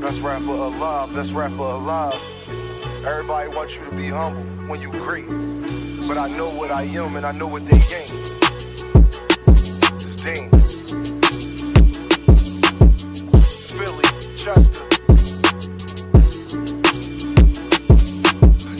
Best rapper alive, best rapper alive. Everybody wants you to be humble when you great. But I know what I am and I know what they gain. It's Dean. Philly, Chester.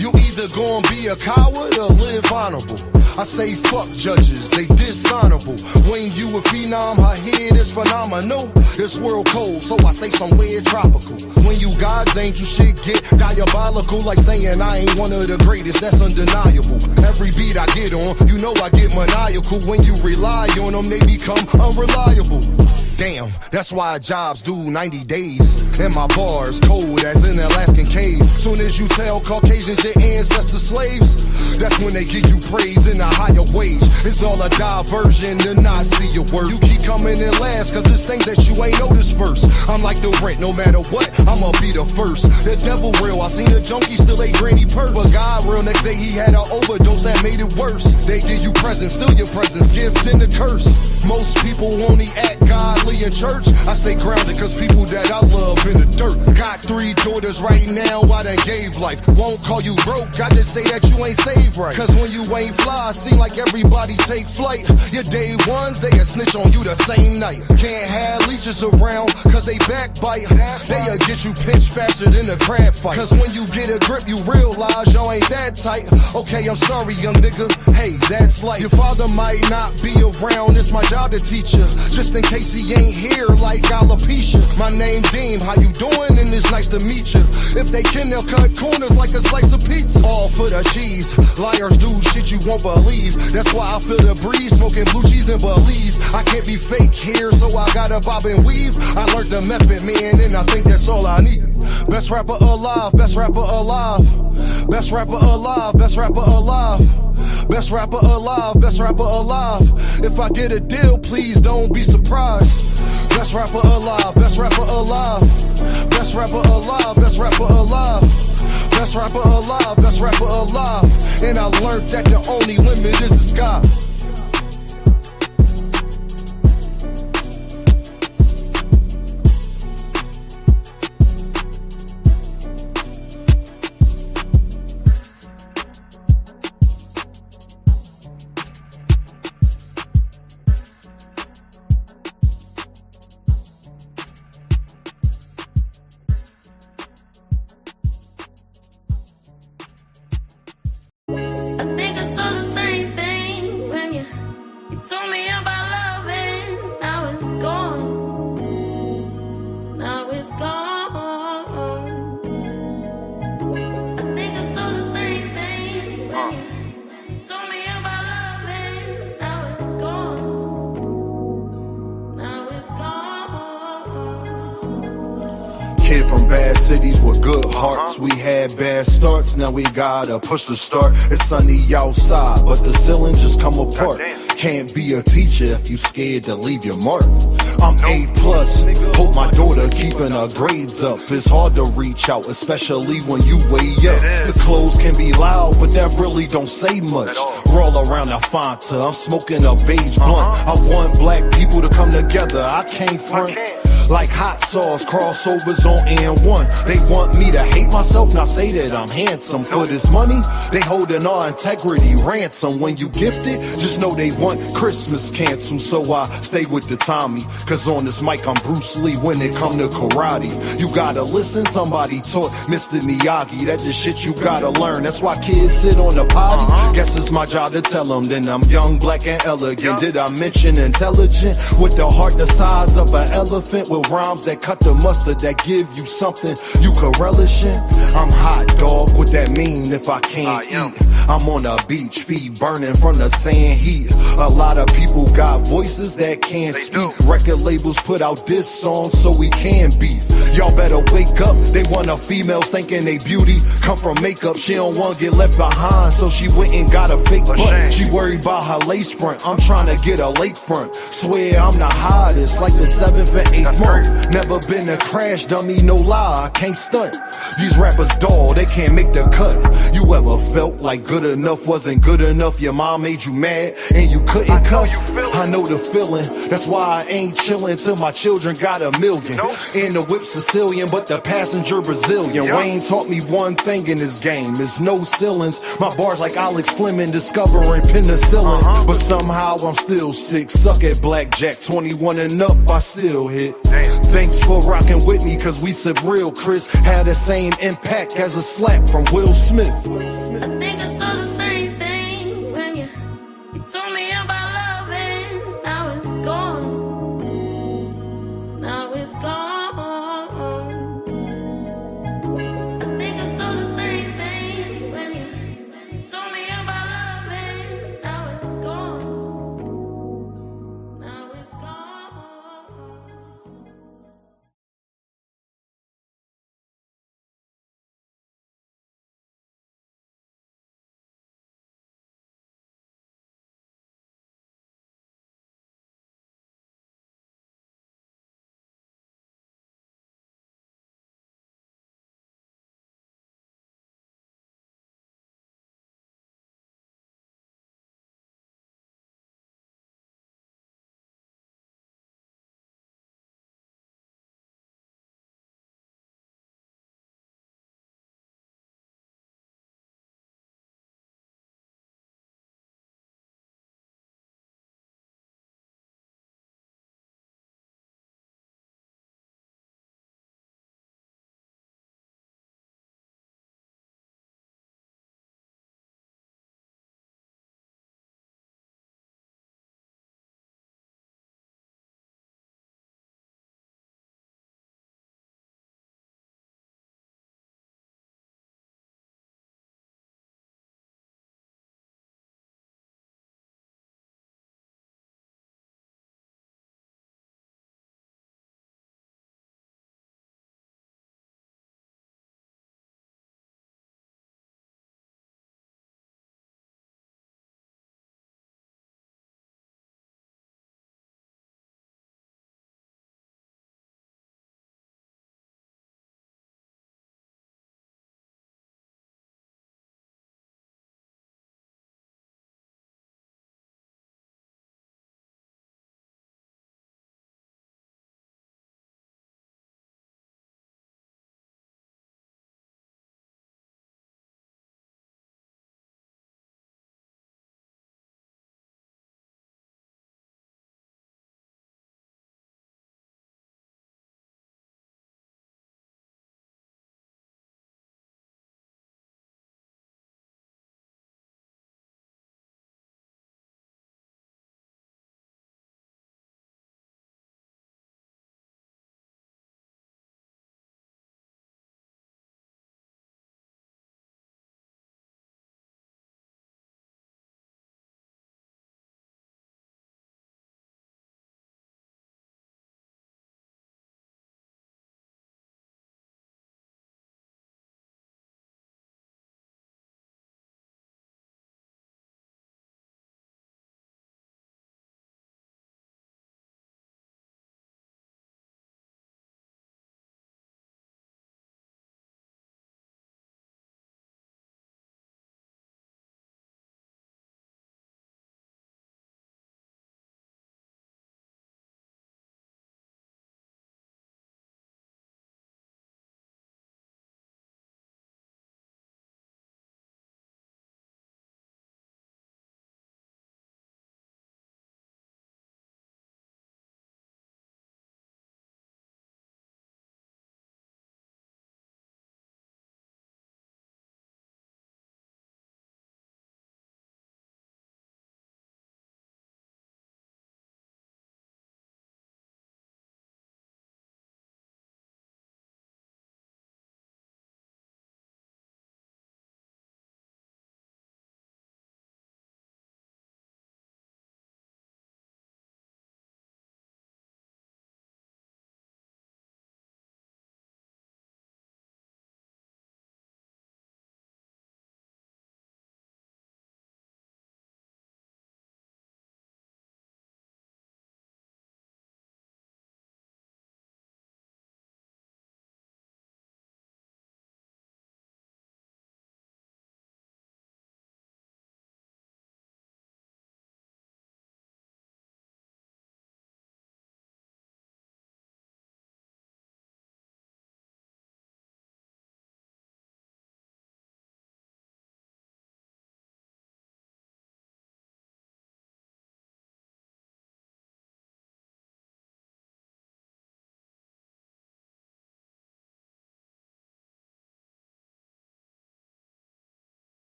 You either gonna be a coward or live honorable. I say fuck judges, they dishonorable. When you a phenom, her head is phenomenal. This world cold, so I stay somewhere tropical. When you God's angel, shit get diabolical. Like saying I ain't one of the greatest, that's undeniable. Every beat I get on, you know I get maniacal. When you rely on them, they become unreliable. Damn, that's why jobs do 90 days. And my bars cold as an Alaskan cave. Soon as you tell Caucasians your ancestors slaves, that's when they give you praise in a higher wage. It's all a diversion to not see your worth. You keep coming in last, cause there's things that you ain't noticed first. I'm like the rent, no matter what, I'ma be the first. The devil real, I seen a junkie still ate granny purse. But God real, next day he had an overdose that made it worse. They give you presents, still your presents, gift and a curse. Most people only act godly in church. I stay grounded cause people that I love in the dirt. Got 3 daughters right now, I done gave life. Won't call you broke, I just say that you ain't saved right. Cause when you ain't fly, seem like everybody take flight. Your day ones, they a snitch on you the same night. Can't have leeches around cause they backbite. They'll get you pinched faster than a crab fight. Cause when you get a grip, you realize y'all ain't that tight. Okay, I'm sorry, young nigga, hey, that's life. Your father might not be around, it's my job to teach you. Just in case he ain't here like alopecia. My name Dean, how you doing? And it's nice to meet you. If they can, they'll cut corners like a slice of pizza. All for the cheese, liars do shit you won't believe. That's why I feel the breeze, smoking blue cheese and Belize. I can't be fake here, so I gotta bob and weave. I learned the method, man, and I think that's all I need. Best rapper alive, best rapper alive. Best rapper alive, best rapper alive. Best rapper alive, best rapper alive. If I get a deal, please don't be surprised. Best rapper alive, best rapper alive. Best rapper alive, best rapper alive. Best rapper alive, best rapper alive. And I learned that the only limit is the sky. Cities with good hearts. We had bad starts, now we gotta push the start. It's sunny outside, but the ceiling just come apart. Can't be a teacher if you scared to leave your mark. I'm A+, hope my daughter keeping her grades up. It's hard to reach out, especially when you way up. The clothes can be loud, but that really don't say much. Roll around the Fanta, I'm smoking a beige blunt. I want black people to come together, I can't front. Like hot sauce, crossovers on N1. They want me to hate myself, not say that I'm handsome. For this money, they holding our integrity ransom. When you gifted, just know they want Christmas canceled. So I stay with the Tommy, cause on this mic I'm Bruce Lee when it come to karate. You gotta listen, somebody taught Mr. Miyagi. That's just shit you gotta learn, that's why kids sit on the potty. Guess it's my job to tell them, then I'm young, black and elegant. Did I mention intelligent? With the heart the size of an elephant, with rhymes that cut the mustard, that give you something you can relish in. I'm hot, dog, what that mean if I can't eat? I'm on a beach, feet burning from the sand heat. A lot of people got voices that can't speak. Record labels put out diss songs so we can beef. Y'all better wake up, they want a females thinking they beauty come from makeup. She don't want to get left behind, so she went and got a fake butt. She worried about her lace front, I'm trying to get a lakefront. Swear I'm the hottest, like the 7th and 8th month. tough. Never been a crash dummy, no lie, I can't stunt. These rappers dull, they can't make the cut. You ever felt like good enough wasn't good enough? Your mom made you mad and you couldn't cuss? I know the feeling, that's why I ain't chillin' till my children got $1 million. And the whip Sicilian, but the passenger Brazilian. Wayne taught me one thing in this game, it's no ceilings. My bars like Alex Fleming discovering penicillin. But somehow I'm still sick, suck at blackjack. 21 and up, I still hit. Thanks for rocking with me, cause we said real Chris had the same impact as a slap from Will Smith. I think I saw the same thing when you told me about love and now it's gone. Now it's gone.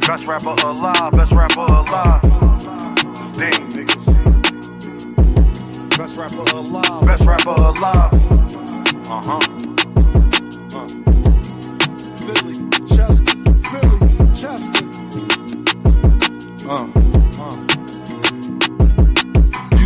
Best rapper alive, best rapper alive. Damn, niggas. Best rapper alive. Best rapper alive. Philly, Chester.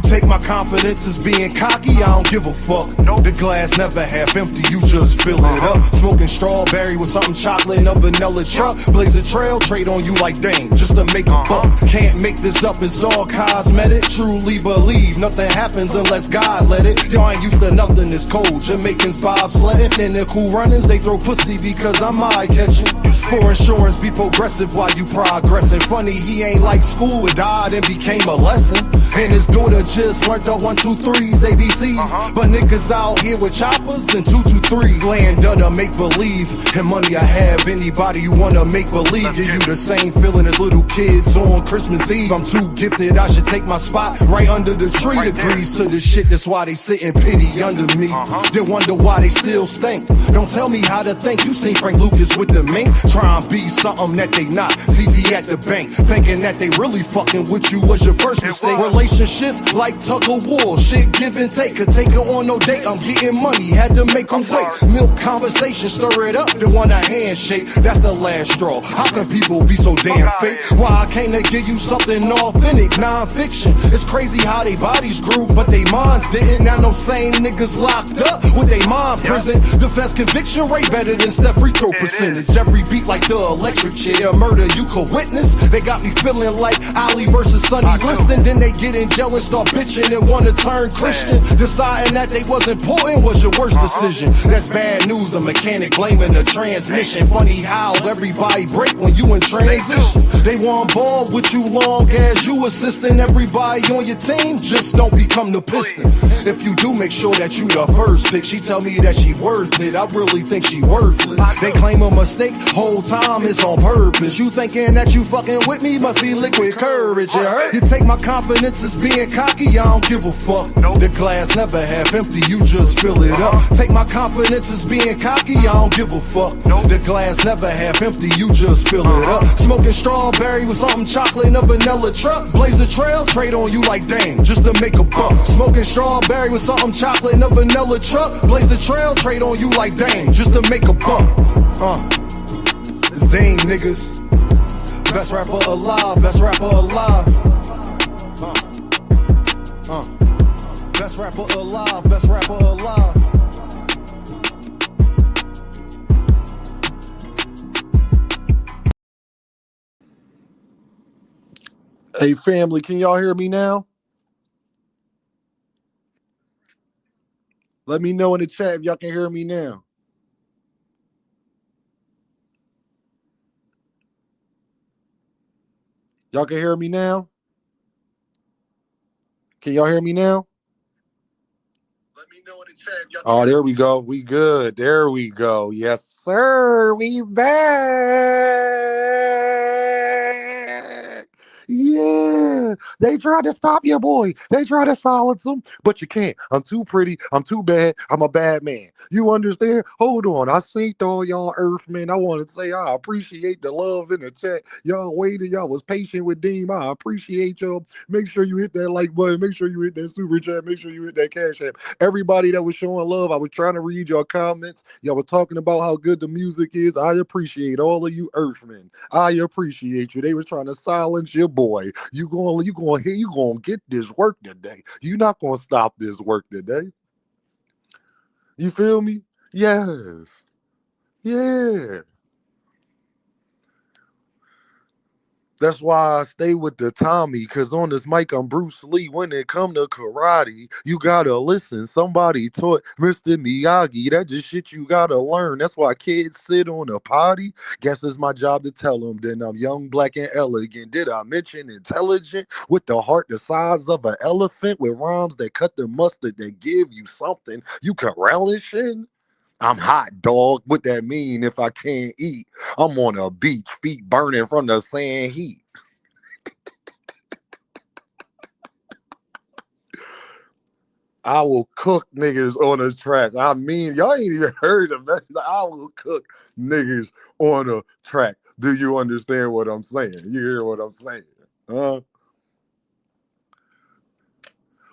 Take my confidence as being cocky, I don't give a fuck. Nope. The glass never half empty, you just fill it up. Smoking strawberry with something chocolate in a vanilla truck. Blaze a trail, trade on you like Dame, just to make a buck. Can't make this up, it's all cosmetic. Truly believe nothing happens unless God let it. Y'all ain't used to nothing, it's cold. Jamaicans bobsledding, and the cool runnings, they throw pussy because I'm eye-catching. For insurance, be progressive while you progressing. Funny, he ain't like school, it died and became a lesson. And his daughter just learned the 1, 2, 3s, ABCs. But niggas out here with choppers and 2, 2, 3. Land under make believe. And money I have, anybody you wanna make believe. Give you the same feeling as little kids on Christmas Eve. I'm too gifted, I should take my spot right under the tree. Right Degrees to the shit, that's why they sit in pity under me. They wonder why they still stink. Don't tell me how to think. You seen Frank Lucas with the mink. Try and be something that they not. ZZ at the bank, thinking that they really fucking with you was your first mistake. Relationships like tug of war, shit give and take. Could take her on no date, I'm getting money, had to make them wait. Milk conversation, stir it up, they want a handshake. That's the last straw. How can people be so damn fake? Why I came to give you something authentic, non-fiction. It's crazy how they bodies grew, but they minds didn't. Now no same niggas locked up with they mind prison. Defense conviction rate better than Steph free throw percentage. Every beat like the electric chair, murder you could witness. They got me feeling like Ali versus Sonny Liston. Then they get in jail and start bitching and wanna turn Christian. Deciding that they was important was your worst decision. That's bad news, the mechanic blaming the transmission. Funny how everybody break when you in transition. They want ball with you long as you assisting everybody on your team. Just don't become the Pistons. If you do, make sure that you the first pick. She tell me that she worth it, I really think she worthless. They claim a mistake, whole time it's on purpose. You thinking that you fucking with me, must be liquid courage, you heard? You take my confidence as being cocky, I don't give a fuck. The glass never half empty, you just fill it up. Take my confidence as being cocky, I don't give a fuck. The glass never half empty, you just fill it up. Smoking strawberry with something chocolate in a vanilla truck. Blaze a trail, trade on you like Dame, just to make a buck. Smoking strawberry with something chocolate in a vanilla truck. Blaze a trail, trade on you like Dame, just to make a buck. It's Dame, niggas. Best rapper alive, best rapper alive. Best rapper alive, best rapper alive. Hey family, can y'all hear me now? Let me know in the chat if y'all can hear me now. Y'all can hear me now? Can y'all hear me now? Let me know in the chat. Oh, there we go. We good. There we go. Yes, sir. We back. Yeah. They tried to stop your boy. They tried to silence him, but you can't. I'm too pretty. I'm too bad. I'm a bad man. You understand? Hold on. I synced all y'all Earthmen. I want to say I appreciate the love in the chat. Y'all waited. Y'all was patient with Deem. I appreciate y'all. Make sure you hit that like button. Make sure you hit that super chat. Make sure you hit that cash app. Everybody that was showing love, I was trying to read your comments. Y'all were talking about how good the music is. I appreciate all of you Earthmen. I appreciate you. They were trying to silence your boy. You gonna get this work today. You not gonna stop this work today. You feel me? Yes. Yeah. That's why I stay with the Tommy, because on this mic, I'm Bruce Lee. When it come to karate, you gotta listen. Somebody taught Mr. Miyagi. That just shit you gotta learn. That's why kids sit on a potty. Guess it's my job to tell them. Then I'm young, black, and elegant. Did I mention intelligent? With the heart the size of an elephant, with rhymes that cut the mustard, that give you something you can relish in? I'm hot, dog. What that mean if I can't eat? I'm on a beach, feet burning from the sand heat. I will cook niggas on a track. I mean, y'all ain't even heard of that. I will cook niggas on a track. Do you understand what I'm saying? You hear what I'm saying? Huh?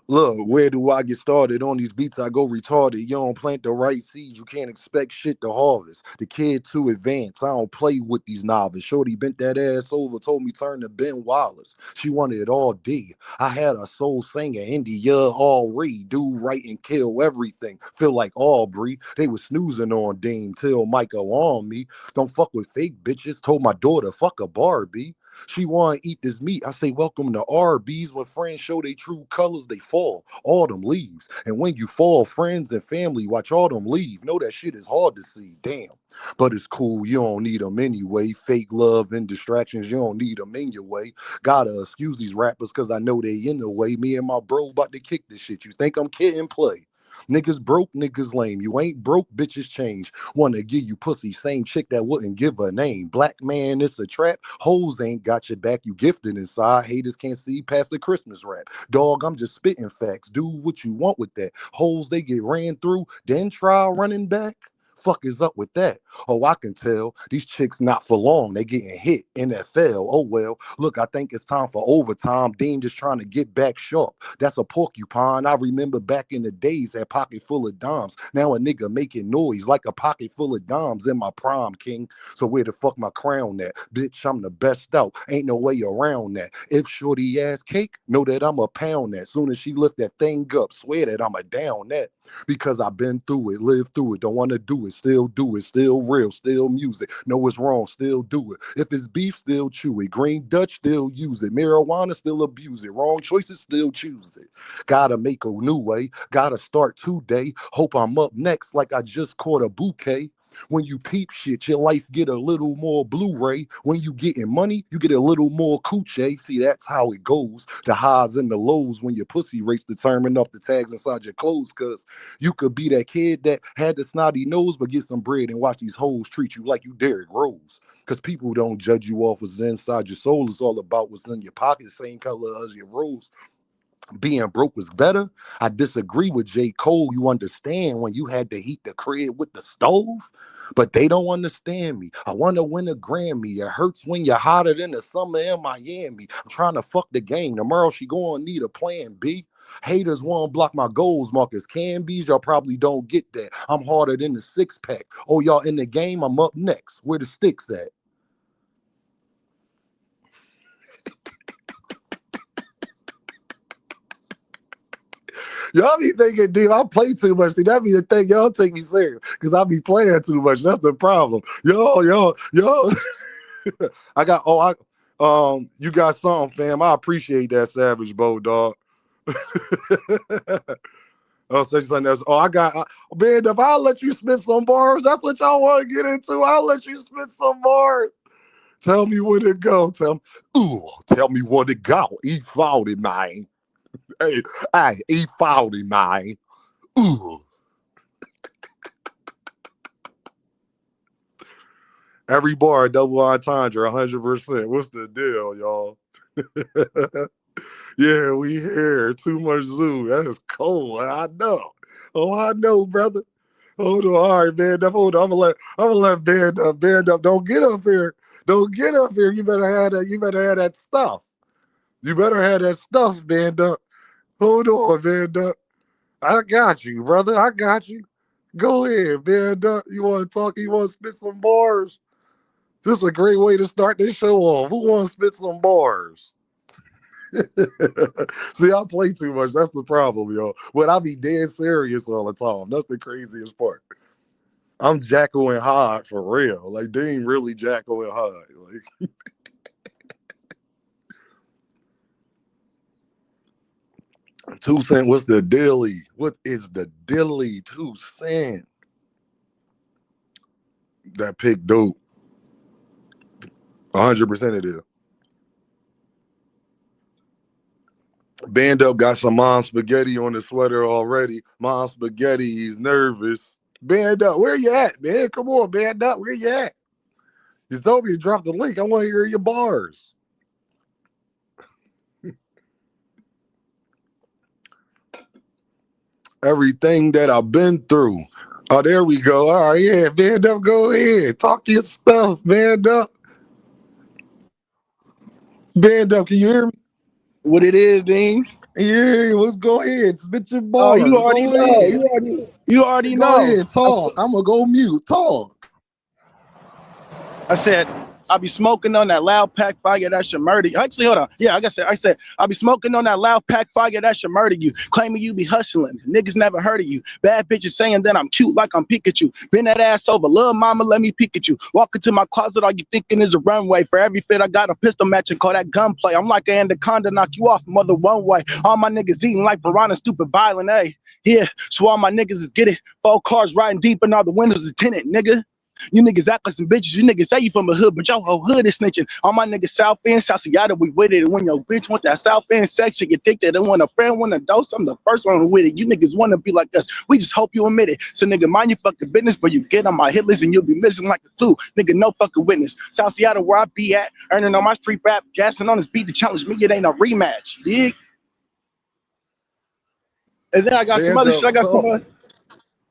Look, where do I get started? On these beats, I go retarded. You don't plant the right seeds, you can't expect shit to harvest. The kid too advanced. I don't play with these novices. Shorty bent that ass over, told me turn to Ben Wallace. She wanted it all D. I had a soul singer, India Already. Do right and kill everything. Feel like Aubrey. They was snoozing on Dame till Michael on me. Don't fuck with fake bitches. Told my daughter, fuck a Barbie. She want to eat this meat. I say, welcome to RBs. When friends show their true colors, they fall. Autumn leaves. And when you fall, friends and family watch autumn leave. Know that shit is hard to see. Damn. But it's cool. You don't need them anyway. Fake love and distractions. You don't need them in your way. Gotta excuse these rappers because I know they in the way. Me and my bro about to kick this shit. You think I'm kidding? Play. Niggas broke, niggas lame. You ain't broke, bitches change. Wanna give you pussy, same chick that wouldn't give a name. Black man, it's a trap. Hoes ain't got your back. You gifted inside. Haters can't see past the Christmas rap. Dog, I'm just spitting facts. Do what you want with that. Hoes, they get ran through, then try running back. Fuck is up with that? Oh, I can tell. These chicks not for long. They getting hit. NFL. Oh, well. Look, I think it's time for overtime. Dean just trying to get back sharp. That's a porcupine. I remember back in the days, that pocket full of dimes. Now a nigga making noise like a pocket full of dimes in my prime, king. So where the fuck my crown at? Bitch, I'm the best out. Ain't no way around that. If shorty ass cake, know that I'm a pound that. Soon as she lift that thing up, swear that I'm a down that. Because I've been through it, lived through it, don't want to do it, still do it, still real, still music. Know it's wrong, still do it. If it's beef, still chew it. Green Dutch, still use it. Marijuana, still abuse it. Wrong choices, still choose it. Gotta make a new way, gotta start today. Hope I'm up next like I just caught a bouquet. When you peep shit, your life get a little more Blu-ray. When you getting money, you get a little more coochie. See, that's how it goes. The highs and the lows when your pussy rates determine off the tags inside your clothes. Cause you could be that kid that had the snotty nose, but get some bread and watch these hoes treat you like you Derrick Rose. Cause people don't judge you off what's inside your soul. It's all about what's in your pocket, same color as your rose. Being broke was better. I disagree with J. Cole. You understand when you had to heat the crib with the stove, but they don't understand me. I want to win a Grammy. It hurts when you're hotter than the summer in Miami. I'm trying to fuck the game. Tomorrow she gonna need a plan B. Haters won't block my goals, Marcus Camby's. Y'all probably don't get that. I'm harder than the six pack. Oh, y'all in the game? I'm up next. Where the sticks at? Y'all be thinking, dude, I play too much. See, that be the thing. Y'all take me serious because I be playing too much. That's the problem. Yo. I got, you got something, fam. I appreciate that, Savage Bow, dog. I'll say something else. Man, if I'll let you spit some bars, that's what y'all want to get into. I'll let you spit some bars. Tell me where to go. Tell me where to go. E40, hey, E40, Ooh. Every bar, double entendre, 100%. What's the deal, y'all? Yeah, we here. Too much zoo. That's cold. I know. Oh, I know, brother. Hold on. All right, man. Hold on. I'm gonna let band up. Don't get up here. Don't get up here. You better have that. You better have that stuff. You better have that stuff, band up. Hold on, band up. I got you, brother. I got you. Go ahead, band up. You want to talk? You want to spit some bars? This is a great way to start this show off. Who wants to spit some bars? See, I play too much. That's the problem, yo. But I be dead serious all the time. That's the craziest part. I'm Jacko and Hyde for real. Like, they ain't really Jacko and Hyde. Like, 2 cent, what's the dilly? What is the dilly? 2 cent. That pick dope. 100% it is. Band up got some mom spaghetti on the sweater already. Mom spaghetti, he's nervous. Band up, where you at, man? Come on, band up, where you at? You told me to drop the link. I want to hear your bars. Everything that I've been through. Oh, there we go. All right, yeah, band up, go ahead. Talk your stuff, band up. Band up, can you hear me? What it is, Dean? Yeah, let's go ahead. Spit your Oh, you bars. already Go know. ahead. You already Go know. ahead. Talk. I'm gonna go mute. Talk. I said, I'll be smoking on that loud pack fire that should murder you. Actually, hold on. Yeah, I said, I'll be smoking on that loud pack fire that should murder you. Claiming you be hustling. Niggas never heard of you. Bad bitches saying that I'm cute like I'm Pikachu. Bend that ass over. Little mama, let me peek at you. Walk into my closet, all you thinking is a runway. For every fit, I got a pistol match and call that gunplay. I'm like an anaconda, knock you off, mother one way. All my niggas eating like piranha, stupid violent, eh? Yeah, so all my niggas is get it. 4 cars riding deep and all the windows is tinted, nigga. You niggas act like some bitches. You niggas say you from a hood, but your whole hood is snitching. All my niggas South End, South Seattle, we with it. And when your bitch want that South End section, you think that it want a friend, want a dose. I'm the first one with it. You niggas want to be like us. We just hope you admit it. So nigga, mind your fucking business, but you get on my hit list and you'll be missing like a clue. Nigga, no fucking witness. South Seattle, where I be at, earning on my street rap, gassing on this beat to challenge me. It ain't a rematch. Yeah. And then I got some Band other shit. up. Talk.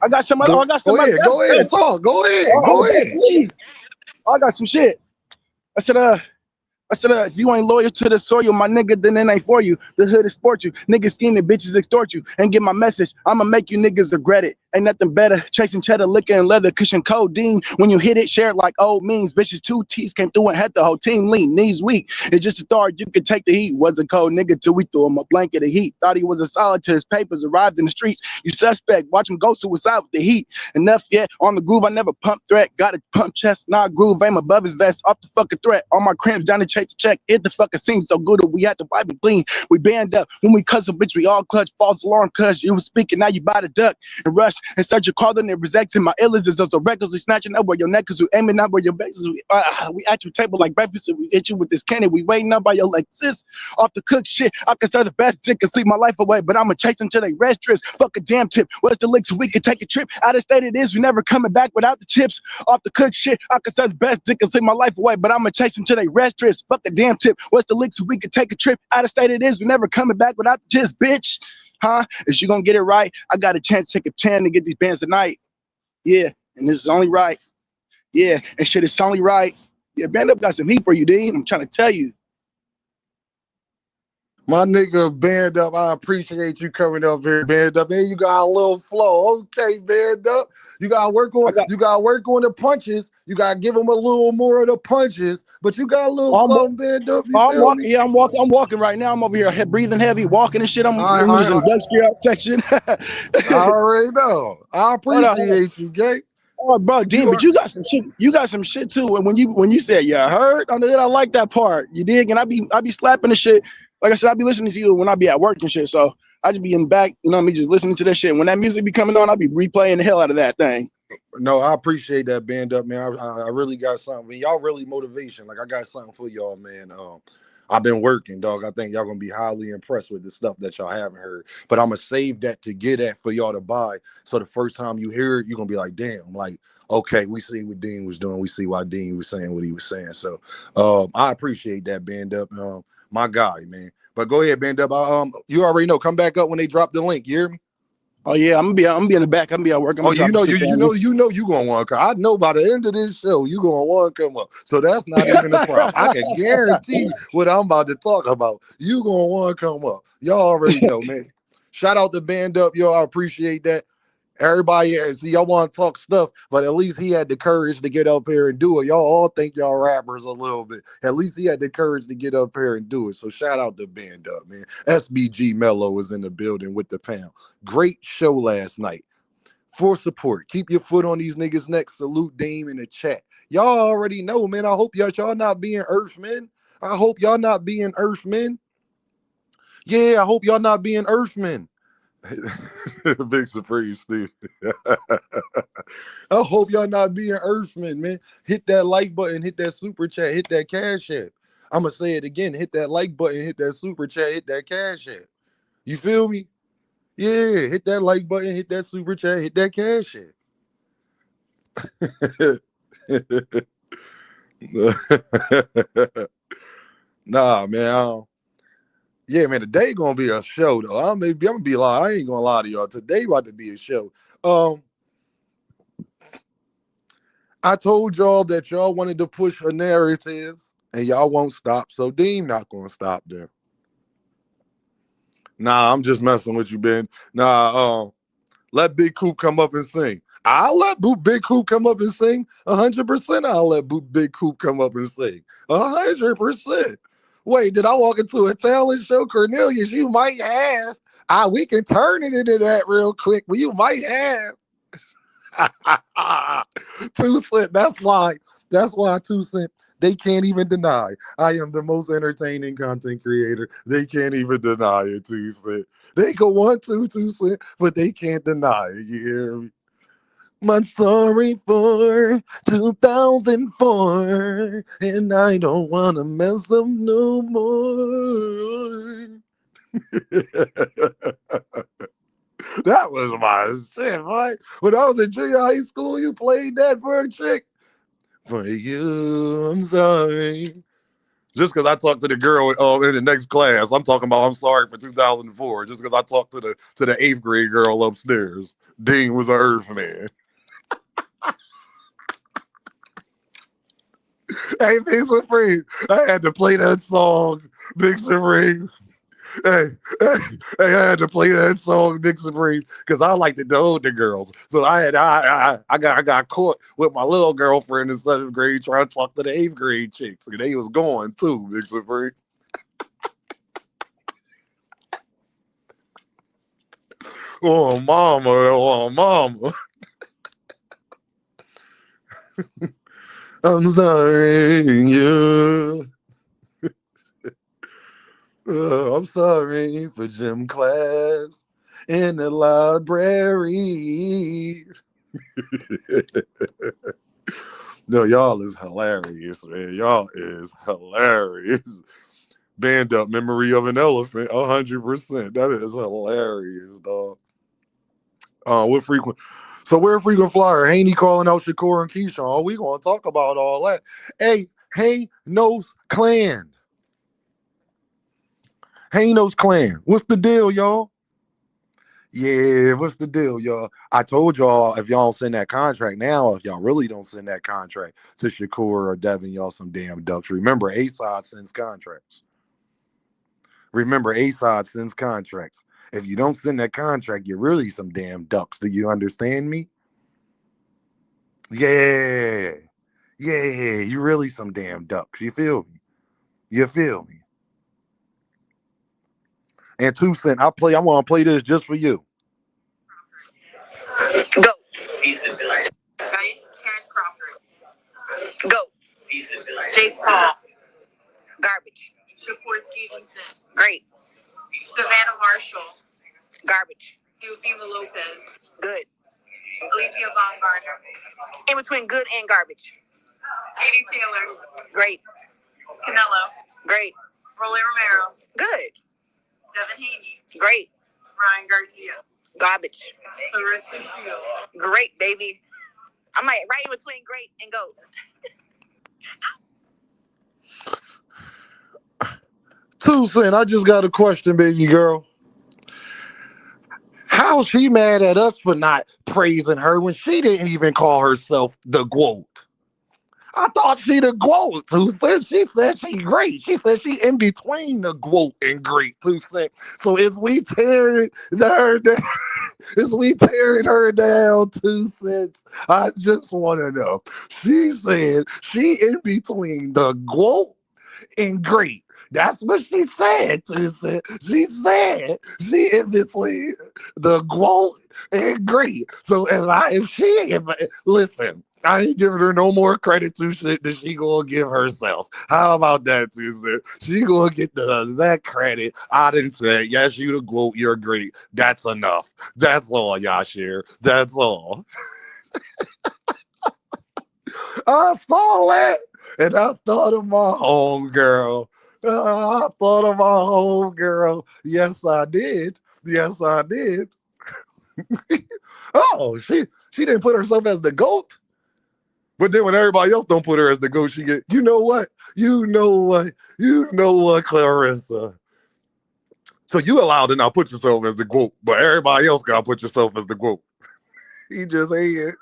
I got some other. Oh, I got Go some other. ahead. Go ahead. Talk. Go ahead. Go ahead. I got some shit. I said, if you ain't loyal to the soil, my nigga, then it ain't for you. The hood is sport you. Niggas scheming, bitches extort you. And get my message, I'ma make you niggas regret it. Ain't nothing better. Chasing cheddar, liquor, and leather, cushion codeine. When you hit it, share it like old means. Vicious 2 T's came through and had the whole team lean. Knees weak. It's just a thought you could take the heat. Was a cold nigga till we threw him a blanket of heat. Thought he was a solid till his papers arrived in the streets. You suspect. Watch him go suicide with the heat. Enough yet. On the groove, I never pump threat. Got a pump chest, nah groove. Aim above his vest. Off the fucking threat. All my cramps down to chase the check. Hit the fucking scene so good that we had to wipe it clean. We band up. When we cuss a bitch, we all clutch. False alarm cuz you was speaking. Now you buy the duck and rush and search your call. Then it rejecting my illness is also recklessly snatching up where your neck cause we aiming out where your base is. We at your table like breakfast and we hit you with this candy. We waiting up by your Lexus. Off the cook shit. I can say the best dick and sleep my life away, but I'ma chase until they rest trips. Fuck a damn tip. Where's the link so we can take a trip? Out of state it is. We never coming back without the chips. Off the cook shit. I can say the best dick and sleep my life away, but I'ma chase until they rest trips. Fuck a damn tip. What's the link so we can take a trip? Out of state it is. We never coming back without the chips, bitch. Huh? Is you gonna get it right? I got a chance to take a chance to get these bands tonight. Yeah, and this is only right. Yeah, and shit, it's only right. Yeah, Band Up got some heat for you, Dean. I'm trying to tell you. My nigga, Band Up, I appreciate you coming up here, Band Up. Hey, you got a little flow. Okay, Band Up. You gotta work on the punches. You gotta give them a little more of the punches, but you got a little something, Band Up. You feel me? Yeah, I'm walking right now. I'm over here breathing heavy, walking and shit. I'm in this industrial section. I already know. I appreciate you, Gay. Oh, bro, Dean, but you got some shit. You got some shit too. And when you said you heard, I like that part. You dig? And I be slapping the shit. Like I said, I be listening to you when I be at work and shit. So I just be in the back, you know what I mean, just listening to that shit. When that music be coming on, I be replaying the hell out of that thing. No, I appreciate that, Band Up, man. I really got something. I mean, y'all really motivation. Like I got something for y'all, man. I've been working, dog. I think y'all gonna be highly impressed with the stuff that y'all haven't heard. But I'm gonna save that to get at for y'all to buy. So the first time you hear it, you're gonna be like, damn, like, okay, we see what Dean was doing. We see why Dean was saying what he was saying. So I appreciate that, Band Up. My guy, man. But go ahead, Band Up. You already know. Come back up when they drop the link. You hear me? Oh yeah, I'm gonna be in the back. I'm gonna be at work. You gonna want to come. I know by the end of this show, you gonna want to come up. So that's not even a problem. I can guarantee you what I'm about to talk about. You gonna want to come up. Y'all already know, man. Shout out to Band Up, yo. I appreciate that. Everybody, see, y'all want to talk stuff, but at least he had the courage to get up here and do it. Y'all all think y'all rappers a little bit. At least he had the courage to get up here and do it. So shout out to Band Up, man. SBG Mello was in the building with the pound. Great show last night. For support, keep your foot on these niggas' necks. Salute Dame in the chat. Y'all already know, man. I hope y'all not being Earthmen. I hope y'all not being Earthmen. Yeah, I hope y'all not being Earthmen. Big surprise, Steve. I hope y'all not being Earthmen, man. Hit that like button, hit that super chat, hit that cash app. I'm gonna say it again. Hit that like button, hit that super chat, hit that cash app. You feel me? Yeah, hit that like button, hit that super chat, hit that cash app. Nah, man. Yeah, man, today gonna be a show though. I'm gonna be lying. I ain't gonna lie to y'all. Today about to be a show. I told y'all that y'all wanted to push a narratives And y'all won't stop, so Dean not gonna stop them. Nah, I'm just messing with you, Ben. Nah, let Big Coop come up and sing. I'll let Big Coop come up and sing. 100%. I'll let Big Coop come up and sing. 100%. Wait, did I walk into a talent show, Cornelius? You might have. We can turn it into that real quick, but you might have. 2 Cent. That's why. That's why 2 Cent. They can't even deny. I am the most entertaining content creator. They can't even deny it. 2 Cent. They go 2 Cent, but they can't deny it. You hear me? My story for 2004, and I don't wanna mess up no more. That was my shit, right? When I was in junior high school, you played that for a chick. For you, I'm sorry. Just because I talked to the girl in the next class, I'm talking about I'm sorry for 2004. Just because I talked to the 8th grade girl upstairs. Dean was an earth man. Hey, Big Supreme, I had to play that song, Big Supreme. Hey, I had to play that song, Big Supreme, because I like to hold the girls. So I got caught with my little girlfriend in 7th grade trying to talk to the 8th grade chicks, and they was going too, Big Supreme. Oh mama, oh mama. I'm sorry, you. I'm sorry for gym class in the library. No, y'all is hilarious, man. Y'all is hilarious. Band up memory of an elephant, 100%. That is hilarious, dog. What frequent? So we're a frequent flyer. Haney calling out Shakur and Keyshawn. We gonna talk about all that. Hey, Haynos Clan. Haynos Clan. What's the deal, y'all? Yeah, what's the deal, y'all? I told y'all if y'all don't send that contract now, if y'all really don't send that contract to Shakur or Devin, y'all some damn ducks. Remember, A-Side sends contracts. Remember, A-Side sends contracts. If you don't send that contract, you're really some damn ducks. Do you understand me? Yeah. Yeah, you really some damn ducks. You feel me? You feel me? And 2 Cent, I want to play this just for you. Go. Terrence Crawford. Go. Jake Paul. Garbage. Shakur Stevenson. Great. Savannah Marshall. Garbage. Eufema Lopez. Good. Alicia Baumgartner. In between good and garbage. Katie Taylor. Great. Canelo. Great. Rolly Romero. Good. Devin Haney. Great. Ryan Garcia. Garbage. Larissa Shields. Great, baby. I might right in between great and go. 2 Cent, I just got a question, baby girl. How's she mad at us for not praising her when she didn't even call herself the GOAT? I thought she the GOAT. 2 Cent, she said she great. She said she in between the GOAT and great. 2 Cent. So is we tearing her down? Is we tearing her down? 2 Cent. I just want to know. She said she in between the GOAT and great. That's what she said. She said she in between the GOAT and great. So listen, I ain't giving her no more credit to shit that she gonna give herself. How about that, 2 Cent? She gonna get the exact credit. I didn't say, yes, you the GOAT, you're great. That's enough. That's all, Yashir. That's all. I saw that, and I thought of my home girl. I thought of my home girl. Yes, I did. Yes, I did. Oh, she didn't put herself as the GOAT. But then when everybody else don't put her as the GOAT, she get, you know what, Clarissa. So you allowed to not put yourself as the GOAT, but everybody else gotta put yourself as the GOAT. He just ain't it.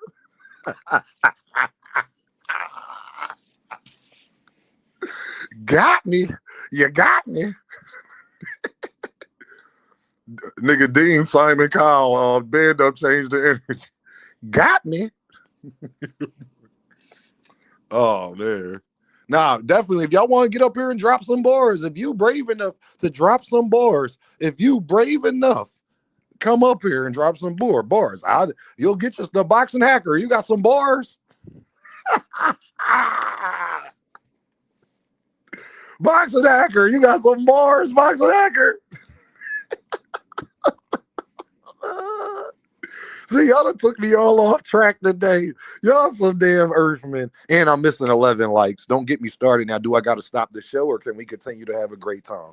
Got me. You got me. Nigga Dean, Simon Cowell, band up changed the energy. Got me. Oh man. Nah, definitely. If y'all want to get up here and drop some bars, if you brave enough to drop some bars, if you brave enough, come up here and drop some bars. You'll get just the boxing hacker. You got some bars. Boxing hacker, you got some bars, boxing hacker. See, y'all done took me all off track today. Y'all some damn Earthmen. And I'm missing 11 likes. Don't get me started now. Do I got to stop the show or can we continue to have a great time?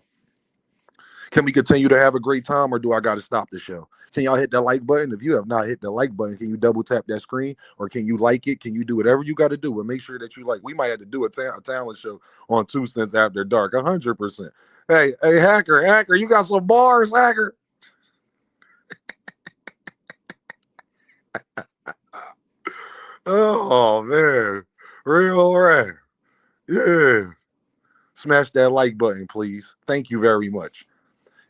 Can we continue to have a great time or do I got to stop the show? Can y'all hit that like button? If you have not hit the like button, can you double tap that screen or can you like it? Can you do whatever you got to do? But make sure that you like. We might have to do a talent show on 2 cents after dark. 100%. Hey, hacker, you got some bars, hacker. Oh man, real right. Yeah. Smash that like button, please. Thank you very much.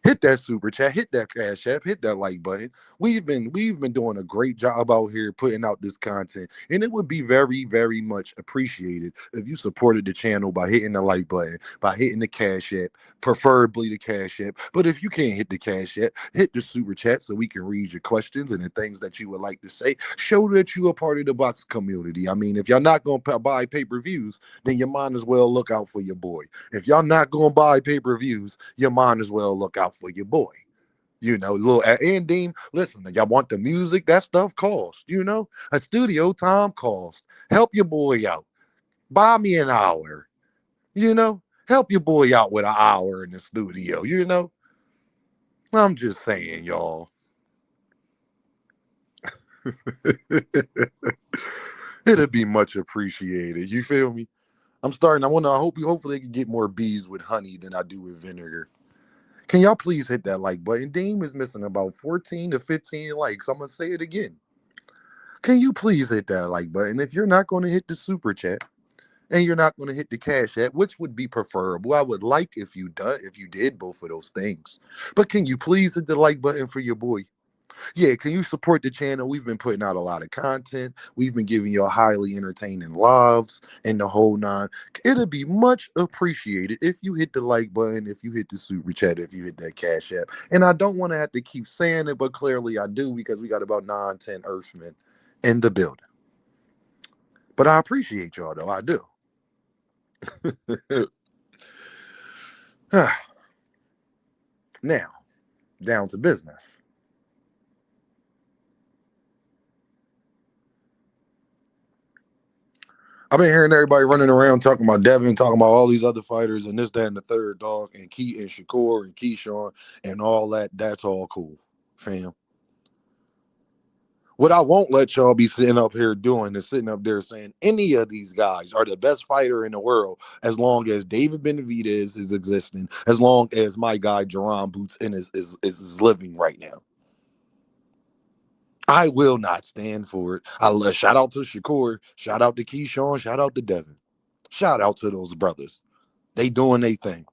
Hit that super chat, hit that cash app, hit that like button. We've been doing a great job out here putting out this content, and it would be very, very much appreciated if you supported the channel by hitting the like button, by hitting the cash app, preferably the cash app. But if you can't hit the cash app, hit the super chat so we can read your questions and the things that you would like to say. Show that you are part of the box community. I mean, if y'all not gonna buy pay-per-views, then you might as well look out for your boy. If y'all not gonna buy pay-per-views, you might as well look out for your boy. You know, little and Dean, listen, y'all want the music, that stuff costs, you know, a studio time costs. Help your boy out. Buy me an hour, you know, help your boy out with an hour in the studio, you know. I'm just saying, y'all. It'd be much appreciated. You feel me? I hopefully I can get more bees with honey than I do with vinegar. Can y'all please hit that like button? Dean is missing about 14 to 15 likes. I'm going to say it again. Can you please hit that like button? If you're not going to hit the super chat and you're not going to hit the cash app, which would be preferable, I would like if you did both of those things. But can you please hit the like button for your boy? Yeah, can you support the channel? We've been putting out a lot of content. We've been giving you a highly entertaining lives and the whole nine. It'll be much appreciated if you hit the like button, if you hit the super chat, if you hit that cash app. And I don't want to have to keep saying it, but clearly I do because we got about 9, 10 Earthmen in the building. But I appreciate y'all, though. I do. Now, down to business. I've been hearing everybody running around talking about Devin, talking about all these other fighters and this, that, and the third dog, and Shakur and Keyshawn and all that. That's all cool, fam. What I won't let y'all be sitting up here doing is sitting up there saying any of these guys are the best fighter in the world as long as David Benavidez is existing, as long as my guy Jaron Boots in is living right now. I will not stand for it. Shout out to Shakur, shout out to Keyshawn, shout out to Devin. Shout out to those brothers. They doing their thing.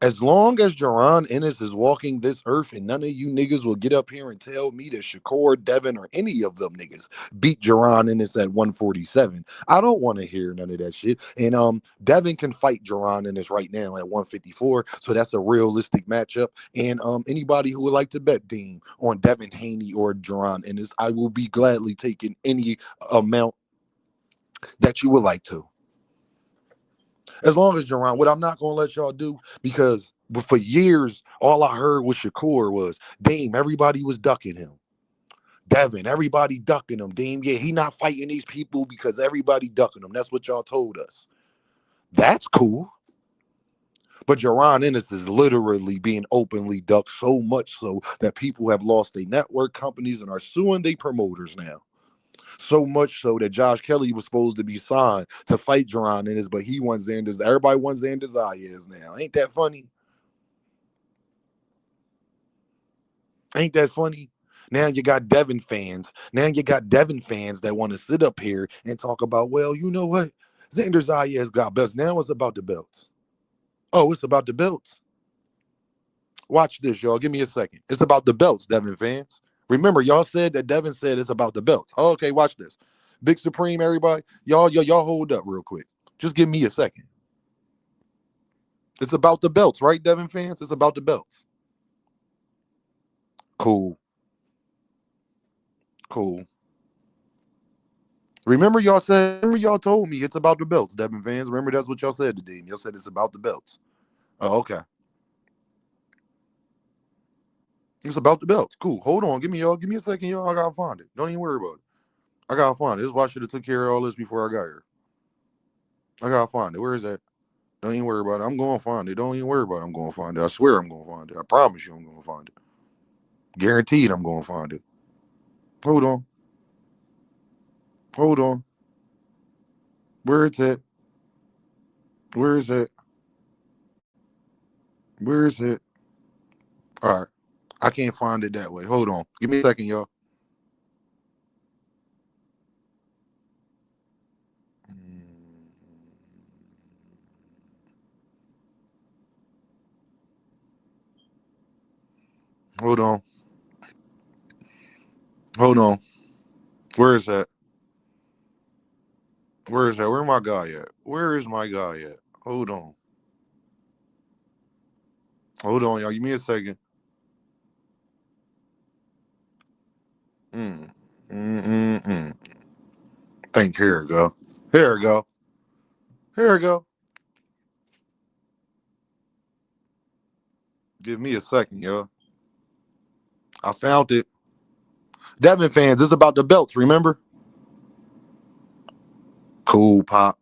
As long as Jaron Ennis is walking this earth and none of you niggas will get up here and tell me that Shakur, Devin, or any of them niggas beat Jaron Ennis at 147, I don't want to hear none of that shit. And Devin can fight Jaron Ennis right now at 154, so that's a realistic matchup. And anybody who would like to bet Dean on Devin Haney or Jaron Ennis, I will be gladly taking any amount that you would like to. As long as Jaron, what I'm not going to let y'all do, because for years, all I heard was Shakur was, Dame, everybody was ducking him. Devin, everybody ducking him. Dame, yeah, he not fighting these people because everybody ducking him. That's what y'all told us. That's cool. But Jaron Ennis is literally being openly ducked so much so that people have lost their network companies and are suing their promoters now. So much so that Josh Kelly was supposed to be signed to fight Jaron Ennis, but he wants Xander's. Everybody wants Xander's Zayas now. Ain't that funny? Ain't that funny? Now you got Devin fans. Now you got Devin fans that want to sit up here and talk about, well, you know what? Xander Zayas got belts. Now it's about the belts. Oh, it's about the belts. Watch this, y'all. Give me a second. It's about the belts, Devin fans. Remember, y'all said that Devin said it's about the belts. Oh, okay, watch this. Big Supreme, everybody. Y'all hold up real quick. Just give me a second. It's about the belts, right, Devin fans? It's about the belts. Cool. Cool. Remember y'all told me it's about the belts, Devin fans. Remember that's what y'all said today. Y'all said it's about the belts. Oh, okay. It's about the belts. Cool. Hold on. Give me a second, y'all. I gotta find it. Don't even worry about it. I gotta find it. This is why I should have took care of all this before I got here. I gotta find it. Where is that? Don't even worry about it. I'm gonna find it. Don't even worry about it. I'm gonna find it. I swear I'm gonna find it. I promise you I'm gonna find it. Guaranteed I'm gonna find it. Hold on. Hold on. Where is it? Where is it? Where is it? All right. I can't find it that way. Hold on. Give me a second, y'all. Hold on. Hold on. Where is that? Where is that? Where my guy at? Where is my guy at? Hold on. Hold on, y'all. Give me a second. Mm. Mm-mm-mm. Think here we go. Here we go. Here we go. Give me a second, y'all. I found it. Devin fans, it's about the belts, remember? Cool, Pop.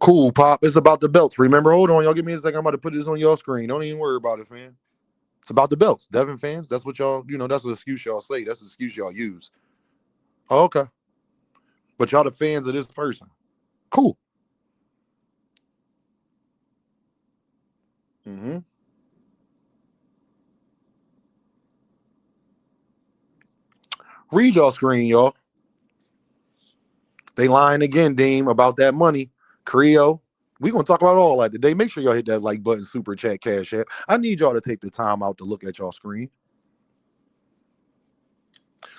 Cool, Pop. It's about the belts, remember? Hold on, y'all. Give me a second. I'm about to put this on your screen. Don't even worry about it, fam. It's about the belts. Devin fans, that's what y'all, that's the excuse y'all say. That's the excuse y'all use. Oh, okay. But y'all the fans of this person. Cool. Mm-hmm. Read y'all screen, y'all. They lying again, Deem, about that money. Creo. We gonna talk about all that today. Make sure y'all hit that like button, super chat, cash app. I need y'all to take the time out to look at y'all screen.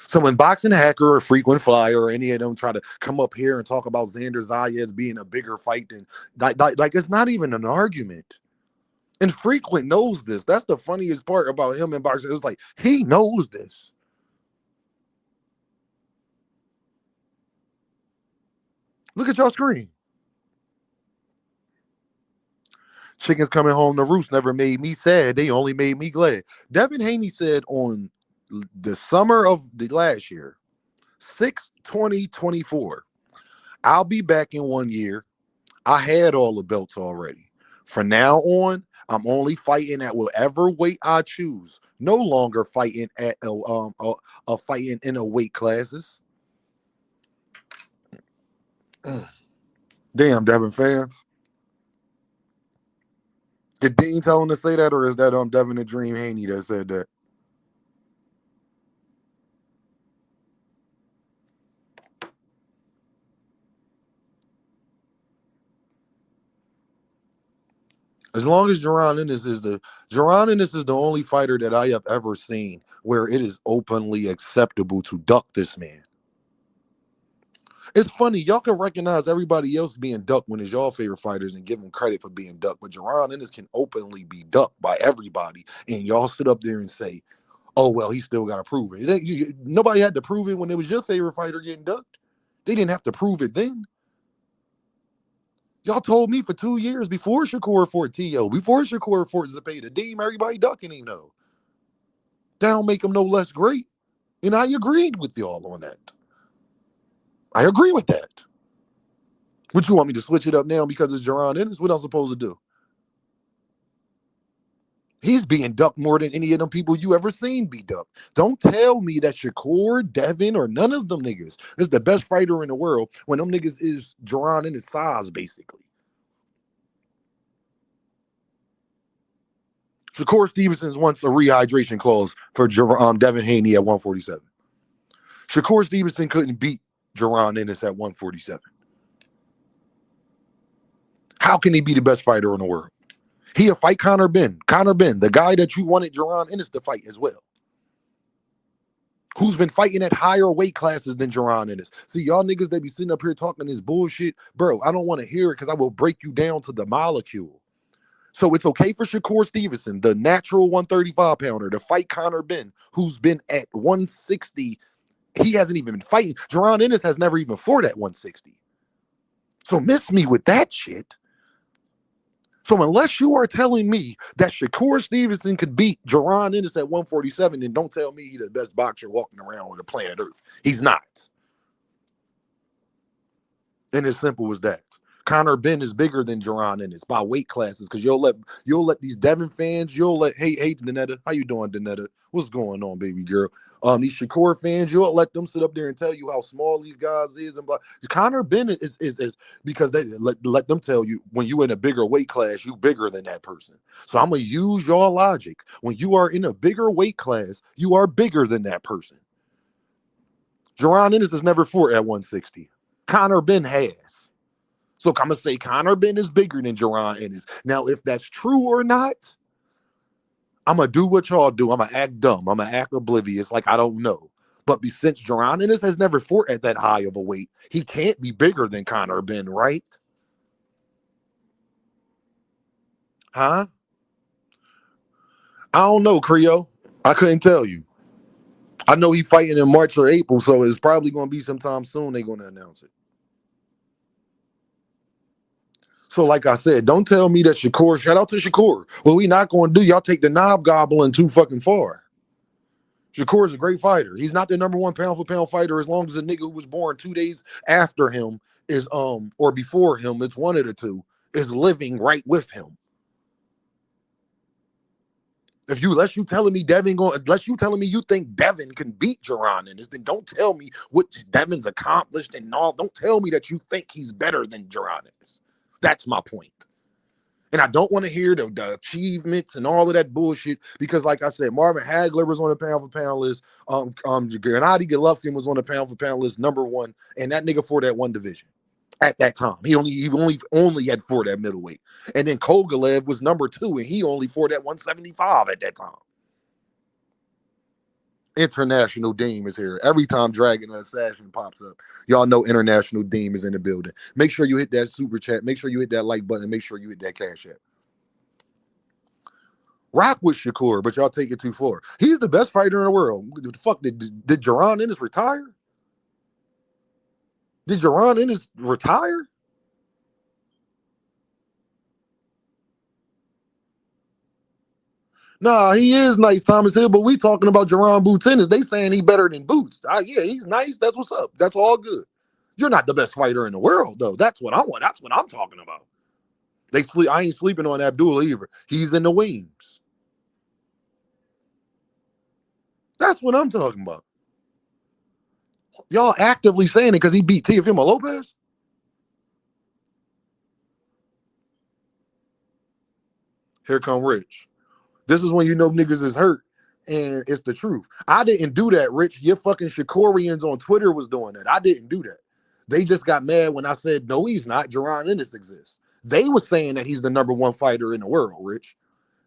So when Boxing Hacker or Frequent Flyer or any of them try to come up here and talk about Xander Zayas being a bigger fight than like it's not even an argument. And Frequent knows this. That's the funniest part about him and Boxing. It's like he knows this. Look at y'all screen. Chickens coming home to roost never made me sad. They only made me glad. Devin Haney said on the summer of the last year, 6/20/24, I'll be back in 1 year. I had all the belts already. From now on, I'm only fighting at whatever weight I choose. No longer fighting at fighting in a weight classes. Damn, Devin fans. Did Dean tell him to say that, or is that Devin the Dream Haney that said that? As long as Jaron Ennis is the only fighter that I have ever seen where it is openly acceptable to duck this man. It's funny, y'all can recognize everybody else being ducked when it's y'all favorite fighters and give them credit for being ducked, but Jaron Ennis can openly be ducked by everybody, and y'all sit up there and say, "Oh well, he still got to prove it." Nobody had to prove it when it was your favorite fighter getting ducked. They didn't have to prove it then. Y'all told me for 2 years before Shakur fought T.O., before Shakur fought Zepeda, Deem, everybody ducking him, though. That don't make him no less great. And I agreed with y'all on that. I agree with that. What you want me to switch it up now because it's Jaron Ennis? What I'm supposed to do? He's being ducked more than any of them people you ever seen be ducked. Don't tell me that Shakur, Devin, or none of them niggas is the best fighter in the world when them niggas is Jaron Ennis size, basically. Shakur Stevenson wants a rehydration clause for Devin Haney at 147. Shakur Stevenson couldn't beat Jaron Ennis at 147. How can he be the best fighter in the world? He'll fight Conor Benn. Conor Benn, the guy that you wanted Jaron Ennis to fight as well. Who's been fighting at higher weight classes than Jaron Ennis. See, y'all niggas that be sitting up here talking this bullshit, bro, I don't want to hear it because I will break you down to the molecule. So it's okay for Shakur Stevenson, the natural 135 pounder, to fight Conor Benn, who's been at 160. He hasn't even been fighting. Jaron Ennis has never even fought at 160. So miss me with that shit. So unless you are telling me that Shakur Stevenson could beat Jaron Ennis at 147, then don't tell me he's the best boxer walking around on the planet Earth. He's not. And as simple as that. Conor Benn is bigger than Jaron Ennis by weight classes because you'll let these Devin fans, hey Danetta, how you doing, Danetta? What's going on, baby girl? These Shakur fans, you'll let them sit up there and tell you how small these guys is and blah. Conor Benn is because they let them tell you when you in a bigger weight class, you bigger than that person. So I'm gonna use your logic. When you are in a bigger weight class, you are bigger than that person. Jaron Ennis has never fought at 160. Conor Benn has. So I'm gonna say Conor Benn is bigger than Jaron Ennis. Now, if that's true or not, I'm gonna do what y'all do. I'm gonna act dumb. I'm gonna act oblivious, like I don't know. But since Jaron Ennis has never fought at that high of a weight, he can't be bigger than Conor Benn, right? Huh? I don't know, Creo. I couldn't tell you. I know he's fighting in March or April, so it's probably gonna be sometime soon. They're gonna announce it. So, like I said, don't tell me that Shakur, shout out to Shakur. Well, we not going to do, y'all take the knob gobbling too fucking far. Shakur is a great fighter. He's not the number one pound for pound fighter as long as the nigga who was born 2 days after him is, or before him, it's one of the two, is living right with him. Unless you telling me you think Devin can beat Jaron Ennis, then don't tell me what Devin's accomplished and all. Don't tell me that you think he's better than Jaron Ennis. That's my point. And I don't want to hear the achievements and all of that bullshit because, like I said, Marvin Hagler was on the pound for pound list. Gennady Golovkin was on the pound for pound list, number one, and that nigga for that one division at that time. He only had fought at middleweight, and then Kovalev was number two, and he only fought at 175 at that time. International Deem is here. Every time Dragon Assassin pops up, y'all know International Deem is in the building. Make sure you hit that super chat. Make sure you hit that like button. Make sure you hit that cash app. Rock with Shakur, but y'all take it too far. He's the best fighter in the world. The fuck, did Jaron Ennis retire? Did Jaron Ennis retire? Nah, he is nice, Thomas Hill, but we talking about Jaron Boots Ennis. They saying he better than Boots. Yeah, he's nice. That's what's up. That's all good. You're not the best fighter in the world, though. That's what I want. That's what I'm talking about. I ain't sleeping on Abdullah either. He's in the wings. That's what I'm talking about. Y'all actively saying it because he beat Teofimo Lopez? Here come Rich. This is when you know niggas is hurt, and it's the truth. I didn't do that, Rich. Your fucking Shakurians on Twitter was doing that. I didn't do that. They just got mad when I said, no, he's not. Jaron Ennis exists. They were saying that he's the number one fighter in the world, Rich.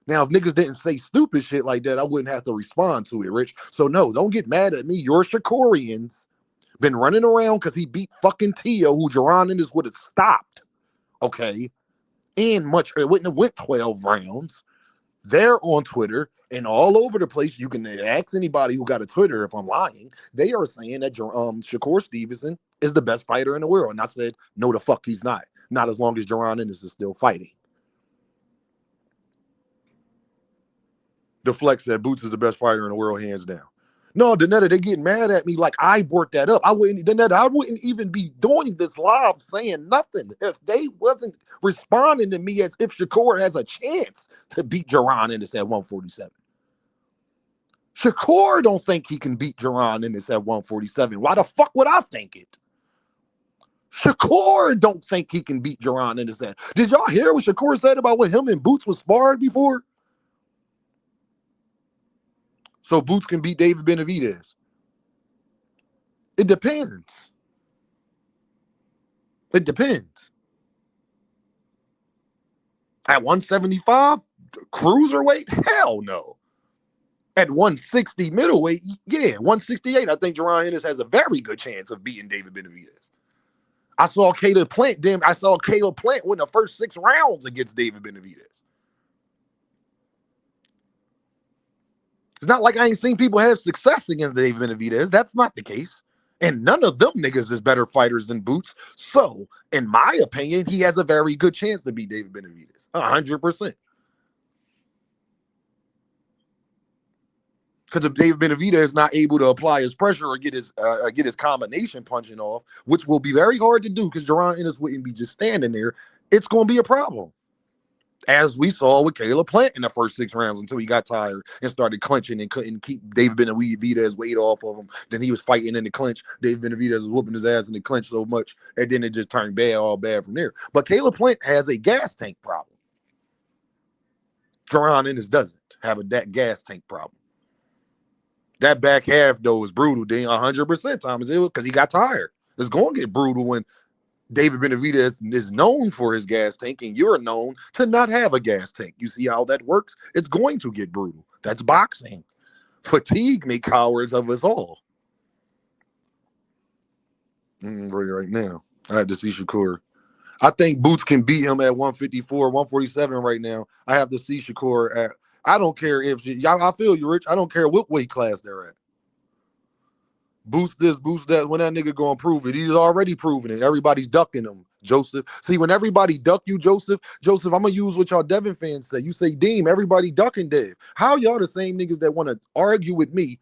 Now, if niggas didn't say stupid shit like that, I wouldn't have to respond to it, Rich. So, no, don't get mad at me. Your Shakurians been running around because he beat fucking Tio, who Jaron Ennis would have stopped, okay? And it wouldn't have went 12 rounds. They're on Twitter and all over the place. You can ask anybody who got a Twitter if I'm lying. They are saying that Shakur Stevenson is the best fighter in the world. And I said, no, the fuck he's not. Not as long as Jaron Ennis is still fighting. Deflect said Boots is the best fighter in the world, hands down. No, Danetta, they getting mad at me like I brought that up. I wouldn't even be doing this live saying nothing if they wasn't responding to me as if Shakur has a chance to beat Jaron Ennis at 147. Shakur don't think he can beat Jaron Ennis at 147. Why the fuck would I think it? Shakur don't think he can beat Jaron Ennis at. Did y'all hear what Shakur said about what him and Boots was sparred before? So Boots can beat David Benavidez. It depends. It depends. At 175, cruiserweight? Hell no. At 160 middleweight, yeah, 168, I think Jaron Ennis has a very good chance of beating David Benavidez. I saw Caleb Plant win the first 6 rounds against David Benavidez. It's not like I ain't seen people have success against David Benavidez. That's not the case. And none of them niggas is better fighters than Boots. So, in my opinion, he has a very good chance to beat David Benavidez. 100%. Because if David Benavidez is not able to apply his pressure or get his combination punching off, which will be very hard to do because Jaron Ennis wouldn't be just standing there, it's going to be a problem. As we saw with Caleb Plant in the first 6 rounds until he got tired and started clinching and couldn't keep David Benavidez weight off of him. Then he was fighting in the clinch. David Benavidez was whooping his ass in the clinch so much, and then it just turned all bad from there. But Caleb Plant has a gas tank problem. Jaron Ennis doesn't have that gas tank problem. That back half, though, is brutal, Dean. 100%, Thomas, because he got tired. It's going to get brutal when David Benavidez is known for his gas tank, and you're known to not have a gas tank. You see how that works? It's going to get brutal. That's boxing. Fatigue make cowards of us all. Right now, I had to see Shakur. I think Boots can beat him at 154, 147 right now. I have to see Shakur at. I don't care if y'all. I feel you, Rich. I don't care what weight class they're at. Boost this, boost that. When that nigga gonna prove it? He's already proven it. Everybody's ducking him, Joseph. See, when everybody duck you, Joseph, I'm gonna use what y'all Devin fans say. You say, Deem, everybody ducking Dev. How y'all the same niggas that want to argue with me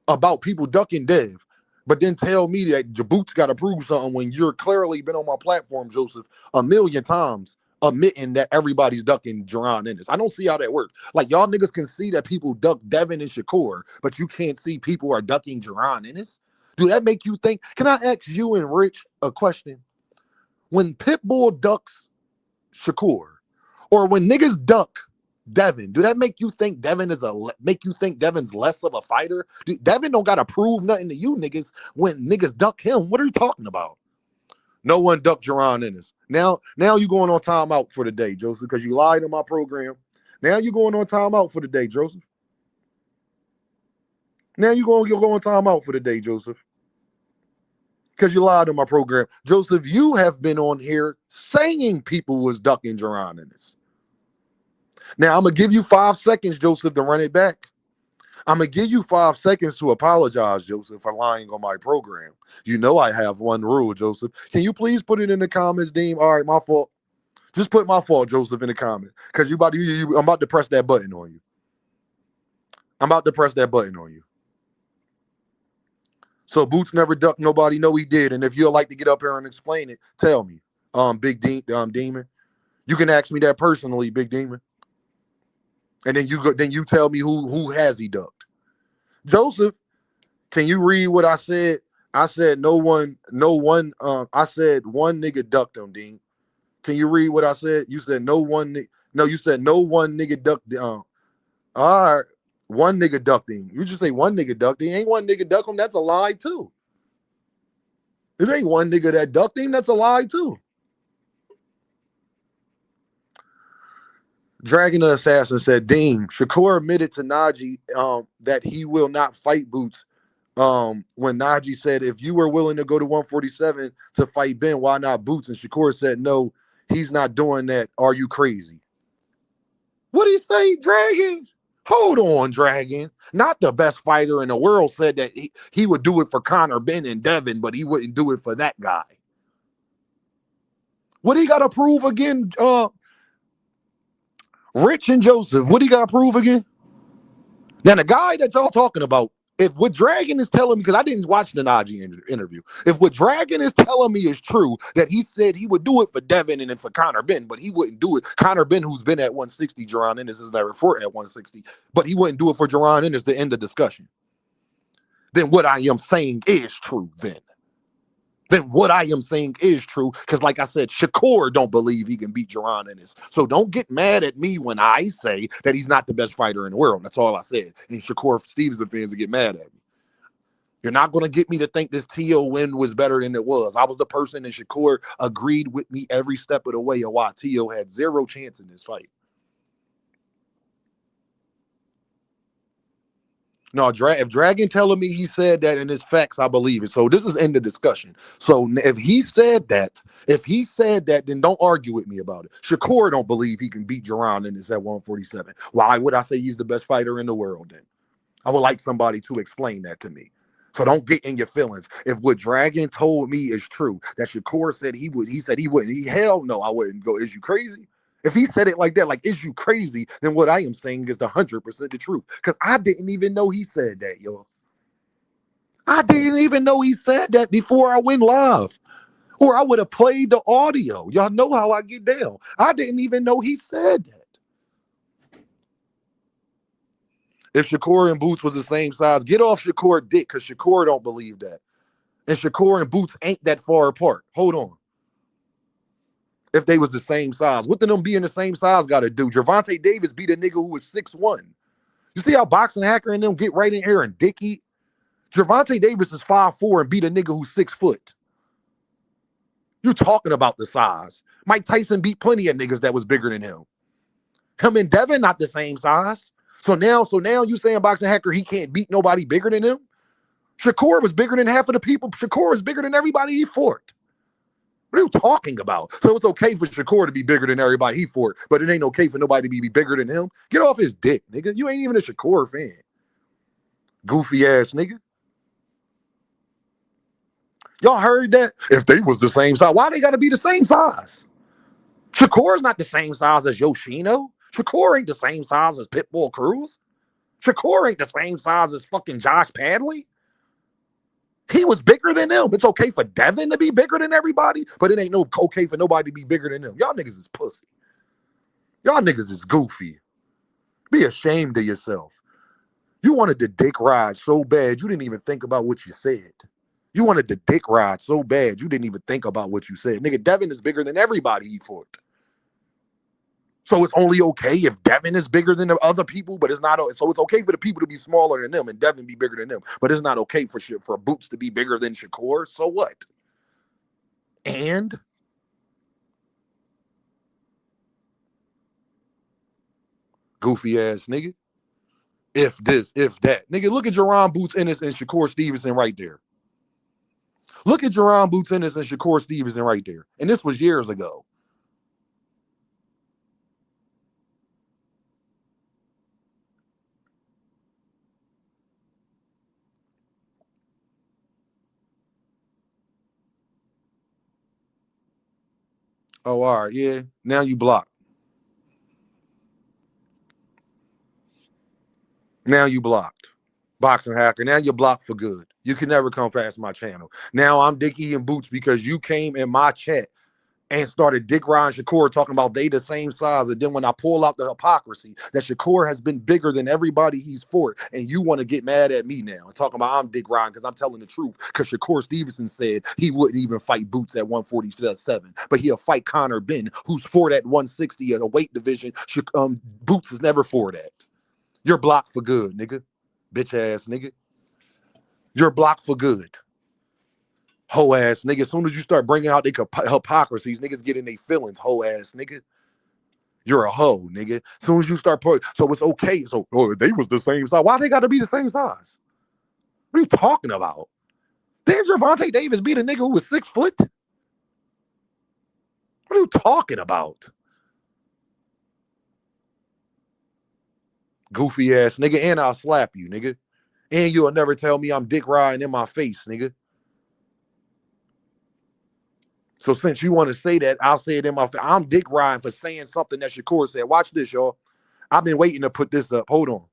about people ducking Dev, but then tell me that your Boots got to prove something when you're clearly been on my platform, Joseph, a million times admitting that everybody's ducking Jaron Ennis. I don't see how that works. Like, y'all niggas can see that people duck Devin and Shakur, but you can't see people are ducking Jaron Ennis? Do that make you think? Can I ask you and Rich a question? When Pitbull ducks Shakur, or when niggas duck Devin, do that make you think Devin's less of a fighter? Devin don't gotta prove nothing to you niggas when niggas duck him. What are you talking about? No one ducked Jaron Ennis. Now you going on timeout for the day, Joseph, because you lied on my program. Now you going on timeout for the day, Joseph. Now you're going on timeout for the day, Joseph, because you lied on my program. Joseph, you have been on here saying people was ducking Jaron Ennis. Now I'm gonna give you 5 seconds, Joseph, to run it back. I'm going to give you 5 seconds to apologize, Joseph, for lying on my program. You know I have one rule, Joseph. Can you please put it in the comments, Deem? All right, my fault. Just put my fault, Joseph, in the comments, because I'm about to press that button on you. I'm about to press that button on you. So Boots never ducked nobody. No, he did. And if you'd like to get up here and explain it, tell me, Big Demon. You can ask me that personally, Big Demon. And then you tell me who has he ducked. Joseph, can you read what I said? I said I said one nigga ducked him, Dean. Can you read what I said? You said you said no one nigga ducked all right. One nigga ducked him. You just say one nigga ducked him. Ain't one nigga ducked him. That's a lie too. There ain't one nigga that ducked him. That's a lie too. Dragon the Assassin said, Dean, Shakur admitted to Najee that he will not fight Boots. When Najee said, if you were willing to go to 147 to fight Ben, why not Boots? And Shakur said, no, he's not doing that. Are you crazy? What did he say, Dragon? Hold on, Dragon. Not the best fighter in the world said that he would do it for Conor Ben and Devin, but he wouldn't do it for that guy. What he got to prove again, Rich and Joseph? What he got to prove again? Now, the guy that y'all talking about, if what Dragon is telling me, because I didn't watch the Najee interview, if what Dragon is telling me is true, that he said he would do it for Devin and then for Conor Ben, but he wouldn't do it. Conor Ben, who's been at 160, Jaron Ennis is never fought at 160, but he wouldn't do it for Jaron Ennis to end the discussion. Then what I am saying is true then. Then what I am saying is true, because like I said, Shakur don't believe he can beat Jaron Ennis. So don't get mad at me when I say that he's not the best fighter in the world. That's all I said. And Shakur Stevenson fans will get mad at me. You're not going to get me to think this T.O. win was better than it was. I was the person, and Shakur agreed with me every step of the way of why T.O. had zero chance in this fight. No, if Dragon telling me he said that in his facts, I believe it. So this is end of discussion. So if he said that, then don't argue with me about it. Shakur don't believe he can beat Jaron in this at 147. Why would I say he's the best fighter in the world then? I would like somebody to explain that to me. So don't get in your feelings. If what Dragon told me is true, that Shakur said he would, he said he wouldn't. Hell no, I wouldn't go. Is you crazy? If he said it like that, like, is you crazy? Then what I am saying is 100% the truth. Because I didn't even know he said that, yo. I didn't even know he said that before I went live. Or I would have played the audio. Y'all know how I get down. I didn't even know he said that. If Shakur and Boots was the same size, get off Shakur dick, because Shakur don't believe that. And Shakur and Boots ain't that far apart. Hold on. If they was the same size, what did them being the same size got to do? Gervonta Davis beat a nigga who was 6'1". You see how Boxing Hacker and them get right in here and dick eat? Gervonta Davis is 5'4" and beat a nigga who's 6 foot. You talking about the size. Mike Tyson beat plenty of niggas that was bigger than him. Him and Devin not the same size. So now you saying Boxing Hacker he can't beat nobody bigger than him? Shakur was bigger than half of the people. Shakur was bigger than everybody he fought. What are you talking about? So it's okay for Shakur to be bigger than everybody he fought, but it ain't okay for nobody to be bigger than him? Get off his dick, nigga. You ain't even a Shakur fan. Goofy ass nigga. Y'all heard that? If they was the same size, why they gotta be the same size? Shakur's not the same size as Yoshino. Shakur ain't the same size as Pitbull Cruz. Shakur ain't the same size as fucking Josh Padley. He was bigger than them. It's okay for Devin to be bigger than everybody, but it ain't no okay for nobody to be bigger than them. Y'all niggas is pussy. Y'all niggas is goofy. Be ashamed of yourself. You wanted the dick ride so bad, you didn't even think about what you said. You wanted the dick ride so bad, you didn't even think about what you said. Nigga, Devin is bigger than everybody he fought. So it's only okay if Devin is bigger than the other people, but it's not. So it's okay for the people to be smaller than them and Devin be bigger than them, but it's not okay for Boots to be bigger than Shakur. So what? And goofy ass nigga. If this, if that, nigga, look at Jaron Boots Ennis and Shakur Stevenson right there. Look at Jaron Boots Ennis and Shakur Stevenson right there, and this was years ago. Oh, all right, yeah. Now you blocked. Now you blocked. Boxing Hacker. Now you're blocked for good. You can never come past my channel. Now I'm Dickie and Boots because you came in my chat and started Dick Ryan Shakur talking about they the same size. And then when I pull out the hypocrisy that Shakur has been bigger than everybody he's fought, and you want to get mad at me now and talking about I'm Dick Ryan because I'm telling the truth. Because Shakur Stevenson said he wouldn't even fight Boots at 147, but he'll fight Conor Ben, who's fought at 160 at a weight division. Boots has never fought at. You're blocked for good, nigga. Bitch ass nigga. You're blocked for good. Hoe ass nigga. As soon as you start bringing out the hypocrisies, niggas get in their feelings. Hoe ass nigga. You're a hoe, nigga. As soon as you start so it's okay. So they was the same size. Why they got to be the same size? What are you talking about? Did Gervonta Davis beat a nigga who was 6 foot? What are you talking about? Goofy ass nigga. And I'll slap you, nigga. And you'll never tell me I'm Dick riding in my face, nigga. So since you want to say that, I'll say it in my face. I'm Dick riding for saying something that Shakur said. Watch this, y'all. I've been waiting to put this up. Hold on.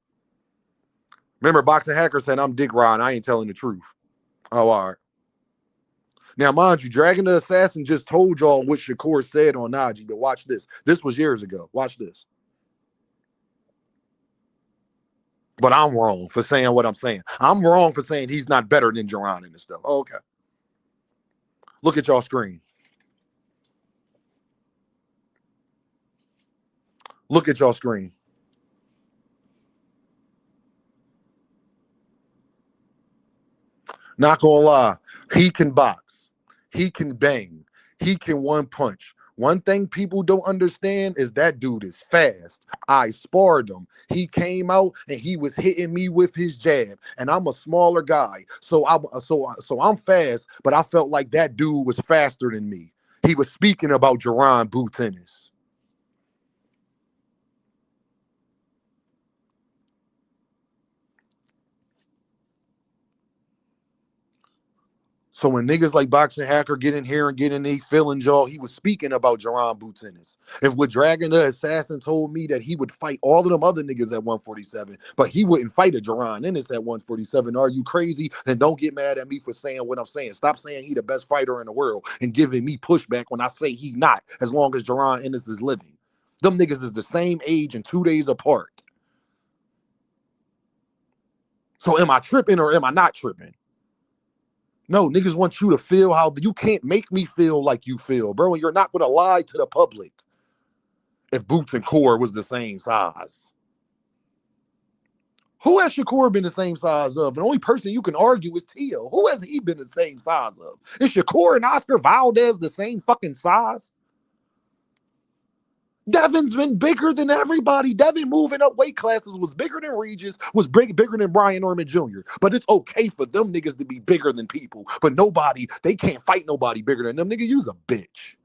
Remember, Boxing Hacker said I'm Dick riding. I ain't telling the truth. Oh, all right. Now, mind you, Dragon the Assassin just told y'all what Shakur said on Najee, but watch this. This was years ago. Watch this. But I'm wrong for saying what I'm saying. I'm wrong for saying he's not better than Jaron and this stuff. Oh, okay. Look at y'all screen. Look at y'all screen. Not gonna lie, he can box, he can bang, he can one punch. One thing people don't understand is that dude is fast. I sparred him. He came out and he was hitting me with his jab, and I'm a smaller guy, so I'm fast. But I felt like that dude was faster than me. He was speaking about Jaron boot tennis. So when niggas like Boxing Hacker get in here and get in their feelings, y'all, he was speaking about Jaron Butenis. If what Dragon the Assassin told me that he would fight all of them other niggas at 147, but he wouldn't fight a Jaron Ennis at 147, are you crazy? Then don't get mad at me for saying what I'm saying. Stop saying he the best fighter in the world and giving me pushback when I say he not, as long as Jaron Ennis is living. Them niggas is the same age and 2 days apart. So am I tripping or am I not tripping? No, niggas want you to feel how you can't make me feel like you feel, bro. And you're not going to lie to the public if Boots and Core was the same size. Who has Shakur been the same size of? The only person you can argue is Tio. Who has he been the same size of? Is Shakur and Oscar Valdez the same fucking size? Devin's been bigger than everybody. Devin moving up weight classes was bigger than Regis, was bigger than Brian Norman Jr. But it's okay for them niggas to be bigger than people. But nobody, they can't fight nobody bigger than them. Nigga, you's a bitch.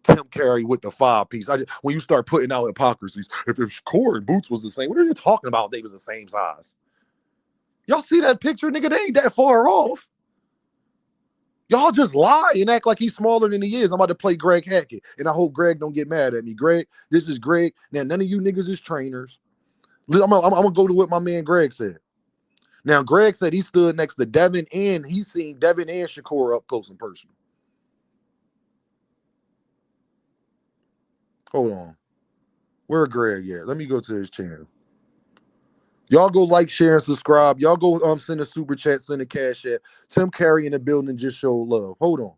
Tim Carey with the 5-piece. When you start putting out hypocrisies, if Core and Boots was the same, what are you talking about? They was the same size. Y'all see that picture, nigga? They ain't that far off. Y'all just lie and act like he's smaller than he is. I'm about to play Greg Hackett, and I hope Greg don't get mad at me. Greg, this is Greg. Now, none of you niggas is trainers. I'm gonna go to what my man Greg said. Now, Greg said he stood next to Devin, and he's seen Devin and Shakur up close and personal. Hold on. Where Greg at? Let me go to his channel. Y'all go like, share, and subscribe. Y'all go send a super chat, send a cash app. Tim Carey in the building just showed love. Hold on.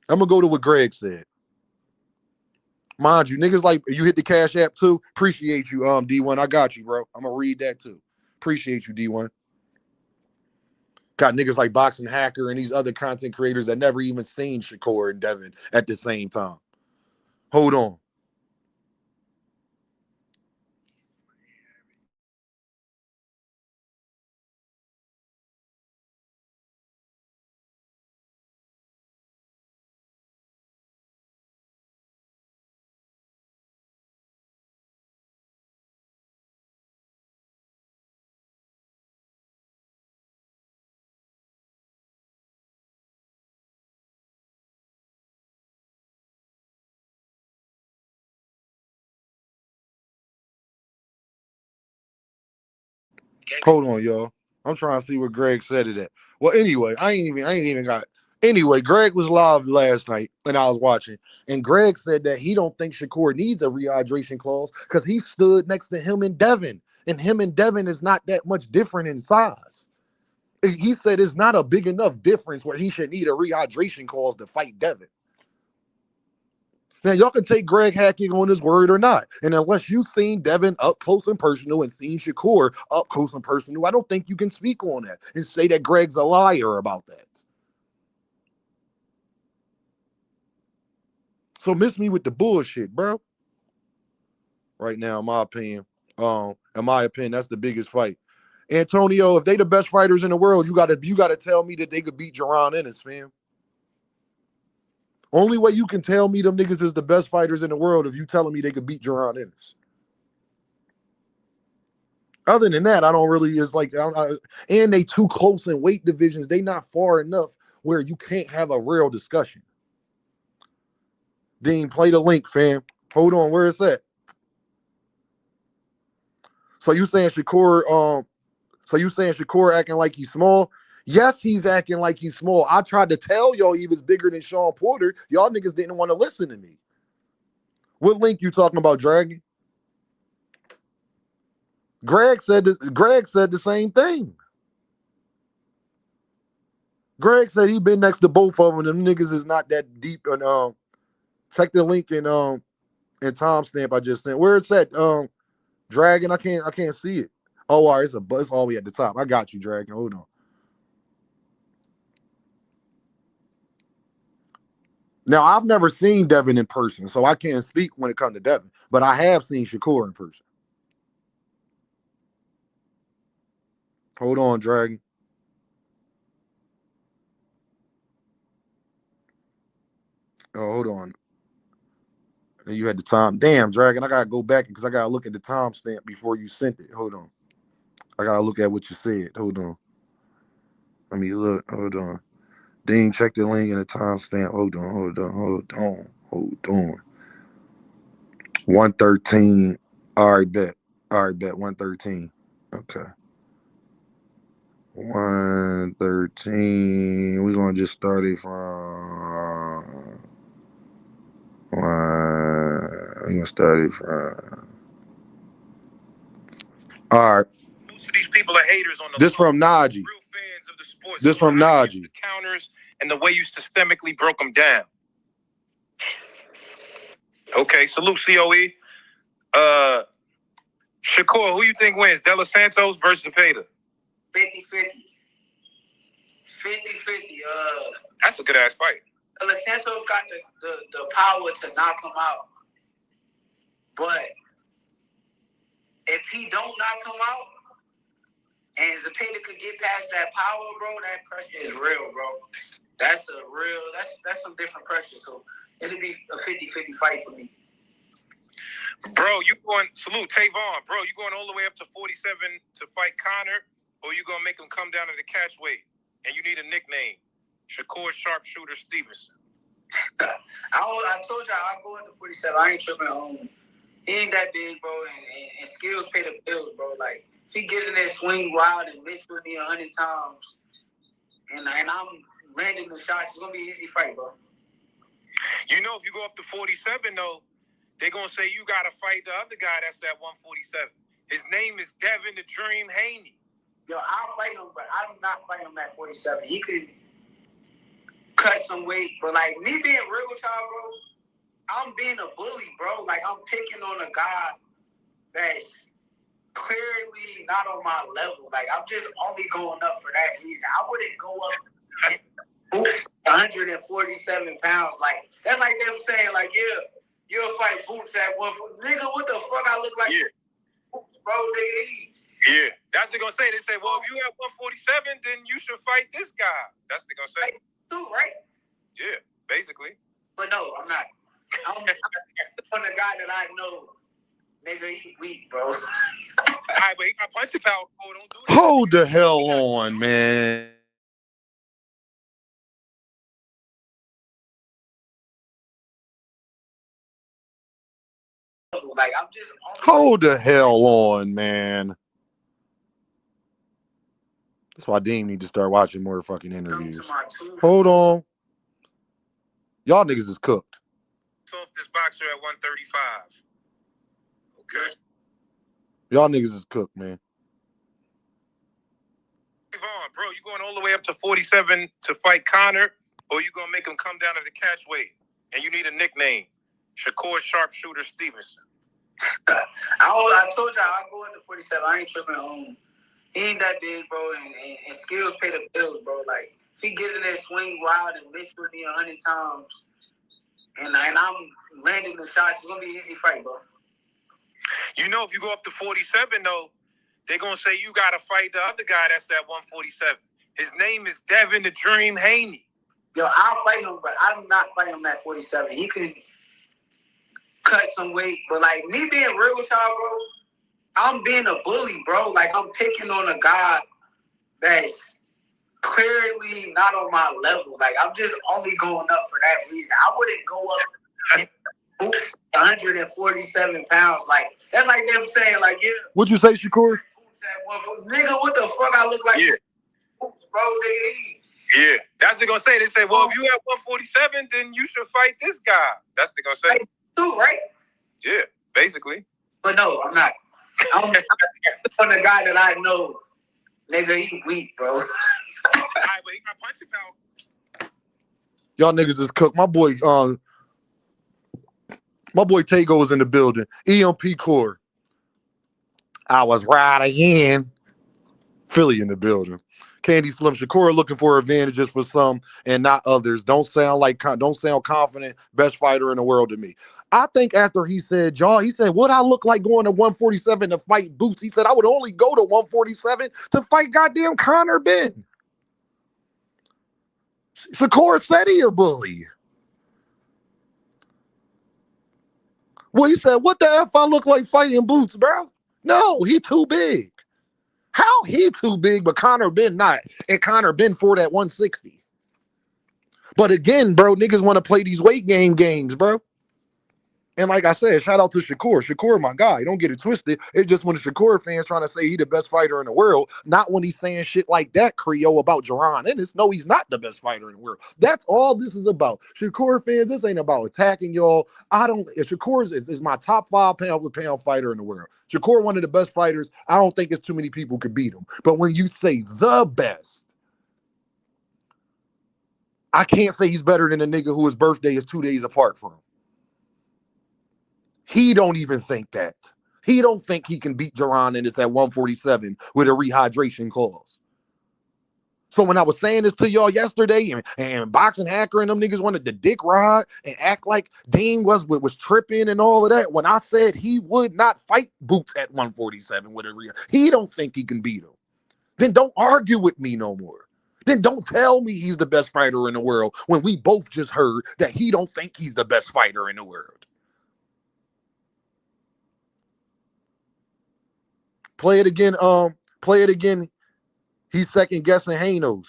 I'm gonna go to what Greg said. Mind you, niggas like you hit the cash app too. Appreciate you, D1. I got you, bro. I'm gonna read that too. Appreciate you, D1. Got niggas like Boxing Hacker and these other content creators that never even seen Shakur and Devin at the same time. Hold on. Hold on, y'all. I'm trying to see what Greg said it at. Well, anyway, I ain't even got. Anyway, Greg was live last night and I was watching, and Greg said that he don't think Shakur needs a rehydration clause because he stood next to him and Devin, and him and Devin is not that much different in size. He said it's not a big enough difference where he should need a rehydration clause to fight Devin. Now, y'all can take Greg Hacking on his word or not. And unless you've seen Devin up close and personal and seen Shakur up close and personal, I don't think you can speak on that and say that Greg's a liar about that. So miss me with the bullshit, bro. Right now, in my opinion, that's the biggest fight. Antonio, if they the best fighters in the world, you gotta tell me that they could beat Jaron Ennis, fam. Only way you can tell me them niggas is the best fighters in the world if you telling me they could beat Jaron Ennis. Other than that, I don't really is like, and they too close in weight divisions. They not far enough where you can't have a real discussion. Dean, play the link, fam. Hold on, where is that? So you saying Shakur? So you saying Shakur acting like he's small? Yes, he's acting like he's small. I tried to tell y'all he was bigger than Sean Porter. Y'all niggas didn't want to listen to me. What link you talking about, Dragon? Greg said the same thing. Greg said he been next to both of them. Them niggas is not that deep. And check the link in timestamp I just sent. Where it's at? Dragon, I can't see it. Oh, all right, it's all the way at the top. I got you, Dragon. Hold on. Now, I've never seen Devin in person, so I can't speak when it comes to Devin. But I have seen Shakur in person. Hold on, Dragon. Oh, hold on. You had the time. Damn, Dragon, I gotta go back because I gotta look at the timestamp before you sent it. Hold on. I gotta look at what you said. Hold on. Let me look. Hold on. Dean, check the link in the timestamp. Hold on. 113. All right, bet. 113. Okay. 113. We're gonna just start it from we're gonna start it from all right. Most of these people are haters on the This from Najee. Real fans of the sports. This from Najee. The counters and the way you systemically broke them down. Okay, salute COE. Shakur, who you think wins? De Los Santos versus Zepeda? 50-50. 50-50. That's a good ass fight. De Los Santos got the power to knock him out. But if he don't knock him out, and Zepeda could get past that power, bro, that pressure is real, bro. That's some different pressure. So it'll be a 50-50 fight for me. Bro, you going, salute Tavon, bro, you going all the way up to 47 to fight Connor, or you gonna make him come down to the catch weight? And you need a nickname. Shakur Sharpshooter Stevenson. I told y'all I'll go into 47. I ain't tripping on. He ain't that big, bro, and skills pay the bills, bro. Like, if he get in that swing wild and miss with me 100 times, and I'm landing the shots, it's gonna be an easy fight, bro. You know, if you go up to 47, though, they're going to say you got to fight the other guy that's at 147. His name is Devin the Dream Haney. Yo, I'll fight him, but I'm not fighting him at 47. He could cut some weight, but, like, me being real with y'all, bro, I'm being a bully, bro. Like, I'm picking on a guy that's clearly not on my level. Like, I'm just only going up for that reason. I wouldn't go up 147 pounds. Like, that's like them saying, like, yeah, you'll fight Boots at 140. Nigga, what the fuck I look like? Yeah. Boots, bro, nigga. Yeah. That's what they're going to say. They say, well, if you have 147, then you should fight this guy. That's what they're going to say. Like, too, right? Yeah, basically. But no, I'm not. I'm on the guy that I know. Nigga, he weak, bro. All right, but he got punching power. Oh, don't do that. Hold the hell on, man. Like, I'm just Hold the hell on, man. That's why Dean need to start watching more fucking interviews. Hold on. Y'all niggas is cooked. Off this boxer at 135. Okay. Y'all niggas is cooked, man. Vaughn, bro, you going all the way up to 47 to fight Connor, or you going to make him come down to the catch weight? And you need a nickname. Shakur Sharpshooter Stevenson. I told y'all I'll go into 47. I ain't tripping on. He ain't that big, bro, and skills pay the bills, bro. Like, if he get in that swing wild and miss with me 100 times, and I'm landing the shots, it's going to be an easy fight, bro. You know, if you go up to 47, though, they're going to say you got to fight the other guy that's at 147. His name is Devin the Dream Haney. Yo, I'll fight him, but I'm not fighting him at 47. He could cut some weight, but, like, me being real with y'all, bro, I'm being a bully, bro. Like, I'm picking on a guy that's clearly not on my level. Like, I'm just only going up for that reason. I wouldn't go up 147 pounds. Like, that's like them saying, like, yeah. What'd you say, Shakur? Nigga, what the fuck I look like? Yeah. Oops, bro, nigga. Yeah. That's what they're going to say. They say, well, if you have 147, then you should fight this guy. That's what they're going to say. Like, too, right? Yeah, basically. But no, I'm not. I'm on the guy that I know. Nigga, he weak, bro. All right, but he got punching power. Y'all niggas is cooked. My boy Tago was in the building. EMP Core. I was right again. Philly in the building. Candy Slim Shakur looking for advantages for some and not others. Don't sound confident. Best fighter in the world to me. I think after he said, he said, what I look like going to 147 to fight Boots. He said, I would only go to 147 to fight goddamn Conor Ben. Shakur said he a bully. Well, he said, what the F I look like fighting Boots, bro? No, he too big. How he too big, but Conor Ben not? And Conor Ben for that 160. But again, bro, niggas want to play these weight games, bro. And like I said, shout out to Shakur. Shakur, my guy. Don't get it twisted. It's just when the Shakur fans trying to say he the best fighter in the world, not when he's saying shit like that, Creole, about Jaron Ennis. No, he's not the best fighter in the world. That's all this is about. Shakur fans, this ain't about attacking y'all. Shakur is my top 5 pound-for-pound fighter in the world. Shakur, one of the best fighters. I don't think it's too many people could beat him. But when you say the best, I can't say he's better than a nigga whose birthday is 2 days apart from him. He don't even think that. He don't think he can beat Jaron Ennis at 147 with a rehydration clause. So when I was saying this to y'all yesterday, and Boxing Hacker and them niggas wanted to dick ride and act like Dean was tripping and all of that, when I said he would not fight Boots at 147 with a he don't think he can beat him. Then don't argue with me no more. Then don't tell me he's the best fighter in the world when we both just heard that he don't think he's the best fighter in the world. Play it again. He's second guessing Hanos.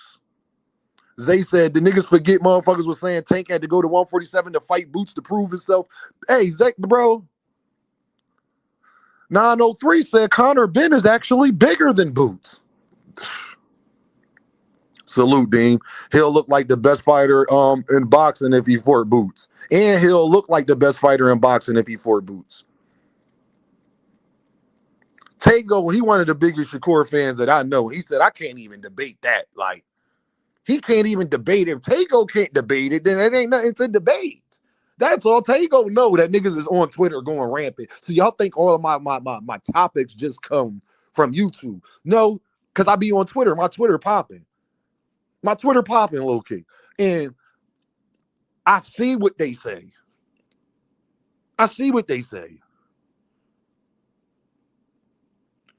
Zay said the niggas forget motherfuckers was saying Tank had to go to 147 to fight Boots to prove himself. Hey, Zay, bro. 903 said Conor Ben is actually bigger than Boots. Salute, Dean. He'll look like the best fighter in boxing if he fought Boots. And he'll look like the best fighter in boxing if he fought Boots. Tango, he one of the biggest Shakur fans that I know. He said, I can't even debate that. Like, he can't even debate it. If Tango can't debate it, then it ain't nothing to debate. That's all. Tango know that niggas is on Twitter going rampant. So y'all think all of my topics just come from YouTube. No, because I be on Twitter. My Twitter popping. Low key. And I see what they say.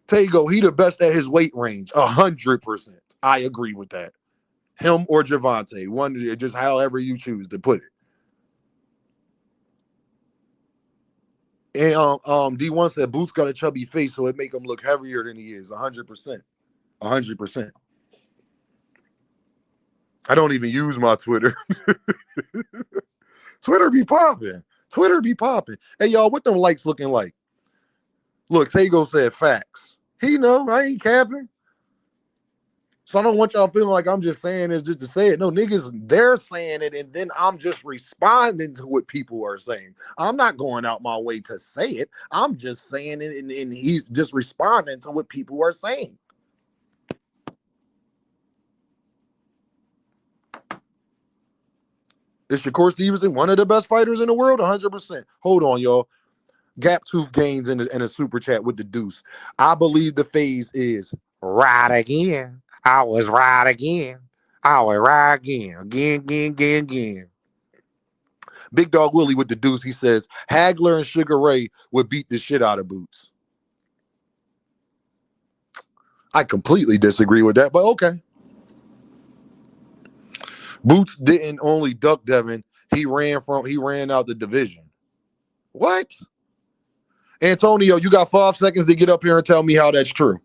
Tago, he the best at his weight range, 100%. I agree with that. Him or Javante, one, just however you choose to put it. And D1 said Boots got a chubby face, so it make him look heavier than he is. 100%. 100%. I don't even use my Twitter. Twitter be popping. Hey, y'all, what them likes looking like? Look, Tago said facts. He know, I ain't capping. So I don't want y'all feeling like I'm just saying this just to say it. No, niggas, they're saying it, and then I'm just responding to what people are saying. I'm not going out my way to say it. I'm just saying it, and he's just responding to what people are saying. Is Shakur Stevenson one of the best fighters in the world? 100%. Hold on, y'all. Gap Tooth Gains in a super chat with the deuce. I believe the phase is right again. I was right again. I was right again. Again. Big Dog Willie with the deuce. He says Hagler and Sugar Ray would beat the shit out of Boots. I completely disagree with that, but okay. Boots didn't only duck Devin. He ran out the division. What? Antonio, you got 5 seconds to get up here and tell me how that's true.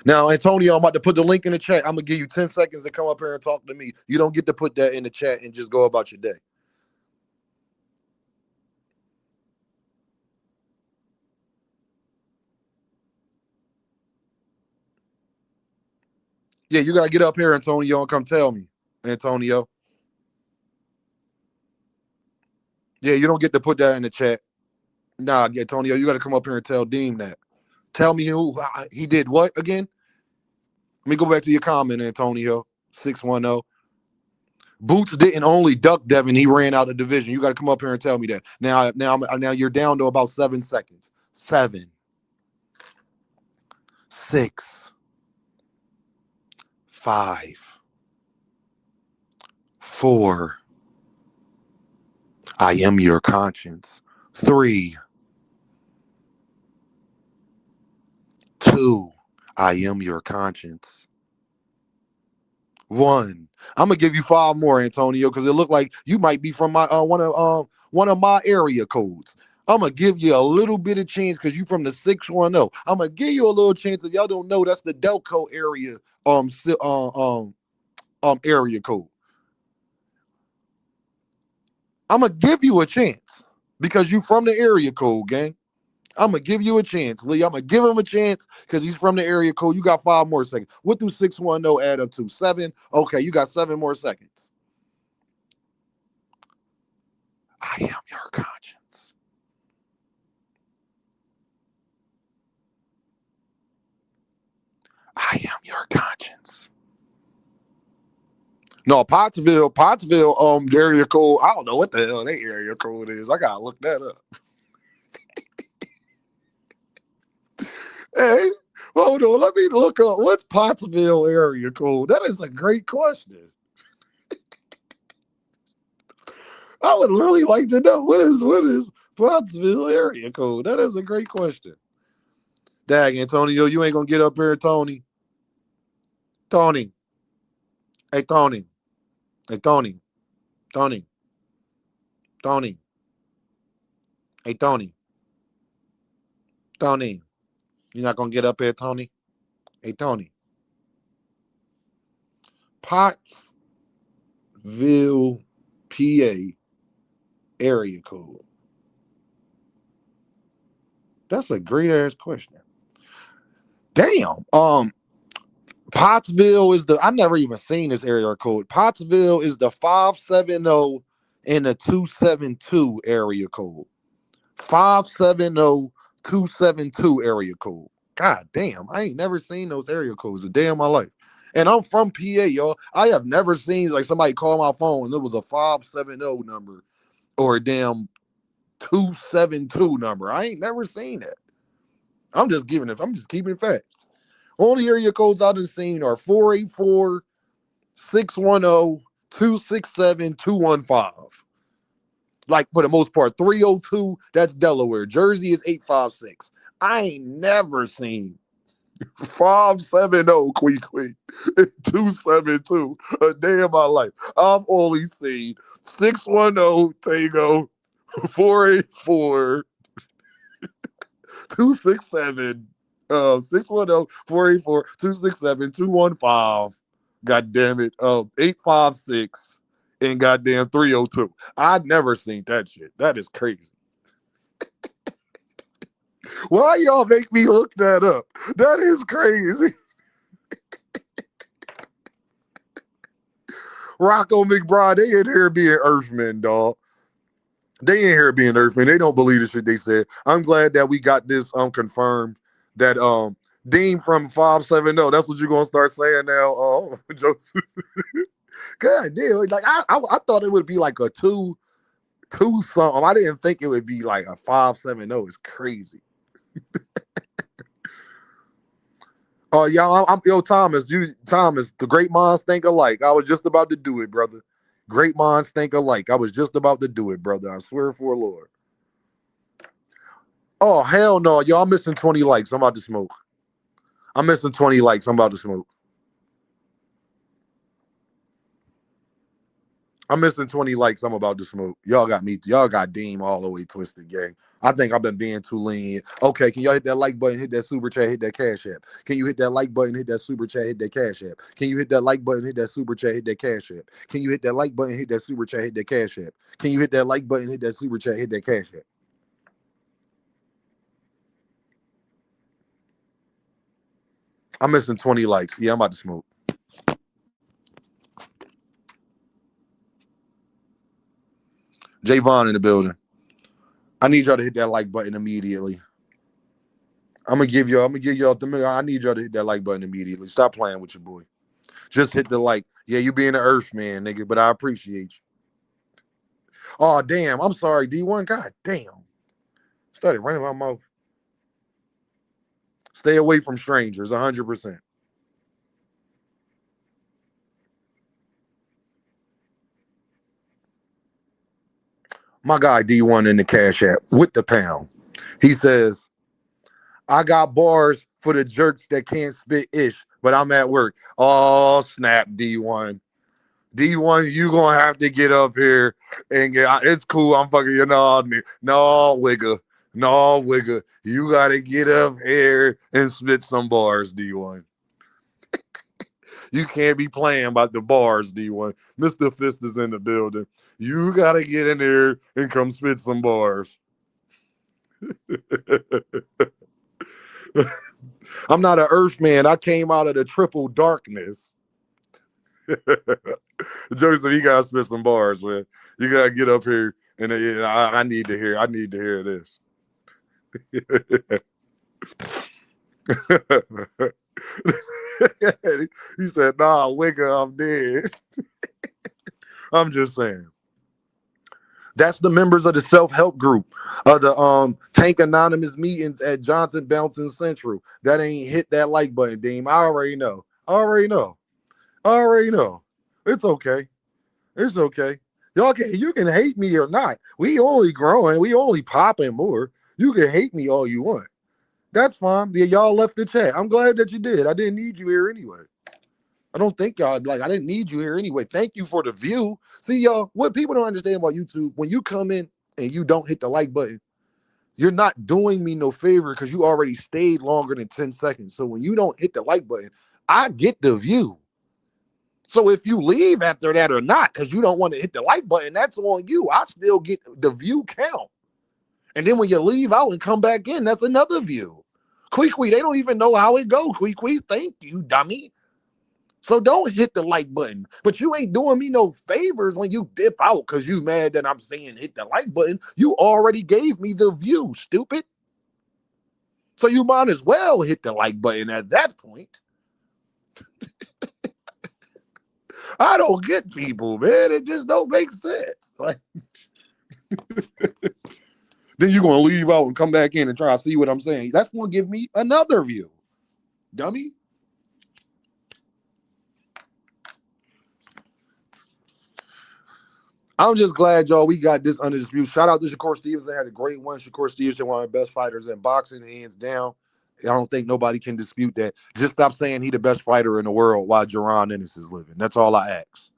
Now, Antonio, I'm about to put the link in the chat. I'm going to give you 10 seconds to come up here and talk to me. You don't get to put that in the chat and just go about your day. Yeah, you got to get up here, Antonio, and come tell me, Antonio. Yeah, you don't get to put that in the chat. Nah, Antonio, you got to come up here and tell Dean that. Tell me who he did what again? Let me go back to your comment, Antonio. 610. Boots didn't only duck Devin, he ran out of division. You got to come up here and tell me that. Now you're down to about 7 seconds. 7. 6, 5, 4. I am your conscience. 3, 2. I am your conscience. 1. I'm gonna give you 5 more, Antonio, because it looked like you might be from my one of my area codes. I'm gonna give you a little bit of chance because you from the 610. I'm gonna give you a little chance. If y'all don't know, that's the Delco area area code. I'm gonna give you a chance because you from the area code, gang. I'm gonna give you a chance, Lee. I'm gonna give him a chance because he's from the area code. You got 5 more seconds. What do 610 add up to? 7? Okay, you got 7 more seconds. I am your conscience. I am your conscience. No, Pottsville, area code. I don't know what the hell that area code is. I gotta look that up. Hey, hold on. Let me look up what's Pottsville area code. That is a great question. I would really like to know what is Pottsville area code. That is a great question. Dag, Antonio, you ain't gonna get up here, Tony. Tony. Hey, Tony. Hey, Tony. Tony. Tony. Hey, Tony. Tony. You're not gonna get up here, Tony? Hey, Tony. Pottsville, PA area code. That's a great ass question. Damn. Pottsville is I never even seen this area code. Pottsville is the 570 and the 272 area code. 570-272 area code. God damn, I ain't never seen those area codes a day in my life. And I'm from PA, y'all. I have never seen like somebody call my phone and it was a 570 number or a damn 272 number. I ain't never seen that. I'm just keeping it facts. Only area codes I've seen are 484, 610, 267, 215. Like for the most part, 302, that's Delaware. Jersey is 856. I ain't never seen 570 Quee 272 a day in my life. I've only seen 610 Tango, 484, 267, 610, 484, 267, 215. God damn it. 856 and goddamn 302. I'd never seen that shit. That is crazy. Why y'all make me look that up? That is crazy. Rocco McBride, they in here being Earthmen, dog. They in here being Earthmen. They don't believe the shit they said. I'm glad that we got this confirmed that Dean from 570. That's what you're gonna start saying now, Joseph. God damn, like I thought it would be like a two something. I didn't think it would be like a 570. It's crazy. Oh, y'all, Thomas, the great minds think alike. I was just about to do it, brother. Great minds think alike. I was just about to do it, brother. I swear for the Lord. Oh, hell no. Y'all, I'm missing 20 likes. I'm about to smoke. I'm missing 20 likes. I'm about to smoke. I'm missing 20 likes. I'm about to smoke. Y'all got Deem all the way twisted, gang. I think I've been being too lenient. Okay, can y'all hit that like button, hit that super chat, hit that cash app? Can you hit that like button, hit that super chat, hit that cash app? Can you hit that like button, hit that super chat, hit that cash app? Can you hit that like button, hit that super chat, hit that cash app? Can you hit that like button, hit that super chat, hit that cash app? I'm missing 20 likes. Yeah, I'm about to smoke. Javon in the building. I need y'all to hit that like button immediately. I need y'all to hit that like button immediately. Stop playing with your boy. Just hit the like. Yeah, you being an Earth man, nigga, but I appreciate you. Oh, damn. I'm sorry, D1. God damn. Started running my mouth. Stay away from strangers, 100%. My guy D1 in the Cash App with the pound. He says, I got bars for the jerks that can't spit ish, but I'm at work. Oh, snap, D1. D1, you gonna have to get up here and get. It's cool. I'm fucking you. No, wigger. No, wigger. You gotta get up here and spit some bars, D1. You can't be playing about the bars, D1. Mr. Fist is in the building. You gotta get in there and come spit some bars. I'm not an Earth man. I came out of the triple darkness. Joseph, you gotta spit some bars, man. You gotta get up here and I need to hear. I need to hear this. He said, "Nah, wigger, I'm dead." I'm just saying. That's the members of the self-help group of the Tank Anonymous meetings at Johnson Bouncing Central. That ain't hit that like button, Deem. I already know. I already know. I already know. It's okay. It's okay. You can hate me or not. We only growing. We only popping more. You can hate me all you want. That's fine. Yeah, y'all left the chat. I'm glad that you did. I didn't need you here anyway. I don't think y'all I didn't need you here anyway. Thank you for the view. See, y'all, what people don't understand about YouTube, when you come in and you don't hit the like button, you're not doing me no favor because you already stayed longer than 10 seconds. So when you don't hit the like button, I get the view. So if you leave after that or not, because you don't want to hit the like button, that's on you. I still get the view count. And then when you leave out and come back in, that's another view. Queequee, they don't even know how it go. Queequee, thank you, dummy. So don't hit the like button. But you ain't doing me no favors when you dip out because you mad that I'm saying hit the like button. You already gave me the view, stupid. So you might as well hit the like button at that point. I don't get people, man. It just don't make sense. Like, then you're going to leave out and come back in and try to see what I'm saying. That's going to give me another view, dummy. I'm just glad, y'all, we got this under dispute. Shout out to Shakur Stevenson. Had a great one. Shakur Stevenson, one of the best fighters in boxing, hands down. I don't think nobody can dispute that. Just stop saying he the best fighter in the world while Jaron Ennis is living. That's all I ask.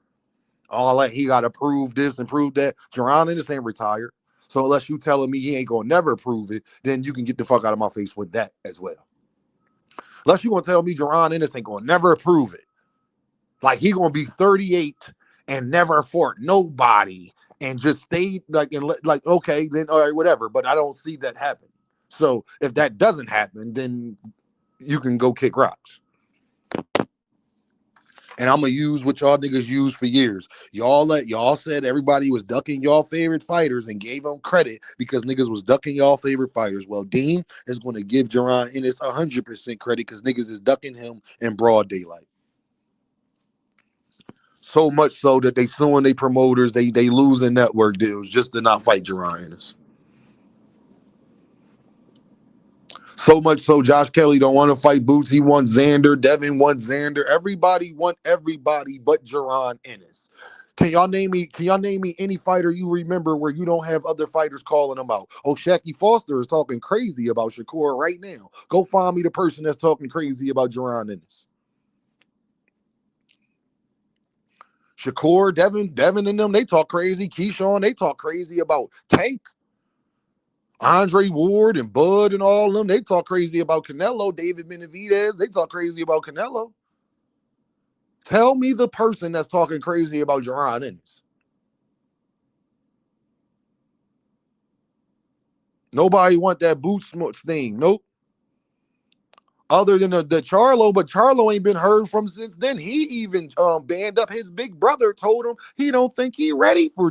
He got to prove this and prove that. Jaron Ennis ain't retired. So unless you telling me he ain't going to never prove it, then you can get the fuck out of my face with that as well. Unless you going to tell me Jaron Ennis ain't going to never prove it. Like he going to be 38 and never fought nobody and just stayed like okay, then all right, whatever. But I don't see that happen. So if that doesn't happen, then you can go kick rocks. And I'm gonna use what y'all niggas used for years. Y'all said everybody was ducking y'all favorite fighters and gave them credit because niggas was ducking y'all favorite fighters. Well, Dean is gonna give Jaron Ennis 100% credit because niggas is ducking him in broad daylight. So much so that they suing their promoters, they losing network deals just to not fight Jaron Ennis. So much so Josh Kelly don't want to fight Boots. He wants Xander. Devin wants Xander. Everybody want everybody but Jaron Ennis. Can y'all name me any fighter you remember where you don't have other fighters calling them out? Oh, Shaky Foster is talking crazy about Shakur right now. Go find me the person that's talking crazy about Jaron Ennis. Shakur, Devin and them, they talk crazy. Keyshawn, they talk crazy about Tank. Andre Ward and Bud and all of them, they talk crazy about Canelo. David Benavidez, they talk crazy about Canelo. Tell me the person that's talking crazy about Jaron Ennis. Nobody want that boot smoke thing. Nope. Other than the Charlo, but Charlo ain't been heard from since then. He even banned up his big brother, told him he don't think he ready for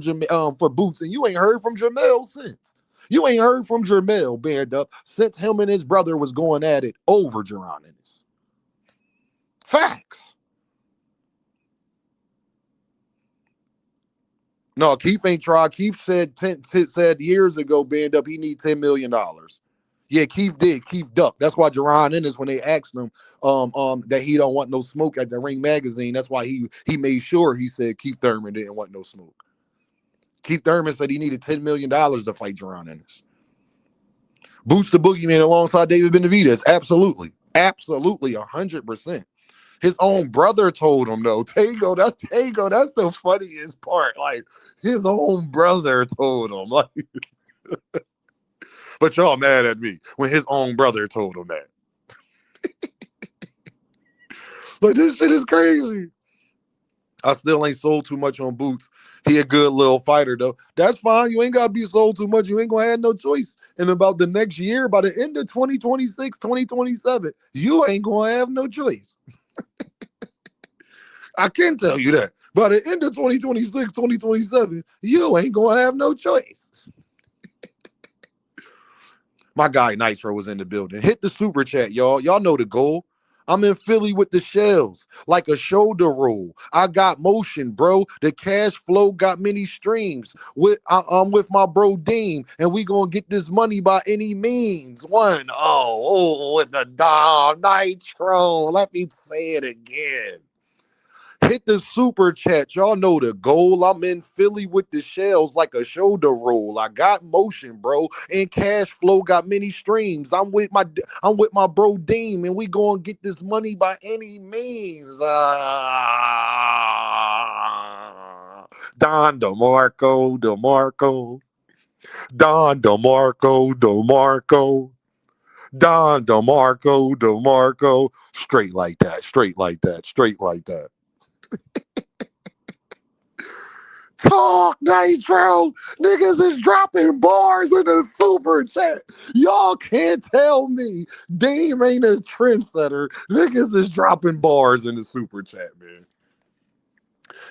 Boots, and you ain't heard from Jamel since. You ain't heard from Jamel banned up since him and his brother was going at it over Jaron Ennis. Facts. No, Keith ain't tried. Keith said years ago, banned up, he need $10 million. Yeah, Keith did. Keith ducked. That's why Jaron Ennis, when they asked him that he don't want no smoke at the Ring magazine, that's why he made sure he said Keith Thurman didn't want no smoke. Keith Thurman said he needed $10 million to fight Jaron Ennis. Boots the Boogeyman alongside David Benavidez. Absolutely. Absolutely, 100%. His own brother told him, though. Tego, that's the funniest part. Like, his own brother told him. Like, but y'all mad at me when his own brother told him that. Like, this shit is crazy. I still ain't sold too much on Boots. He a good little fighter, though. That's fine. You ain't got to be sold too much. You ain't going to have no choice. And about the next year, by the end of 2026, 2027, you ain't going to have no choice. I can tell you that. By the end of 2026, 2027, you ain't going to have no choice. My guy Nitro was in the building. Hit the super chat, y'all. Y'all know the goal. I'm in Philly with the shells, like a shoulder roll. I got motion, bro. The cash flow got many streams. I'm with my bro Dean, and we gonna get this money by any means. With the dog Nitro. Let me say it again. Hit the super chat. Y'all know the goal. I'm in Philly with the shells like a shoulder roll. I got motion, bro, and cash flow got many streams. I'm with my bro Dean, and we gonna get this money by any means. Don DeMarco, Don DeMarco. Straight like that. Talk Nitro. Niggas is dropping bars in the super chat. Y'all can't tell me Dame ain't a trendsetter. Niggas is dropping bars in the super chat, man.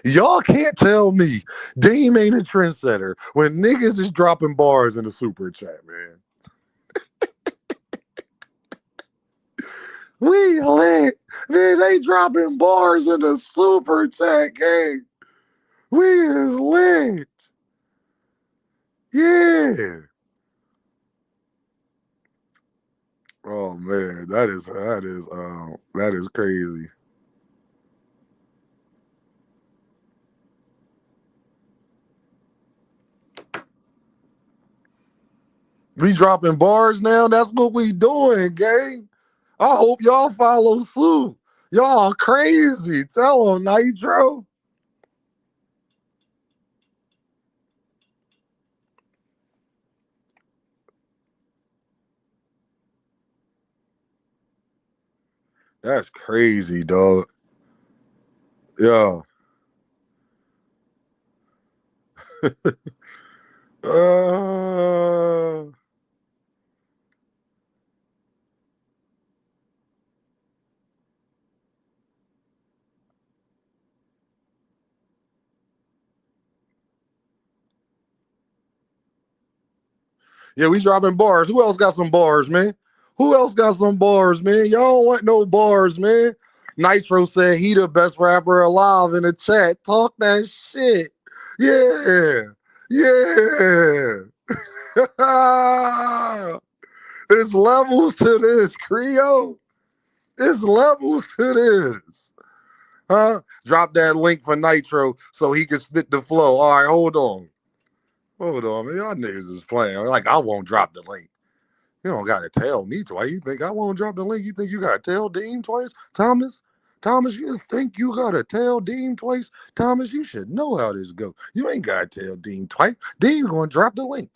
Y'all can't tell me Dame ain't a trendsetter when niggas is dropping bars in the super chat, man. We lit. Man, they dropping bars in the super chat game. We is lit. Yeah. Oh man, that is crazy. We dropping bars now. That's what we doing, gang. I hope y'all follow suit. Y'all crazy. Tell them, Nitro. That's crazy, dog. Yeah. uh, yeah, we dropping bars. Who else got some bars, man? Y'all don't want no bars, man. Nitro said he the best rapper alive in the chat. Talk that shit. Yeah. Yeah. It's levels to this, Creo. It's levels to this. Huh? Drop that link for Nitro so he can spit the flow. All right, hold on, man. Y'all niggas is playing. Like, I won't drop the link. You don't got to tell me twice. You think I won't drop the link? You think you got to tell Dean twice? Thomas, you think you got to tell Dean twice? Thomas, you should know how this goes. You ain't got to tell Dean twice. Dean going to drop the link.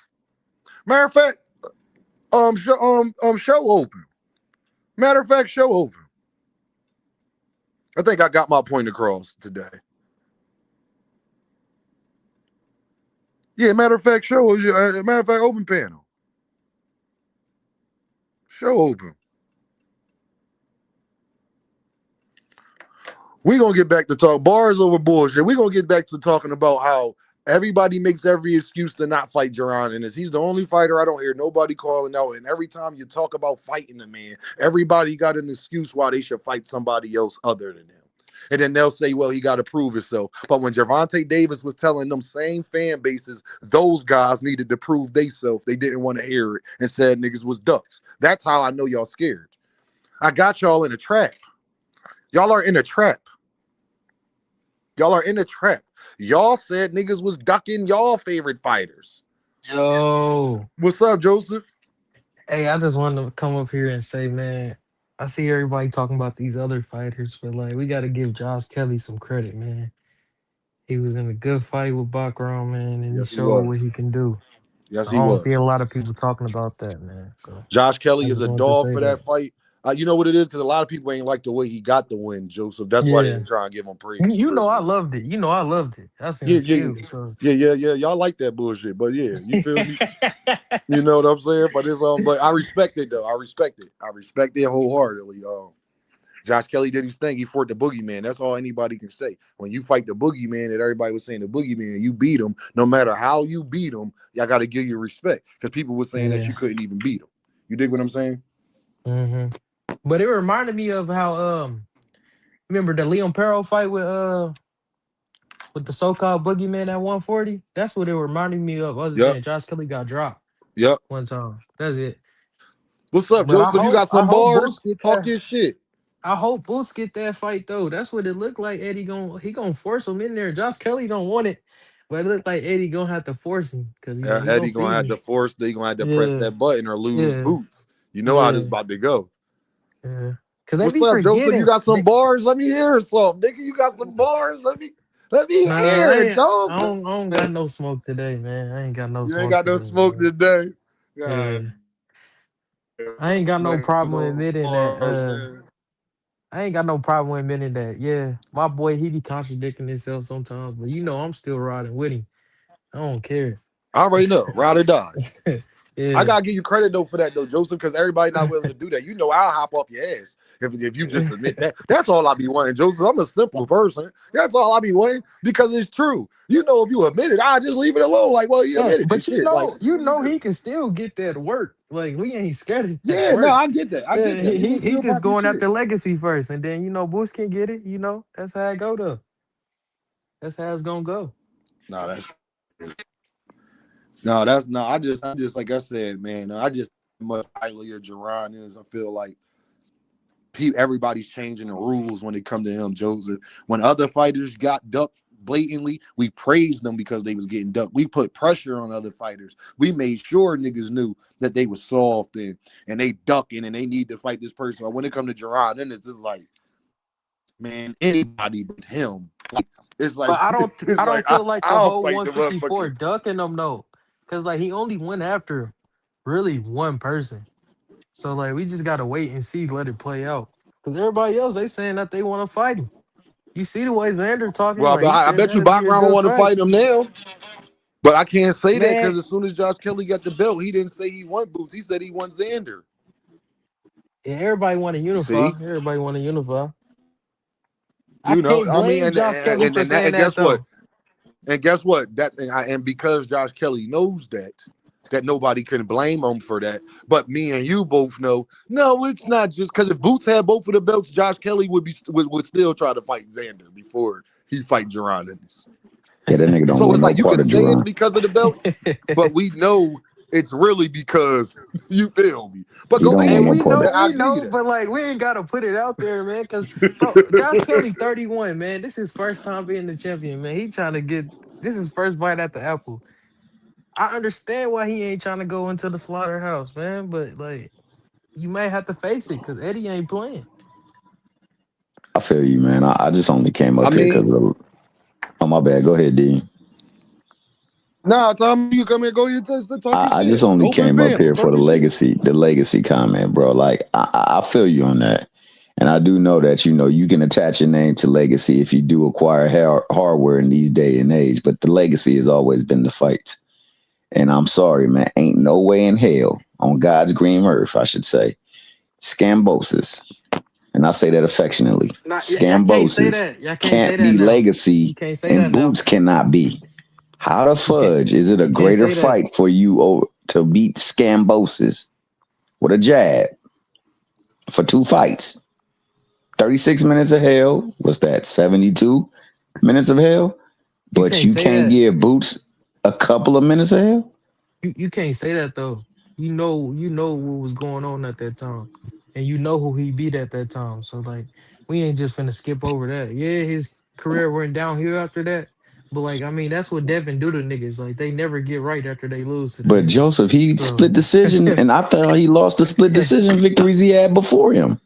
Matter of fact, show open. Show open. I think I got my point across today. Yeah, matter of fact, open panel. Show open. We're going to get back to talk bars over bullshit. We're going to get back to talking about how everybody makes every excuse to not fight Jaron Ennis. He's the only fighter I don't hear nobody calling out. And every time you talk about fighting the man, everybody got an excuse why they should fight somebody else other than him. And then they'll say, well, he got to prove himself. But when Gervonta Davis was telling them same fan bases, those guys needed to prove theyself. They didn't want to hear it and said niggas was ducks. That's how I know y'all scared. I got y'all in a trap. Y'all are in a trap. Y'all are in a trap. Y'all said niggas was ducking y'all favorite fighters. Yo. What's up, Joseph? Hey, I just wanted to come up here and say, man, I see everybody talking about these other fighters, but like we gotta give Josh Kelly some credit, man. He was in a good fight with Baccarat, man, and he Yes, he showed what was. he can do. Yes, I he don't see was. a lot of people talking about that, man. So Josh I Kelly is just a wanted to dog say for that. that fight. You know what it is? Because a lot of people ain't like the way he got the win, Joseph. That's why they Yeah. ain't trying to give him praise. You know I Personally. loved it. You know I loved it. I Yeah, seen yeah, still. So yeah. Y'all like that bullshit, but yeah, you feel me? You know what I'm saying? But it's but I respect it though. I respect it. I respect it wholeheartedly. Josh Kelly did his thing. He fought the boogeyman. That's all anybody can say. When you fight the boogeyman, that everybody was saying the boogeyman, you beat him. No matter how you beat him, y'all got to give you respect because people were saying that you yeah. couldn't even beat him. You dig what I'm saying? hmm But it reminded me of how remember the Leon Perro fight with the so-called boogeyman at 140? That's what it reminded me of, other Yep. than Josh Kelly got dropped Yep. one time. That's it. What's up, But Joseph? You got I some hope bars? Boots get Talk that. your shit. I hope Boots get that fight though. That's what it looked like. Eddie gonna force him in there. Josh Kelly don't want it, but it looked like Eddie gonna have to force him because he gonna Eddie gonna feed have him. to force. They gonna have to press Yeah, that button or lose yeah, boots. You know how this yeah, about to go. yeah. Cause they What's be up, Joseph? You forgetting. got some bars? Let me hear some, nigga. You got some bars? Let me Nah, hear it, Joseph. I don't got no smoke today, man. I ain't got no You ain't smoke got no today, smoke man. today. God, Yeah, I ain't got no problem no admitting that. bars, man. I ain't got no problem admitting that. Yeah, my boy, he be contradicting himself sometimes, but I'm still riding with him. I don't care. I already know. Ride or die. I Yeah. gotta give you credit though for that though, Joseph, because everybody not willing to do that. You know, I'll hop off your ass if you just admit that. That's all I be wanting, Joseph. I'm a simple person. That's all I be wanting because it's true. You know, if you admit it, I just leave it alone. Like, well, you Yeah, admitted this but shit. Like, what do we do? he can still get that work. Like we ain't scared of that Yeah, no, work. I get that. I get Yeah, that. We can he still just pop your going shit. after legacy first, and then Bush can get it. That's how it go though. That's how it's gonna go. No, that's no. I just like I said, man. I just much highly of Jaron is. I feel like everybody's changing the rules when it come to him, Joseph. When other fighters got ducked blatantly, we praised them because they was getting ducked. We put pressure on other fighters. We made sure niggas knew that they was soft and they ducking and they need to fight this person. But when it come to Jaron, then it's just like, man, anybody but him. Like, it's like But it's I like don't feel like the I'll whole fight the 154 motherfucker. ducking them though, because like he only went after really one person. So like we just gotta wait and see, let it play out. Because everybody else they saying that they want to fight him. You see the way Xander talking, Well, like he I said bet you that'd be a Backrama good want to fight. fight him now. But I can't say that Man, because as soon as Josh Kelly got the belt, he didn't say he won Boots. He said he won Xander. yeah, everybody want to unify. See, Everybody want to unify. I you know, can't I mean, blame Josh Kelly for saying and that guess what? though. And guess what? And because Josh Kelly knows that nobody can blame him for that. But me and you both know, no, it's not just because if Boots had both of the belts, Josh Kelly would still try to fight Xander before he fight Jaron Ennis. Yeah, that nigga don't So want it's no like you part could of say it's Jerron. because of the belts, but we know it's really because you feel me. But He go don't Hey, want ahead, no part of. I'll we give you know, that. but like we ain't gotta put it out there, man. Because bro, Josh Kelly 31, man. This is his first time being the champion, man. He trying to get this is first bite at the apple. I understand why he ain't trying to go into the slaughterhouse, man. But like you might have to face it because Eddie ain't playing. I feel you, man. I just only came I up here because mean, of. Oh my bad. Go ahead, D. nah, Tom, you come here, go ahead, talk your I just shit. only Open came up panel, here for talk your shit. the legacy comment, bro. Like I feel you on that, and I do know that you can attach your name to legacy if you do acquire hardware in these day and age. But the legacy has always been the fights, and I'm sorry, man. Ain't no way in hell on God's green earth, I should say, Scambosis, and I say that affectionately. Not y'all can't say Scambosis that. Y'all can't say can't that be now. You legacy, can't say and that now. Boots cannot be. How the You can't fudge is it a you can't greater say that. fight for you to beat Scambosis with a jab for 2 fights 36 minutes of hell. What's that? 72 minutes of hell. You But can't you say can't that. give Boots a couple of minutes of hell. You can't say that though. You know what was going on at that time, and you know who he beat at that time. So like, we ain't just finna skip over that. Yeah, his career went downhill after that, but like, I mean, that's what Devin do to niggas. Like, they never get right after they lose to the But nigga. Joseph, he So, split decision, and I thought he lost the split decision victories he had before him.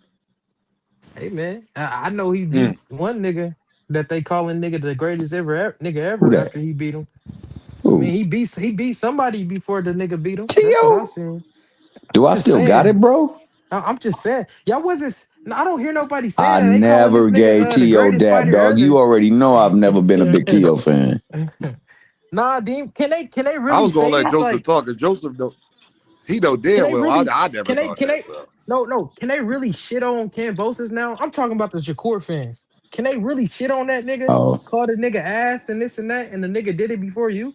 hey man, I know he Mm. beat one nigga that they calling nigga the greatest nigga Who ever that? after he beat him. I mean, Who? he beat somebody before the nigga beat him. That's what I T.O. seen. Do I Just still got it, saying. bro? I'm just saying. Y'all wasn't. I don't hear nobody saying I that. They calling this never nigga gave the T.O. greatest dap, fighter dog. You already know I've never been a big ever. T.O. fan. Nah, Dean. Can they I really was gonna say let this? Joseph Like, talk, because Joseph know he know can damn they well really? I never thought Can that. they? So No. Can they really shit on Cambosis now? I'm talking about the Shakur fans. Can they really shit on that nigga? Oh, Call the nigga ass and this and that, and the nigga did it before you?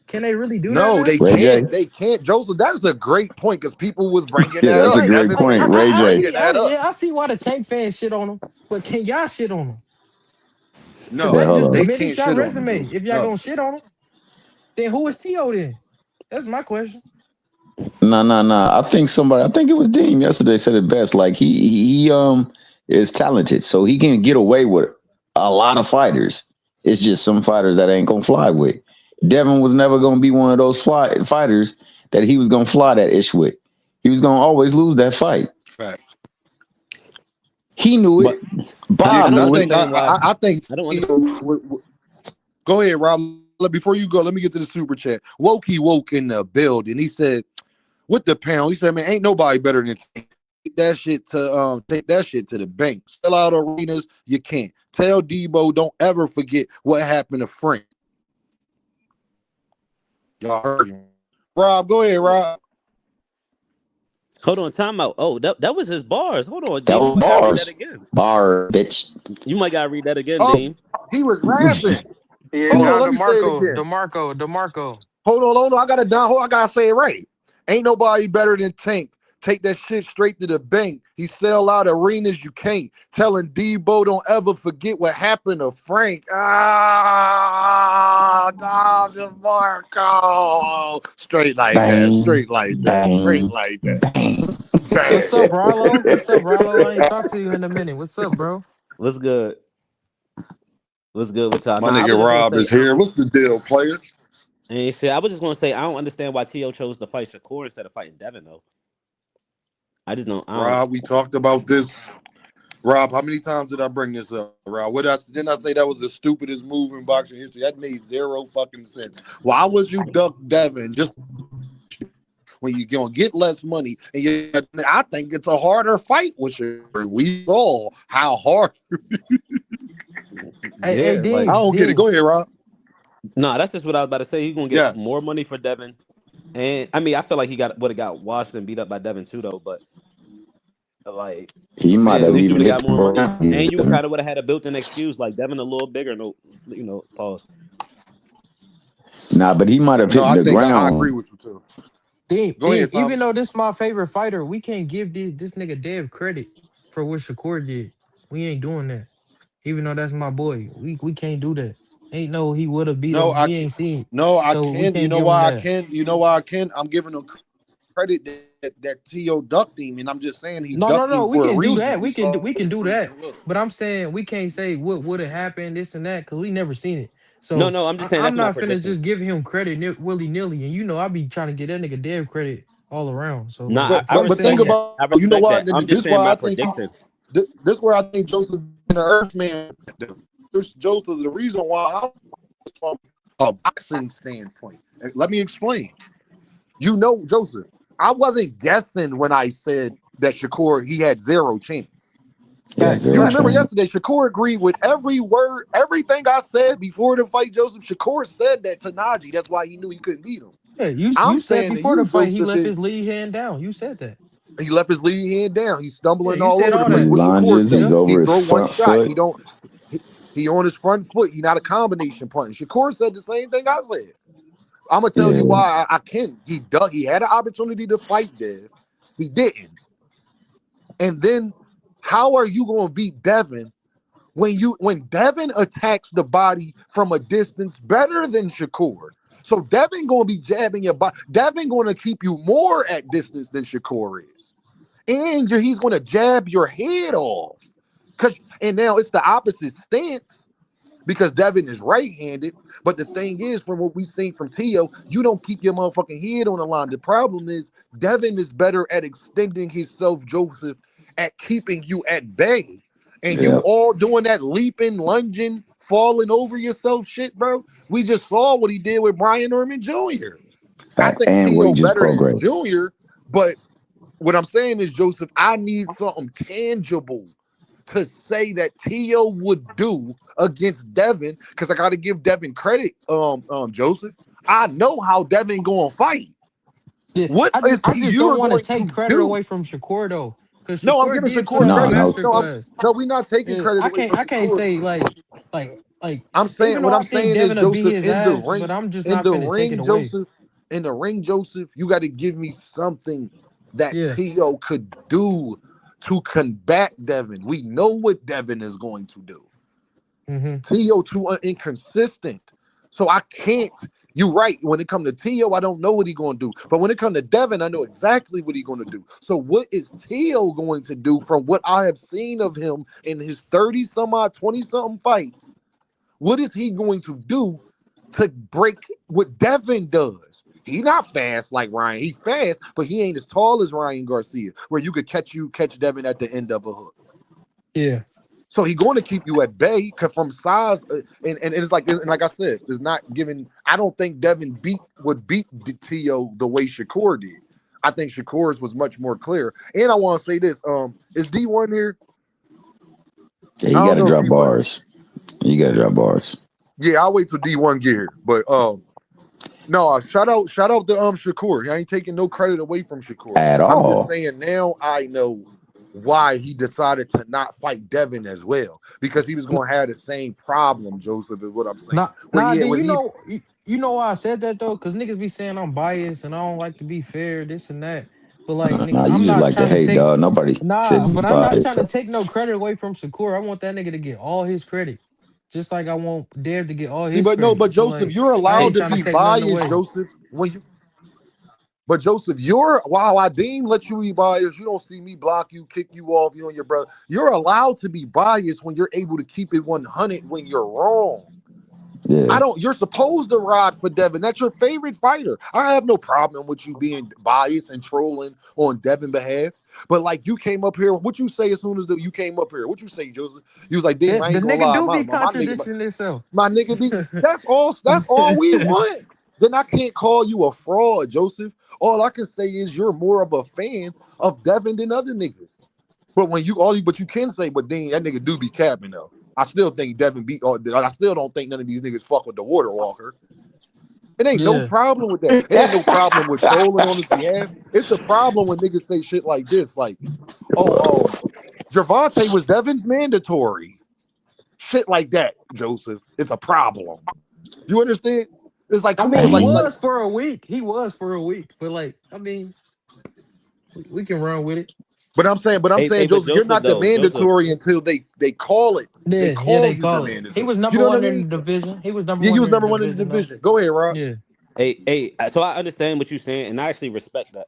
Can they really do that no, now? they Ray can't. J? They can't. Joseph, that's a great point, because people was bringing Yeah, that that's a up. Like, great Devin like point. I, was Ray I, I J. bringing see, that up. I see why the Tank fans shit on him, but can y'all shit on him? Because No, But that hold just on. they diminish can't your shit on him, resume. Joseph. If y'all No. gonna shit on him, then who is T.O. then? That's my question. No. I think it was Dean yesterday said it best. Like he is talented, so he can get away with a lot of fighters. It's just some fighters that ain't gonna fly with. Devin was never gonna be one of those fighters that he was gonna fly that ish with. He was gonna always lose that fight. Facts. He knew it. But Yeah, I Bob because don't I knew it. think understand why. I think I don't understand. Theo go ahead, Rob. Before you go, let me get to the super chat. Wokey woke in the building. He said, with the pound, he said, man, ain't nobody better than Tank. Take that shit to the bank. Sell out arenas, you can't. Tell Debo, don't ever forget what happened to Frank. Y'all heard him. Rob, go ahead, Rob. Hold on, timeout. Oh, that was his bars. Hold on, That Dean. You was might gotta read that bars. again. Bar bitch. You might gotta read that again, Oh, Dean. he was rapping. Yeah, Hold on, John let me say it DeMarco, again. DeMarco. Hold on. I gotta say it right. Ain't nobody better than Tank. Take that shit straight to the bank. He sell out arenas you can't. Telling Debo don't ever forget what happened to Frank. Tom DeMarco. Straight like that. Bang, Straight like that. Straight bang, like that. bang. What's Bang. up, Rollo? What's up, Rollo? I ain't talked to you in a minute. What's up, bro? What's good? What's good with y'all? My Nah, I nigga was just gonna Rob say, is here. What's the deal, player? and shit. I was just gonna say, I don't understand why T.O. chose to fight Shakur instead of fighting Devin though. I just don't. I don't. Rob, we talked about this. Rob, how many times did I bring this up, Rob? Didn't I say that was the stupidest move in boxing history? That made zero fucking sense. Why was you duck Devin just when you're gonna get less money? And I think it's a harder fight with you. We saw how hard. Hey, Yeah, like I don't get it. Dean. Go ahead, Rob. nah. That's just what I was about to say. He's gonna get Yes. more money for Devin, and I mean, I feel like he would have got washed and beat up by Devin too, though. But like, He might at have least you would even have got hit the more money, and you ground. kind of would have had a built-in excuse like Devin a little bigger. No, pause. Nah, but he might have No, hit I the think I agree ground. with you too. Go Dean, ahead, even Thomas. though this my favorite fighter, we can't give this nigga Dev credit for what Shakur did. We ain't doing that. Even though that's my boy. We can't do that. Ain't no he would have beat No, him. I We can. ain't seen. No, I So we can. You can't know give him why I that. can? You know why I can? I'm giving him credit that T.O. ducked him, and I'm just saying he ducked No. him We for a can do reason. that. We saw We can the do that. reason. Look. But I'm saying we can't say what would have happened, this and that, because we never seen it. No, So no, I'm just saying I'm that's my not finna prediction. just give him credit willy nilly. And you know I be trying to get that nigga Dev credit all around. So like Nah, if I I was But think respect saying that. about I you know respect why that. I'm just this saying why my I think prediction. this where I think Joseph the Earth Man. Joseph, the reason why I'm from a boxing standpoint. And let me explain. You know, Joseph, I wasn't guessing when I said that Shakur he had zero chance. Yeah, facts, You zero remember facts. chance. yesterday, Shakur agreed with every word, everything I said before the fight. Joseph Shakur said that to Najee. That's why he knew he couldn't beat him. Yeah, you I'm said saying to before the you, fight he Joseph, left his lead hand down. You said that. he left his lead hand down. He's Yeah, stumbling you all said over the all He place. that. What Shakur lunges. say? He's Yep. He over his throw one front shot. foot. He on his front foot. He not a combination punch. Shakur said the same thing I said. I'm gonna tell Yeah. you why I can. He had an opportunity to fight Dev. He didn't. And then How are you gonna beat Devin when Devin attacks the body from a distance better than Shakur? So Devin gonna be jabbing your body. Devin gonna keep you more at distance than Shakur is, and he's gonna jab your head off. And now it's the opposite stance because Devin is right-handed. But the thing is, from what we've seen from Tio, you don't keep your motherfucking head on the line. The problem is Devin is better at extending himself, Joseph, at keeping you at bay. And you Yeah. all doing that leaping, lunging, falling over yourself shit, bro. We just saw what he did with Brian Norman Jr. I think And Tio wages better than program. Junior, but what I'm saying is, Joseph, I need something tangible to say that Tio would do against Devin, because I got to give Devin credit, Joseph. I know how Devin gonna fight. Yeah, What is I just you don't are want to going take to credit do? away from Shakur though, because No, I'm Shakur giving did put Shakur on a No, credit. no. master No, class. we're not taking credit away from I can't Shakur. say like I'm saying even what though I'm I think saying is, Devin will beat Joseph, his ass, but I'm just in not the finna take it ring, away. Joseph, you got to give me something that Yeah. Tio could do to combat Devin. We know what Devin is going to do. Mm-hmm. Tio too inconsistent. So I can't. You're right. When it comes to Tio, I don't know what he's going to do. But when it comes to Devin, I know exactly what he's going to do. So what is Tio going to do from what I have seen of him in his 30 some odd, 20 something fights? What is he going to do to break what Devin does? He not fast like Ryan. He fast, but he ain't as tall as Ryan Garcia, where you could catch Devin at the end of a hook. Yeah. So he's going to keep you at bay from size, and it's like, and like I said, it's not giving. I don't think Devin would beat Tio the way Shakur did. I think Shakur's was much more clear. And I want to say this: is D1 here? Yeah, I you got don't to know if drop D1 here. bars. You got to drop bars. Yeah, I'll wait till D1 get here. But no, shout out to Shakur. I ain't taking no credit away from Shakur. At I'm just all. saying now I know why he decided to not fight Devin as well, because he was going to have the same problem, Joseph, is what I'm saying. Then When he you know why I said that though, because niggas be saying I'm biased and I don't like to be fair, this and that. But like Nah, nigga, you I'm just not like to trying to hate, take dog. Nobody said you but I'm not biased. trying to take no credit away from Shakur. I want that nigga to get all his credit. Just like I want Dev to get all see, his but no, credit. but So Joseph, like you're I allowed ain't to trying to be take nothing biased, away. Joseph. But Joseph, while I deem let you be biased, you don't see me block you, kick you off, you and your brother. You're allowed to be biased when you're able to keep it 100 when you're wrong. Yeah. You're supposed to ride for Devin. That's your favorite fighter. I have no problem with you being biased and trolling on Devin's behalf. But like, you came up here, what you say as soon as you came up here? What you say, Joseph? You was like, Deem, I The ain't gonna nigga lie, do my be my nigga, contradicting himself. my nigga be. That's all we want. Then I can't call you a fraud, Joseph. All I can say is you're more of a fan of Devin than other niggas. But but you can say, but then that nigga do be capping though. I still think Devin beat. Or I still don't think none of these niggas fuck with the Water Walker. It ain't no Yeah. problem with that. It ain't no problem with trolling on his behalf. It's a problem when niggas say shit like this, like, oh, Gervonta was Devin's mandatory. Shit like that, Joseph. It's a problem. You understand? It's like, I come mean, on, he like, Mhm. was for a week. He was for a week. But like, I mean, we can run with it. but I'm saying, But Joseph, you're Joseph not the though, Joseph, mandatory until they call it. They Yeah, call they you the call it. He mandatory. was You number know what I one in mean? the division. He was number Yeah, he one was in number the one in the division though. division. Go ahead, Rob. Yeah. so I understand what you're saying, and I actually respect that.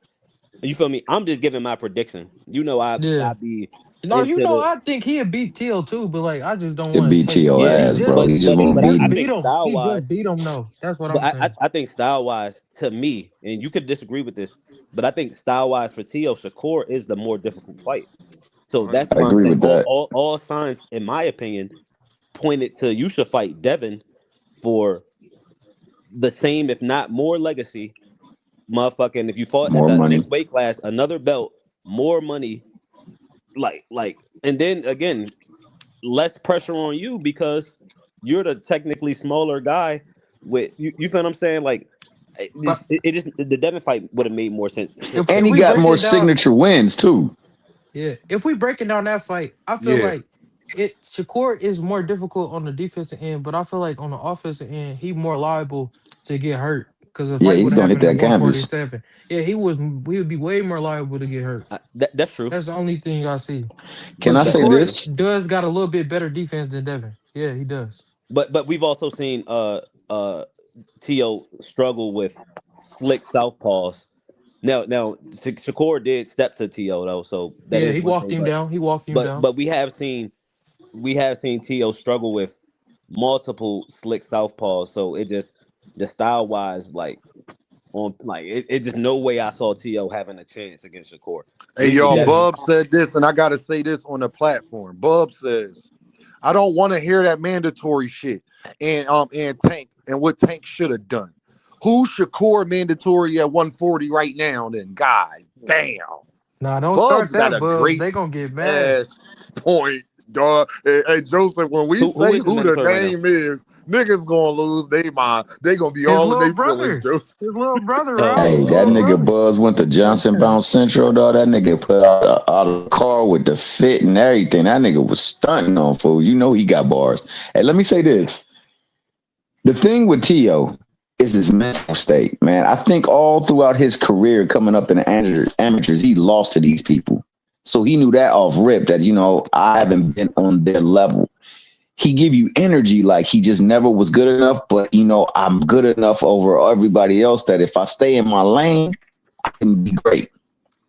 You feel me? I'm just giving my prediction. You know, Yeah. I be No, you into know, the I think he'd beat Teal too, but like I just don't It want to beat take T.O. but yeah, he ass, bro. just He just he won't just beat I him. beat think him. style He wise, just beat him though. That's what but I'm saying. I think style wise to me, and you could disagree with this, but I think style wise for Tio Shakur is the more difficult fight. So that's I why I'm agree saying with that. all signs, in my opinion, pointed to you should fight Devin for the same, if not more, legacy. Motherfucking, if you fought at More the money. next weight class, another belt, more money, and then again, less pressure on you because you're the technically smaller guy. You feel what I'm saying? Like But it just the Devin fight would have made more sense if And he we statistically. got break more it down, signature wins, too. yeah, if we breaking down that fight, I feel Yeah. like it Shakur is more difficult on the defensive end, but I feel like on the offensive end, he more liable to get hurt. because the Yeah, fight would he's have gonna hit happened at that canvas. 147. Yeah, he would be way more liable to get hurt. That's true. That's the only thing I see. Can But I say Shakur this? does got a little bit better defense than Devin. Yeah, he does. But we've also seen Tio struggle with slick southpaws. Now Shakur did step to Tio though, so that Yeah, is he one walked thing. him But down. He walked him but down. but we have seen Tio struggle with multiple slick southpaws. So it just the style wise, like on like it just no way I saw Tio having a chance against Shakur. Hey, Neither y'all, Yeah. Devin. Bub said this, and I got to say this on the platform. Bub says, I don't want to hear that mandatory shit and Tank and what Tank should have done. Who's Shakur mandatory at 140 right now? Then God damn, Nah, don't start Bub's got that, a Bubs. great They gonna get mad. ass point, dog. Hey, Joseph, when we Who say is his who the mandatory right now? name is, niggas gonna lose their mind. They gonna be His all in little their feelings, brother. Joseph. His little brother, Rob. Hey, His that little Oh, nigga brother. Buzz went to Johnson Yeah. Bound Central, dog. That nigga put out a car with the fit and everything. That nigga was stunting on fools. You know he got bars. Hey, let me say this. The thing with Tio is his mental state, man. I think all throughout his career coming up in the amateurs, he lost to these people. So he knew that off rip that, I haven't been on their level. He give you energy like he just never was good enough, but I'm good enough over everybody else that if I stay in my lane, I can be great.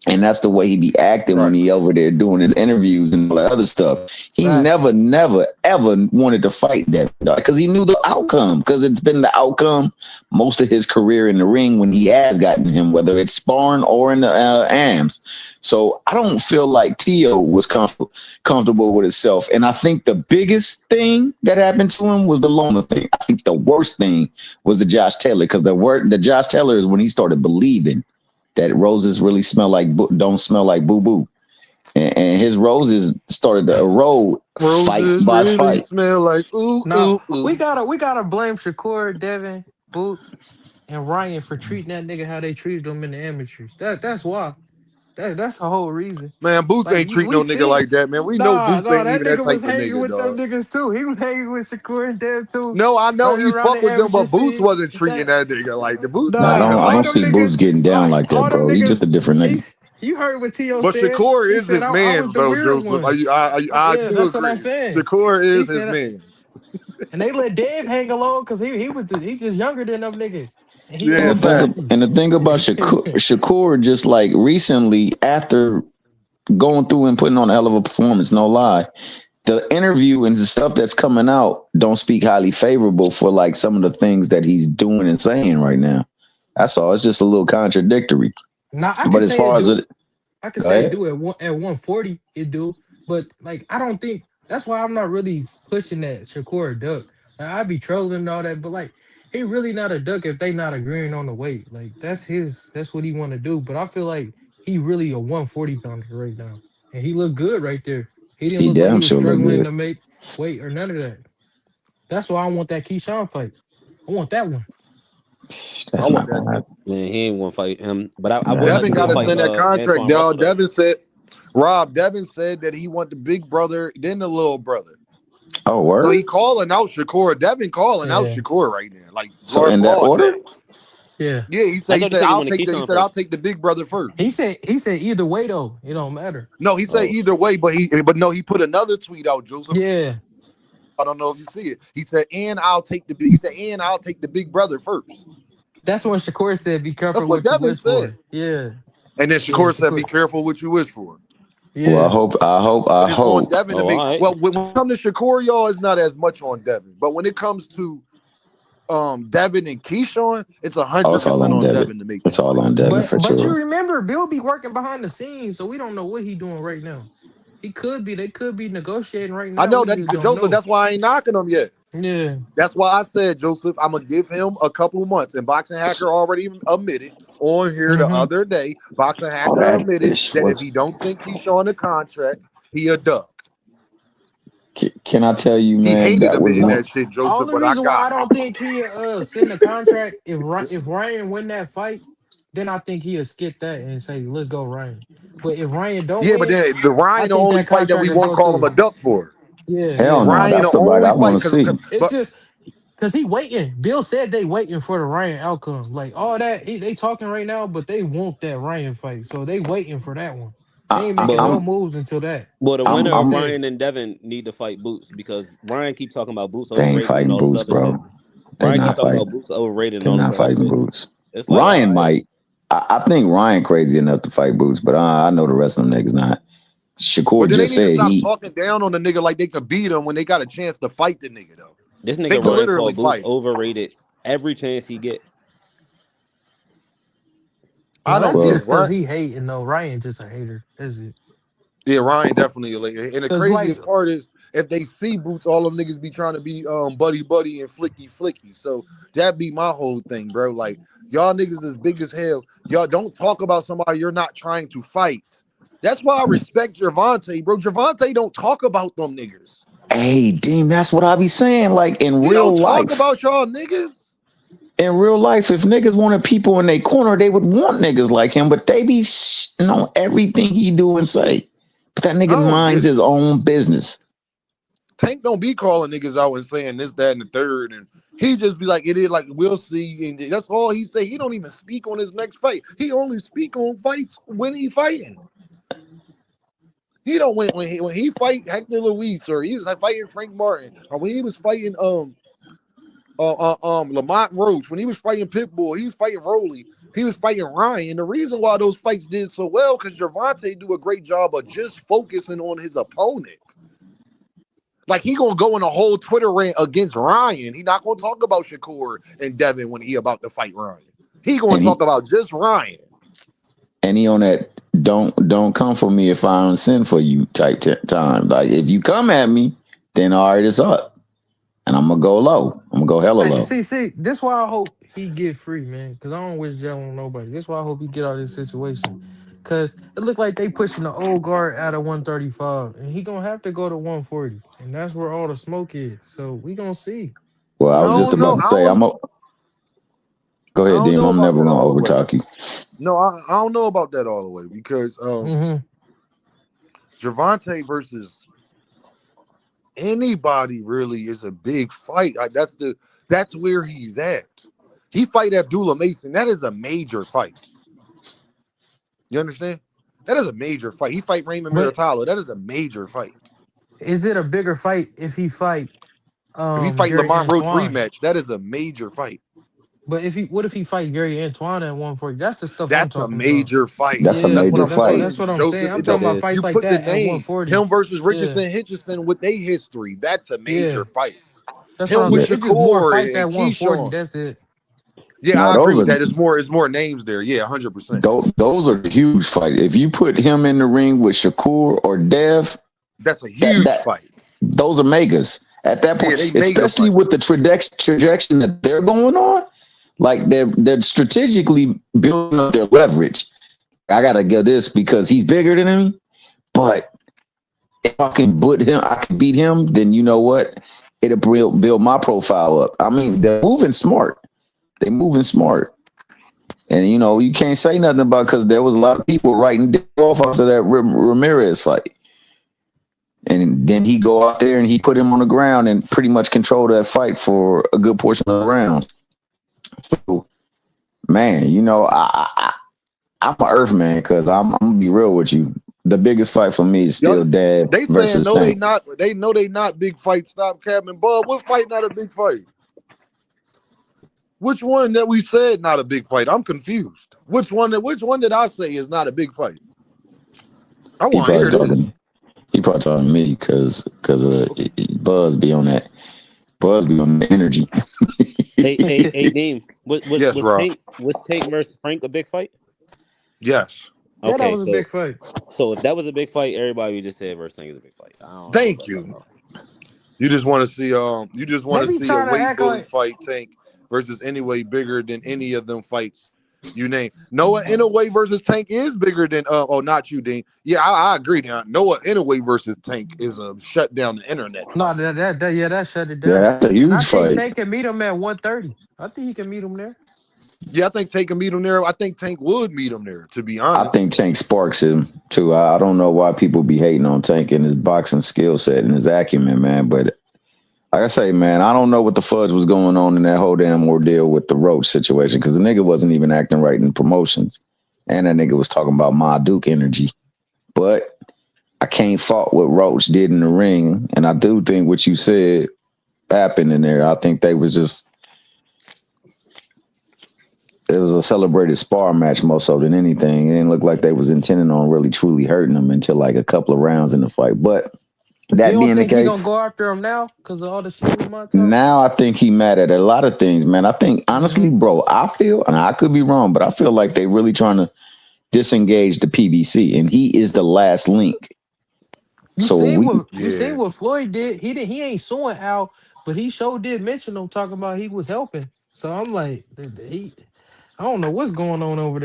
And that's the way he be acting when Right. he over there doing his interviews and all that other stuff. He Facts. never, ever wanted to fight that because he knew the outcome. Because it's been the outcome most of his career in the ring when he has gotten him, whether it's sparring or in the AMs. So I don't feel like Tio was comfortable with himself. And I think the biggest thing that happened to him was the Loma thing. I think the worst thing was the Josh Taylor, because the Josh Taylor is when he started believing that roses really don't smell like boo boo, and his roses started to erode fight Roses by really fight. smell like ooh Now ooh we ooh. gotta blame Shakur, Devin, Boots, and Ryan for treating that nigga how they treated him in the amateurs. That's why. That's the whole reason. Man, Boots Like ain't treat we no nigga seen, like that, man. We know nah, Boots nah, ain't that even that nigga was type of hanging nigga, with them dog. niggas too. He was hanging with Shakur and Dev too, No, I know running he around fuck the with them, but amateur Boots scene. wasn't treating That that nigga like the Boots Nah, ain't nah, nothing I all don't like them see that. Boots niggas, getting down like that, all them bro. He just a niggas. different nigga. You heard what Tio But said. Shakur He is said his I was man's the though, weird Joseph. one. I Yeah, do that's what I'm agree. saying. Shakur He is his said, man's. and they let Dave hang alone because he just younger than them niggas, and he And Yeah, the old thing, facts. flashy. and the thing about Shakur, just like recently after going through and putting on a hell of a performance, no lie, the interview and the stuff that's coming out don't speak highly favorable for like some of the things that he's doing and saying right now. That's all. It's just a little contradictory. Now I can But as say it far as do. it, I can go say it ahead. do at 140 it do, but like I don't think that's why I'm not really pushing that Shakur a duck. Like, I be trolling and all that, but like he really not a duck if they not agreeing on the weight. Like that's what he want to do. But I feel like he really a 140 pounder right now, and he looked good right there. He didn't He look like he damn was sure look struggling good. to make weight or none of that. That's why I want that Keyshawn fight. I want that one. I That's want not that gonna too. happen. Man, he ain't gonna fight him. But I Nah, would like that's to Devin see not got him to gonna fight send happen. that contract, Antoine dog. Russell though. Devin said, Rob, Devin said that he want the big brother, then the little brother. Oh, So he word. calling out Shakur. Devin calling out Yeah, Shakur right now, like So in that broad order, day. yeah. Yeah, I he thought he said said he I'll wanted take Keyshawn I'll first. take the big brother first. He said either way though, it don't matter. No, he said Oh, either way, but no, he put another tweet out, Joseph. Yeah. I don't know if you see it. He said, and I'll take the big brother first. That's when Shakur said, "Be That's careful what what you Devin wish said. for." Yeah, And then yeah, Shakur said, be Shakur. careful what you wish for. well, Yeah, I But it's on hope. Devin to oh, all make. right. Well, when it comes to Shakur, y'all, it's not as much on Devin. But when it comes to Devin and Keyshawn, it's Oh, it's all 100% on on Devin. Devin to make It's that all fight. on Devin for but you sure. remember Bill be working behind the scenes, so we don't know what he doing right now. They could be negotiating right I now. know We that, just don't Joseph. know. That's why I ain't knocking him yet. Yeah, That's why I said, Joseph, I'm gonna give him a couple months. And Boxing Hacker already admitted on here the mm-hmm. other day. Boxing All Hacker that admitted is that if what's. he don't send Keyshawn the contract, he a duck. Can I tell you, He man? hated That was admitting No, one. that shit, Joseph, only but I reason why got I him. don't think he send the contract if Ryan win that fight, then I think he'll skip that and say let's go Ryan. But if Ryan don't Yeah, but win, then the I Ryan the think only that fight that contract we will won't go call him through. a duck for. Yeah, Hell yeah. no, Ryan that's the the fight I only want fight to because see. It's but just Cause he waiting. Bill said they waiting for the Ryan outcome. Like all that, they talking right now, but they want that Ryan fight, so they waiting for that one. They ain't But making no who? moves until that. Well, the That's winner what he of I'm. said. Ryan and Devin need to fight Boots because Ryan keep talking about Boots They ain't overrated and fighting all this Boots, other shit. bro. They Ryan keep not talking fighting. about Boots overrated and They all this not other fighting shit. Boots. It's like, all Ryan right, might. I think Ryan crazy enough to fight Boots, but I know the rest of them niggas not. But Shakur then they just need to said stop he. talking down on the nigga like they could beat him when they got a chance to fight the nigga though. this They nigga could Ryan literally called Boots fight him. overrated every chance he get. I No, don't that's get Well, it. just cause Ryan, he hating. No, Ryan just a hater. That's it. yeah, Ryan definitely. And the Cause like, craziest part is if they see Boots, all them niggas be trying to be buddy buddy and flicky flicky. So that be my whole thing, bro. Like y'all niggas is big as hell. Y'all don't talk about somebody you're not trying to fight. That's why I respect Gervonta, bro. Gervonta don't talk about them niggas. hey, Dean, that's what I be saying. Like He don't talk about y'all niggas. in real life, if niggas wanted people in their corner, they would want niggas like him. But they be on everything he do and say. But that I nigga don't minds get it. his own business. Tank don't be calling niggas out and saying this, that, and the third, and he just be like, it is like we'll see, and that's all he say. He don't even speak on his next fight. He only speak on fights when he fighting. He don't when he fight Hector Luis or he was like fighting Frank Martin or when he was fighting Lamont Roach, when he was fighting Pitbull, he was fighting Rolly, he was fighting Ryan. The reason why those fights did so well because Gervonta do a great job of just focusing on his opponent. Like he gonna go in a whole Twitter rant against Ryan. He not gonna talk about Shakur and Devin when he about to fight Ryan. He gonna And talk he about just Ryan. and he on that don't come for me if I don't send for you type time. Like if you come at me, then all right, it's up. And I'm gonna go low. I'm gonna go hella hey, low. see, this why I hope he get free, man. Cause I don't wish jail on nobody. This why I hope he get out of this situation. Cause it look like they pushing the old guard out of 135, and he gonna have to go to 140, and that's where all the smoke is. So we gonna see. Well, I I was just don't about know. to say go I ahead, don't Dean. know I'm about never that gonna all the way. overtalk you. No, I don't know about that all the way because Mm-hmm. Gervonta versus anybody really is a big fight. Like that's where he's at. He fight Abdullah Mason. That is a major fight. You understand? That is a major fight. He fight Raymond But Muratalo. That is a major fight. is it a bigger fight if he fight If he fight Gary Lamont Roach Antoine? rematch, that is a major fight. But if he what if he fight Gary Antoine at 140? That's the stuff I'm That's a talking about. major fight. That's a Yeah, That's what major I'm fight. that's saying, what I'm saying. Joseph. I'm It talking don't. about Yeah. fights You like put the that at name 140. him versus Yeah, Richardson with their history. That's a major yeah. fight. That's what Him I'm with saying. Yeah. It's just more Shakur fights and at 140. Keyshawn. That's it. Yeah, No, I agree those with are that. It's more names there. Yeah, 100%. those are huge fights. If you put him in the ring with Shakur or Dev, That's a that huge that fight. those are megas. At that Yeah, point, they mega especially fights. with the trajectory that they're going on, like they're strategically building up their leverage. I gotta get this because he's bigger than me. But if I can beat him, then you know what? It'll build my profile up. I mean, they're moving smart. They're moving smart. And you can't say nothing about because there was a lot of people writing off after that Ramirez fight. And then he go out there and he put him on the ground and pretty much control that fight for a good portion of the round. So, man, I'm an Earth man because I'm gonna be real with you. The biggest fight for me is Y'all, still Dad they saying versus no, they Tank. not. They know they not big fight. Stop capping, Bub. What fight not a big fight? Which one that we said not a big fight? I'm confused. Which one did I say is not a big fight? I He want to probably hear this. talking. He probably talking to me because Buzz be on that. Buzz be on the energy. Hey, Dean, Yes, Rob. was Tank versus Frank a big fight? Yes. Yeah, that Okay, was a so big fight. so if that was a big fight, everybody we just said versus Tank is a big fight. I don't know Thank about that you. though. You just want to see you just want They to be see a trying to weight act bully like fight Tank versus Anyway bigger than any of them fights you name. Noah Inouye versus Tank is bigger than not you, Dean. Yeah, I agree. Now Noah Inouye versus Tank is a shut down the internet no, fight. that shut it Yeah, down. that's a And I huge think fight. Tank can meet him at 130. I think he can meet him there. Yeah, I think Tank can meet him there. I think Tank would meet him there, to be I honest. think Tank sparks him too. I don't know why people be hating on Tank and his boxing skill set and his acumen, man. But Like I say, man, I don't know what the fudge was going on in that whole damn ordeal with the Roach situation because the nigga wasn't even acting right in promotions, and that nigga was talking about Ma Duke energy. But I can't fault what Roach did in the ring, and I do think what you said happened in there. I think they was just it was a celebrated spar match more so than anything. It didn't look like they was intending on really truly hurting him until like a couple of rounds in the fight. But You that don't being the think he gonna case, go after him now because of all the shit with Montel? now I think he mad at a lot of things, man. I think Mm-hmm. honestly, bro, I feel, and I could be wrong, but I feel like they really trying to disengage the PBC, and he is the last link. So You seen Yeah. what Floyd did? He ain't suing Al, but he sure did mention him talking about he was helping. So I'm like, I don't know what's going on over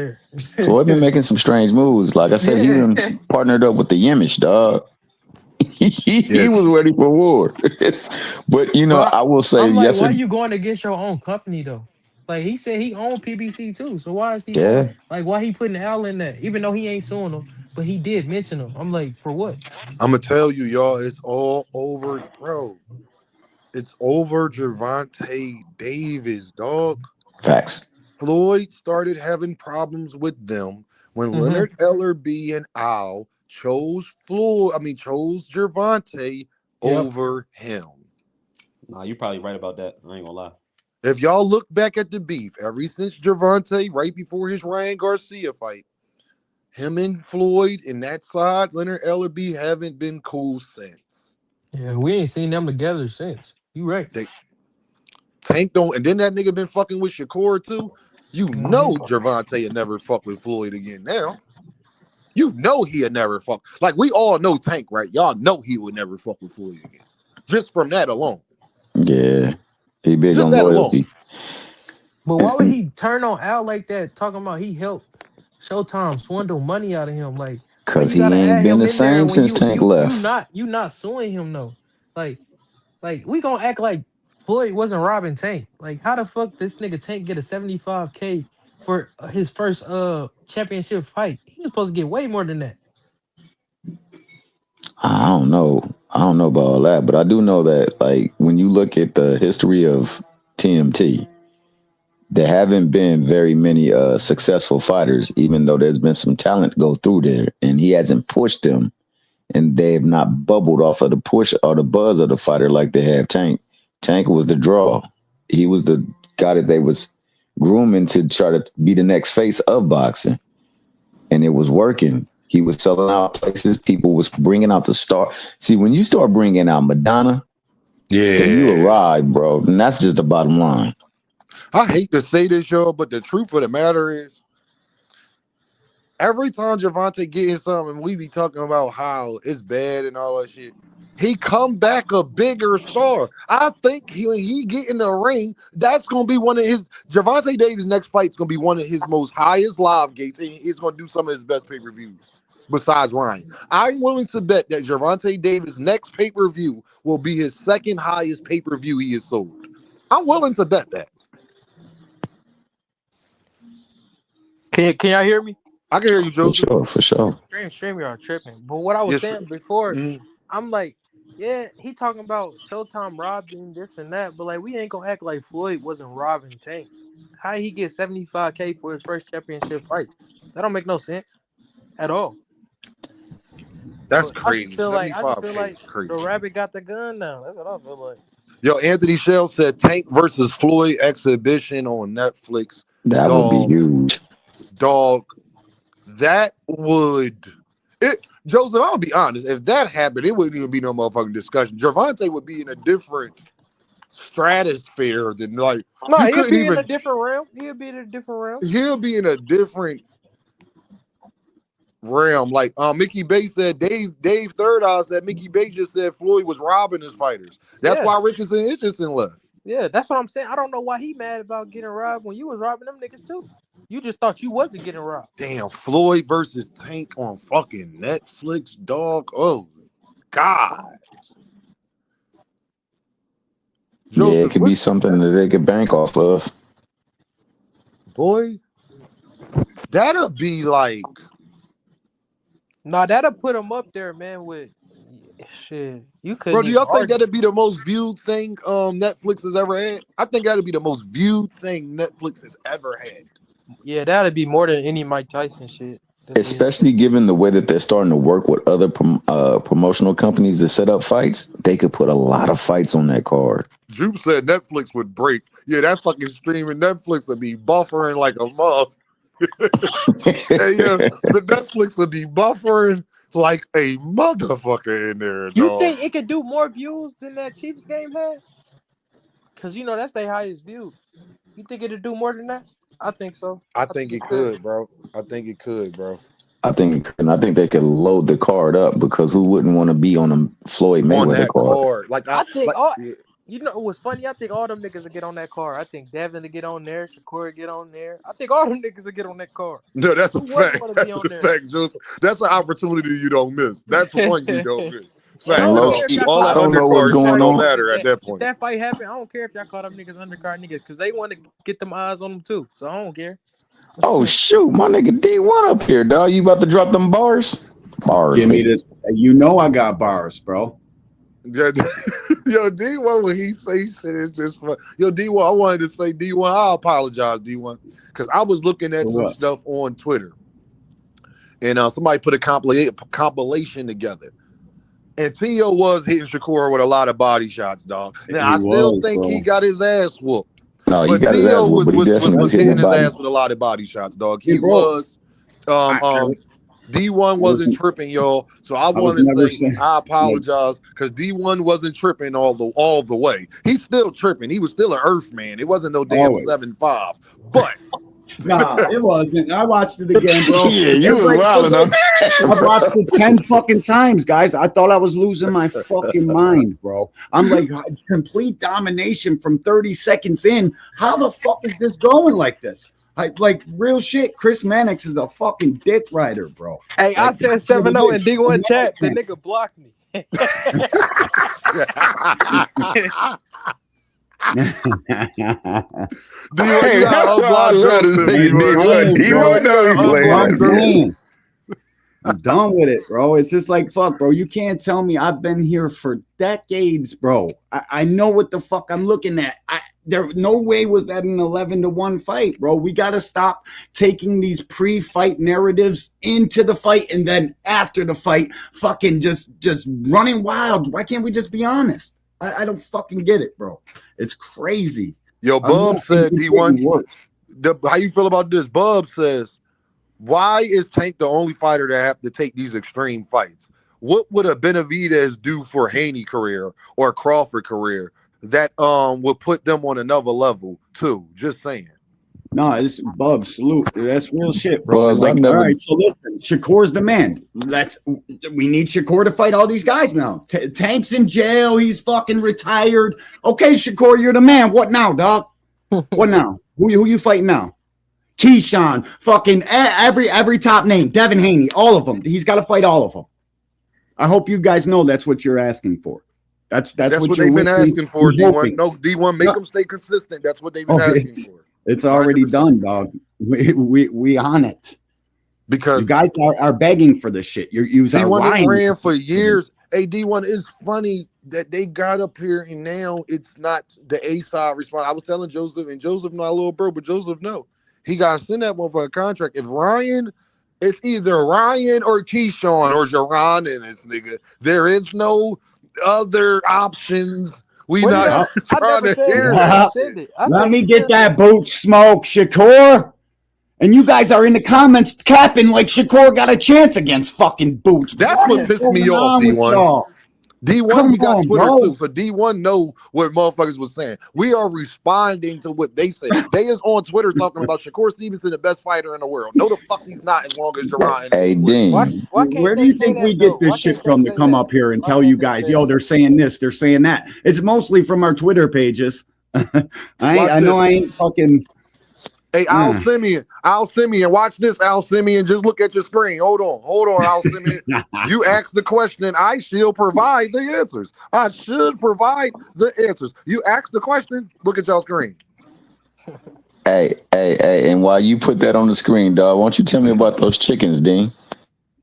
Floyd been there. making some strange moves. Like I said, he Yeah. done partnered up with the Yemish dog. He Yeah. was ready for war. But But I will say, I'm like, yes, why you going against your own company though? Like he said he owned PBC too. So why is he going yeah. like why he putting Al in that? Even though he ain't suing him, but he did mention him. I'm like, for what? I'm gonna tell you, y'all, it's all over, bro. It's over Javante Davis, dog. Facts. Floyd started having problems with them when Mm-hmm. Leonard Ellerby and Al chose Javante Yep. over him. Nah, you're probably right about that. I ain't gonna lie. If y'all look back at the beef, ever since Javante, right before his Ryan Garcia fight, him and Floyd in that side, Leonard Ellerby haven't been cool since. Yeah, we ain't seen them together since. You right. They Tank don't, and then that nigga been fucking with Shakur too. You Mm-hmm. know Javante had never fuck with Floyd again now. You know he had never fuck. Like we all know Tank, right? Y'all know he would never fuck with Floyd again. Just from that alone. Yeah. He big Just on that alone. loyalty. But why would And he turn on Al like that, talking about he helped Showtime swindle money out of him? Like, why because you he gotta ain't add been him the in there same when since Tank left. you not suing him though? Like, we gonna act like Floyd wasn't robbing Tank. Like, how the fuck this nigga Tank get a 75K for his first championship fight? He was supposed to get way more than that. I don't know. I don't know about all that, but I do know that like when you look at the history of TMT, there haven't been very many successful fighters, even though there's been some talent go through there, and he hasn't pushed them, and they have not bubbled off of the push or the buzz of the fighter like they have Tank. Tank was the draw. He was the guy that they was grooming to try to be the next face of boxing, and it was working. He was selling out places. People was bringing out the star. See, when you start bringing out Madonna, then you Yeah. arrive, bro, and that's just the bottom line. I hate to say this, y'all, but the truth of the matter is, every time Javante getting something, we be talking about how it's bad and all that shit. He come back a bigger star. I think when he get in the ring, that's gonna be one of his Javante Davis' next fight's gonna be one of his most highest live gates, and he's gonna do some of his best pay-per-views besides Ryan. I'm willing to bet that Javante Davis' next pay-per-view will be his second highest pay-per-view he has sold. I'm willing to bet that. Can y'all hear me? I can hear you, For Joseph. sure, for sure. Stream y'all tripping. But what I was Yes. saying before, Mhm. I'm like, yeah, he talking about Showtime robbing this and that, but like we ain't gonna act like Floyd wasn't robbing Tank. How he get 75K for his first championship fight? That don't make no sense at all. That's But crazy. I just feel 75K like is crazy. the rabbit got the gun now. That's what I feel like. Yo, Anthony Shell said Tank versus Floyd exhibition on Netflix. That would be Dog, huge. dog. That would it. Joseph, I'll be honest. If that happened, it wouldn't even be no motherfucking discussion. Javante would be in a different stratosphere than like No, you he'll couldn't be in a even. different realm. He'll be in a different realm. He'll be in a different realm. Like Mickey Bay said, Dave Third Eye said Mickey Bay just said Floyd was robbing his fighters. That's Yeah. why Richardson left. Yeah, that's what I'm saying. I don't know why he mad about getting robbed when you was robbing them niggas too. You just thought you wasn't getting robbed. Damn, Floyd versus Tank on fucking Netflix, dog. Oh God. Yeah, it Joseph, could be what something that they could bank off of. boy? That'll be like Nah, that'll put him up there, man, with Shit, you Bro, couldn't do even y'all think argue. that'd be the most viewed thing Netflix has ever had? I think that'd be the most viewed thing Netflix has ever had. Yeah, that'd be more than any Mike Tyson shit. That they had. Especially given the way that they're starting to work with other promotional companies to set up fights, they could put a lot of fights on that card. Jupe said Netflix would break. Yeah, that fucking streaming Netflix would be buffering like a mother. Hey, yeah, the Netflix would be buffering like a motherfucker in there, You dog. think it could do more views than that Chiefs game had? Cause that's their highest view. You think it'd do more than that? I think so. I I think think it it could. could, bro. I think it could, bro. I think they could load the card up because who wouldn't want to be on a Floyd On Mayweather that card? card, like I think like all. yeah. It was funny. I think all them niggas will get on that car. I think Devin to get on there. Shakur will get on there. I think all them niggas will get on that car. No, that's a Who wouldn't fact. want to be That's on a there? fact, Joseph. That's an opportunity you don't miss. That's one you don't miss. And I Fact. And And don't low care if key, y'all all call I that them don't know niggas what's undercard shit going undercard don't on. niggas. matter at that If point. that fight happen, I don't care if y'all call them niggas undercard niggas because they want to get them eyes on them too. So I don't care. Oh shoot, my nigga D1 up here, dog. You about to drop them bars? Bars. Give me the. I got bars, bro. Yeah, yo, D1 when he say shit is just fun. Yo, D1, I wanted to say D1. I apologize, D1, because I was looking at For some what? stuff on Twitter, and somebody put a compilation together. And Tio was hitting Shakur with a lot of body shots, dog. Now He I still was, think he bro. got his ass whooped. No, he But got his ass Tio whooped, was but he was was, definitely was was hitting hitting that his body. ass with a lot of body shots, dog. Hey, He bro. was I D1 wasn't was tripping, y'all. So I was wanted to never say saying. I Yeah. apologize because D1 wasn't tripping all the way. He's still tripping. He was still an Earth man. It wasn't no damn Always. 7'5". But Nah, it wasn't. I watched it again, bro. Yeah, you It's was like, wilding on I've watched it 10 fucking times, guys. I thought I was losing my fucking mind, bro. I'm like, complete domination from 30 seconds in. How the fuck is this going like this? Like real shit. Chris Mannix is a fucking dick rider, bro. Hey, I Like, said that's what it 7-0 is. in D1 chat. The nigga blocked me. D1, Hey, you that's gotta what I unblock love to Joseph. see. D1. D1 know he playing. I'm playing. I'm done with it, bro. It's just like, fuck, bro. You can't tell me I've been here for decades, bro. I know what the fuck I'm looking at. There no way was that an 11-1 fight, bro. We got to stop taking these pre-fight narratives into the fight and then after the fight fucking just running wild. Why can't we just be honest? I don't fucking get it, bro. It's crazy. Yo, Bub said D1. How you feel about this? Bub says, why is Tank the only fighter to have to take these extreme fights? What would a Benavidez do for Haney career or Crawford career that would put them on another level too? Just saying. No, it's Bub. Salute. That's real shit, bro. Bubs, Like, all right, so listen, Shakur's the man. We need Shakur to fight all these guys now. Tank's in jail. He's fucking retired. Okay, Shakur, you're the man. What now, dog? What now? Who you fighting now? Keyshawn, fucking every top name, Devin Haney, all of them. He's got to fight all of them. I hope you guys know that's what you're asking for. That's what they've been asking for. D1, no D1, make No. them stay consistent. That's what they've been asking for. It's already 100%. done, dog. We on it. Because You guys are begging for this shit. You're D1 has lying. ran for years. Hey, D1 is funny that they got up here and now it's not the A side response. I was telling Joseph, and Joseph not a little bro, but Joseph no. He got to send that one for a contract. If Ryan, it's either Ryan or Keyshawn or Jaron in this nigga. There is no other options. We Well, not yeah, I trying never to said hear that. that. I said it. I Let said me he get said that boot smoke, Shakur. And you guys are in the comments capping like Shakur got a chance against fucking Boots. That's What what is pissed me going off, on with D1. y'all? D1, Come we got on, Twitter bro. too, so D1 know what motherfuckers was saying. We are responding to what they say. They is on Twitter talking about Shakur Stevenson, the best fighter in the world. No, the fuck he's not. As long as Jaron. Hey, Dean. Why can't Where do they you say think that, we though? get this Why shit can't they from to say come that? up here and Why tell can't you they guys, say yo, that? they're saying this, they're saying that? It's mostly from our Twitter pages. I know I ain't fucking. Hey, Al Simeon, watch this, Al Simeon. Just look at your screen. Hold on, Al Simeon. You asked the question. I shall provide the answers. I should provide the answers. You asked the question. Look at y'all screen. Hey, and while you put that on the screen, dog, why don't you tell me about those chickens, Dean?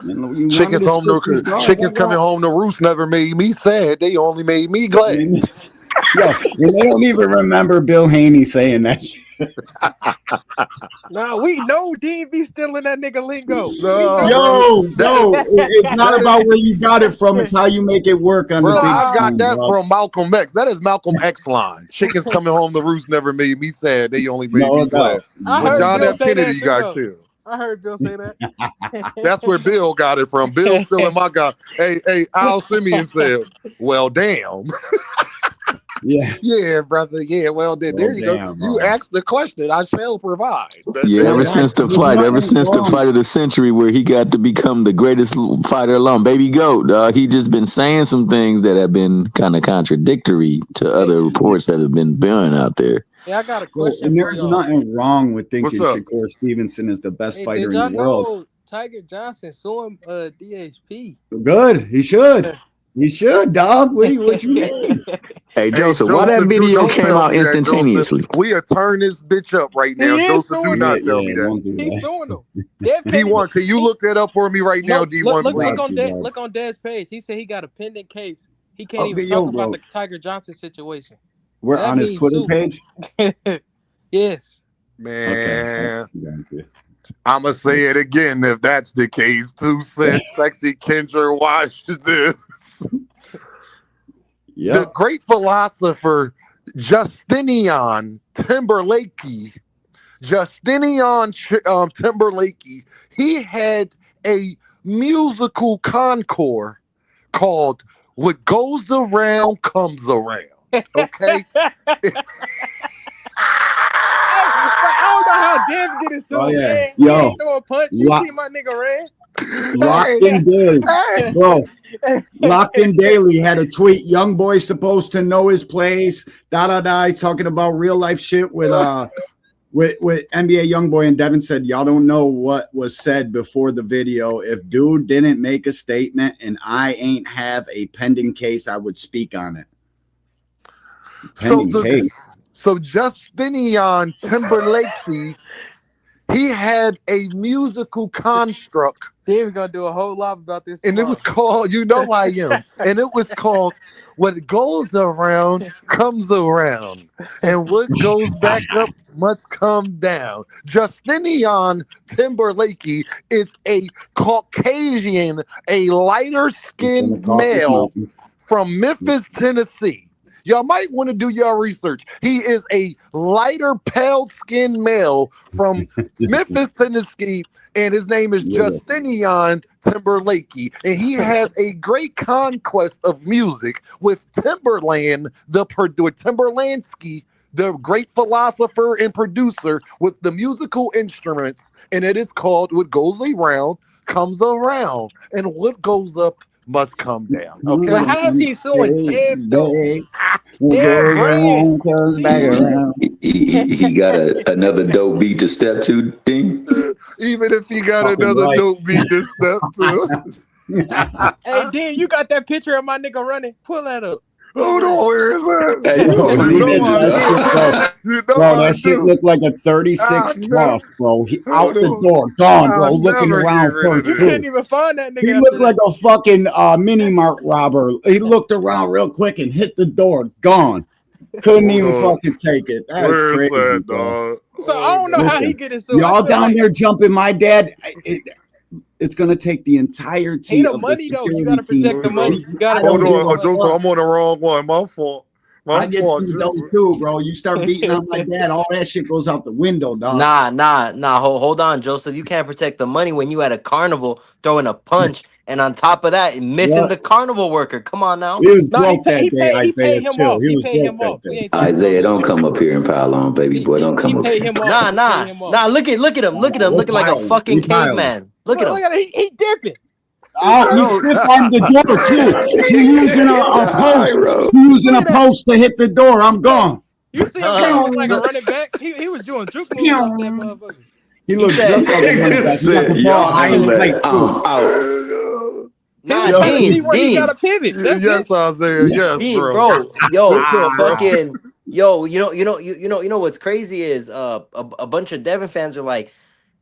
You want me Chickens to split these bars? chickens coming home to roost never made me sad. They only made me glad. Yo, and they don't even remember Bill Haney saying that shit. Nah, we know DB stealing that nigga lingo. Yo, it's not about where you got it from. It's how you make it work on the big I got screen, that bro. from Malcolm X. That is Malcolm X line. Chickens coming home to roost never made me sad. They only made me glad. I When heard John Bill F. say Kennedy that too, got though. killed. I heard Bill say that. That's where Bill got it from. Bill stealing my guy. Hey, Al Simeon said, well, damn. Yeah, brother. Yeah, well, there you go. You asked the question. I shall provide. Yeah, ever since the fight of the century where he got to become the greatest fighter alone, Baby Goat, he just been saying some things that have been kind of contradictory to other reports that have been burning out there. Yeah, I got a question. And there's nothing wrong with thinking What's up? Shakur Stevenson is the best fighter did in y'all the world. know Tiger Johnson suing DHP? Good. He should. He should, dog. What you mean? Hey, Joseph, why that video came out instantaneously? We are turn this bitch up right now. Joseph, do not tell me that. He's suing him. D1, can you look that up for me right now, D1, please? Look on Dad's page. He said he got a pending case. He can't even talk about the Tiger Johnson situation. We're on his Twitter page? Yes. Man. Okay. I'm going to say it again if that's the case. 2 cents, sexy Kendra, watch this. Yep. The great philosopher Justinian Timberlake, he had a musical encore called What Goes Around Comes Around. Okay? I don't know how Devin get it so bad. Yo, he throw a punch. You see my nigga Red? Lockton Daily, bro. Lockton Daily had a tweet. Young boy supposed to know his place. He's talking about real life shit with NBA Youngboy, and Devin said, y'all don't know what was said before the video. If dude didn't make a statement and I ain't have a pending case, I would speak on it. So Justinian Timberlake, he had a musical construct. We're gonna do a whole lot about this. And it was called, you know I am. And it was called What Goes Around Comes Around. And what goes back up must come down. Justinian Timberlake is a Caucasian, a lighter skinned male from Memphis, Tennessee. Y'all might want to do your research. He is a lighter, pale-skinned male from Memphis, Tennessee, and his name is Justinian Timberlake. And he has a great conquest of music with Timberlansky, the great philosopher and producer, with the musical instruments, and it is called What Goes Around Comes Around, and what goes up must come down. Okay. But how is he suing Dev though? Comes back around. He got another dope beat to step to, Ding. Even if he got another dope beat to step to. Hey, Dean, you got that picture of my nigga running? Pull that up. Hold on, where is it? That shit looked like a 36 toss, bro. He out the door, gone, bro. Looking around first. You can't even find that nigga. He looked like a fucking mini mart robber. He looked around real quick and hit the door, gone. Couldn't even fucking take it. That's crazy, that, dog. So I don't know how he get it. So y'all down there jumping my dad. It's gonna take the entire team. The money though. You gotta protect the money. You gotta hold on, Joseph. I'm on the wrong one. My fault. I get some dough too, bro. You start beating on my dad, all that shit goes out the window, dog. Nah. Hold on, Joseph. You can't protect the money when you at a carnival throwing a punch, and on top of that, missing the carnival worker. Come on now. He was broke that day, Isaiah. Too. He was broke that day. Isaiah, don't come up here and pile on, baby boy. Don't come up here. Nah. Look at him. Look at him, looking like a fucking caveman. Look at him. He dipping. Oh, he stiff on the door too. He using a post. He using a post to hit the door. I'm gone. You see him like a running back? He was doing juke moves on that motherfucker. He looked just like a running back. He got the ball high and late too. Nah, Dean. You gotta pivot. Yes, Isaiah. Yes, Dean, bro. Yo, you know what's crazy is a bunch of Devin fans are like,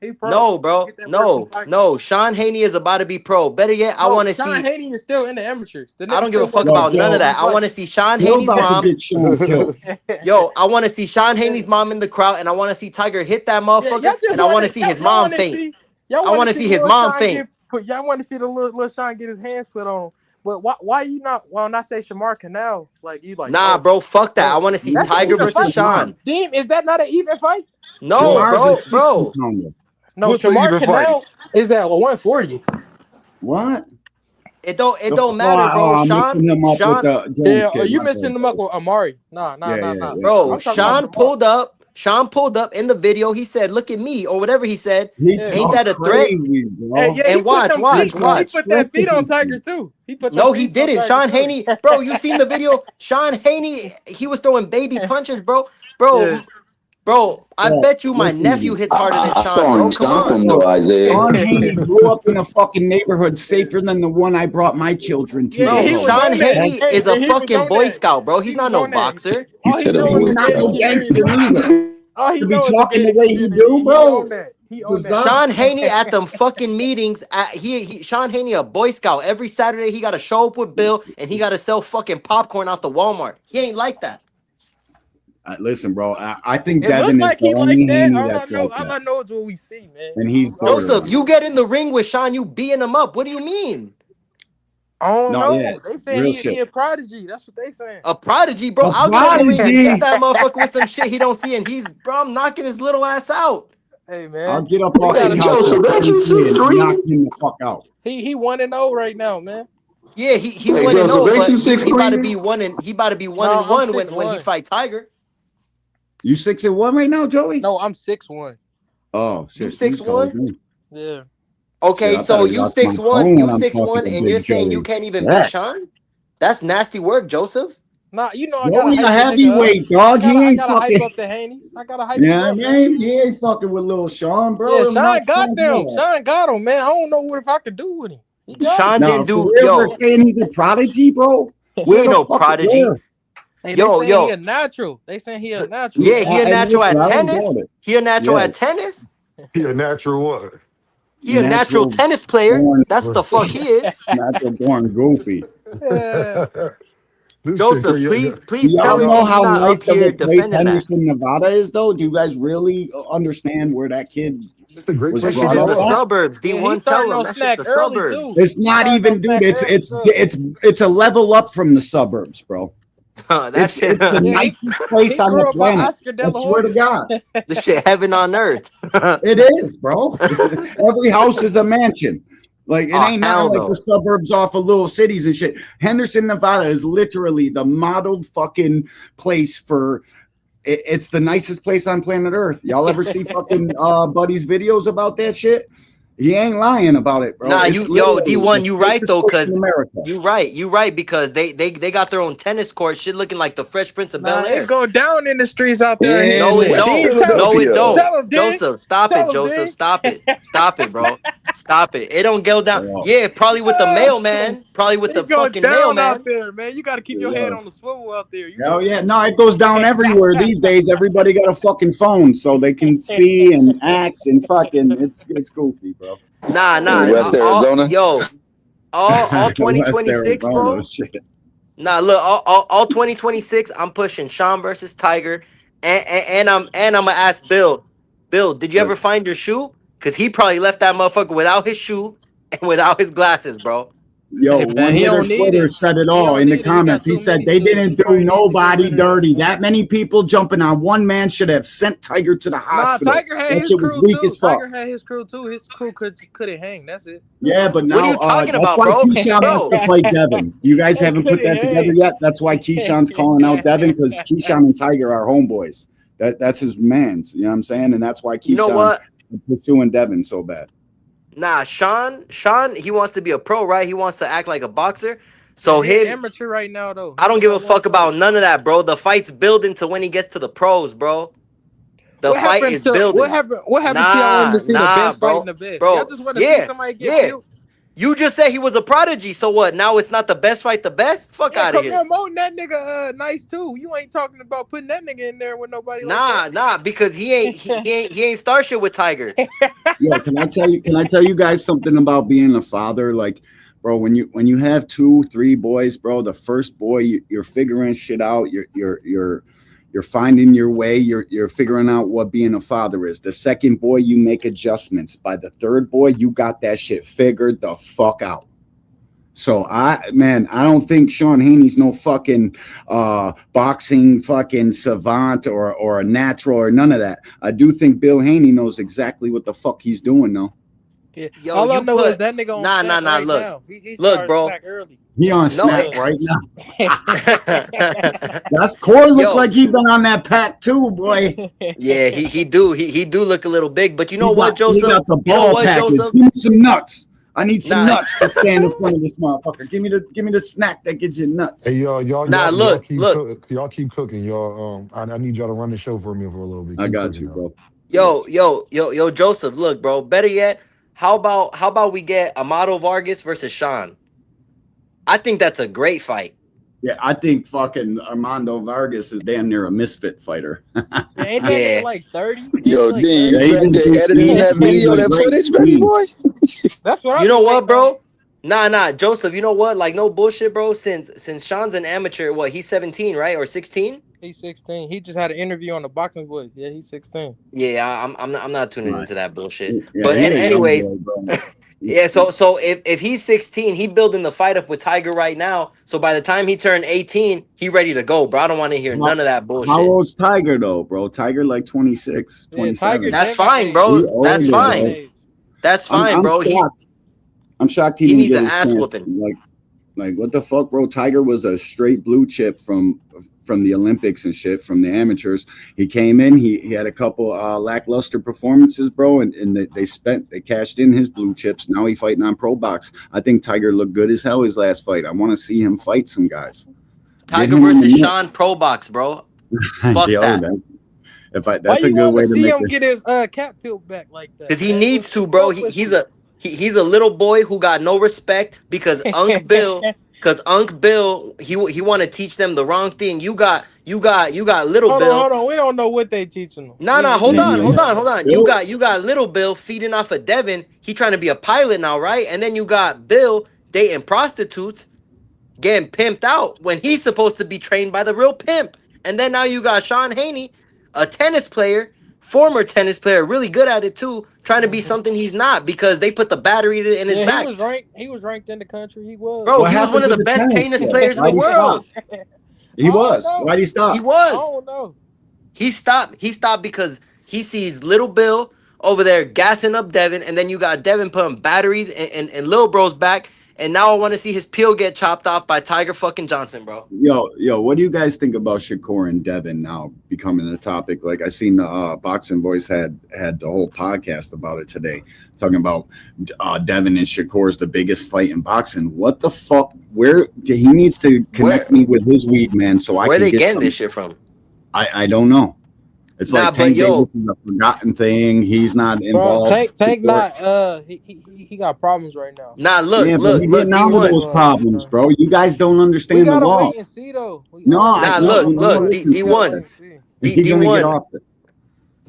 He pro. No, bro. Get that work from No, Tiger. no. Sean Haney is about to be pro. Better yet, I No, want to Sean see. Haney is still in the amateurs. The I nigga don't give a still fuck working Yo, on about none of Bill, that. I want to play. see Sean Bill Haney's about to mom. get Sean killed. Yo, I want to see Sean Haney's mom in the crowd, and I want to see Tiger hit that Yeah, motherfucker, y'all just and I want want to to see his mom faint. y'all I want want to to see see his little mom Sean faint. get put. Y'all want to see the little Sean get his hands put on him. But why you not? When I say Shamar Canal, like you like, Nah, oh, bro, fuck that. I oh, want to see You that's an said Tiger even just versus fight. Shamar. Sean. Damn, is that not an even fight? No, Shamar's a bro, 60 bro. pounder. No, What's an Shamar even fight? Canal is at 140. What? It The don't matter, bro. I'm mixing him up with Sean, the Jones Yeah, are kid. you My missing bad, them up bro. with Amari? Nah. Yeah. bro. I'm talking about Shamar. Sean pulled up in the video. He said, "Look at me," or whatever he said. He Yeah. Ain't talk that a threat? crazy, Hey, bro. yeah, he And put watch, them He feet. watch, He talk watch. put that feet on Tiger crazy. too. He put them No, he feet on didn't. Tiger Sean too. Haney, bro. You seen the video? Sean Haney, he was throwing baby punches, bro. Yeah. Bro. I Yo, bet you my listen to nephew me. hits harder than I Sean, saw bro. him Come stomp on. him though, Bro, Isaiah. Sean Haney grew up in a fucking neighborhood safer than the one I brought my children to, Yeah, Bro, he bro. was Sean on that. Haney That's Hey, is a and he was fucking on Boy that. Scout, bro. He's He not was no on that. boxer. He All he said a know he's is a boy not gated no scout. gangster community. neither. All he To be know is a talking the gated way he community. do, He on bro. that. He on What's that. up? Sean Haney at them fucking meetings. Sean Haney a Boy Scout. Every Saturday he got to show up with Bill and he got to sell fucking popcorn out the Walmart. He ain't like that. Listen, bro. I think It looked Devin is like the he like only that. Haney that's like All that, I know is what we see, man. and he's Joseph, borderline. you get in the ring with Sean, you beating him up. What do you mean? I don't No, yeah, know. They saying real he shit. a prodigy. That's what they saying. A prodigy, bro. A I'll get in the ring and hit prodigy. that motherfucker with some shit he don't see, and bro, I'm knocking his little ass out. Hey I'll man, get up he off got the Wait, a couch at Joseph, ain't you 23 six and knock three? him the fuck out. he 1-0 right now, man. Yeah, he Hey, won and Joseph, oh, ain't but you he about to 6'3"? be he about to be one No, and I'm one six when he one. fight Tiger. You 6-1 right now, Joey? No, I'm 6'1". Oh You shit, you six told one. me. Yeah. Shit, Okay, I thought so I lost my you phone when I'm 6'1", talking to and you're Big saying you Joey. can't even beat Yeah. Sean? That's nasty work, Joseph. Nah, you know I gotta Joey a hype the nigga up. heavyweight, dog. He I ain't gotta hype fucking. up the Haney. I gotta hype him Yeah, up, man. man. He ain't fucking with little Sean, Yeah, bro. I'm not Sean got them. transparent. Sean got him, man. I don't know what if I could do with him. He got him. Sean Now, didn't for do real, they're saying he's a prodigy, bro. he Where ain't the no fuck? prodigy. Where? Hey, they Yo, saying he a yo, natural. They saying he a natural. yeah, he a And natural listen, at I don't tennis. doubt it. He a natural Yeah, at tennis. He a natural what? He a natural natural tennis player. born, That's what the fuck he is. natural born goofy. Yeah. This shit Joseph, crazy. Do please tell y'all me know you how not up nice of here a place defending that. Henderson, Nevada is, though? Do you guys really understand where that kid It's a great was That place to shit brought is up the grow up. at? suburbs. Yeah, he D1, tell starting him on that's just snack the early suburbs. too. It's He not starting on even, dude. snack early too. It's a level up from the suburbs, bro. That shit, It's the Yeah, nicest place he on the grew up by planet. Oscar I De La swear to Hoya. God, the shit heaven on earth. it is, bro. Every house is a mansion. Like it Oh ain't nothing hell like the no. suburbs off of little cities and shit. Henderson, Nevada is literally the modeled fucking place for. It's the nicest place on planet Earth. Y'all ever see fucking Buddy's videos about that shit? He ain't lying about it, bro. Nah, It's yo, literally the D1, you right safest though, place cause in America. you right because they got their own tennis court, shit looking like the Fresh Prince of Nah, Bel it Air. go down in the streets out there in In No, it Henderson. West Dean, don't. tell him. No, it Philadelphia. don't. Tell him, Dean. Joseph, stop it. Tell him, Joseph, Dean. stop it. Stop it, bro. Stop it. It don't go down. Yeah, Yeah, probably with the mailman. Probably with the It go fucking down out mailman. there, man. You got to keep your head yeah. on the swivel out there. You Hell know yeah. No, it goes down everywhere these days. Everybody got a fucking phone so they can see and act and fucking it's goofy, bro. In Nah. West Arizona. All West 2026, Arizona bro. shit. Nah, look, all 2026, I'm pushing Sean versus Tiger, and I'm gonna ask Bill. Bill, did you ever find your shoe? Cause he probably left that motherfucker without his shoe and without his glasses, bro. Yo, Hey man, one he hitter don't need Twitter it. said it He all don't in the need it. He got comments. He too said many they shoes. He didn't do probably needs to get nobody rid of that. dirty. That many people jumping on one man should have sent Tiger to the Nah, hospital. Tiger had That his shit was crew weak too. as fuck. Tiger had his crew too. His crew couldn't hang. That's it. Yeah, but What are now you talking that's about, why bro? Keyshawn has Bro, to fight Devin. You guys They haven't put couldn't that together hang. yet. That's why Keyshawn's calling out Devin because Keyshawn and Tiger are homeboys. That's his man's. You know what I'm saying? And that's why you know Keyshawn what? is pursuing Devin so bad. Nah, Sean, he wants to be a pro, right? He wants to act like a boxer. Yeah, So he an him, amateur right now though. He I don't only give a got one fuck fight. about none of that, bro. The fight's building to when he gets to the pros, bro. The What fight happened is to what building. happened? What happened to y'all wanting to see the Nah, best fight in bro. the best? Y'all Bro, just want to see yeah, somebody get yeah. killed. You just said he was a prodigy. So what? Now it's not the best fight. The best? Fuck Yeah, out of cause here. promoting that nigga nice too. You ain't talking about putting that nigga in there with nobody like Nah, because he ain't start shit with Tiger. Yo, can I tell you? Can I tell you guys something about being a father? Like, bro, when you have 2, 3 boys, bro, the first boy you're figuring shit out. You're finding your way. You're figuring out what being a father is. The second boy, you make adjustments. By the third boy, you got that shit figured the fuck out. So I don't think Sean Haney's no fucking boxing fucking savant or a natural or none of that. I do think Bill Haney knows exactly what the fuck he's doing though. Yeah. Yo, All I you know is put that nigga on nah. snack right Look, now. He look, started bro. snack early. He on No, snap right now. That's Core look Yo, like he been on that pack too, boy. yeah, he do look a little big, but you know what, He Joseph? got the You know ball what, package. Joseph? Give me some nuts. I need some Nah, nuts to stand in front of this motherfucker. Give me the snack that gives you nuts. Hey, y'all look, y'all keep cooking. Y'all, I need y'all to run the show for me for a little bit. I Keep got cooking, you, y'all. bro. yo, Joseph. Look, bro. Better yet, how about we get Amado Vargas versus Sean? I think that's a great fight. Yeah, I think fucking Armando Vargas is damn near a misfit fighter. Yeah, ain't that nigga Yeah. like 30? Ain't he Yo, like Dean, 30? you Yeah, he back didn't there do editing that video, a that great footage, baby scheme. boy? That's what I've You been know what, waiting on. bro? Nah, Joseph. You know what? Like no bullshit, bro. Since Sean's an amateur, what he's 17, right, or 16? He's 16. He just had an interview on the Boxing Voice. Yeah, he's 16. Yeah, I'm not tuning Right. into that bullshit. Yeah, But he a young anyways, boy, bro. yeah. So if he's 16, he building the fight up with Tiger right now. So by the time he turned 18, he ready to go, bro. I don't want to hear How, none of that how bullshit. old's Tiger though, bro? Tiger like 26, Yeah, Tiger 27. That's Devin fine, age. He bro. That's He older, Devin fine. bro. age. That's fine, I'm bro. He shocked. I'm shocked he he didn't needs get an his ass chance. whooping. Like what the fuck, bro? Tiger was a straight blue chip from the Olympics and shit, from the amateurs. He came in, he had a couple lackluster performances, bro, and they cashed in his blue chips. Now he fighting on pro box. I think Tiger looked good as hell his last fight. I want to see him fight some guys. Get Tiger him in the versus mix. Sean Pro Box, bro. Fuck Yo, that. Why that's a you good want way to to see make him it. get his cap peeled back like Cause that, he man? needs to, It's bro. so He's a little boy who got no respect because Unc Bill. Cause Unc Bill, he want to teach them the wrong thing. You got little Bill. Hold on. We don't know what they teaching them. Nah. We Hold can't on, say Man, hold that on, yet. hold on. You Bill, got little Bill feeding off of Devin. He trying to be a pilot now, right? And then you got Bill dating prostitutes, getting pimped out when he's supposed to be trained by the real pimp. And then now you got Sean Haney, a tennis player, former tennis player, really good at it too, trying to be Mhm. something he's not because they put the battery in his Yeah, he back. was ranked. He was ranked in the country. He was. Bro, what he was one happened of to the the best tennis tennis club? players in the Why'd he stop? world. I He don't was. know. Why'd he He stop? I was. don't know. He stopped because he sees little Bill over there gassing up Devin, and then you got Devin putting batteries in Lil Bro's back, and now I want to see his peel get chopped off by Tiger fucking Johnson, bro. Yo, what do you guys think about Shakur and Devin now becoming a topic? Like I seen the Boxing Voice had the whole podcast about it today, talking about Devin and Shakur's the biggest fight in boxing. What the fuck? Where he needs to Where connect me with his weed man so I where can they get getting some. this shit from? I don't know. It's Nah, like but Tank Davis yo, is a forgotten thing. He's not Bro, involved. Tank Shakur, not. He got problems right now. nah, yeah, but he look, getting out of He D1. those was. problems, bro. You guys don't We understand the gotta law. wait and see though. I No, don't think I Nah, he no, out. look, We no. gotta. look, Listen We to gotta it. wait D1. and see. D He's gonna get D1. off it.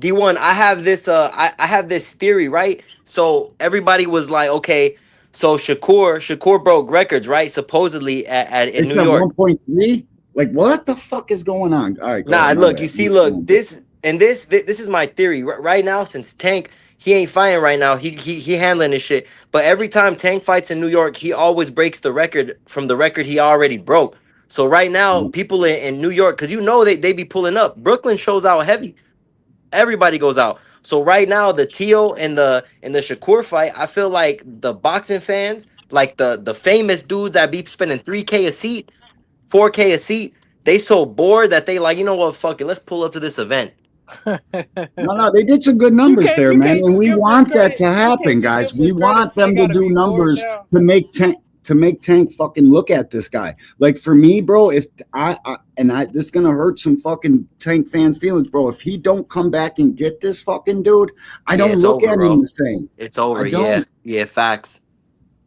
D1, I have this theory, right? So everybody was like, okay, so Shakur broke records, right? Supposedly They in New said York. 1.3. Like, what the fuck is going on? All right, go Nah, ahead. My look, you bad. see, look, this is my theory. Right now, since Tank, he ain't fighting right now. He handling his shit. But every time Tank fights in New York, he always breaks the record from the record he already broke. So right now, people in New York, because you know they be pulling up. Brooklyn shows out heavy. Everybody goes out. So right now, the Tio and the Shakur fight, I feel like the boxing fans, like the famous dudes that be spending 3K a seat, 4K a seat, they so bored that they like, you know what, fuck it, let's pull up to this event. No, they did some good numbers there, You man, can't and just we give them want that credit. to You can't happen, just guys. give them We credit. want They them to gotta do be bored numbers now. to make Tank fucking look at this guy. Like for me, bro, if this is gonna hurt some fucking Tank fans' feelings, bro. If he don't come back and get this fucking dude, I Yeah, don't it's look over, at him bro. the same. It's I over. Yeah, don't. yeah, facts.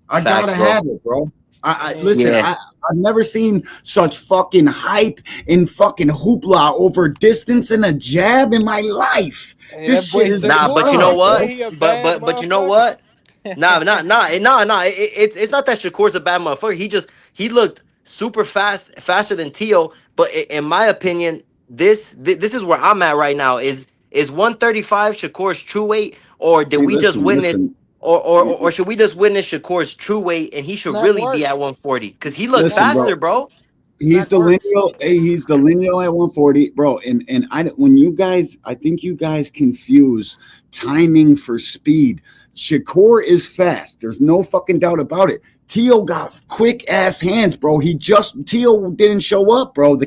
I Facts, gotta bro. have it, bro. I Man, listen. Yeah. I've never seen such fucking hype and fucking hoopla over distance and a jab in my life. hey, This that boy shit is Nah, but you Shakur, know bizarre, he said bro. what? he a But bad but you know motherfucker. what? Nah. It's not that Shakur's a bad motherfucker. He looked super faster than Tio. But in my opinion, this is where I'm at right now. Is 135 Shakur's true weight, or did Hey, we just witness, listen. or should we just witness Shakur's true weight and he should Smack really be work. at 140 because he looked Listen, Smack bro. faster, work. bro. He's Smack the work. lineal. Hey, he's the lineal at 140, bro. And when you guys, I think you guys confuse timing for speed. Shakur is fast. There's no fucking doubt about it. Tio got quick ass hands, bro. Tio didn't show up, bro. The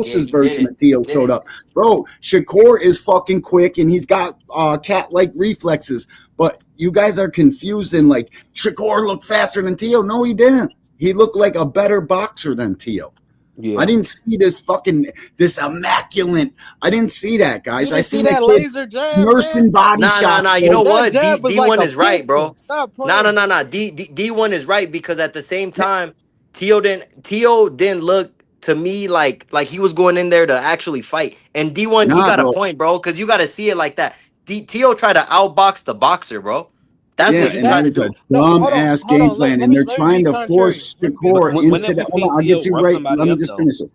Yeah, Cambosa's he version didn't. of Tio He showed didn't. up, bro. Shakur is fucking quick and he's got cat like reflexes. But you guys are confusing. Like Shakur looked faster than Tio. No, he didn't. He looked like a better boxer than Tio. I Yeah. didn't see this immaculate. I didn't see that, You guys. I didn't see seen a that kid laser jab, man? nursing body Nah. shots, You know bro. That what? jab was like D1 a is right, bro. piston. Stop playing. Nah. D1 is right because at the same time, Tio didn't look to me like he was going in there to actually fight. And D1, he Nah, got a bro. point, bro, because you got to see it like that. Tio tried to outbox the boxer, bro. That's Yeah, what he and that tried That to was a do. no, dumb hold on, ass hold game on. plan, Let and me they're let me be trying to contrary. force Let me be Shakur When into have we that. Hold seen on, I'll get Tio you rough right. Let somebody me up just though? finish this.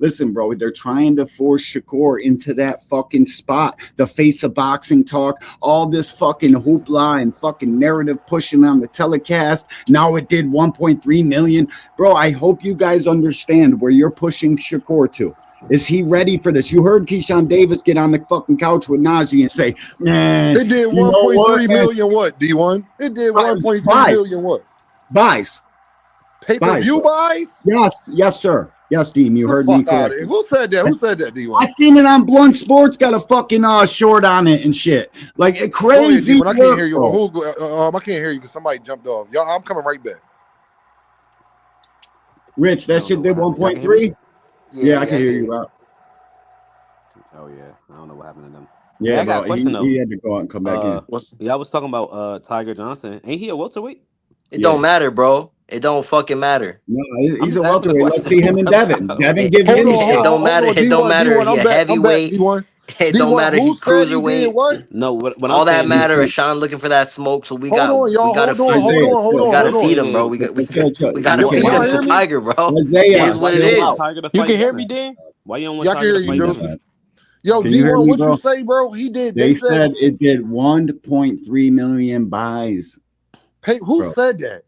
Listen, bro, they're trying to force Shakur into that fucking spot, the face of boxing talk, all this fucking hoopla and fucking narrative pushing on the telecast. Now it did 1.3 million. Bro, I hope you guys understand where you're pushing Shakur to. Is he ready for this? You heard Keyshawn Davis get on the fucking couch with Najee and say, man, It did you know what, 1.3 man? million what, D1? It did 1.3 Buys, million what? buys, Pay-per-view bro. buys? Yes, sir. Yes, Dean, you The heard me fuck out of here. correctly. Who said that? Who said that, I D1? seen it on Blunt Sports, got a fucking short on it and shit. Like Go ahead, crazy D1. I can't work, hear you. bro. I can't hear you because somebody jumped off. Y'all, I'm coming right back. Rich, I that don't know shit what did happened. Y'all can hear me? 1.3. Yeah, Yeah, I yeah, can I hear can hear you, you. bro. Oh yeah, I don't know what happened to them. Hey, Yeah, I got bro. a question though. He had to go out and come back in. Y'all was talking about Tiger Johnson. Ain't he a welterweight? It Yeah. don't matter, bro. It don't fucking matter. No, I'm he's a just asking a welterweight. Let's question, see him and brother. Devin. I don't Devin, know. give It, him a it shot. don't matter. On, It don't D1, matter. D1. He a I'm back, heavyweight. D1. It don't D1, matter. He who said he did cruiserweight. what? No, what I'm All that saying is matter is Listen, Sean looking for that smoke. So Hold on, we y'all. gotta Hold on, feed him. hold Isaiah, on, hold We on, chill. gotta hold my feed thing on. him, bro. is We Chill. gotta You Y'all, can feed y'all him hear to hear me? me? Tiger, bro. It Isaiah, is why what you it don't chill want out. is. Tiger to You fight can hear me, Devin? Dean? Why you don't want Y'all can Tiger hear to you, fight Yeah, Devin? Joseph. bro. Yo, Can you hear D1, me, what you bro? say, bro? He did. They They said, said it did 1.3 million buys, hey, who bro. said that?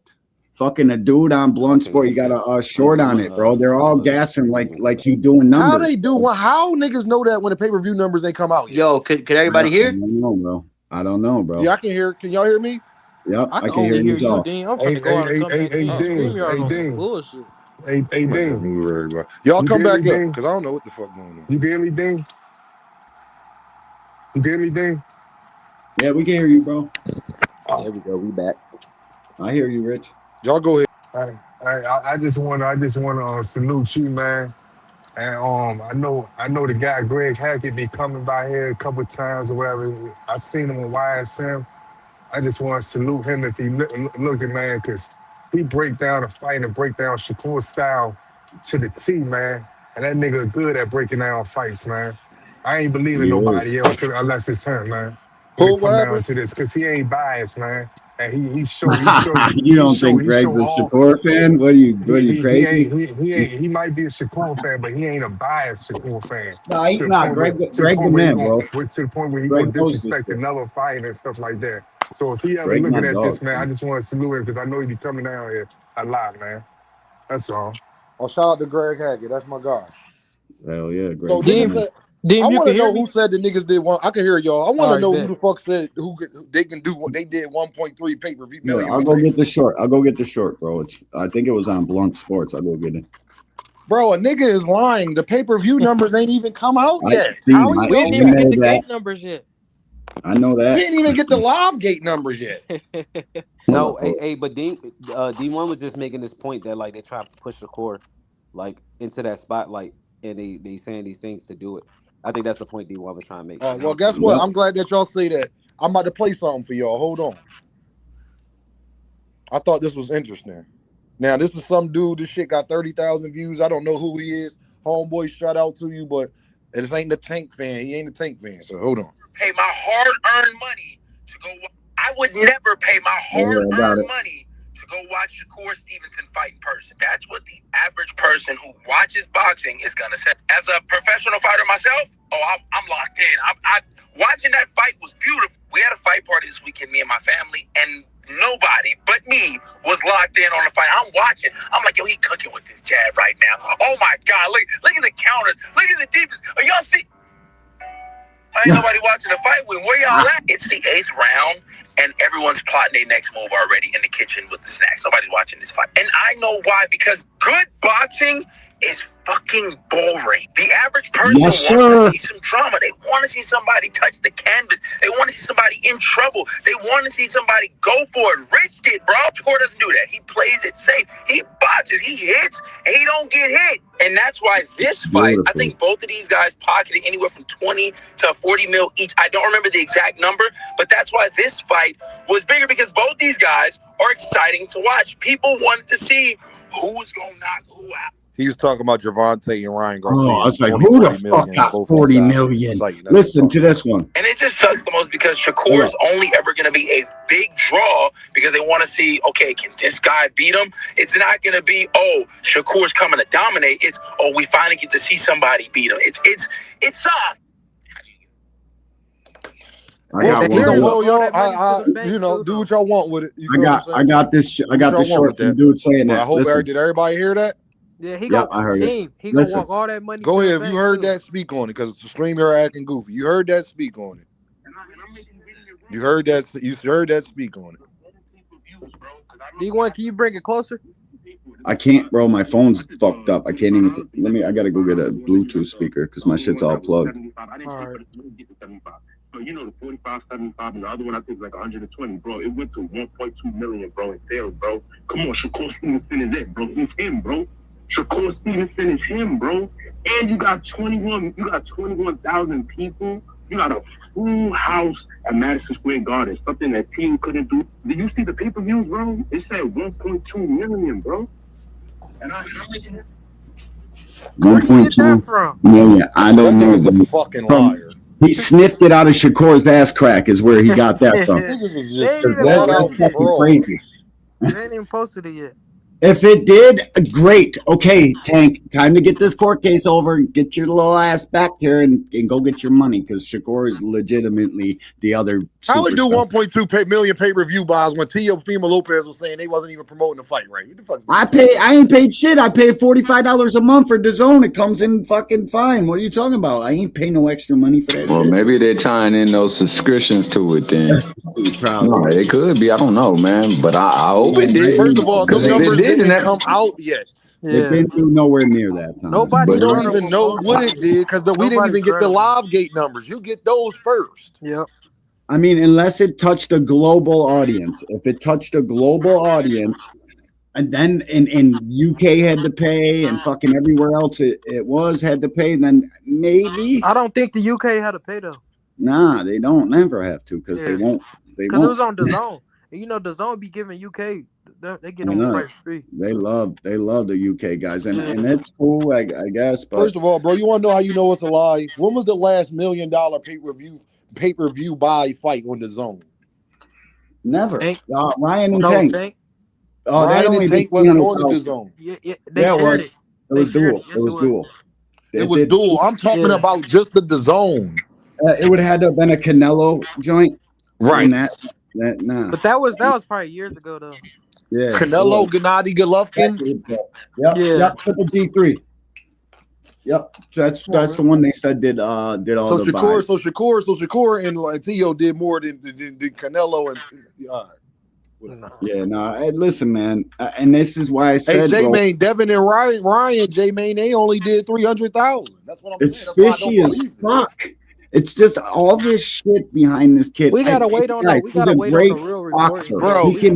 Fucking a dude on Blunt Okay, Sport, let you me got see. a short on it, bro. They're all gassing Let me like see. he doing How numbers, they do bro. one? How niggas know that when the pay-per-view numbers ain't come out yet? Yo, could I everybody hear? don't know, bro. I don't know, Yeah, bro. I can hear. Can y'all hear me? Yep, I I can can hear only hear you you, all. Dean. I'm Hey, finna go hey, out and hey, come hey, back hey, in. Uh-oh. Dean. StreamYard Hey, on some Dean. bullshit. Hey, I'm about to Dean. move everybody. Y'all You come can hear me, back up Dean? because I don't know what the fuck going on. You can hear me, Dean? You can hear me, Dean? Yeah, we can hear you, bro. There we go. We back. I hear you, Rich. Y'all go ahead. I just want to salute you, man. And I know the guy Greg Hackett be coming by here a couple times or whatever. I seen him on YSM. I just want to salute him if he looking, man, because he break down a fight and break down Shakur style to the T, man. And that nigga good at breaking down fights, man. I ain't believing He is. nobody else unless it's him, man. When Who? it What come down happened? to this, because he ain't biased, man. And You don't think he Greg's show a all. Shakur fan? What are you He crazy? ain't he might be a Shakur fan, but he ain't a biased Shakur fan. No, he's not. To the Greg the point where he man, going bro. to the point where he Greg gonna knows this disrespect shit. another fight and stuff like that. So if he ever Greg my looking at dog, this, man, I man. just want to salute him because I know he be coming down here a lot, man. That's all. Oh, shout out to Greg Hackett. That's my guy. Hell yeah, So Greg's the niggas Deem, man. said, I Deem, you want can to hear know who me? said the niggas did one. I can hear y'all. I want All to right, know who bet. the fuck said who they can do what they did 1.3 pay-per-view Here, million I'll go pay-per-view. get the short. I'll go get the short, bro. I think it was on Blunt Sports. I'll go get it. Bro, a nigga is lying. The pay-per-view numbers ain't even come out yet. How he We know didn't I even that? get know the that. gate numbers yet. I know We that. didn't even get the live gate numbers yet. Hold No, up, hold up. but D1 was just making this point that like they try to push the core like into that spotlight and they saying these things to do it. I think that's the point D1 was trying to make. Oh, And I well, don't think guess he what? Yep. missed I'm it. glad that y'all say that. I'm about to play something for y'all. Hold on. I thought this was interesting. Now, this is some dude. This shit got 30,000 views. I don't know who he is. Homeboy, shout out to you, but this ain't the Tank fan. He ain't the Tank fan. So hold on. Pay my hard-earned money to go. I would never pay my hard-earned money to go watch Shakur Stevenson fight in person. That's what the average person who watches boxing is gonna say. As a professional fighter myself, I'm locked in. I watching that fight was beautiful. We had a fight party this weekend, me and my family, and nobody but me was locked in on the fight. I'm watching. I'm like, yo, he cooking with this jab right now. Oh my God, look at the counters. Look at the defense. Are y'all see? Ain't nobody watching the fight with where y'all at. It's the 8th round, and everyone's plotting their next move already in the kitchen with the snacks. Nobody's watching this fight. And I know why, because good boxing is fucking boring. The average person wants to see some drama. They want to see somebody touch the canvas. They want to see somebody in trouble. They want to see somebody go for it, risk it, bro. Shakur doesn't do that. He plays it safe. He boxes, he hits, and he don't get hit. And that's why this fight, I think both of these guys pocketed anywhere from 20 to 40 mil each. I don't remember the exact number, but that's why this fight was bigger, because both these guys are exciting to watch. People wanted to see who's going to knock who out. He was talking about Javante and Ryan Garcia. Oh, I was like, who the fuck got 40 million? Listen to this one. And it just sucks the most because Shakur is only ever going to be a big draw because they want to see, okay, can this guy beat him? It's not going to be, oh, Shakur's coming to dominate. It's, oh, we finally get to see somebody beat him. It's I got one. You know, do what y'all want with it. I got this short from dude saying that. I hope did everybody hear that? Yeah, he gonna walk all that money. Go ahead if you heard that, speak on it, because the stream here acting goofy. You heard that, speak on it. You heard that, speak on it. D1, can you bring it closer? I can't, bro. My phone's fucked up. I can't even. I gotta go get a Bluetooth speaker because my shit's all plugged. All right. So you know the 45, 75, and the other one I think is like 120, bro. It went to 1.2 million, bro, in sales, bro. Come on, Shakur Stevenson is it, bro. He's him, bro. Shakur Stevenson is him, bro. And you got 21,000 people. You got a full house at Madison Square Garden, something that team couldn't do. Did you see the pay-per-views, bro? It said 1.2 million, bro. And I'm making it. 1.2 million. I don't know. The fucking liar. He sniffed it out of Shakur's ass crack is where he got that from. That's fucking crazy. They ain't even posted it yet. If it did, great. Okay, Tank, time to get this court case over. Get your little ass back here and go get your money, because Shakur is legitimately the other. How would do 1.2 million pay-per-view buys when Teofimo Lopez was saying they wasn't even promoting the fight, right? What the fuck? I ain't paid shit. I pay $45 a month for DAZN. It comes in fucking fine. What are you talking about? I ain't paying no extra money for that shit. Well, maybe they're tying in those subscriptions to it then. No, it could be. I don't know, man. But I hope it did. First of all, the numbers didn't come out yet. It didn't do nowhere near that time. We don't even know what it did, because we didn't even get the live gate numbers. You get those first. Yep. I mean, unless it touched a global audience. If it touched a global audience, and then in UK had to pay, and fucking everywhere else it had to pay, then maybe. I don't think the UK had to pay though. Nah, they don't never have to, because they won't. Because it was on DAZN. And you know, DAZN be giving UK. They get on the right free. They love the UK guys, and that's cool, I guess. But first of all, bro, you want to know how you know it's a lie? When was the last $1 million pay-per-view buy fight on DAZN? Never. Ryan and Tank. Ryan and Tank wasn't on the DAZN. Yeah, they shared it. It was dual. It was dual. It was dual. I'm talking about just the DAZN. It would have had to have been a Canelo joint, right? Nah. But that was probably years ago though. Yeah, Canelo, Gennady Golovkin. Yep, Triple G3. Yep, that's the one they said did all the buys. So Shakur and Tio did more than Canelo and. Hey, listen, man, and this is why I said, J-Main, Devin and Ryan, J-Main, they only did 300,000. That's what I'm saying. It's fishy as fuck. It's just all this shit behind this kid. We gotta wait on that. We gotta wait on the real report,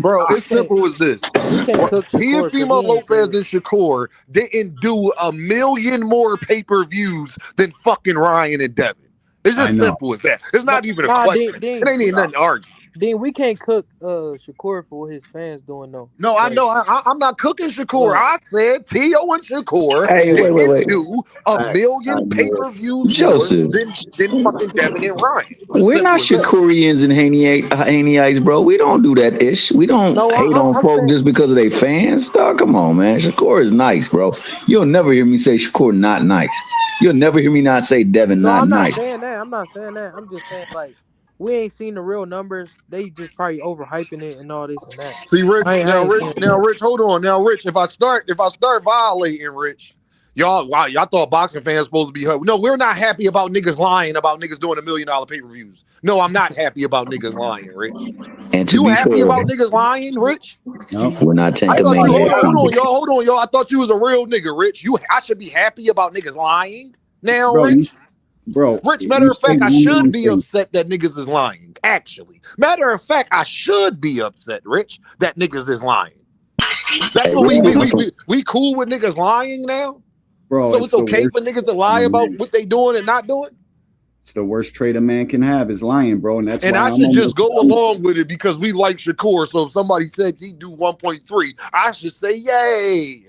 bro. It's simple as this. Teofimo Lopez and Shakur didn't do 1 million more pay-per-views than fucking Ryan and Devin. It's just simple as that. It's not even a question. It ain't even nothing to argue. Dean, we can't cook Shakur for what his fans doing though. No, I Like, know. I'm not cooking Shakur. I said T.O. and Shakur Hey, wait. didn't do a million pay-per-views more Joseph, than fucking Devin and Ryan. we're not Simple as that. Shakurians and Hanyites, bro. We don't do that ish. We don't no, hate on I'm folk saying just because of they fans. Dog, come on, man. Shakur is nice, bro. You'll never hear me say Shakur not nice. You'll never hear me not say Devin no. not I'm not nice. saying that. I'm not saying that. I'm just saying like we ain't seen the real numbers. They just probably overhyping it and all this and that. See, Rich. I ain't seeing it Now, yet. Rich. Hold on. Now, Rich. If I start violating, Rich, y'all thought boxing fans supposed to be hurt. No, we're not happy about niggas lying about niggas doing $1 million pay-per-views. No, I'm not happy about niggas lying, Rich. And to You be happy fair, about niggas lying, Rich? No, we're not I tanking thought you maniacs either. hold on, y'all. I thought you was a real nigga, Rich. I should be happy about niggas lying now, bro, Rich. Rich, you matter of say fact, I one should wrong be thing. upset that niggas is lying. Actually, matter of fact, I should be upset, Rich, that niggas is lying. That's Hey, what Rich, we cool with niggas lying now. Bro, So it's the okay for worst niggas to trait lie of a about man. what they doing and not doing. It's the worst trait a man can have is lying, bro, and that's And why I I'm should just almost go done. along with it because we like Shakur. So if somebody said he do 1.3, I should say yay.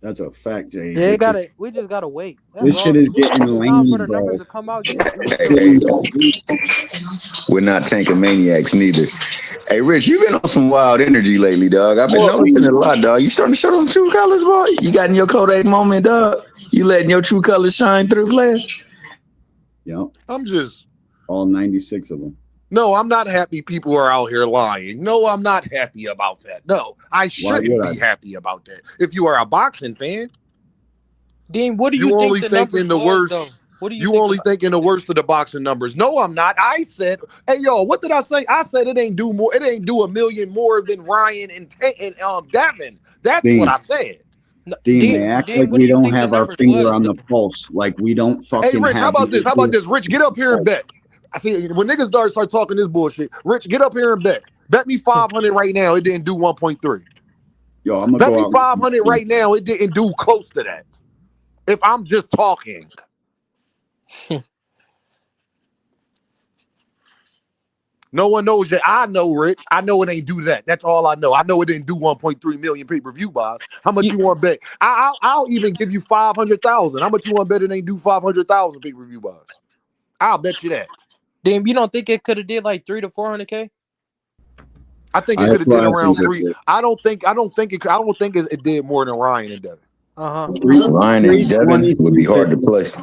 That's a fact, Jay. Yeah, we just gotta wait. That's This all. shit is We getting gotta wait now for lame, the numbers bro. to come out. Just we hey, still hey, waiting on it. we're not tanking maniacs neither. Hey, Rich, you've been on some wild energy lately, dog. I've been noticing it a lot, dog. You starting to show them true colors, boy. You got in your Kodak moment, dog. You letting your true colors shine through, Flash. Yep. I'm just all 96 of them. No, I'm not happy people are out here lying. No, I'm not happy about that. No, I shouldn't be happy about that. If you are a boxing fan, Dean, what do you think only the think numbers in the was worst. though? What do You think only think in the worst of the boxing numbers. No, I'm not. I said, hey, yo, what did I say? I said it ain't do more. It ain't do 1 million more than Ryan and Devin. That's what I said. Dean, they act like we don't have our finger on the pulse. Like we don't fucking Hey, Rich, how have. about this? How about this? Rich, get up here and bet. I think when niggas start talking this bullshit, Rich, get up here and bet. Bet me 500 right now. It didn't do 1.3. Yo, I'm gonna bet go me out 500 right now. It didn't do close to that. If I'm just talking. No one knows that. I know, Rich. I know it ain't do that. That's all I know. I know it didn't do 1.3 million pay-per-view buys. How much you want to bet? I'll even give you 500,000. How much you want to bet it ain't do 500,000 pay-per-view buys? I'll bet you that. Damn, you don't think it could have did like 300 to 400K? I think it could have did around 3. I don't think it did more than Ryan and Devin. Ryan and Devin would be hard to place.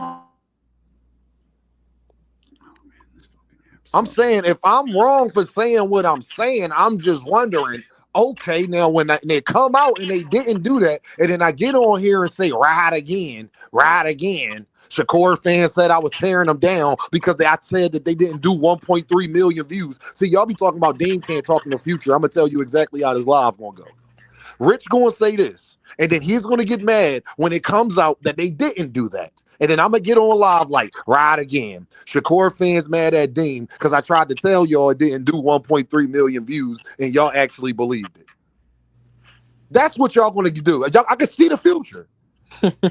I'm saying if I'm wrong for saying what I'm saying, I'm just wondering, okay, now when they come out and they didn't do that, and then I get on here and say, ride again. Shakur fans said I was tearing them down because I said that they didn't do 1.3 million views. See, y'all be talking about Dame can't talk in the future. I'm going to tell you exactly how this live going to go. Rich going to say this, and then he's going to get mad when it comes out that they didn't do that. And then I'm going to get on live like, ride again. Shakur fans mad at Dean because I tried to tell y'all it didn't do 1.3 million views, and y'all actually believed it. That's what y'all going to do. I can see the future.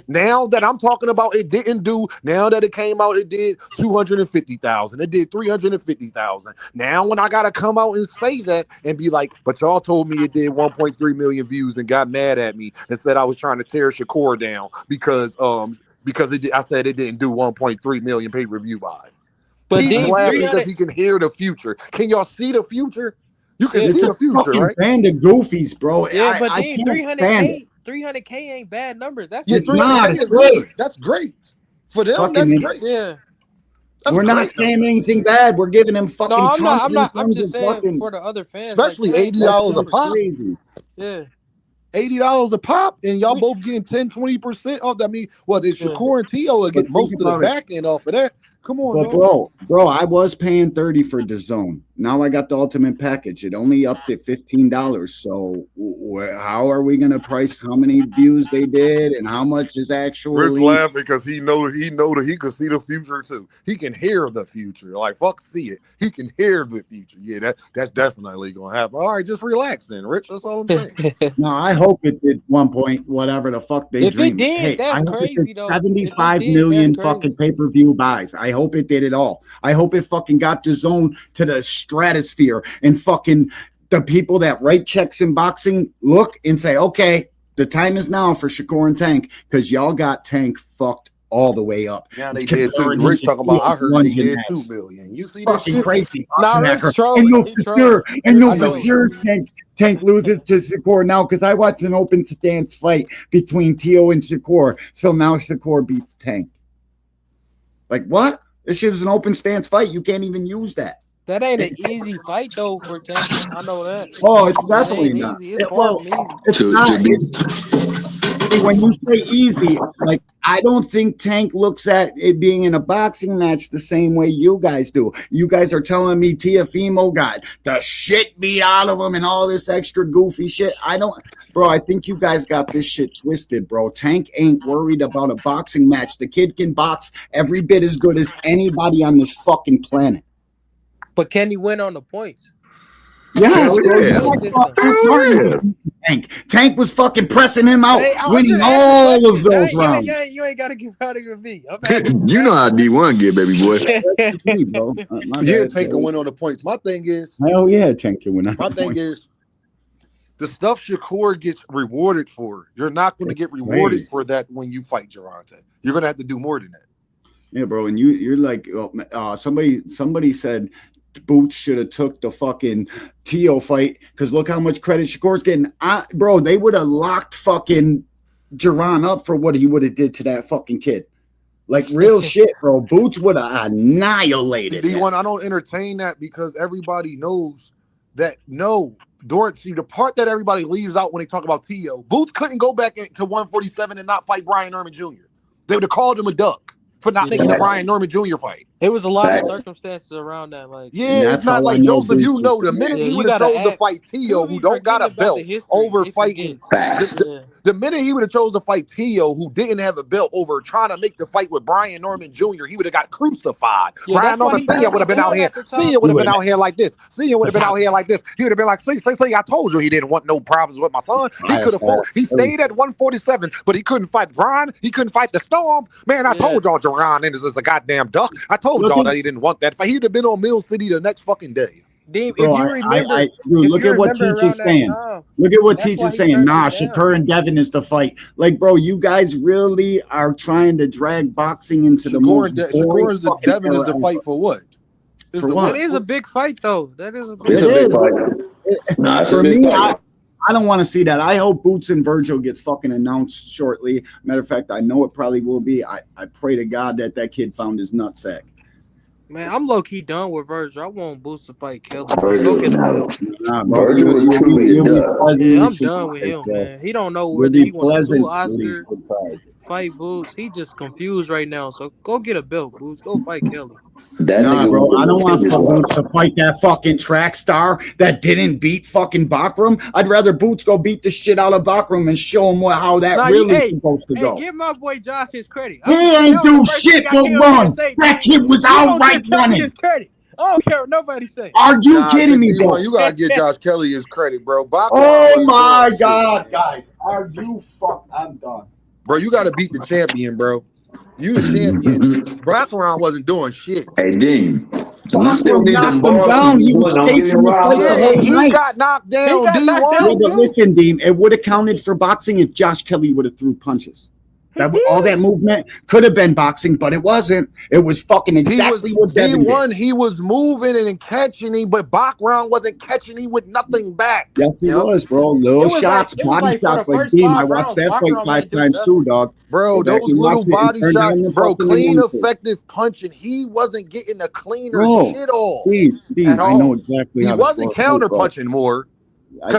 Now that I'm talking about it didn't do, now that it came out, it did 250,000. It did 350,000. Now when I got to come out and say that and be like, but y'all told me it did 1.3 million views and got mad at me and said I was trying to tear Shakur down because I said it didn't do 1.3 million pay-per-view buys. But He's Dean, laughing because he can hear the future. Can y'all see the future? You can see the future, right? Band of goofies, bro. Yeah, but I Dean, can't stand it. 300K ain't bad numbers. That's it's not. It's great. That's great for them. Fucking that's it. great. Yeah. We're not saying anything bad. We're giving them fucking tons and tons I'm just of saying fucking. for the other fans, Especially like, $80 a pop. Crazy. Yeah. $80 a pop, and y'all both getting 10-20% off that. I mean, well, it's Shakur and T.O. will get most of the back end off of that. Come on, but bro, I was paying $30 for DAZN. Now I got the ultimate package. It only upped at $15. So how are we gonna price how many views they did and how much is actually? Rich laughing because he know that he can see the future too. He can hear the future. Like fuck, see it. He can hear the future. Yeah, that's definitely gonna happen. All right, just relax then, Rich. That's all I'm saying. No, I hope it did 1 point whatever the fuck they dreamed. Hey, I hope crazy, it did though. 75 million fucking pay-per-view buys. I hope it did it all. I hope it fucking got DAZN to the stratosphere, and fucking the people that write checks in boxing look and say, okay, the time is now for Shakur and Tank, because y'all got Tank fucked all the way up. Yeah, they did too. Rich talking about, I heard they did 2 million. You see this fucking shit? crazy. Nah, Boxing Rich hacker. trolling. And no He for trolling. sure. And no Rich for trolling. sure Tank loses to Shakur now, because I watched an open stance fight between Tio and Shakur. So now Shakur beats Tank. Like, what? This shit is an open stance fight. You can't even use that. That ain't an easy fight though for Tank. I know that. Oh, it's It definitely ain't not. easy. It's far from easy. It's not. See, when you say easy, like, I don't think Tank looks at it being in a boxing match the same way you guys do. You guys are telling me Tiafimo got the shit beat out of him and all this extra goofy shit. Bro, I think you guys got this shit twisted, bro. Tank ain't worried about a boxing match. The kid can box every bit as good as anybody on this fucking planet. But can he win on the points? Yes, bro. Tank was fucking pressing him out, winning all of those rounds. You ain't got to give out of your V. You know how D1 get, baby boy. Bro. Yeah, Tank can win on the points. My thing is, hell yeah, Tank can win on my the thing points. is, the stuff Shakur gets rewarded for, you're not going to get rewarded for that when you fight Geronte. You're going to have to do more than that. Yeah, bro. And you're like, somebody said Boots should have took the fucking Tio fight, because look how much credit Shakur's getting. Bro, they would have locked fucking Jaron up for what he would have did to that fucking kid. Like, real shit, bro. Boots would have annihilated him. D1, I don't entertain that, because everybody knows that the part that everybody leaves out when they talk about Tio, Boots couldn't go back to 147 and not fight Brian Norman Jr. They would have called him a duck for not making a Brian Norman Jr. fight. It was a lot of circumstances around that. Like, yeah, it's not like Joseph. You know, the minute he would have chose to fight Tio, who don't got a belt, over fighting. The minute he would have chose to fight Tio, who didn't have a belt, over trying to make the fight with Brian Norman Jr., he would have got crucified. Brian Norman Senior would have been out here. Senior would have been out here like this. Senior would have been out here like this. He would have been like, see, I told you he didn't want no problems with my son. He could have fought. He stayed at 147, but he couldn't fight Brian. He couldn't fight the Storm. Man, I told y'all Jaron is a goddamn duck. I told y'all that he didn't want that fight. He'd have been on Mill City the next fucking day. Dean, bro, if you remember, look at what Teach is saying. Look at what Teach is saying. Nah, Shakur and Devin is the fight. Like, bro, you guys really are trying to drag boxing into the most boring Devin is the fight for what? For what? That is a big fight, though. That is a big It's a big fight. Nah, it's for a big me, fight. I don't want to see that. I hope Boots and Virgil gets fucking announced shortly. Matter of fact, I know it probably will be. I pray to God that kid found his nutsack. Man, I'm low key done with Virgil. I want Boots to fight Kelly. Virgil is Virgil is truly yeah, I'm done with him, man. He don't know whether he wants to sue Oscar, fight Boots. He just confused right now. So go get a belt, Boots. Go fight Kelly. Nah, bro, I don't want Boots to fight that fucking track star that didn't beat fucking Bakram. I'd rather Boots go beat the shit out of Bakram and show him how that is supposed to go. Give my boy Josh his credit. He ain't do shit but run. That kid was outright running. His credit. I don't care what nobody say. Are you kidding me, bro? You gotta give Josh Kelly his credit, bro. Oh my God, guys. Are you I'm done. Bro, you gotta beat the champion, bro. You the champion. Bakram wasn't doing shit. Hey, Dean. Bakram knocked him down. He was chasing his fight the whole night. He got knocked down. Yeah, but listen, Dean, it would have counted for boxing if Josh Kelly would have threw punches. All that movement could have been boxing, but it wasn't. It was fucking exactly what Devin did. He was moving and catching him, but Bakram wasn't catching him with nothing back. Yes, he was, bro. Little shots, body shots like Dean. I watched that fight 5 times too, dog. Bro, those little body shots, bro, clean, effective punching. He wasn't getting the cleaner shit off. Dean, I know exactly how he wasn't counter punching more.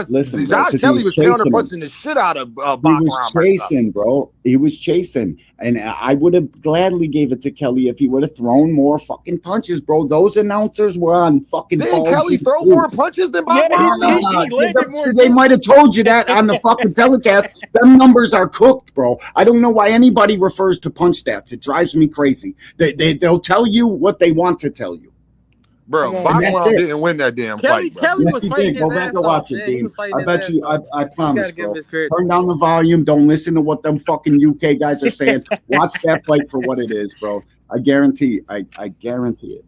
Listen, Josh Kelly was counter punching the shit out of Bakram. He was chasing, bro. He was chasing, and I would have gladly gave it to Kelly if he would have thrown more fucking punches, bro. Those announcers were on fucking. Didn't Kelly throw more punches than Bakram? They might have told you that on the fucking telecast. Them numbers are cooked, bro. I don't know why anybody refers to punch stats. It drives me crazy. They'll tell you what they want to tell you. Bro, Bakram didn't win that damn fight, bro. Kelly was fighting his Go back and watch it, Dean. I bet you, I promise, bro. Turn down the volume. Don't listen to what them fucking UK guys are saying. Watch that fight for what it is, bro. I guarantee it.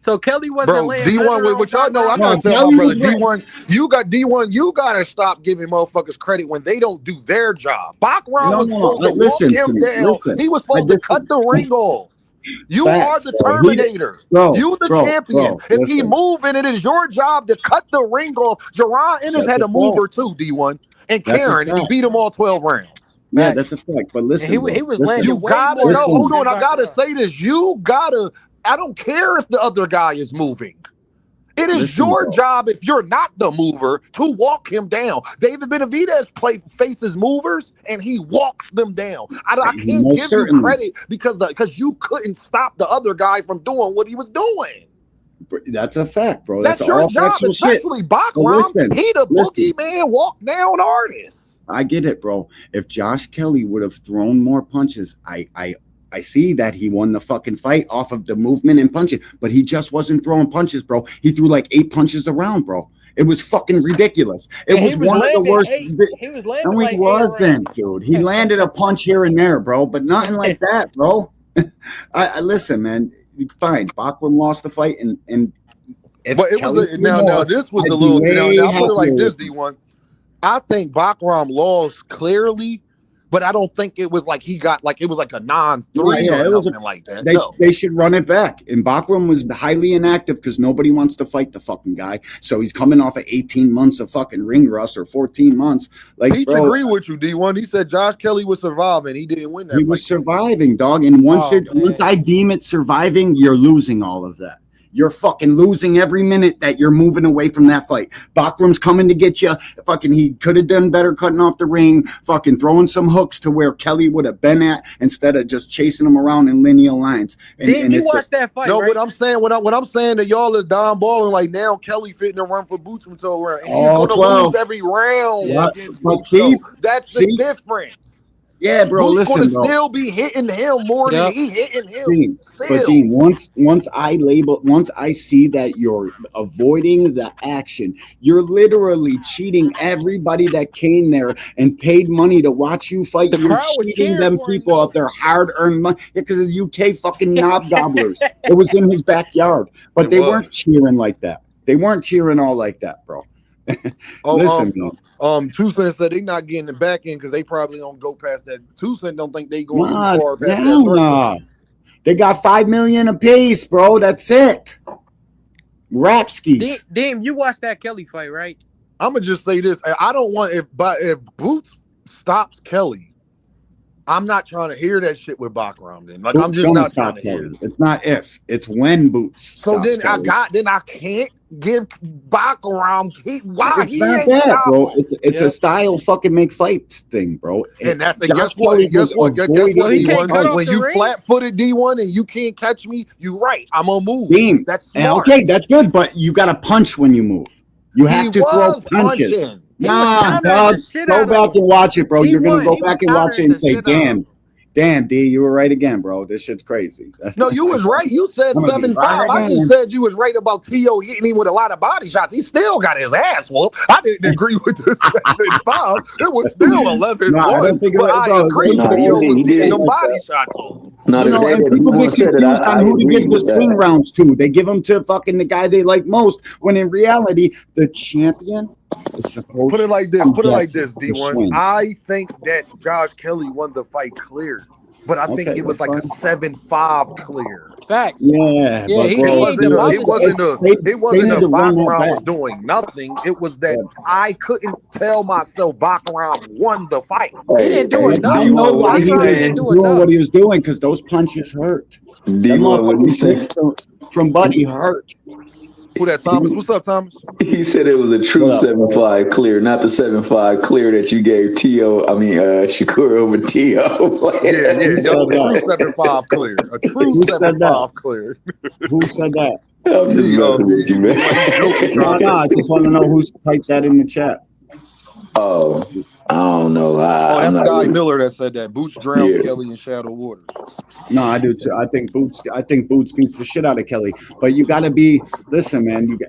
So Kelly wasn't Bro, laying D1, under on what y'all know, I Backrod. gotta No, tell my Kelly brother, was right. D1, you gotta stop giving motherfuckers credit when they don't do their job. Backrod No, was no, no. supposed to walk Listen to him me. down. Listen. He was I supposed to just cut the ring off. You are facts, the bro. Terminator. You the champion. If he Listen. moving, it is your job to cut the ring off. Jaron Ennis That's had a a mover fact. too, D1, and That's a Karen, and he fact. beat him all 12 rounds. Yeah, that's a fact. But And listen, he bro. was Listen. landing You way gotta more know. hits Hold than on, I gotta Backrod. say this. I don't care if the other guy is moving. It is Listen, your bro. job, if you're not the mover, to walk him down. David Benavidez faces movers, and he walks them down. I can't Most give certainly. you credit because you couldn't stop the other guy from doing what he was doing. That's a fact, bro. That's That's your all job, factual shit. especially But Backrod. He the listen. boogeyman walk down artist. I get it, bro. If Josh Kelly would have thrown more punches, I see that he won the fucking fight off of the movement and punching, but he just wasn't throwing punches, bro. He threw like 8 punches around, bro. It was fucking ridiculous. It And was one of the worst. He was landing No, he like 8 wasn't, around. dude. He landed a punch here and there, bro, but nothing like that, bro. I listen, man. Fine, Bachman lost the fight, and if But it Kelly was threw now more, this was I'd a be little way now I'll put it like happier this, with him. D1. I think Backrod lost clearly, but I don't think it was like he got like it was like a 9-3 Yeah, or it was nothing like that. They should run it back. And Bachram was highly inactive because nobody wants to fight the fucking guy. So he's coming off of 18 months of fucking ring rust or 14 months. Like, Peach bro, agree with you, D1. He said Josh Kelly was surviving. He didn't win that he fight. was surviving, dog. And once Oh, once I deem it surviving, you're losing all of that. You're fucking losing every minute that you're moving away from that fight. Bachram's coming to get you. Fucking, he could have done better cutting off the ring, fucking throwing some hooks to where Kelly would have been at instead of just chasing him around in linear lines. Did you watch that fight? No, right? what I'm saying, what I'm saying to y'all is Don balling like now Kelly fitting to run for Boots until round, and he's All gonna 12. lose every round Yeah. against But Boots. see- So that's the difference. Yeah, bro, Boots listen, gonna bro. still be hitting him more than Yep. he hitting him. Dean, but Still. Dean, once I see that you're avoiding the action, you're literally cheating everybody that came there and paid money to watch you fight. The You're crowd was cheating cheering them for him, people though. of their hard-earned money because of UK fucking knob gobblers. It was in his backyard, but It they was. weren't cheering like that. They weren't cheering all like that, bro. Listen, man. 2 Cents said they not getting the back end because they probably don't go past that. 2 Cents don't think they going Nah, too far past that. hell nah. They got $5 million apiece, bro. That's it. Rapskis. Damn, you watched that Kelly fight, right? I'm gonna just say this: I don't want if Boots stops Kelly, I'm not trying to hear that shit with Backrod. Then, like, Boots I'm just gonna not stop trying to hear. Kelly. It's not if, it's when Boots. So stops then Kelly. I can't give Backrod. Why It's he not ain't that, stop bro. him? It's a style fucking make fights thing, bro. And that's Josh guess what? Kelly Guess was what? avoiding D1? the When the you ring? flat-footed D1 and you can't catch me, you right. I'm gonna move. Dean, That's and smart. okay, that's good, but you got to punch when you move. You have He to throw was punches. punching. He was Nah, countering dog. the shit Go out of back him. and watch it, bro. He You're gonna won. go He back was and watch it countering and the say, shit out of damn, D, you were right again, bro. This shit's crazy. No, you was right. You said I'm gonna be 7-5. right I just again. said you was right about T.O. hitting him with a lot of body shots. He still got his ass whooped. I didn't agree with the 7-5. It was still 11-1. No, I don't think it but was, I bro. agree It's T.O. was he getting did. them body shots on. No, You the know, day and that people D1 get said it, confused on who to agree give the with swing that. rounds to. They give them to fucking the guy they like most, when in reality, the champion is supposed Put it like this. to Put it get like this, the D1. swing. I think that Josh Kelly won the fight clear. But I think Okay, it was that's like a 7-5 clear. Facts. Yeah, Yeah, but he bro, ain't demolished they It wasn't need a to run that Backrod was back. doing nothing. It was that I couldn't tell myself Backrod won the fight. He didn't do I enough. know D1, why what he you was saying? doing what he was doing because those punches hurt. That D1, what you motherfucking saying? kicks from Buddy hurt. Who that, Thomas? What's up, Thomas? He said it was a true What up, 7-5 clear, not the 7-5 clear that you gave Shakur over T.O. Yeah, Who said a that? true 7-5 clear. A true Who said 7-5 that? clear. Who said that? I'm just messing with you, man. No, I just want to know who's typed that in the chat. Oh, I don't know. That's I'm not Sky really- Miller that said that. Boots drowns Yeah. Kelly in shallow waters. No, I do too. I think Boots beats the shit out of Kelly. But you got to be, listen, man. When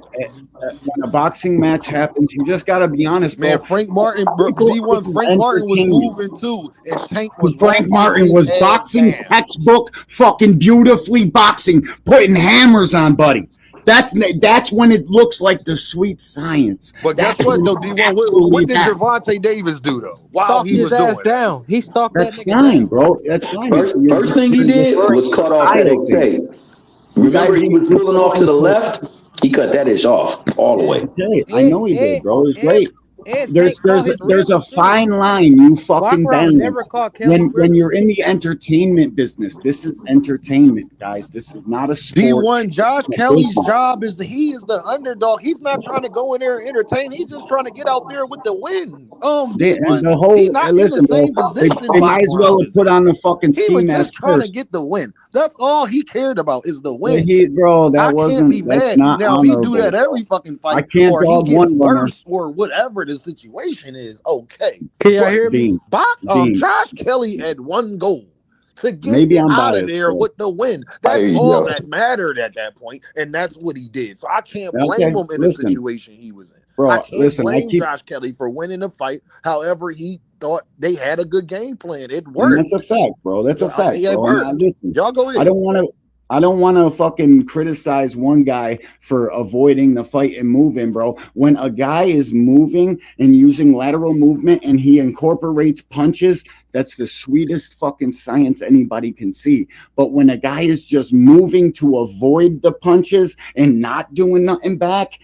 a boxing match happens, you just got to be honest, bro. Man, Frank Martin, bro, D1, Frank Martin was moving too, and Tank was. Frank Martin was boxing down. textbook, fucking beautifully boxing, putting hammers on Buddy. That's when it looks like the sweet science. But That's guess what, when though, it's D1? actually What did that. Gervonta Davis do, though, while Stalked he his was ass doing that? down. He stalked that That's nigga fine, down. bro. That's fine. First, You're first thing he did referring was to a cut off that style thing. X8. You guys Remember, he keep was pulling off to the referring to. left. He cut that ish off all the way. Okay, I And know he did, and bro. It was and great. and There's Tank caught his there's a ribs too. fine line you fucking Baccarat bend never this. caught Kelly When ribs. you're in the entertainment business, this is entertainment, guys. This is not a sport. D1, Josh It's a Kelly's business. job is he is the underdog. He's not trying to go in there and entertain. He's just trying to get out there with the win. And D1, the whole he's not in the listen, bro. same position They might as well Baccarat have is put in. on the fucking He was ski just mask trying to first. get the win. That's all he cared about is the But win. bro, I can't be that's mad. not Now, if he do honorable, that bro. every fucking I fight can't or he dog gets one runner. worse or whatever the situation is, okay. Can y'all But hear me? Dean, Josh Kelly had one goal to get maybe it I'm out of biased, there bro. with the win. I hear That's you, all Joe. that mattered at that point, and that's what he did. So I can't Okay, blame him in the listen, situation he was in. bro. I can't Listen, I blame keep, Josh Kelly for winning the fight. However, he thought they had a good game plan. It and worked. that's a fact, bro. That's a fact, Yeah, it bro. Now, worked. listen, Y'all go ahead. I don't want to fucking criticize one guy for avoiding the fight and moving, bro. When a guy is moving and using lateral movement and he incorporates punches, that's the sweetest fucking science anybody can see. But when a guy is just moving to avoid the punches and not doing nothing back,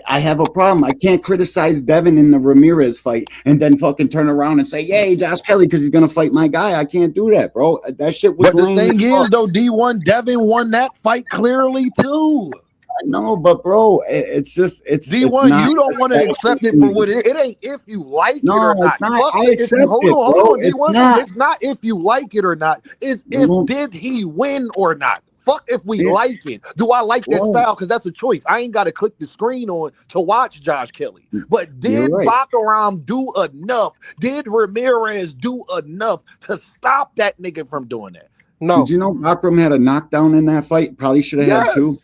I have a problem. I can't criticize Devin in the Ramirez fight and then fucking turn around and say, "Yay, Josh Kelly," because he's gonna fight my guy. I can't do that, bro. That shit was But the lame. thing is, though, D1, Devin won that fight clearly too. I know, but bro, it's just it's D1, not you don't want to accept it for what it ain't if you like it or No, not. it's not. Fuck I if accept you hold it, on, bro. It's D1. not. It's not if you like it or not. It's if did he win or not. Fuck if we like it. Do I like that style? Because that's a choice. I ain't got to click the screen on to watch Josh Kelly. But did Baccarat do enough? Did Ramirez do enough to stop that nigga from doing that? No. Did you know Baccarat had a knockdown in that fight? Probably should have had two.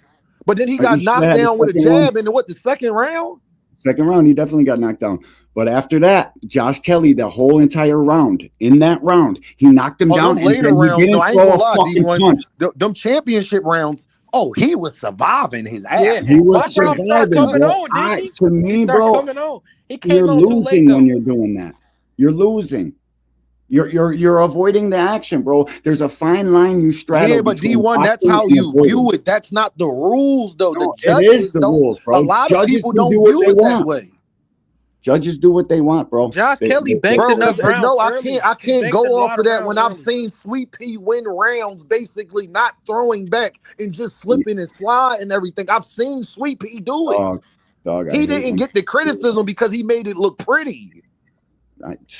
But then he got knocked down with a jab in the second round? Second round, he definitely got knocked down. But after that, Josh Kelly, the whole entire round, in that round, he knocked him down. Them later and rounds, he didn't I ain't throw gonna a lie, fucking D1. punch. Them championship rounds, he was surviving his ass. Yeah, He was Baccarat started surviving, coming bro. on, didn't he? To me, He started bro, coming on. He came you're on too late losing though. when you're doing that. You're losing. You're avoiding the action, bro. There's a fine line you straddle. Yeah, but between D1, that's boxing how and you avoiding. view it. That's not the rules, though. The No, judges it is the don't. rules, bro. A lot Judges of people can do don't what view they it that want. way. Judges do what they want, bro. Josh Kelly banked Bro, enough because rounds no, I early. can't He go banked a off lot of that rounds when I've early. seen Sweet Pea win rounds, basically not throwing back and just slipping and slide and everything. I've seen Sweet Pea do it. Dog, He didn't get the criticism because he made it look pretty.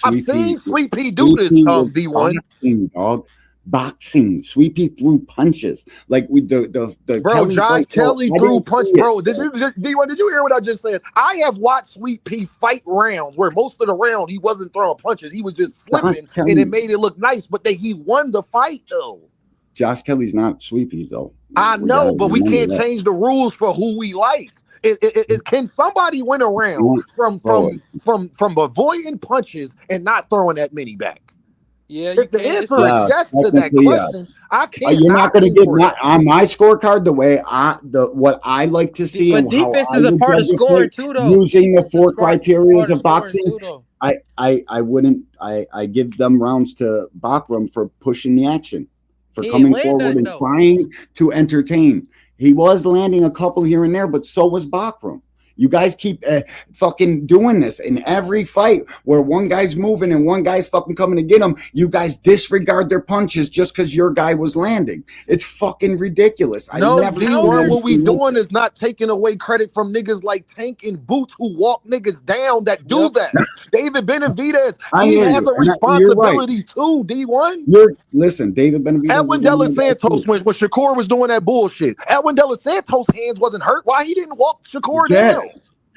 I've seen Sweet Pea do this, D1. Boxing, dog. Boxing. Sweet Pea threw punches. Like with the Bro, Kelly Josh fight, Kelly I threw didn't punch. see it, Bro, D1, did you hear what I just said? I have watched Sweet Pea fight rounds where most of the round he wasn't throwing punches. He was just slipping and it made it look nice, but he won the fight though. Josh Kelly's not Sweet Pea though. I know, but we can't change the rules for who we like. Can somebody win a round from avoiding punches and not throwing that many back? Yeah, if the answer is yes to that question, I can't. You're not going to get on my scorecard the way what I like to see. But and defense how is I a would part of judge scoring fight, too, though. using the four criteria of boxing. Too, I wouldn't. I give them rounds to Baccarat for pushing the action, for He coming ain't forward and though. trying to entertain. He was landing a couple here and there, but so was Baccarat. You guys keep fucking doing this in every fight where one guy's moving and one guy's fucking coming to get him. You guys disregard their punches just because your guy was landing. It's fucking ridiculous. No, D1, what we doing is not taking away credit from niggas like Tank and Boots who walk niggas down that do that. David Benavidez, he has a responsibility too, D1. Listen, David Benavidez. Edwin De Los Santos, when Shakur was doing that bullshit, Edwin De Los Santos' hands wasn't hurt. Why he didn't walk Shakur down?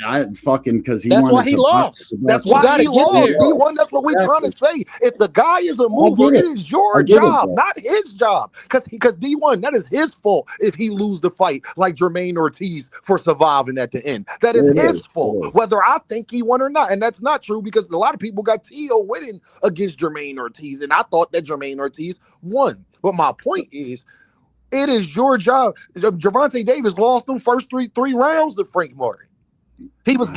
I fucking because he That's wanted why he to lost. That's why he lost. D1, that's what we're trying to say. If the guy is a mover, it is your job, not his job. Because D1, that is his fault if he lose the fight like Jermaine Ortiz for surviving at the end. That is his fault, whether I think he won or not. And that's not true because a lot of people got T.O. winning against Jermaine Ortiz. And I thought that Jermaine Ortiz won. But my point is, It is your job. Gervonta Davis lost them first three rounds to Frank Martin. He was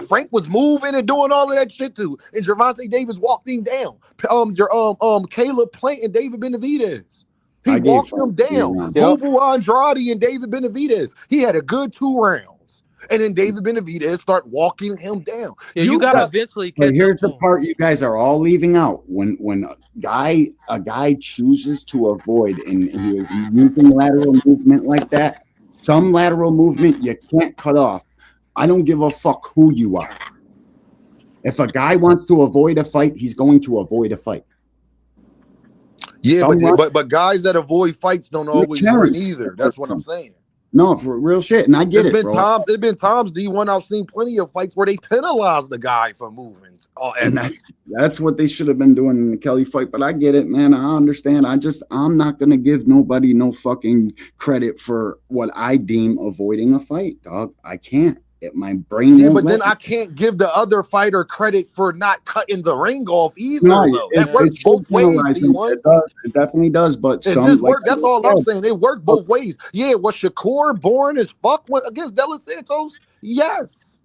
Frank was moving and doing all of that shit too, and Gervonta Davis walked him down. Caleb Plant and David Benavidez. He walked them down. Yep. Boo Andrade and David Benavidez. He had a good 2 rounds, and then David Benavidez start walking him down. Yeah, you gotta eventually catch But here's up the part you guys are all leaving out. When a guy chooses to avoid and he is using lateral movement like that, some lateral movement you can't cut off. I don't give a fuck who you are. If a guy wants to avoid a fight, he's going to avoid a fight. Yeah, but guys that avoid fights don't always win either. That's what I'm saying. No, for real shit, and I get it, bro. It's been times, D1, I've seen plenty of fights where they penalized the guy for moving. And that's what they should have been doing in the Kelly fight. But I get it, man. I understand. I'm not gonna give nobody no fucking credit for what I deem avoiding a fight, dog. I can't. My brain. Yeah, but then I can't give the other fighter credit for not cutting the ring off either. No, that works both ways. It definitely does, but it just worked. That's all I'm saying. It worked both ways. Yeah, was Shakur born as fuck against De Los Santos? Yes,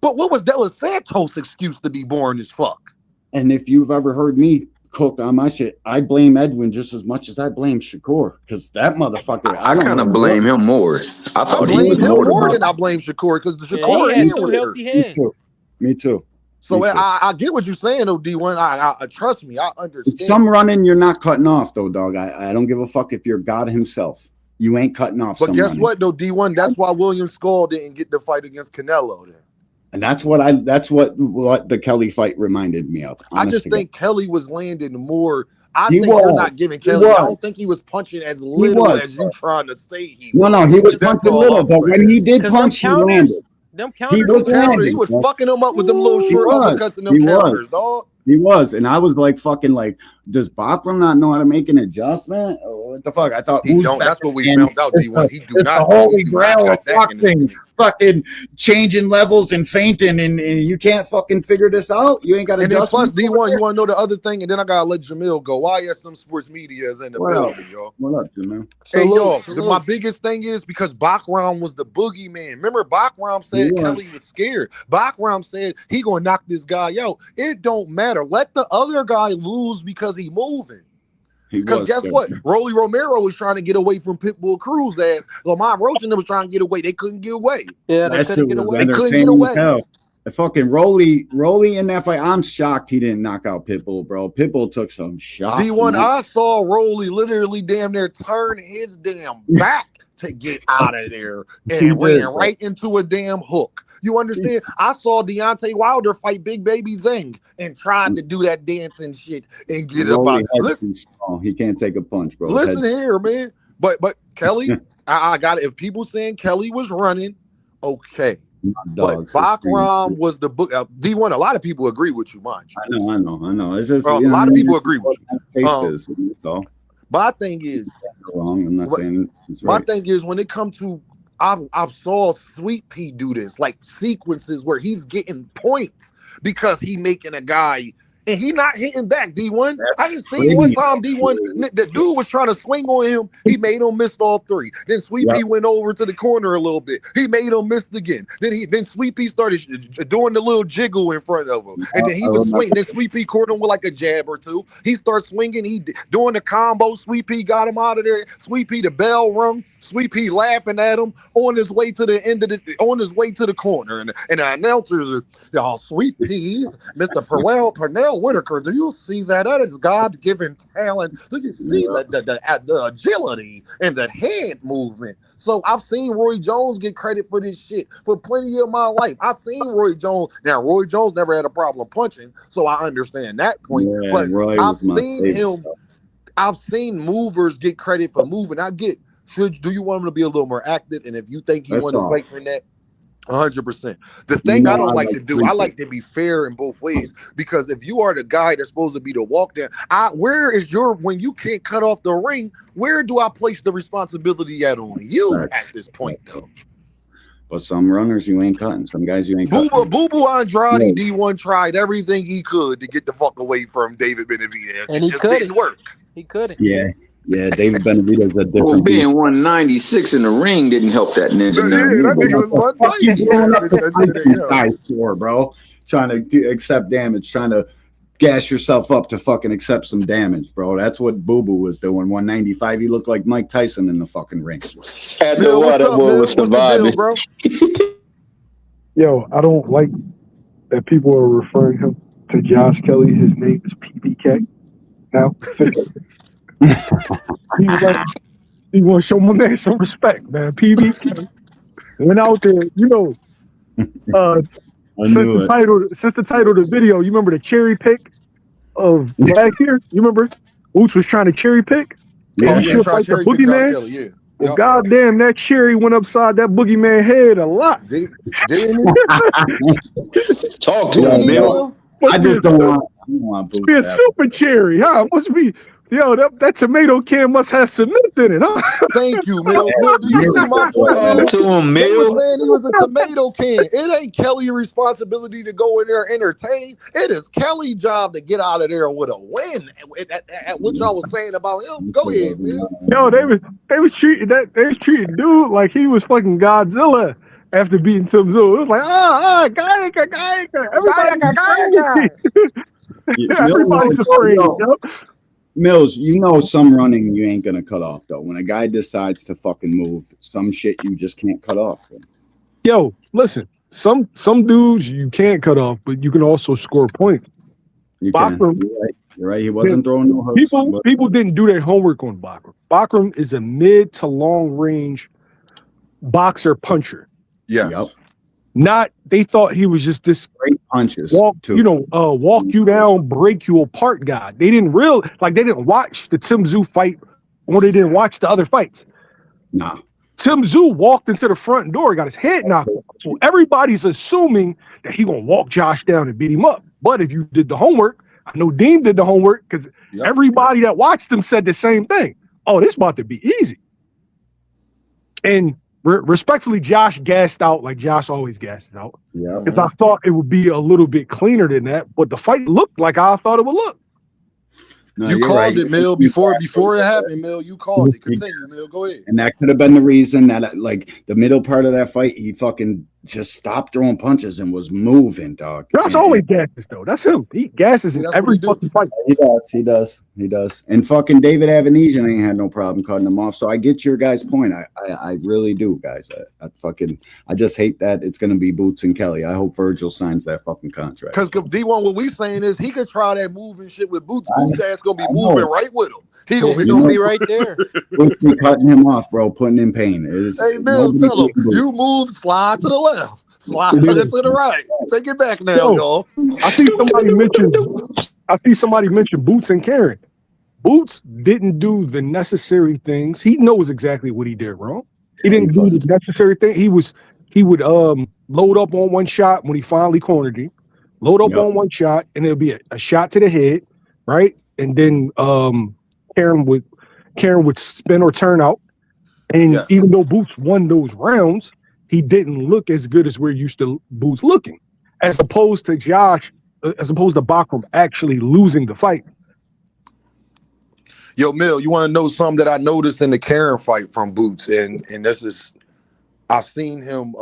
but what was De Los Santos' excuse to be born as fuck? And if you've ever heard me cook on my shit, I blame Edwin just as much as I blame Shakur, because that motherfucker. I kind of blame him more. I blame him more than I blame Shakur, because the Shakur hand was hurt. Me too. So I get what you're saying, though, D1. I trust me, I understand. Some running you're not cutting off, though, dog. I don't give a fuck if you're God himself. You ain't cutting off. But guess what, though, D1? That's why William Skull didn't get the fight against Canelo then. And that's what the Kelly fight reminded me of. I just think Kelly was landing more. I think you're not giving Kelly. I don't think he was punching as little as you trying to say he was. No, he was punching little, but when he did punch, he landed. He was fucking him up with them little short uppercuts and them counters, dog. He was, and I was like, fucking like, does Bachram not know how to make an adjustment? Or what the fuck? I thought he don't. That's what we found out. D1. He do not. The holy grail of fucking changing levels and fainting, and you can't fucking figure this out. You ain't got to. And then plus D1, you want to know the other thing, and then I gotta let Jamil go. YSM Sports Media is in the building, y'all. What up, Jamil? Hey, y'all. My biggest thing is because Bachram was the boogeyman. Remember, Bachram said Kelly was scared. Bachram said he gonna knock this guy out. It don't matter. Let the other guy lose because he moving. Because guess what? Rolly Romero was trying to get away from Pitbull Cruz ass. Lamar Roach and them was trying to get away. They couldn't get away. Yeah, they couldn't get away. They couldn't get away. The fucking Rolly in that fight. I'm shocked he didn't knock out Pitbull, bro. Pitbull took some shots. D1, I saw Rolly literally damn near turn his damn back to get out of there and ran right into a damn hook. You understand? I saw Deontay Wilder fight Big Baby Zing and tried to do that dancing shit and get up out. He can't take a punch, bro. Listen here, man. But Kelly, I got it. If people saying Kelly was running, okay. But Bachram was the book. D1, a lot of people agree with you, mind you. I know. It's just a lot of people agree with you. So my thing is wrong. I'm not saying it's right. My thing is when it comes to I've saw Sweet Pea do this, like sequences where he's getting points because he making a guy and he not hitting back. D1, I just seen one time D1, the dude was trying to swing on him. He made him miss all 3. Then Sweet Pea went over to the corner a little bit. He made him miss again. Then Sweet Pea started doing the little jiggle in front of him, and then he was swinging. Then Sweet Pea caught him with like a jab or 2. He started swinging. He doing the combo. Sweet Pea got him out of there. Sweet Pea, the bell rung. Sweet Pea laughing at him on his way to the end of on his way to the corner, and the announcers are, y'all, Sweet Peas, Mr. Pernell Whitaker. Do you see that? That is God-given talent. Do you see the agility and the head movement? So I've seen Roy Jones get credit for this shit for plenty of my life. I've seen Roy Jones. Now Roy Jones never had a problem punching, so I understand that point. But I've seen him. I've seen movers get credit for moving. I get. Do you want him to be a little more active? And if you think he wants to fight for that, 100%. The thing I don't like to do, I like to be fair in both ways, because if you are the guy that's supposed to be the walk down, where is your, when you can't cut off the ring, where do I place the responsibility at on you at this point, though? But some runners you ain't cutting. Some guys you ain't cutting. Boo Andrade D1 tried everything he could to get the fuck away from David Benavidez. And he just didn't work. He couldn't. Yeah. Yeah, David Benavidez a Well, different beast. being 196 in the ring didn't help that ninja. Yeah, none that nigga either. was What the fuck you 190. blowing up Yeah, the that fight shit, these yeah. guys for, bro? Trying to accept damage, trying to gas yourself up to fucking accept some damage, bro. That's what Boo Boo was doing. 195. He looked like Mike Tyson in the fucking ring. Had no Mill, what's water, up, boy Mill? was What's the deal, surviving. bro? Yo, I don't like that people are referring him to Josh Kelly. His name is PBK now. He like he want to show my man some respect, man. PBK went out there, I knew it. since the title of the video, you remember the cherry pick of last year? You remember Boots was trying to cherry pick? Oh, And he yeah, should have try like the cherry pick Josh boogeyman. Kelly, yeah. Well, Yup. goddamn, that cherry went upside that boogeyman head a lot. Didn't it? Talk to Didn't him, he, Mill. Mill? I just don't want Be Boots a to have super cherry, huh? Must be, that tomato can must have cement in it, huh? Thank you, Mill. Mill, do you see my point, Talk Mill? to him, They were Mill. saying he was a tomato can. It ain't Kelly's responsibility to go in there and entertain. It is Kelly's job to get out of there with a win. At what y'all was saying about him. Go ahead, Mill. Yo, they was treating dude like he was fucking Godzilla after beating Tim Zoo. It was like, guy. Everybody's afraid. Mills, you know some running you ain't gonna cut off though. When a guy decides to fucking move, some shit you just can't cut off. Yo, listen, some dudes you can't cut off, but you can also score points. You can. Bakram, You're right. He wasn't throwing no hooks. People didn't do their homework on Bakram. Bakram is a mid to long range boxer puncher. Yeah. Yep. They thought he was just this great punches. Walk you down, break you apart guy. They didn't watch the Tim Zoo fight, or they didn't watch the other fights. Nah. Tim Zoo walked into the front door, got his head knocked off. So everybody's assuming that he gonna walk Josh down and beat him up. But if you did the homework, I know Dean did the homework because everybody that watched him said the same thing. Oh, this about to be easy. And respectfully, Josh gassed out like Josh always gassed out. Yeah. Because I thought it would be a little bit cleaner than that, but the fight looked like I thought it would look. No, you called it, Mill, before it happened, Mill. You called it. Continue, Mill. Go ahead. And that could have been the reason that, like, the middle part of that fight, he fucking just stopped throwing punches and was moving, dog. Josh always gasses, though. That's him. He gasses in every fucking fight. He does. And fucking David Avanesian ain't had no problem cutting him off. So I get your guys' point. I really do, guys. I just hate that it's gonna be Boots and Kelly. I hope Virgil signs that fucking contract. Because D1, what we saying is he could try that moving shit with Boots. Boots ass gonna be moving right with him. He gonna be right there. Boots be cutting him off, bro, putting in pain. Hey, Bill, tell him you move, slide to the left, slide to the right. Take it back now, y'all. I see somebody mention Boots and Karen. Boots didn't do the necessary things. He knows exactly what he did wrong. He didn't do the necessary thing. He would load up on one shot when he finally cornered him. Load up on one shot, and it'll be a shot to the head, right? And then Karen would spin or turn out. And even though Boots won those rounds, he didn't look as good as we're used to Boots looking, as opposed to Bakram actually losing the fight. Yo, Mill, you want to know something that I noticed in the Karen fight from Boots, and this is, I've seen him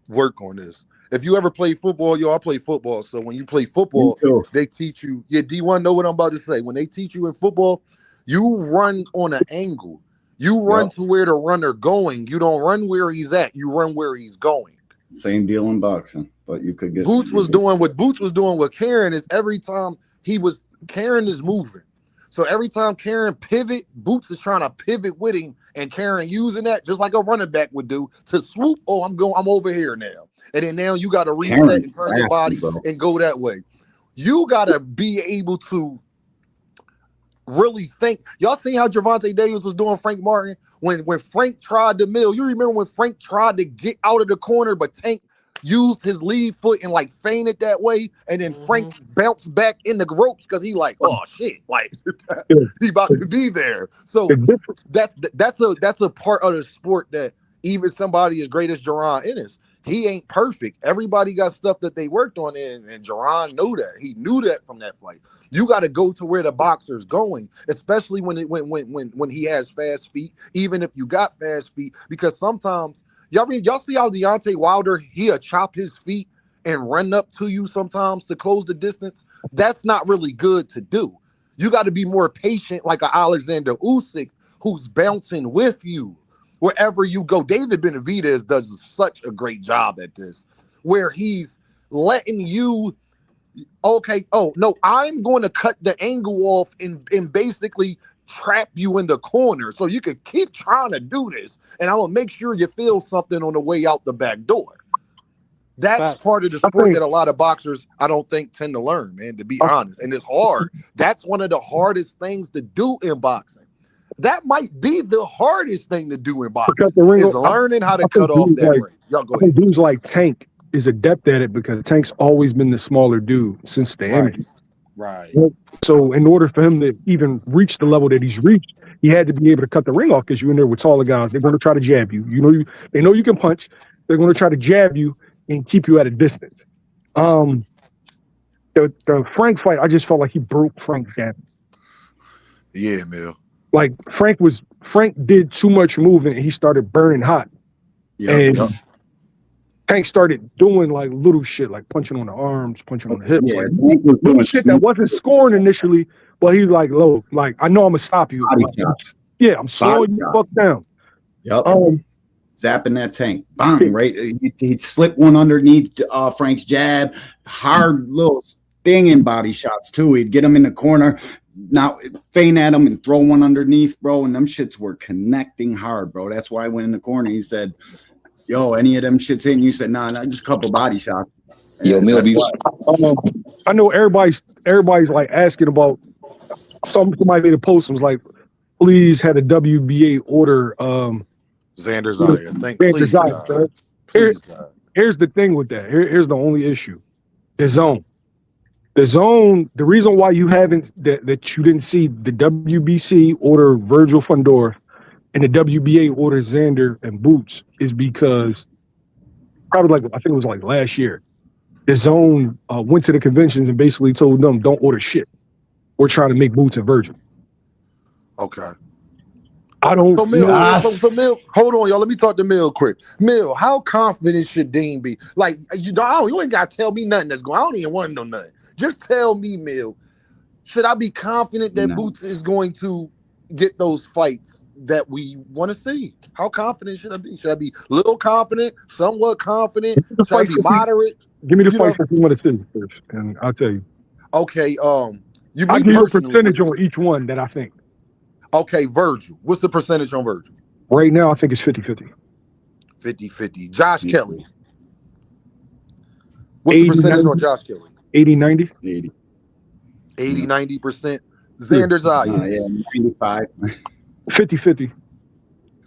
work on this. If you ever play football, I play football. So when you play football, they teach you. Yeah, D1 know what I'm about to say. When they teach you in football, you run on an angle. You run to where the runner going. You don't run where he's at. You run where he's going. Same deal in boxing, but you could get Boots was doing with Karen is every time Karen is moving. So every time Karen pivot, Boots is trying to pivot with him, and Karen using that just like a running back would do to swoop. Oh, I'm over here now. And then now you got to reset and turn your body and go that way. You got to be able to really think. Y'all seen how Gervonta Davis was doing Frank Martin when Frank tried to mill? You remember when Frank tried to get out of the corner, but Tank used his lead foot and like feinted that way, and then Frank bounced back in the ropes because he like, oh shit, like he about to be there. So that's a part of the sport that even somebody as great as Jaron Ennis he ain't perfect. Everybody got stuff that they worked on, and Jaron knew that. He knew that from that fight. You got to go to where the boxer's going, especially when he has fast feet. Even if you got fast feet, because sometimes y'all see how Deontay Wilder he'll chop his feet and run up to you sometimes to close the distance. That's not really good to do. You got to be more patient, like a Alexander Usyk, who's bouncing with you wherever you go. David Benavidez does such a great job at this, where he's letting you, okay, oh, no, I'm going to cut the angle off and basically trap you in the corner so you can keep trying to do this, and I'm going to make sure you feel something on the way out the back door. That's part of the sport that a lot of boxers, I don't think, tend to learn, man, to be honest. And it's hard. That's one of the hardest things to do in boxing. That might be the hardest thing to do in boxing, is learning how to cut off that ring. Y'all go ahead. Dudes like Tank is adept at it because Tank's always been the smaller dude since the end. Right. So in order for him to even reach the level that he's reached, he had to be able to cut the ring off because you're in there with taller guys. They're going to try to jab you. They know you can punch. They're going to try to jab you and keep you at a distance. The Frank fight, I just felt like he broke Frank down. Yeah, Mill. Like Frank did too much moving and he started burning hot. And Tank started doing like little shit, like punching on the arms, punching on the hips. Yeah, like little shit that wasn't scoring initially, but he's like, low, like I know I'm gonna stop you. I'm slowing you fuck down. Yep. Zapping that Tank. Bang, right? He'd slip one underneath Frank's jab. Hard little stinging body shots, too. He'd get him in the corner, now feint at him and throw one underneath, bro. And them shits were connecting hard, bro. That's why I went in the corner. He said, yo, any of them shits hitting you? Said, nah, just a couple body shots. Yo, I know everybody's like asking about, somebody made a post and was like, please had a WBA order Xander Zayas. Please, God. Here's the thing with that. Here's the only issue. The zone. The reason why you haven't that you didn't see the WBC order Virgil Fundora and the WBA order Xander and Boots is because probably I think it was like last year. The zone went to the conventions and basically told them don't order shit. We're trying to make Boots and Virgil. Okay. I don't know. So Mill, hold on, y'all. Let me talk to Mill quick. Mill, how confident should Dean be? Like, you ain't got to tell me nothing that's going on. I don't even want to know nothing. Just tell me, Mill, should I be confident that Boots is going to get those fights that we want to see? How confident should I be? Should I be little confident, somewhat confident? Should I be moderate? Give me the fights that you want to see first, and I'll tell you. Okay, I'll give you a percentage on each one that I think. Okay, Virgil. What's the percentage on Virgil? Right now, I think it's 50-50. 50-50. Josh Kelly. What's the percentage on Josh Kelly? 80-90? 80. 80-90%. Xander Zayas. 95. 50-50.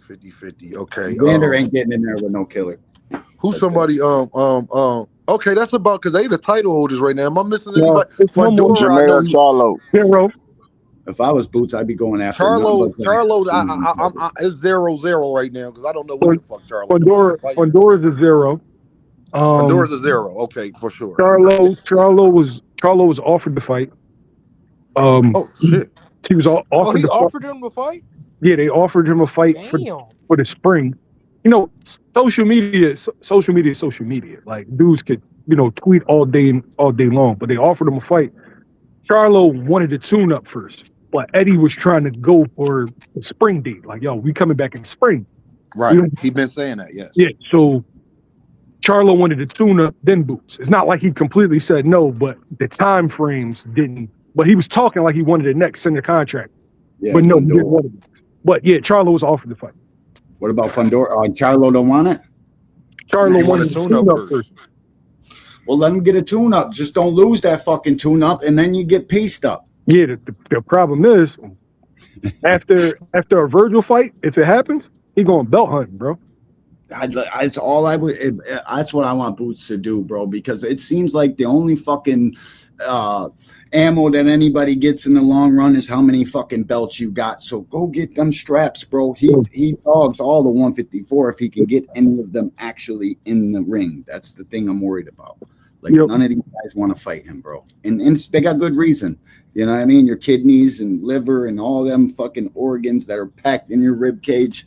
50-50. Okay. Xander ain't getting in there with no killer. Who's somebody? Okay, that's about because they the title holders right now. Am I missing anybody? Fundora, Zero. If I was Boots, I'd be going after Charlo. It's 0-0 right now because I don't know what the fuck Charlo. Fundora's a 0. Fundora's a 0. Okay, for sure. Charlo was offered the fight. Oh shit! He was offered. He offered him a fight. Yeah, they offered him a fight for the spring. Social media. Like dudes could tweet all day long, but they offered him a fight. Charlo wanted to tune up first, but Eddie was trying to go for the spring date. Like, yo, we coming back in spring. Right. He been saying that, yes. Yeah, so Charlo wanted to tune up, then Boots. It's not like he completely said no, but the time frames didn't. But he was talking like he wanted it next in the contract. Yeah, but no, he didn't want it. But yeah, Charlo was offered the fight. What about Fundora? Charlo don't want it? Charlo wanted to tune up first. Well, let him get a tune-up. Just don't lose that fucking tune-up, and then you get pieced up. Yeah, the problem is, after a Virgil fight, if it happens, he going belt hunting, bro. That's all I would. That's what I want Boots to do, bro. Because it seems like the only fucking ammo that anybody gets in the long run is how many fucking belts you got. So go get them straps, bro. He dogs all the 154 if he can get any of them actually in the ring. That's the thing I'm worried about. Like none of these guys want to fight him, bro, and they got good reason. You know what I mean? Your kidneys and liver and all them fucking organs that are packed in your rib cage.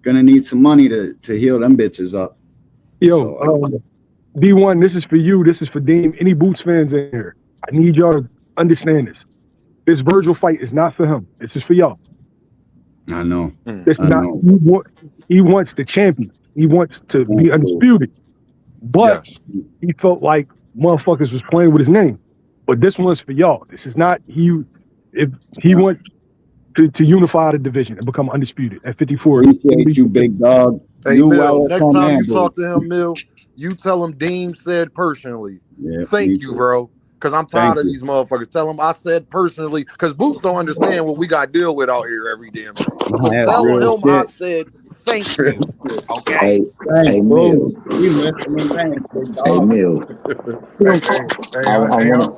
Gonna need some money to heal them bitches up. Yo, D1, this is for you. This is for Dame. Any Boots fans in here? I need y'all to understand this. This Virgil fight is not for him. This is for y'all. I know. It's not. He wants the champion. He wants to be undisputed. But he felt like motherfuckers was playing with his name. But this one's for y'all. This is not if he wants to unify the division and become undisputed at 54. Appreciate you, big dog. Hey, Mill, next time you talk to him, Mill, you tell him Deem said personally. Thank you, bro. Because I'm tired of these motherfuckers. Tell him I said personally. Because Boots don't understand what we got to deal with out here every damn day. So tell him I said thank you. Okay? Hey, Mill. Hey, Mill. I want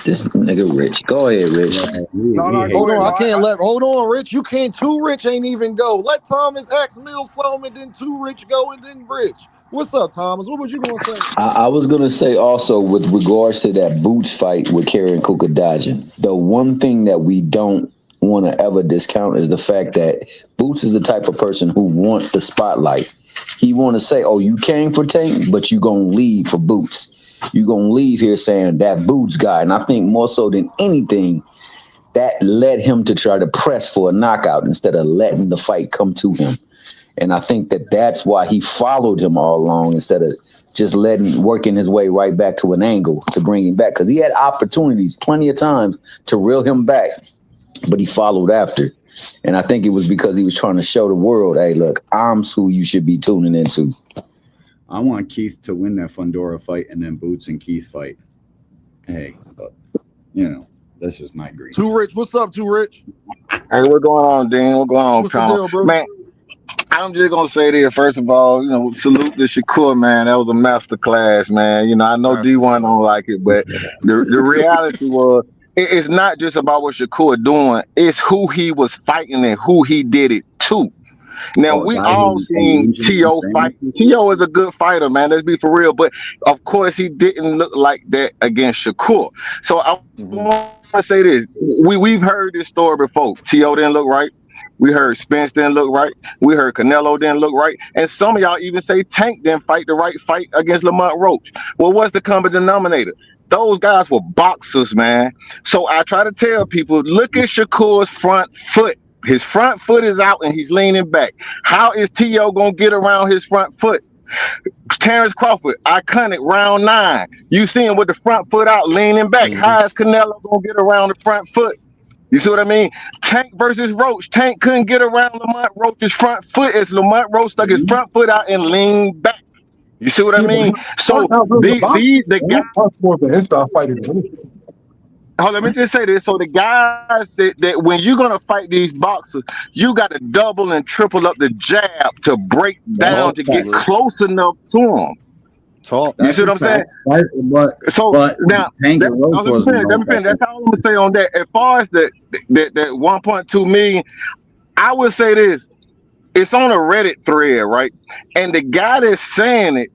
this nigga Rich. Go ahead, Rich. Hold on, I can't let. Hold on, Rich. You can't. Two Rich ain't even go. Let Thomas X Mill some, and then two Rich go, and then Rich. What's up, Thomas? What was you gonna say? I was gonna say also with regards to that Boots fight with Karen Kukadajian, the one thing that we don't want to ever discount is the fact that Boots is the type of person who wants the spotlight. He want to say, "Oh, you came for Tank, but you gonna leave for Boots. You gonna leave here saying that Boots guy." And I think more so than anything, that led him to try to press for a knockout instead of letting the fight come to him. And I think that that's why he followed him all along instead of just working his way right back to an angle to bring him back. Because he had opportunities plenty of times to reel him back, but he followed after. And I think it was because he was trying to show the world, hey, look, I'm who you should be tuning into. I want Keith to win that Fundora fight and then Boots and Keith fight. Hey, but, that's just my dream. Too Rich, what's up, Too Rich? Hey, what's going on, Dan? What's going on, What's the deal, bro? Man, I'm just gonna say this. First of all, salute to Shakur, man. That was a master class, man. I know D1 don't like it, but the reality was it's not just about what Shakur doing, it's who he was fighting and who he did it to. Now, we all seen T.O. fight. T.O. is a good fighter, man. Let's be for real. But, of course, he didn't look like that against Shakur. So I want to say this. We've heard this story before. T.O. didn't look right. We heard Spence didn't look right. We heard Canelo didn't look right. And some of y'all even say Tank didn't fight the right fight against Lamont Roach. Well, what's the common denominator? Those guys were boxers, man. So I try to tell people, look at Shakur's front foot. His front foot is out and he's leaning back. How is T.O. going to get around his front foot? Terrence Crawford, iconic, round 9. You see him with the front foot out, leaning back. How is Canelo going to get around the front foot? You see what I mean? Tank versus Roach. Tank couldn't get around Lamont Roach's front foot as Lamont Roach stuck his front foot out and leaned back. You see what I mean? So the guys more of an inside fighter than anything. Oh, let me just say this. So the guys that when you're gonna fight these boxers, you got to double and triple up the jab to break down to get close enough to them. You see what I'm saying? Now, that's all I'm gonna say on that. As far as that 1.2 million, I would say this: it's on a Reddit thread, right? And the guy that's saying it,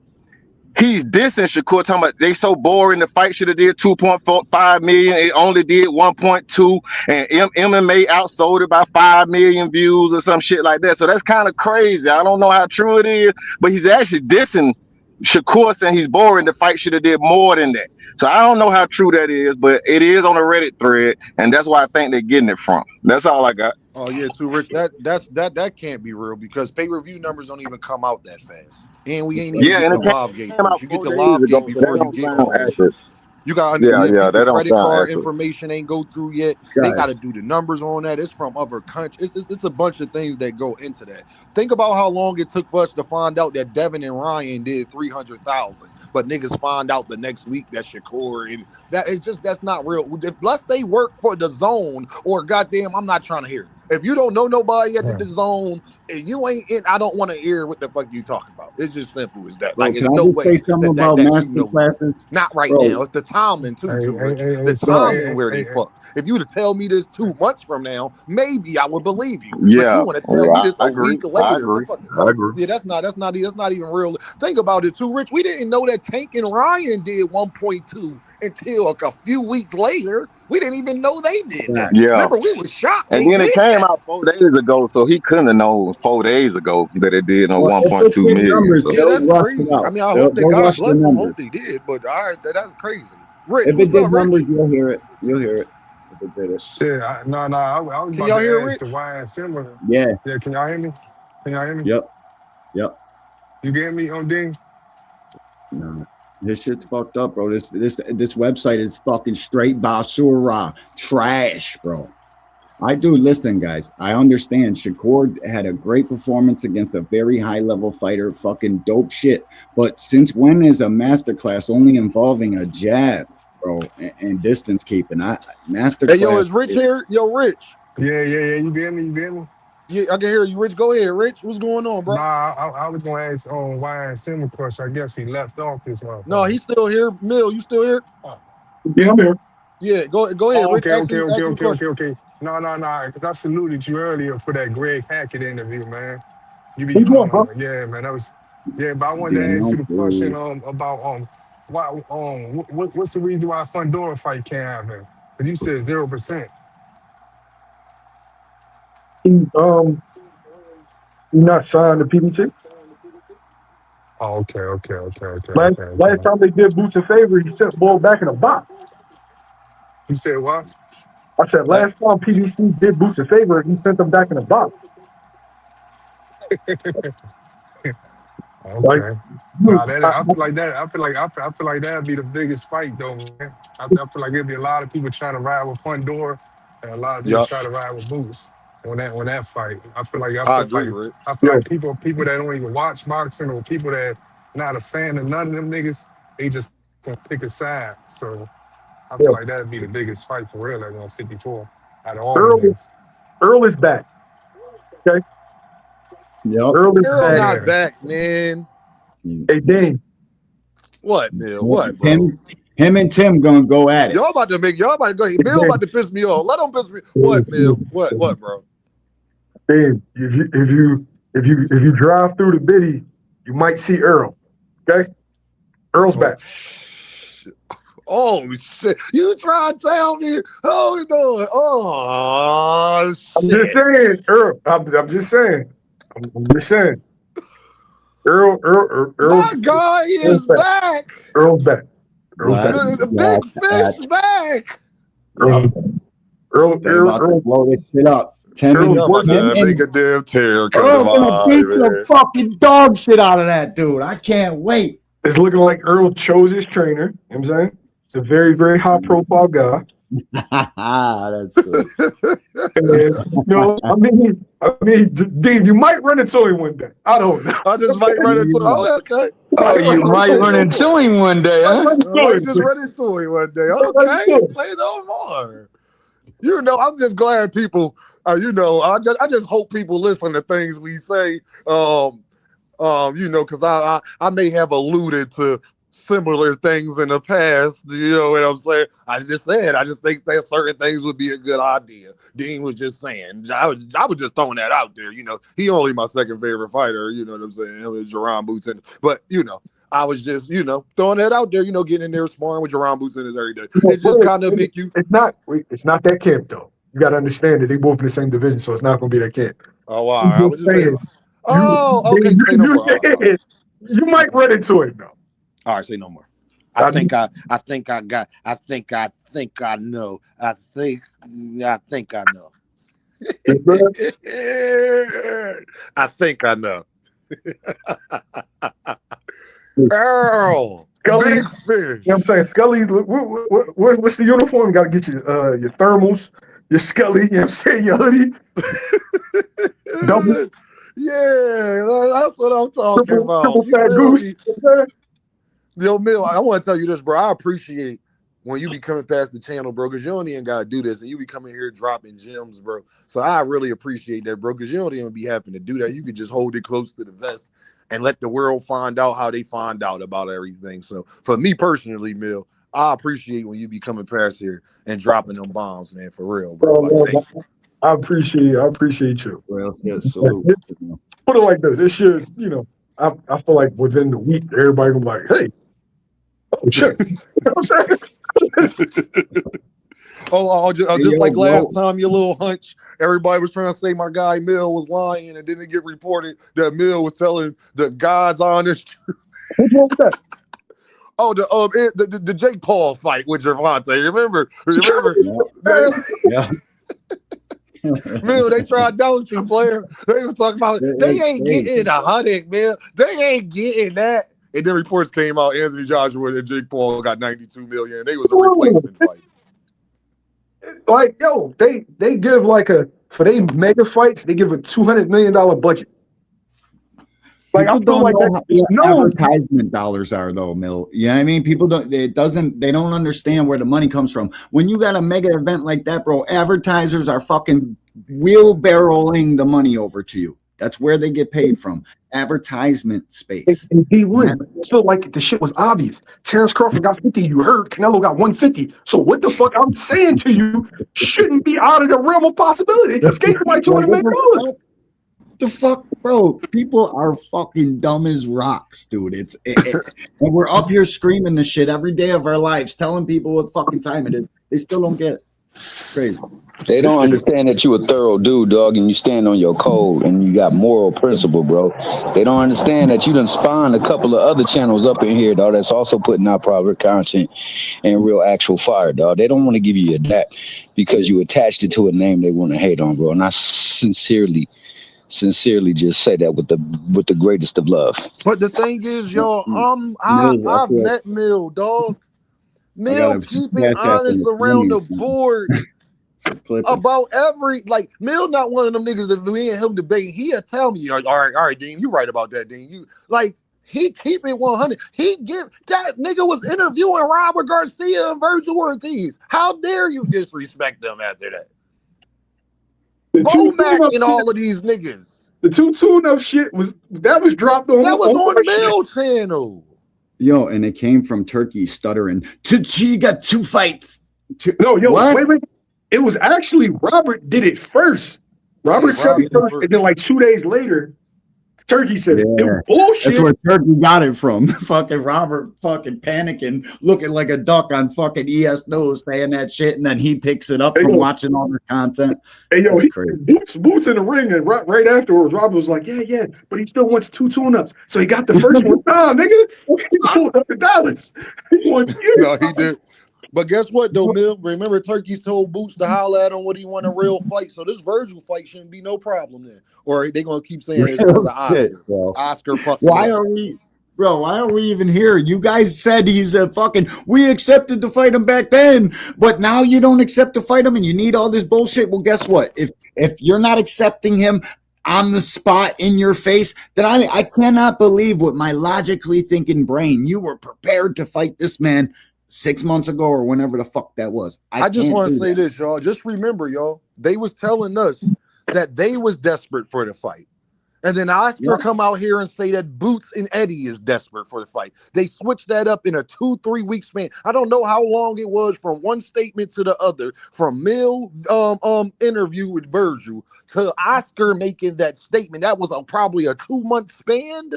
he's dissing Shakur, talking about they so boring. The fight should have did 2.5 million. It only did 1.2, and MMA outsold it by 5 million views or some shit like that. So that's kind of crazy. I don't know how true it is, but he's actually dissing Shakur, saying he's boring. The fight should have did more than that. So I don't know how true that is, but it is on a Reddit thread, and that's why I think they're getting it from. That's all I got. Oh yeah, Too Rich. That can't be real because pay-per-view numbers don't even come out that fast. And we ain't even getting the live gate first. You get the live gate before you get all that shit. You got to understand the credit card information ain't go through yet. They got to do the numbers on that. It's from other countries. It's a bunch of things that go into that. Think about how long it took for us to find out that Devin and Ryan did 300,000, but niggas find out the next week that Shakur and that's not real. Unless they work for the zone or goddamn, I'm not trying to hear it. If you don't know nobody at Yeah. the zone, and you ain't in, I don't want to hear what the fuck you talking about. It's just simple as that. Bro, Like, can it's I no just say way something that about that you master know me. classes? Not right Bro, now. It's the timing too, too rich. The So, timing where they fuck. If you to tell me this 2 months from now, maybe I would believe you. But you Yeah, want to tell me this I a agree. week I later? agree. I agree. Yeah, that's not even real. Think about it too, Rich. We didn't know that Tank and Ryan did 1.2 until a few weeks later. We didn't even know they did that. Yeah. Remember, we was shocked And they then it did came that. out 4 days ago, so he couldn't have known 4 days ago that it did no well, if 1.2 it did million. numbers, So Yeah, they'll that's rush it crazy. I out. mean, I hope that They'll God rush the bless them. Hope numbers. they did, but all right, that's crazy. Rich, If it what's up, did numbers, Rich? you'll hear it. You'll hear it. If it did it. shit, I was Can about y'all to hear ask the Rich? why and similar. Yeah. Yeah, can y'all hear me? Can y'all hear me? Yep. Yep. You get me on Ding? No. This shit's fucked up, bro. This website is fucking straight basura trash, bro. I do listen, guys. I understand. Shakur had a great performance against a very high level fighter, fucking dope shit. But since when is a masterclass only involving a jab, bro, and distance keeping? Hey, yo, Masterclass. is Rich here? Yo, Rich. Yeah. You get me? You get me? Yeah, I can hear you, Rich. Go ahead, Rich. What's going on, bro? Nah, I was gonna ask on why and similar question. I guess he left off this No, motherfucker. he's still here. Mill, you still here? Yeah, I'm here. Yeah, go ahead, Oh, Rich. okay, Ask okay, him, okay, ask him a okay, okay, question. okay. No, because I saluted you earlier for that Greg Hackett interview, man. You What be you doing, bro? yeah, man. That was yeah. But I wanted Yeah, to ask no you the question food. about why what's the reason why a Fundora fight can't happen? Because you said 0%. He, he not signed to PBC. Oh, okay, Last okay. time they did Boots a favor, he sent Bull back in a box. You said what? I said Hey, last time PBC did Boots a favor, he sent them back in a box. Like, Okay. dude, Nah, that I feel like that. I feel like that'd be the biggest fight though, man. I feel like it'd be a lot of people trying to ride with Pandora and a lot of people yup, try to ride with Boots on that fight. I agree, Rich. I feel yo, like people that don't even watch boxing or people that not a fan of none of them niggas, they just gonna pick a side. So I feel yo, like that'd be the biggest fight for real at 154 out of all them Earl, niggas. Earl is back. Okay, Yep. Earl is Earl back. not Yeah. back, man. Hey, Dane, What, Mill? What, bro? Him and Tim gonna go at it. Y'all about to go. hey, Mill about to piss me off. Let him piss me. What, Mill? What, bro? Dane, if you drive through the biddy, you might see Earl. Okay, Earl's Oh, back. shit. Oh shit! You try to tell me? Hold on. Oh I'm just shit! saying, Earl. I'm just saying. I'm just saying. My guy Earl's is back. back. Earl's back. Earl's back. Let's The get big fish back. Earl's Yep. back. Earl, They about to blow this shit up. Tim Earl's and Y'all about working. to make a damn tear come to Earl's gonna mind, beat the man. fucking dog shit out of that dude. I can't wait. It's looking like Earl chose his trainer. You know what I'm saying? It's a very, very high profile guy. That's sweet. And, Dave, you might run into him one day. I don't know. I just might run into. Oh, okay. I Oh, might you run might into run him. into him one day, I might huh? run I into might him. just run into him one day. I might run Okay, into him. say no more. You know, I'm just glad people. I just hope people listen to things we say. Because I may have alluded to similar things in the past. You know what I'm saying? I just think that certain things would be a good idea. Dean was just saying. I was just throwing that out there. You know, he only my second favorite fighter. You know what I'm saying? Him and Jaron Boots, but I was just throwing that out there. Getting in there sparring with Jaron Boots in his every day. It just kind of make you. It's not that camp though. You got to understand that they both in the same division, so it's not going to be that camp. Oh wow! I'm I just was just saying. saying. Oh, okay. Say no more. All right, all right. You might run into it though. All right, say no more. I think I know. I think I know. I think I know. Earl, Scully, big fish. You know what I'm saying? Scully, what's the uniform? You got to get your thermals, your Scully, you know what I'm saying? Your hoodie. Double. Yeah, that's what I'm talking about. Triple You fat feel goose. me? Yo, Mill, I want to tell you this, bro. I appreciate when you be coming past the channel, bro, because you don't even gotta do this, and you be coming here dropping gems, bro. So I really appreciate that, bro, because you don't even be having to do that. You could just hold it close to the vest and let the world find out how they find out about everything. So for me personally, Mill, I appreciate when you be coming past here and dropping them bombs, man, for real, bro. Like, thank you. I appreciate you. Well, yeah, salute. Put it like this. This shit, I feel like within the week, everybody gonna be like, hey, oh shit. You know what I'm saying? Just like last time, your little hunch. Everybody was trying to say my guy Mill was lying, and then it get reported that Mill was telling the God's honest truth. What's wrong with that? Oh, the Jake Paul fight with Javante. Remember? Yeah. Mill, they tried dosing player. They was talking about they ain't getting 100, Mill. They ain't getting that. And then reports came out Anthony Joshua and Jake Paul got 92 million. They was a replacement fight. Like, yo, they give for they mega fights, they give a $200 million budget. Like, people I feel don't like know what advertisement dollars are, though, Mill. You know what I mean? People they don't understand where the money comes from. When you got a mega event like that, bro, advertisers are fucking wheelbarrowing the money over to you. That's where they get paid from. Advertisement space. And I feel like the shit was obvious. Terrence Crawford got 50. You heard Canelo got 150. So what the fuck I'm saying to you shouldn't be out of the realm of possibility. Skate like $200 million. The fuck, bro? People are fucking dumb as rocks, dude. And we're up here screaming this shit every day of our lives, telling people what fucking time it is. They still don't get it. Crazy. They don't understand that you a thorough dude, dog, and you stand on your code and you got moral principle, bro. They don't understand that you done spawned a couple of other channels up in here, dog, that's also putting out private content and real actual fire, dog. They don't want to give you that because you attached it to a name they want to hate on, bro. And I sincerely just say that with the greatest of love. But the thing is, y'all, I've met Mill, dog. Mill keeping honest around the board about Mill not one of them niggas that me and him debate. He'll tell me, all right, Dean, you right about that, Dean. You he keep it 100. That nigga was interviewing Robert Garcia and Virgil Ortiz. How dare you disrespect them after that? Bomac and all of these niggas. The 2 tune-up shit was dropped on the Mill channel. Yo, and it came from Turkey stuttering. She got 2 fights. Wait. It was actually Robert did it first. Robert said it first, and then 2 days later, Turkey said it. It was bullshit. That's where Turkey got it from. Fucking Robert fucking panicking, looking like a duck on fucking ES News saying that shit, and then he picks it up from watching all the content. Hey, yo, Boots in the ring, and right afterwards, Robert was like, yeah, but he still wants 2 tune-ups. So he got the first one. Nah, nigga, he pulled up the dollars. No, he did. But guess what, though, Mill? Remember, Turkey's told Boots to holler at him when he won a real fight. So this Virgil fight shouldn't be no problem then. Or they gonna keep saying it's because of Oscar. Oscar fucking. Why are we even here? You guys said he's a fucking. We accepted to fight him back then, but now you don't accept to fight him, and you need all this bullshit. Well, guess what? If you're not accepting him on the spot in your face, then I cannot believe with my logically thinking brain you were prepared to fight this man 6 months ago or whenever the fuck that was. I just want to say this, y'all. Just remember, y'all, they was telling us that they was desperate for the fight. And then Oscar come out here and say that Boots and Eddie is desperate for the fight. They switched that up in a 2-3 week span. I don't know how long it was from one statement to the other, from Mill interview with Virgil to Oscar making that statement. That was probably a 2-month span.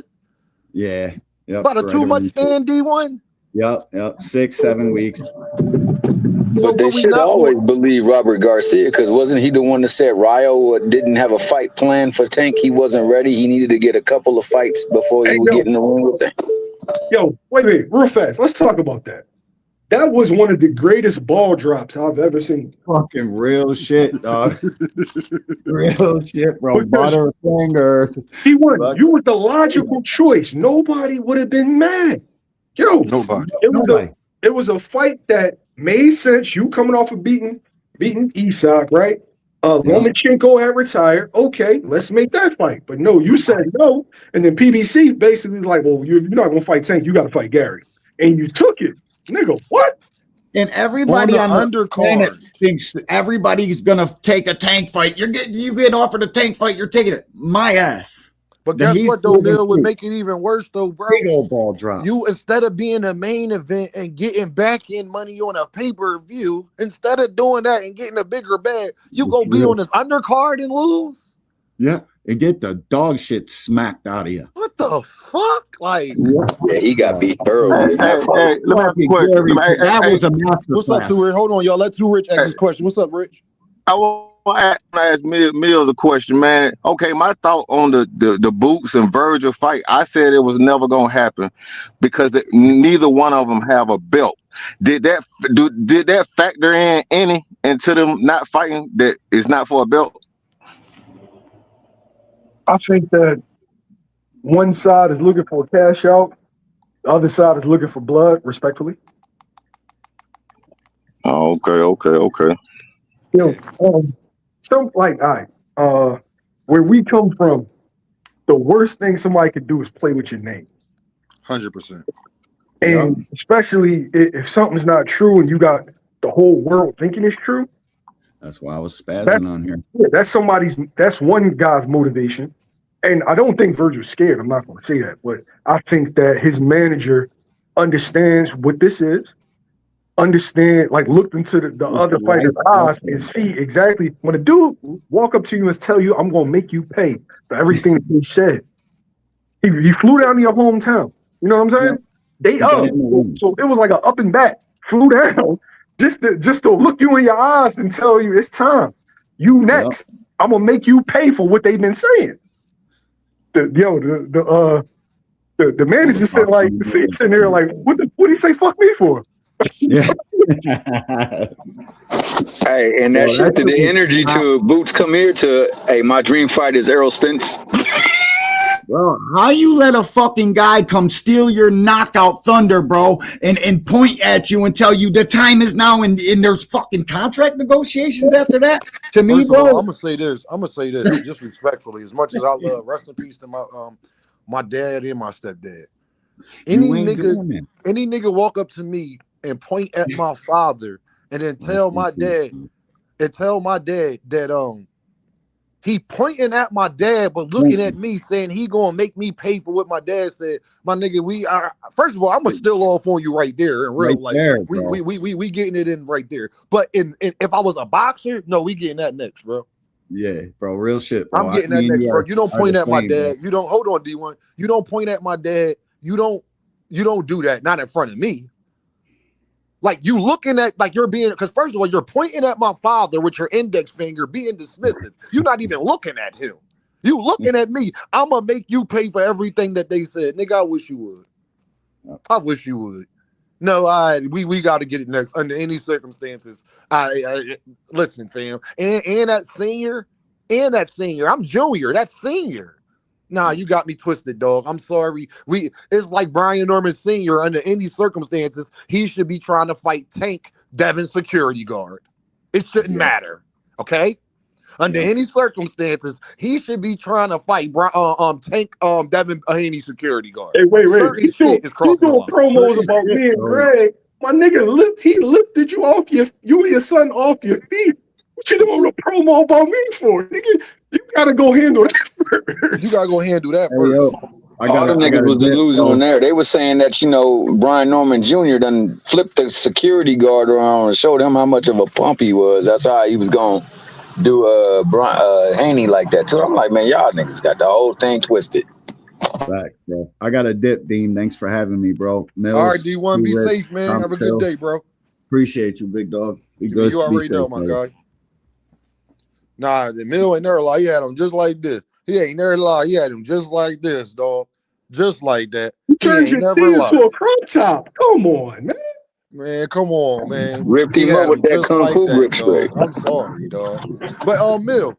Yeah. About a 2-month span, D1. Yep. 6-7 weeks. But they should always believe Robert Garcia, because wasn't he the one that said Ryo didn't have a fight plan for Tank? He wasn't ready. He needed to get a couple of fights before he would get in the ring with Tank. Yo, wait, real fast. Let's talk about that. That was one of the greatest ball drops I've ever seen. Fucking real shit, dog. Real shit, bro. Butterfinger. He won. You were the logical choice. Nobody would have been mad. Yo, nobody. It was a fight that made sense. You coming off of beating Isak, right? Lomachenko had retired. Okay, let's make that fight. But no, you said no. And then PBC basically was like, well, you're not going to fight Tank. You got to fight Gary. And you took it. Nigga, what? And on everybody the on the planet undercard. thinks everybody's gonna take a tank fight. You get offered a tank fight, you're taking it. My ass. But Then guess he's what though, moving Mill would through. make it even worse though, bro. Big old ball drop. You instead of being a main event and getting back in money on a pay-per-view, instead of doing that and getting a bigger bag, you It's gonna be on real. this undercard and lose? Yeah, and get the dog shit smacked out of you. What the fuck? Like, Yeah, he got beat Hey, thoroughly in that hey, fight. hey, let me ask you a Fucking question. Gary, Hey, hey, that hey, was a what's up, Too masterclass. Rich? Hold on, y'all. Let Too Rich ask hey, this question. What's up, Rich? I want to ask Mills a question, man. Okay, my thought on the Boots and Virgil fight, I said it was never gonna happen because neither one of them have a belt. Did that factor in any into them not fighting? That it's not for a belt. I think that one side is looking for a cash out, the other side is looking for blood, respectfully. Oh, okay. You know, so like, all right, where we come from, the worst thing somebody could do is play with your name. 100%. Yeah. And especially if something's not true and you got the whole world thinking it's true, That's why I was that's spazzing on here. that's one guy's motivation. And I don't think Virgil's scared. I'm not going to say that, but I think that his manager understands what this is. Like looked into the It's other the life fighter's eyes after. and see exactly when a dude walk up to you and tell you, "I'm going to make you pay for everything that he said." He flew down to your hometown. You know what I'm Yeah, saying? They he got in the ring. so it was like an up and back. Flew down just to look you in your eyes and tell you it's time. You Yeah, next. I'm gonna make you pay for what they've been saying. The nigga manager said like talking he's real sitting there like what did he say fuck me for? Yeah. Hey, and that Bro, that shifted shit the was energy hot. to Boots come here to, hey, my dream fight is Errol Spence. Bro, how you let a fucking guy come steal your knockout thunder, bro, and point at you and tell you the time is now and there's fucking contract negotiations after that? To me, First of all, bro, I'm gonna say this. Just respectfully. As much as I love, rest in peace to my dad and my stepdad. Any you ain't nigga, doing it. any nigga walk up to me and point at my father and then Rest tell in my peace, dad man. that he pointing at my dad but looking at me saying he gonna make me pay for what my dad said. My nigga, we are first of all, I'm gonna still off on you right there in Right real life. there, We bro. we getting it in right there. But in if I was a boxer, no, we getting that next, bro. Yeah, bro, real shit, I'm bro. getting that Me and next, you bro. You don't are point the at my same, bro. dad. You don't hold on, D1. You don't point at my dad. You don't do that. Not in front of me. Like you looking at like you're being because first of all, you're pointing at my father with your index finger, being dismissive. You're not even looking at him. You looking at me. I'm gonna make you pay for everything that they said. Nigga, I wish you would. I wish you would. No, we got to get it next under any circumstances. I listen, fam, and that senior, I'm junior. That's senior. Nah, you got me twisted, dog. I'm sorry. It's like Brian Norman Sr. Under any circumstances, he should be trying to fight Tank Devin security guard. It shouldn't Yeah, matter. Okay? Under yeah. any circumstances, he should be trying to fight Tank Devin Haney security guard. Hey, wait. Certain shit is He crossing the doing line. promos Certain about shit, me and bro. Greg. My nigga he lifted you and your son off your feet. What you doing a promo about me for? Nigga, you gotta go handle that You first. gotta go handle that Hey, first. yo, I All them I niggas got a was dip, delusional bro. in there. They was saying that, Brian Norman Jr. done flipped the security guard around and showed him how much of a pump he was. That's how he was going to do Haney like that, too. I'm like, man, y'all niggas got the whole thing twisted. Back, bro. I got a dip, Dean. Thanks for having me, bro. All right, Mills, D1, T be Rich, safe, man. Tom Have a good Pill. day, bro. Appreciate you, big dog. Be You mean good. you Be already know, safe, my buddy. guy. Nah, the mill ain't never lie. He had him just like this. He ain't never lie. He had him just like this, dog. Just like that. You He turned ain't your never team into lied. a crop top. Come on, man. Man, come on, man. Ripped He him up had with him that just Kung like Fu that, grip dog. straight. I'm sorry, dog. But Mill,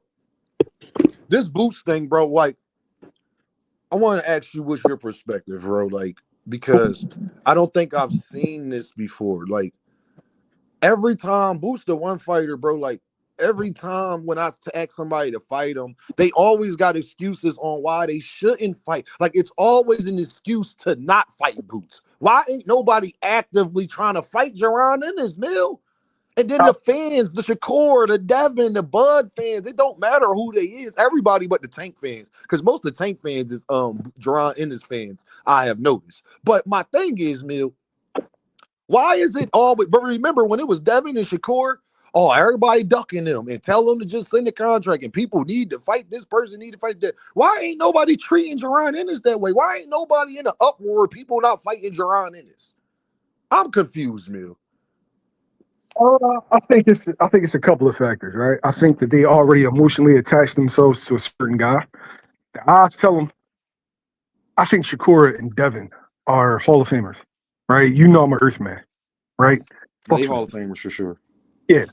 this boots thing, bro, like, I want to ask you what's your perspective, bro. Like, because I don't think I've seen this before. Like, every time Boots the one fighter, bro, like every time when I ask somebody to fight him, they always got excuses on why they shouldn't fight. Like it's always an excuse to not fight Boots. Why ain't nobody actively trying to fight Jaron Ennis, Mill? And then the fans, the Shakur, the Devin, the Bud fans, it don't matter who they is. Everybody but the Tank fans. Because most of the Tank fans is Jaron Ennis fans, I have noticed. But my thing is, Mill, why is it always, but remember when it was Devin and Shakur, oh, everybody ducking them and tell them to just send the contract and people need to fight this person, need to fight that. Why ain't nobody treating Jaron Ennis that way? Why ain't nobody in an uproar, people not fighting Jaron Ennis? I'm confused, Mill. I think it's a couple of factors, right? I think that they already emotionally attached themselves to a certain guy. The odds tell them. I think Shakur and Devin are Hall of Famers, right? You know I'm an Earthman, right? They Hall of Famers for sure. Yeah,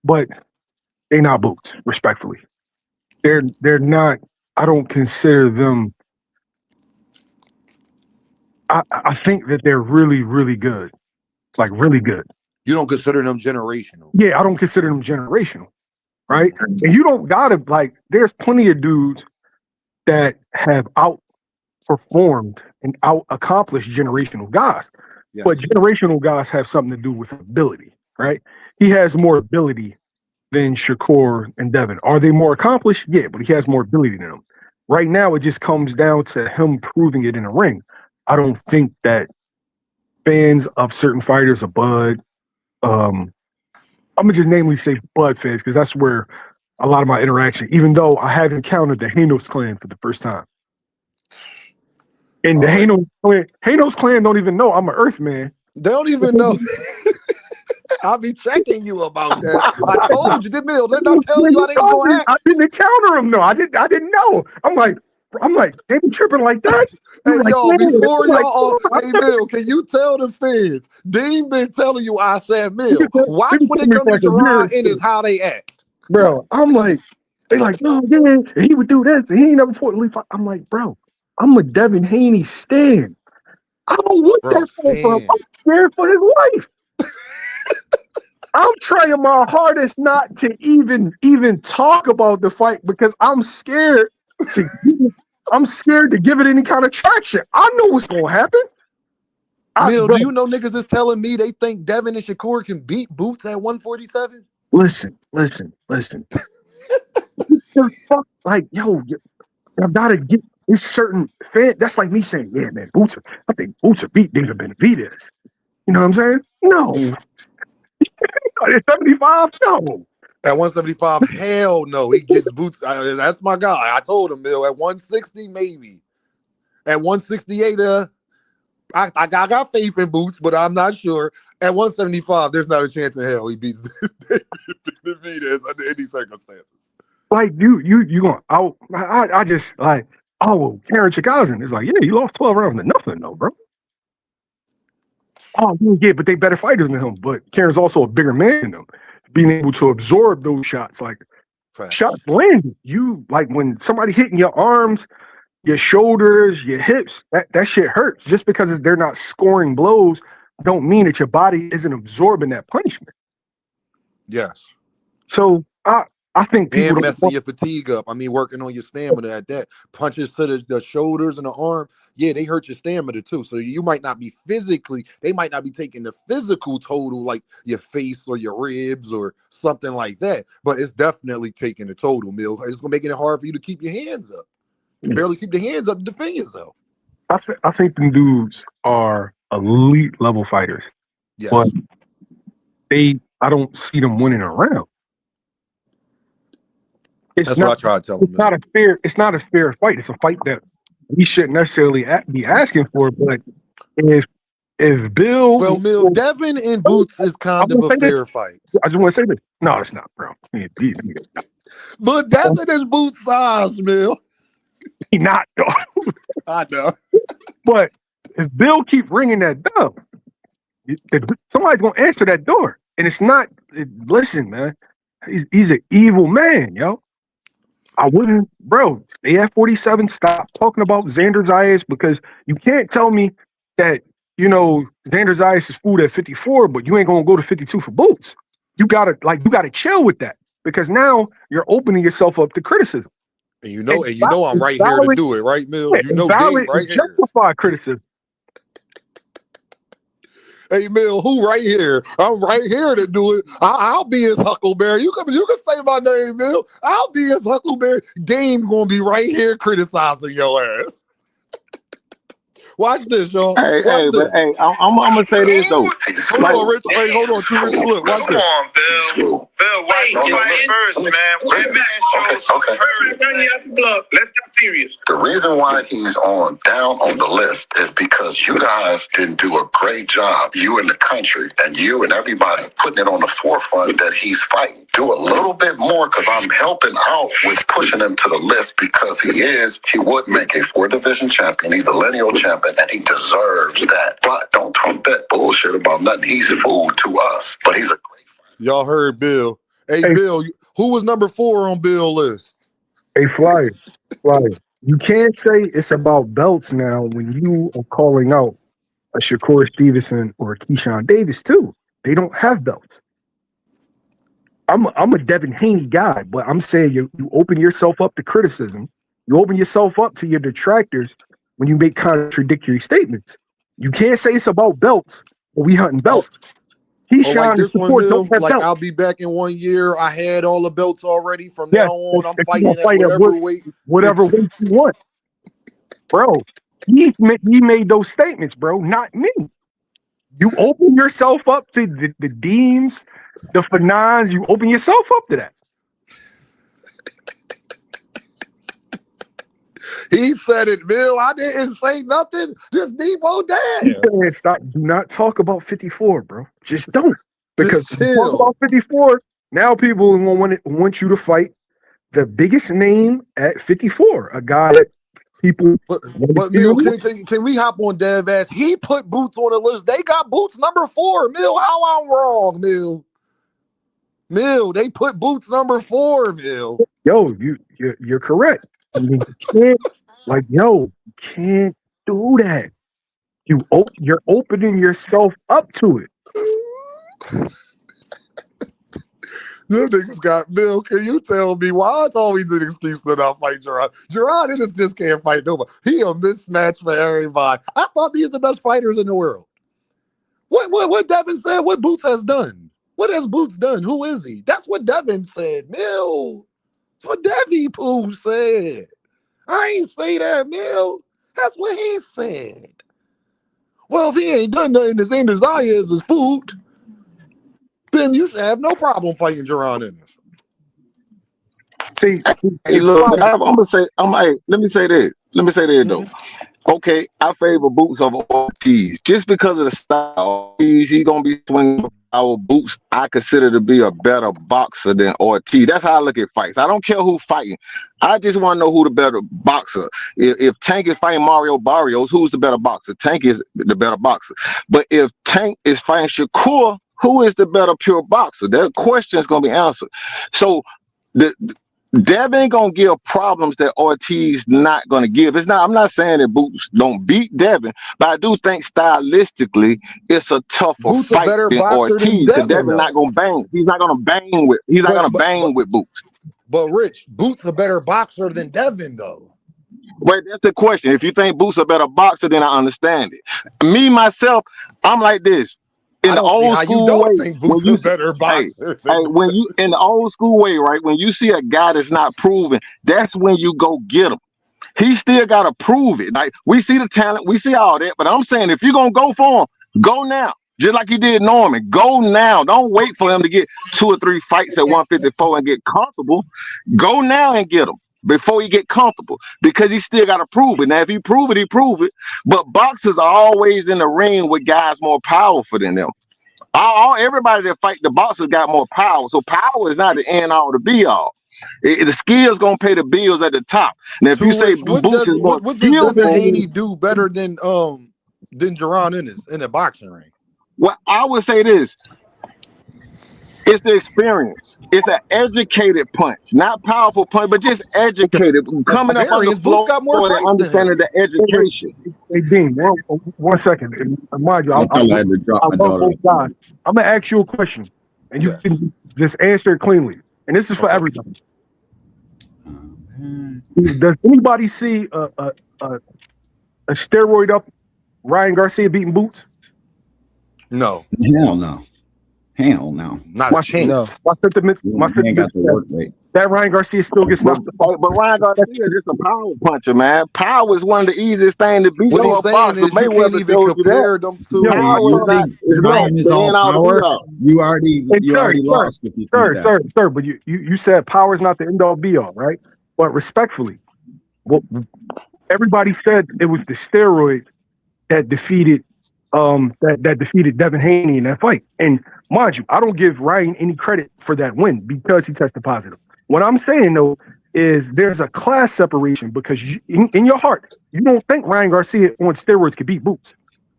but they not Boots, respectfully. They're not. I don't consider them. I think that they're really, really good, like really good. You don't consider them generational? Yeah, I don't consider them generational, right? And you don't gotta like. There's plenty of dudes that have outperformed and out accomplished generational guys, but generational guys have something to do with ability, right? He has more ability than Shakur and Devin. Are they more accomplished? Yeah, but he has more ability than them. Right now, it just comes down to him proving it in a ring. I don't think that fans of certain fighters, a Bud, I'm gonna just namely say Bud fans because that's where a lot of my interaction. Even though I have encountered the Hanos clan for the first time, and the Hanos clan don't even know I'm an Earthman. They don't even know. I'll be checking you about that. I told you, didn't I? Didn't I tell you how they was gonna act? I didn't encounter him though. I didn't know. I'm like, they be tripping like that. Hey, like, y'all, before like, y'all, hey, Mill, can you tell the fans? Dean been telling you I said, Mill, watch when they come to Jaron Ennis how they act. Bro, I'm like, they like, oh, yeah, and he would do this, and he ain't never fought Lee. I'm like, bro, I'm a Devin Haney stan. I don't want that for him. I'm scared for his life. I'm trying my hardest not to even talk about the fight because I'm scared to give it any kind of traction. I know what's gonna happen. Mill, do you know niggas is telling me they think Devin and Shakur can beat Boots at 147? Listen. Like, yo, I gotta get this certain fan. That's like me saying, yeah, man, I think Boots are beat David Benavidez. You know what I'm saying? No. At 75, no. At 175, hell no. He gets Boots. That's my guy. I told him, Mill. At 160, maybe. At 168, I got faith in Boots, but I'm not sure. At 175, there's not a chance in hell he beats Benavidez under any circumstances. Like you going out? I just like, oh, Karen Chikazin is like, yeah, you lost 12 rounds to nothing, though, bro. Oh, yeah, but they better fighters than him. But Karen's also a bigger man than them, being able to absorb those shots. Like shots landed. You like when somebody hitting your arms, your shoulders, your hips. That shit hurts. Just because they're not scoring blows, don't mean that your body isn't absorbing that punishment. Yes. So I think people and messing your fatigue up. I mean, working on your stamina at that. Punches to the shoulders and the arm, yeah, they hurt your stamina too. So you might not be they might not be taking the physical total like your face or your ribs or something like that. But it's definitely taking the total, Mill. It's gonna make it hard for you to keep your hands up. You barely keep the hands up to defend yourself. I think them dudes are elite level fighters. Yes. But I don't see them winning a round. That's what I tried to tell him. It's not a fair fight. It's a fight that we shouldn't necessarily be asking for. But if Bill, well, Mill, Devin and Boots is kind of a fair fight. I just want to say this. No, it's not, bro. But Devin is Boots size, Mill. He not though. I know. But if Bill keep ringing that bell, somebody's gonna answer that door, and it's not. Listen, man, he's an evil man, yo. I wouldn't, bro. Stay at 47. Stop talking about Xander Zayas because you can't tell me that Xander Zayas is food at 54, but you ain't gonna go to 52 for Boots. You gotta chill with that because now you're opening yourself up to criticism. And you know I'm right here to do it, right, Mill? You know, Dave right here. Justify criticism. Hey, Mill, who right here? I'm right here to do it. I'll be his Huckleberry. You can say my name, Mill. I'll be his Huckleberry. Game gonna be right here criticizing your ass. Watch this, y'all. Hey, Watch hey, but this. hey, I'm gonna say this though. Hold Like, on, Rich. Hey, hold on, Rich. Look, watch Come this. on, Bill. Bill, why you fighting first, man? That man shows. Let's get serious. The reason why he's on down on the list is because you guys didn't do a great job. You and the country and you and everybody putting it on the forefront that he's fighting. Do a little bit more because I'm helping out with pushing him to the list because he would make a 4-division champion. He's a lineal champion and he deserves that. But don't talk that bullshit about nothing. He's food to us, but he's a great fighter. Y'all heard Bill. Hey, Bill, who was number 4 on Bill list? Hey, Flyer. You can't say it's about belts now when you are calling out a Shakur Stevenson or a Keyshawn Davis too. They don't have belts. I'm a Devin Haney guy, but I'm saying you open yourself up to criticism. You open yourself up to your detractors when you make contradictory statements. You can't say it's about belts or we hunting belts. Keyshawn like this one, Bill, don't have like belts. I'll be back in 1 year. I had all the belts already. From now on, I'm fighting at whatever weight you want. Bro, he made those statements, bro, not me. You open yourself up to the Deems, the Fanons, you open yourself up to that. He said it, Bill. I didn't say nothing. Just Debo damn. Stop. Do not talk about 54, bro. Just don't. Because just chill. Talk about 54, now people are going to want you to fight the biggest name at 54, a guy that people. But Mill, can we hop on Dev ass? He put Boots on the list. They got Boots number 4. Mill, how I'm wrong, Mill? Mill, they put Boots number 4, Mill. Yo, you're correct. I mean, you can't do that. You're opening yourself up to it. Them niggas got Bill. Can you tell me why it's always an excuse to not fight Jaron? Jaron just can't fight nobody. He a mismatch for everybody. I thought these are the best fighters in the world. What Devin said? What Boots has done? What has Boots done? Who is he? That's what Devin said, Mill. That's what Devi Pooh said. I ain't say that, Mill. That's what he said. Well, if he ain't done nothing, the same desire as his food, then you should have no problem fighting Jaron in this. See, hey, look, I'm gonna say, let me say this. Let me say this though. Okay, I favor Boots over Ortiz just because of the style. He's gonna be swinging our Boots. I consider to be a better boxer than Ortiz. That's how I look at fights. I don't care who's fighting. I just want to know who the better boxer. If Tank is fighting Mario Barrios, who's the better boxer? Tank is the better boxer. But if Tank is fighting Shakur, who is the better pure boxer? That question is gonna be answered. So Devin gonna give problems that Ortiz not gonna give. I'm not saying that Boots don't beat Devin, but I do think stylistically it's a tougher Boots fight a better than boxer Ortiz. than Devin, not gonna bang. He's not gonna bang with Boots. But Rich, Boots a better boxer than Devin, though. Wait, that's the question. If you think Boots a better boxer, then I understand it. Me myself, I'm like this. In the old school way, when you see, when you in the old school way, right? When you see a guy that's not proven, that's when you go get him. He still gotta prove it. Like we see the talent, we see all that, but I'm saying if you're gonna go for him, go now. Just like you did Norman. Go now. Don't wait for him to get 2 or 3 fights at 154 and get comfortable. Go now and get him before he get comfortable because he still got to prove it. Now, if he prove it, he prove it. But boxers are always in the ring with guys more powerful than them. Everybody that fight the boxers got more power. So power is not the end all to be all. The skills gonna pay the bills at the top. Now, if you say Boots is more what does Devin Haney do better than Jaron in the boxing ring? Well, I would say this. It's the experience. It's an educated punch, not powerful punch, but just educated. Coming up on the floor and understanding the education. Hey, Dean, 1 second. Mind you, I love both sides. I'm gonna ask you a question, and you can just answer it cleanly. And this is for everybody. Does anybody see a steroid up Ryan Garcia beating Boots? No. Hell no. Hell no. Not My a chance. my You ain't got sentiment the work rate. that Ryan Garcia still gets But, knocked the fuck. but Ryan Garcia is just a power puncher, man. Power is one of the easiest things to beat What for he's a saying boxer. is you can't Mayweather even showed you that. compare them Yo, two. See, Power is you not think is not Ryan is the all end all to be power? all. You already and lost if you think that. sir, but you said power is not the end all be all, right? But respectfully, well, everybody said it was the steroids that defeated that defeated Devin Haney in that fight. And mind you, I don't give Ryan any credit for that win because he tested positive. What I'm saying though is there's a class separation because in your heart you don't think Ryan Garcia on steroids could beat Boots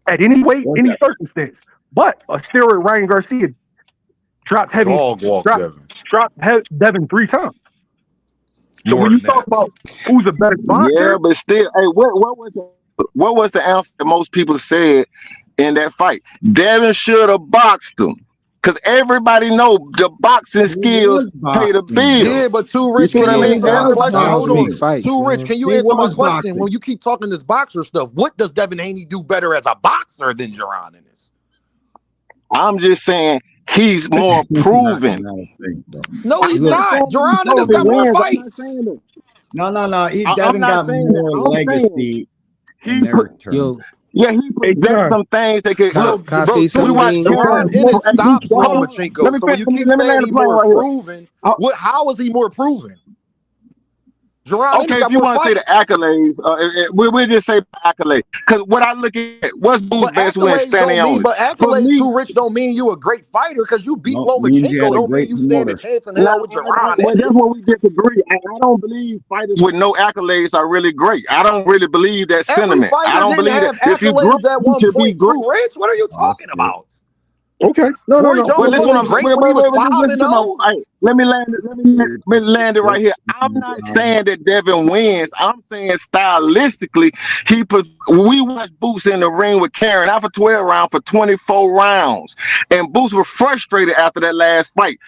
at any weight, any circumstance. But a steroid Ryan Garcia dropped heavy, Dog walk dropped Devin. Devin 3 times. So More when you than talk that. about who's a better Yeah, boxer, but still, hey, what was the answer that most people said in that fight? Devin should have boxed him. Because everybody know the boxing He skills was pay the boxing, bro. Yeah, bills. but Too You Rich, see can what I you Yo, mean? answer my Devin stop, was question? stop Hold boxing. on. saying. fights, Too Rich, man. can you He answer my was question? When boxing. you keep talking this boxer stuff, what does Devin Haney do better as a boxer than Jaron in this? I'm just saying he's more Not proven. a thing, bro. No, I'm he's Look, not not. saying that he Jaron in this totally got more wins. I'm not fights. saying that. no. I'm Devin not got saying that. more I'm saying, legacy in he put their terms. Yo, yeah, he a presents son. some things that could. Bro, Look, can I bro, say we Too something, Rich, watched. Dean? Jaron in Hey, his stops hold on, hold on. Let Lomachenko. me So when finish. you keep Let me saying land the he plane more right here. proven, how is he more proven? Jaron in this Okay, if got you more want to say the fights. accolades, we'll just say accolades. Because what I look at, what's Boo's But best win accolades standing don't on mean, it? but For accolades me, Too Rich don't mean you a great fighter because you beat No, means you Lomachenko had a don't mean great you stand a promoter. chance in now, hell with Jaron well, in that's where this. we disagree. I don't believe fighters with no accolades are really great. I don't really believe that Every sentiment. I fighter don't didn't believe that have if you're great, accolades at you one should be point, great. Too Rich. What are you Oh, that's talking good. about? Okay, no. Roy Jones Well, listen, what wasn't I'm saying. great when he was 5 and Listen to my. 0. Hey, let me land it. Let me land it right here. I'm not saying that Devin wins. I'm saying stylistically, we watched Boots in the ring with Karen out for 12 rounds for 24 rounds, and Boots were frustrated after that last fight.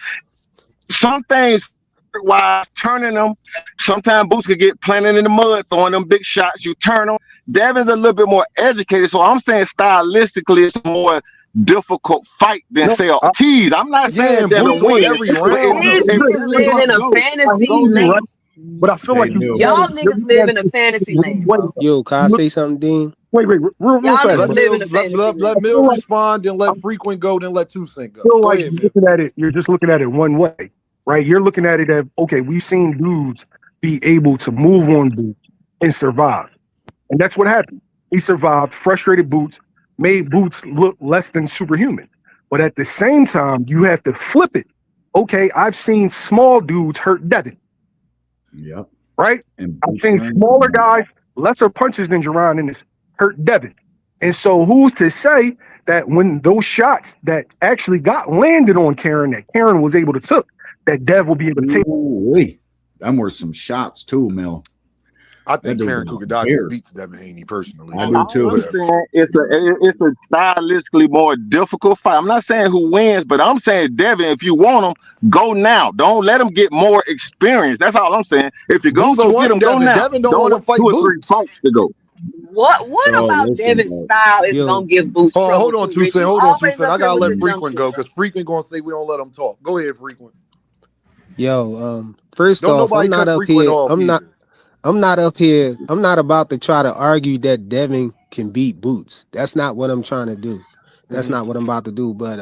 Some things. Wise turning them, sometimes Boots could get planted in the mud, throwing them big shots. You turn them. Devin's a little bit more educated, so I'm saying stylistically, it's a more difficult fight than No, say Ortiz. I'm not Yeah, saying and Devin Boots won wins, every but round Chris, if though. These Chris, niggas Chris, living in a I fantasy hear you, right? land. But I feel Hey, like Bill. you're Y'all niggas looking live at in a this fantasy one land, way. bro. Yo, can I Look, say something, Dean? wait, real Y'all fast, Let niggas bro. live in a Mills let, fantasy let, let I land. Mill feel like respond, then I let Frequent go, then let Toussaint go. feel Go like ahead, Mill. you're just looking at it one way, right? You're looking at it as okay, we've seen dudes be able to move on Boots and survive. And that's what happened. He survived, frustrated Boots, made Boots look less than superhuman. But at the same time, you have to flip it. Okay, I've seen small dudes hurt Devin, Yep. right? And I've Boots seen learned from smaller that. guys, lesser punches than Jaron in this hurt Devin. And so who's to say that when those shots that actually got landed on Karen, that Karen was able to took, that Dev will be able to take. Ooh-wee. Them were some shots too, Mel. I That think dude Karen was Kukadakis weird. beats Devin Haney personally, I but do all too. I'm whatever. saying it's a stylistically more difficult fight. I'm not saying who wins, but I'm saying Devin, if you want him, go now. Don't let him get more experience. That's all I'm saying. If you're gonna Boots go get won him, go Devin. now. Devin don't Don't want to wait fight 2 or 3 Boots. fights to go. What Bro, about listen, Devin's bro. style is Yo, gonna give Boost trouble Hold on, too, Rich? Toussaint. You Hold on, always Toussaint. up I here gotta with let the dumb Frequent shit, go bro. because Frequent gonna say we don't let him talk. Go ahead, Frequent. yo, first Don't off, nobody cut Frequent off either. I'm not about to try to argue that Devin can beat Boots. That's not what I'm trying to do. That's Mhm. not what I'm about to do. But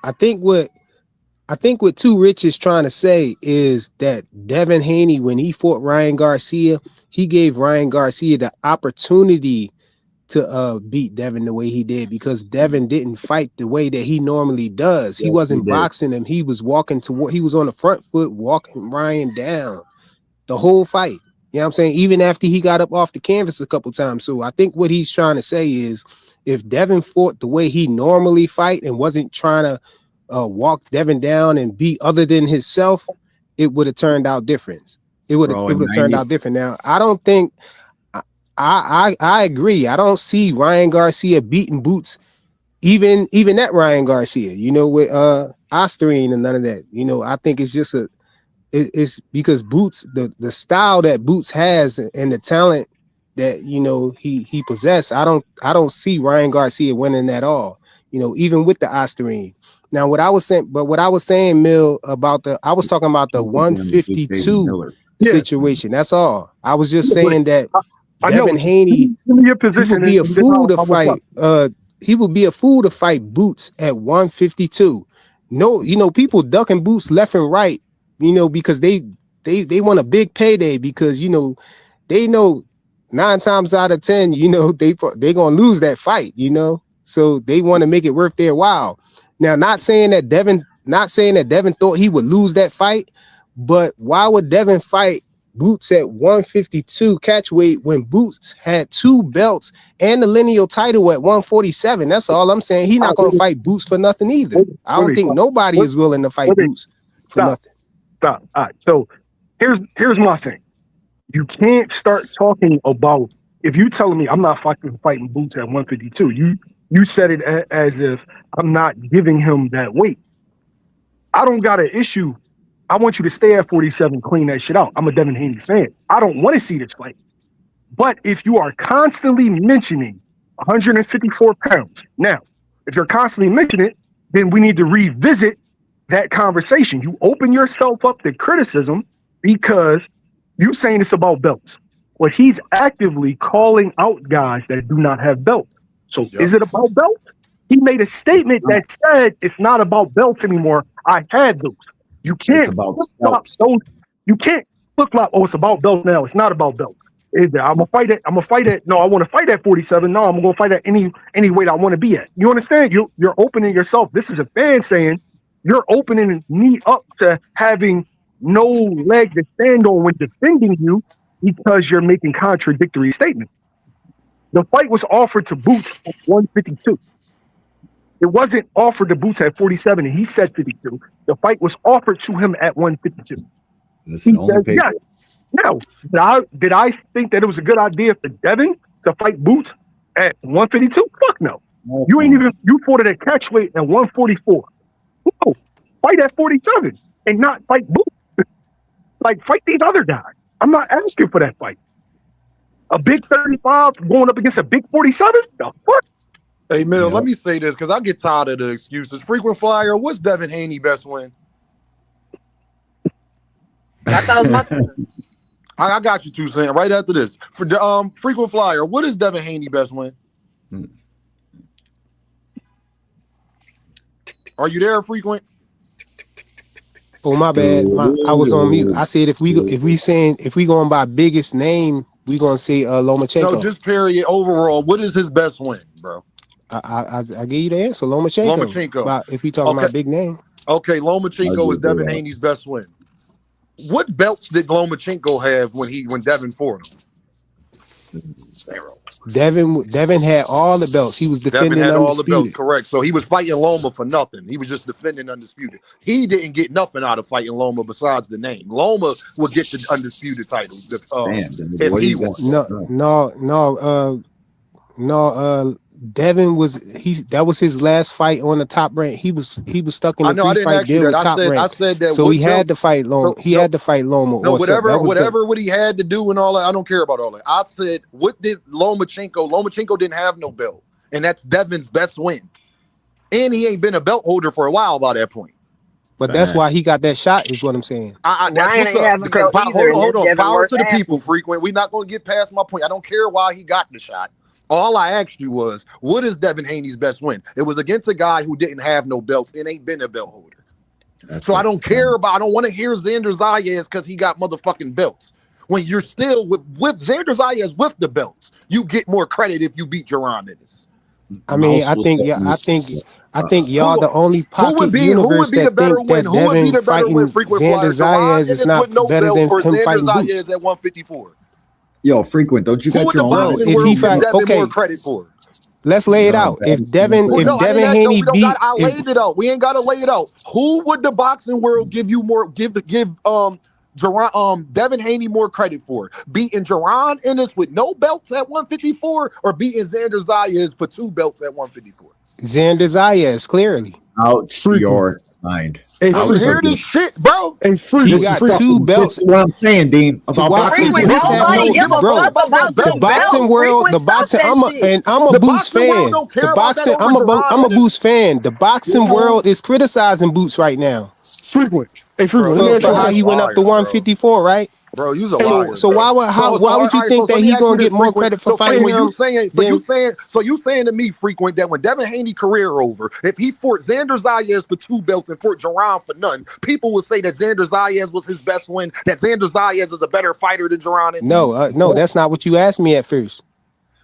I think what Too Rich is trying to say is that Devin Haney, when he fought Ryan Garcia, he gave Ryan Garcia the opportunity to beat Devin the way he did because Devin didn't fight the way that he normally does. He Yes, he wasn't did. boxing him. He was walking toward. He was on the front foot, walking Ryan down the whole fight. You know what I'm saying? Even after he got up off the canvas a couple times. So I think what he's trying to say is if Devin fought the way he normally fight and wasn't trying to walk Devin down and be other than himself, it would have turned out different. It would Bro, have in turned 90, out different. Now, I don't think I agree. I don't see Ryan Garcia beating Boots, even that Ryan Garcia, with Osterine and none of that. I think it's just it's because Boots, the style that Boots has and the talent that he possessed. I don't see Ryan Garcia winning at all. even with the Osterine. Now, what I was saying, Mill, I was talking about the 152 situation. That's all. I was just saying that I know. Devin Haney, Give me your he position. would be a and then fool to I'll fight. He would be a fool to fight Boots at 152. No, people ducking Boots left and right, because they want a big payday because they know 9 times out of 10, they gonna lose that fight, so they want to make it worth their while. Now, not saying that Devin thought he would lose that fight, but why would Devin fight Boots at 152 catch weight when Boots had 2 belts and the lineal title at 147? That's all I'm saying. He's not gonna fight Boots for nothing either. I don't think nobody is willing to fight Boots for nothing. Stop. All right. So here's my thing. You can't start talking about, if you telling me I'm not fighting Boots at 152, you said it as if I'm not giving him that weight. I don't got an issue. I want you to stay at 47, clean that shit out. I'm a Devin Haney fan. I don't want to see this fight. But if you are constantly mentioning 154 pounds, now, if you're constantly mentioning it, then we need to revisit that conversation. You open yourself up to criticism because you saying it's about belts. Well, he's actively calling out guys that do not have belts. So is it about belts? He made a statement that said it's not about belts anymore. I had those. You can't flip-flop those. You can't flip-flop. Oh, it's about belts now. It's not about belts. I'm gonna fight it. No, I want to fight at 47. No, I'm gonna fight at any weight I want to be at. You understand? You're opening yourself. This is a fan saying you're opening me up to having no leg to stand on when defending you because you're making contradictory statements. The fight was offered to Boots at 152. It wasn't offered to Boots at 47, and he said 52. The fight was offered to him at 152. He said, yes. Now, did I think that it was a good idea for Devin to fight Boots at 152? Fuck no. You fought it at catch weight at 144. No, fight at 47 and not fight Boots. Like, fight these other guys. I'm not asking for that fight. A big 35 going up against a big 47? The fuck? Hey, Mill, let me say this because I get tired of the excuses. Frequent flyer, what's Devin Haney best win? I thought it was my turn. I got you 2 cents right after this. For frequent flyer, what is Devin Haney best win? Are you there, frequent? Oh, my bad. I was on mute. I said if we going by biggest name, we gonna say Lomachenko. No, just period. Overall, what is his best win, bro? I give you the answer. Lomachenko. If we talking about big name. Okay, Lomachenko is Devin Haney's best win. What belts did Lomachenko have when Devin fought him? 0. Devin had all the belts. He was defending Devin had undisputed. all the belts, correct. So he was fighting Loma for nothing. He was just defending undisputed. He didn't get nothing out of fighting Loma besides the name. Loma would get the undisputed title if he won. No. Devin that was his last fight on the top rank. He was stuck in a 3-fight deal with top rank. I said that. So he had to fight Loma. Had to fight Loma. No, whatever what he had to do and all that. I don't care about all that. I said, what did Lomachenko? Lomachenko didn't have no belt, and that's Devin's best win. And he ain't been a belt holder for a while by that point. But that's why he got that shot, is what I'm saying. That's what's up. Because, hold on. Power to the people, frequent. We're not going to get past my point. I don't care why he got the shot. All I asked you was, what is Devin Haney's best win? It was against a guy who didn't have no belts and ain't been a belt holder. So I don't care about, I don't want to hear Xander Zayas because he got motherfucking belts. When you're still with Xander Zayas with the belts, you get more credit if you beat Jaron in this. I mean, I think y'all the only pocket universe that think that Devin fighting Xander Zayas is not better than him fighting Boots. At 154. Yo, frequent, don't you got your own? If he fight, okay, more credit for? Let's lay it out. If Devin Haney beat, I laid it out. We ain't gotta lay it out. Who would the boxing world give you more? Give Jaron, Devin Haney more credit for beating Jaron Ennis with no belts at 154, or beating Xander Zayas for 2 belts at 154? Xander Zayas, clearly. out Frequent. your mind. Hey, Bro, Frequent. hear this shit, bro. Hey, He Frequent. got Frequent. two That's belts. what I'm saying, Dean. About Why boxing. Frequent? Frequent, Boots have nobody no give a bro. fuck about The them boxing belts. world, Frequent, the stop boxing. that shit. I'm a The Boots boxing world fan. don't The care about that boxing, over I'm a Jaron. Boots fan. The boxing world is criticizing Boots right now Frequent. Hey, Bro, Frequent. Let me you ask you for a how he question. went up to liar, bro. 154, right? Bro, you's a Hey, liar, So bro. why would you think that let me he ask you gonna this, get more frequent. credit for So fighting frequent, him? you saying to me, frequent, that when Devin Haney career over, if he fought Xander Zayas for 2 belts and fought Jaron for none, people would say that Xander Zayas was his best win, that Xander Zayas is a better fighter than Jaron. No, that's not what you asked me at first.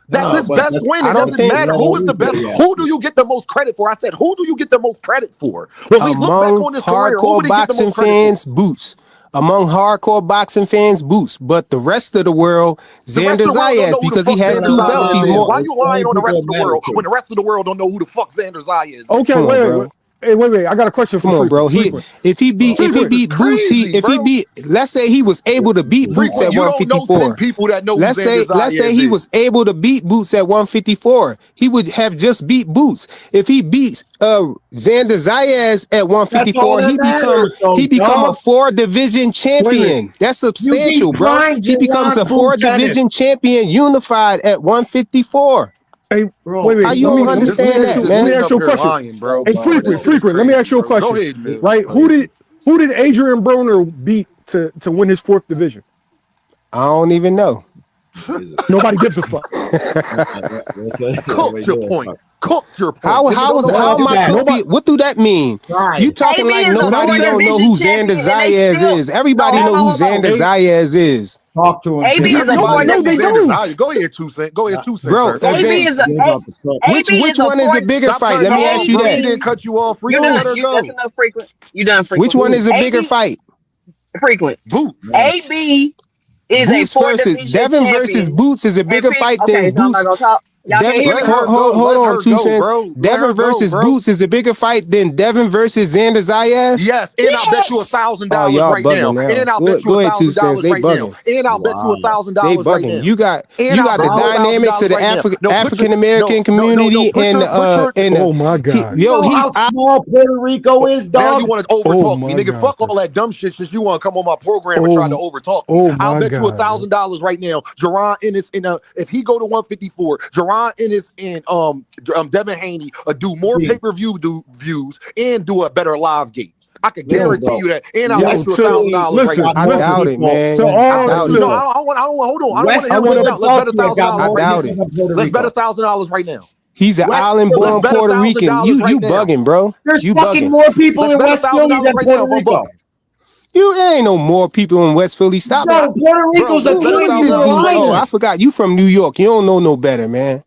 That's his best win. I It don't doesn't think matter who is the best. Who do you get the most credit for? I said, who do you get the most credit for? When we look back among on his career, who hardcore would he get the boxing most credit fans, Boots. Among hardcore boxing fans, Boots. But the rest of the world, for? The rest Xander of the world don't Zayas, know who the because he fuck has Xander 2 belts. Zayas He's is. more. Why you lying on the rest of the world when the rest of the world don't know who the fuck Xander Zayas is? Okay, Come on, wait. bro. Hey, wait. I got a question for Come on, bro. Frequent. If he beat Boots, let's say he was able to beat Boots Frequent, at you don't know 10 154. people that know who Let's Xander say Zayas he is. was able to beat Boots at 154. He would have just beat Boots. If he beats Xander Zayas at 154, he become a 4-division champion. That's substantial, bro. He becomes a 4-division champion unified at 154. Hey, bro, How you don't understand that, Let me man? ask you a question. Lying, bro. Hey, Frequent. Let me ask you a question. Go ahead, man. Right? Who did Adrian Broner beat to win his 4th division? I don't even know. Nobody gives a fuck. Cook your point. How am I cooking? What do that mean? You talking like nobody don't know who Xander Zayas is. Everybody know who Xander Zayas is. Talk to him. AB is a Go ahead, 2 Cent. Go ahead, 2 Cent. Bro, which one is a bigger fight? Let me ask you that. She didn't cut you off. You done. That's enough, Frequent. You done, Frequent. Which one is a bigger fight? Frequent. Boots. AB is Boots a 4th versus division Devin champion. versus Boots is a bigger fight Okay, than so I'm not Boots. gonna talk. Y'all can't hear me. Hold on, 2 cents. Devin versus Boots is a bigger fight than Devin versus Xander Zayas. Yes, and I'll bet you $1,000 right now. And I'll bet you $1,000 right now. And I'll bet you $1,000 right now. You got the dynamics of the African American community and oh my god, yo, how small Puerto Rico is, dog. Now you want to overtalk me, nigga. Fuck all that dumb shit since you want to come on my program and try to overtalk me. I'll bet you $1,000 right now. Jaron Ennis if he go to 154, Jaron Ennis and Devin Haney do more pay-per-view views and do a better live gate. I can guarantee you that. And I'll bet you $1,000 right now. I doubt it, man. So I don't want. Hold on. Let's bet $1,000. Let's bet $1,000 right now. He's an island-born Puerto Rican. You bugging, bro. There's you fucking bugging. more people in West Philly than Puerto Rico. There ain't no more people in West Philly. Stop. No, Puerto Rico's a team. Oh, I forgot. You from New York. You don't know no better, man.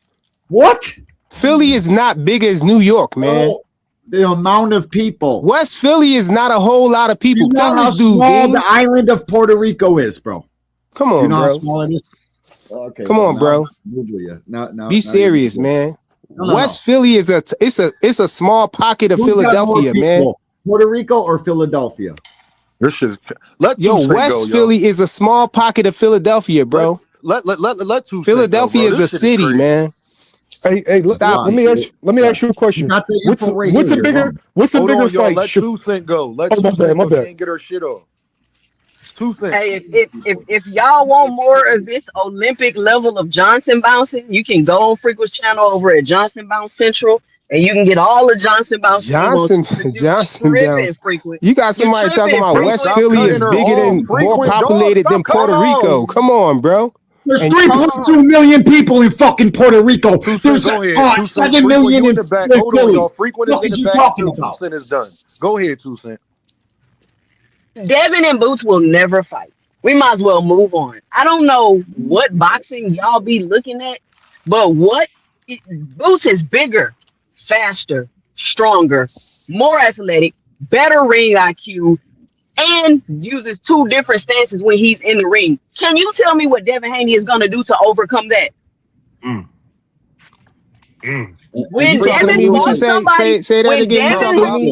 What? Philly is not big as New York, man. Oh, the amount of people. West Philly is not a whole lot of people. You know Tell how this dude, small Dean. the island of Puerto Rico is, bro. Come on, you know bro. how small it is? Okay, come on, bro. Be serious, man. West Philly is it's a small pocket of Philadelphia, man. Puerto Rico or Philadelphia? This shit is West Philly is a small pocket of Philadelphia, bro. Let Philadelphia is a city, man. Hey, stop. Let me ask you a question. What's a bigger fight? Let 2 Cent go. Let 2 Cent go. She ain't get her shit off. 2 Cent. Hey, if y'all want more of this Olympic level of Johnson bouncing, you can go on Frequent's channel over at Johnson Bounce Central, and you can get all the Johnson Bounce. Johnson Bounce. You got somebody talking about West Philly is bigger than more populated than Puerto Rico. Come on, bro. There's 3.2 million people in fucking Puerto Rico. There's 7 million in Philly. What is you talking about? 2 Cent is done. Go ahead, 2 Cent. Devin and Boots will never fight. We might as well move on. I don't know what boxing y'all be looking at, but Boots is bigger, faster, stronger, more athletic, better ring IQ, and uses 2 different stances when he's in the ring. Can you tell me what Devin Haney is going to do to overcome that? When Devin fought somebody, say that again.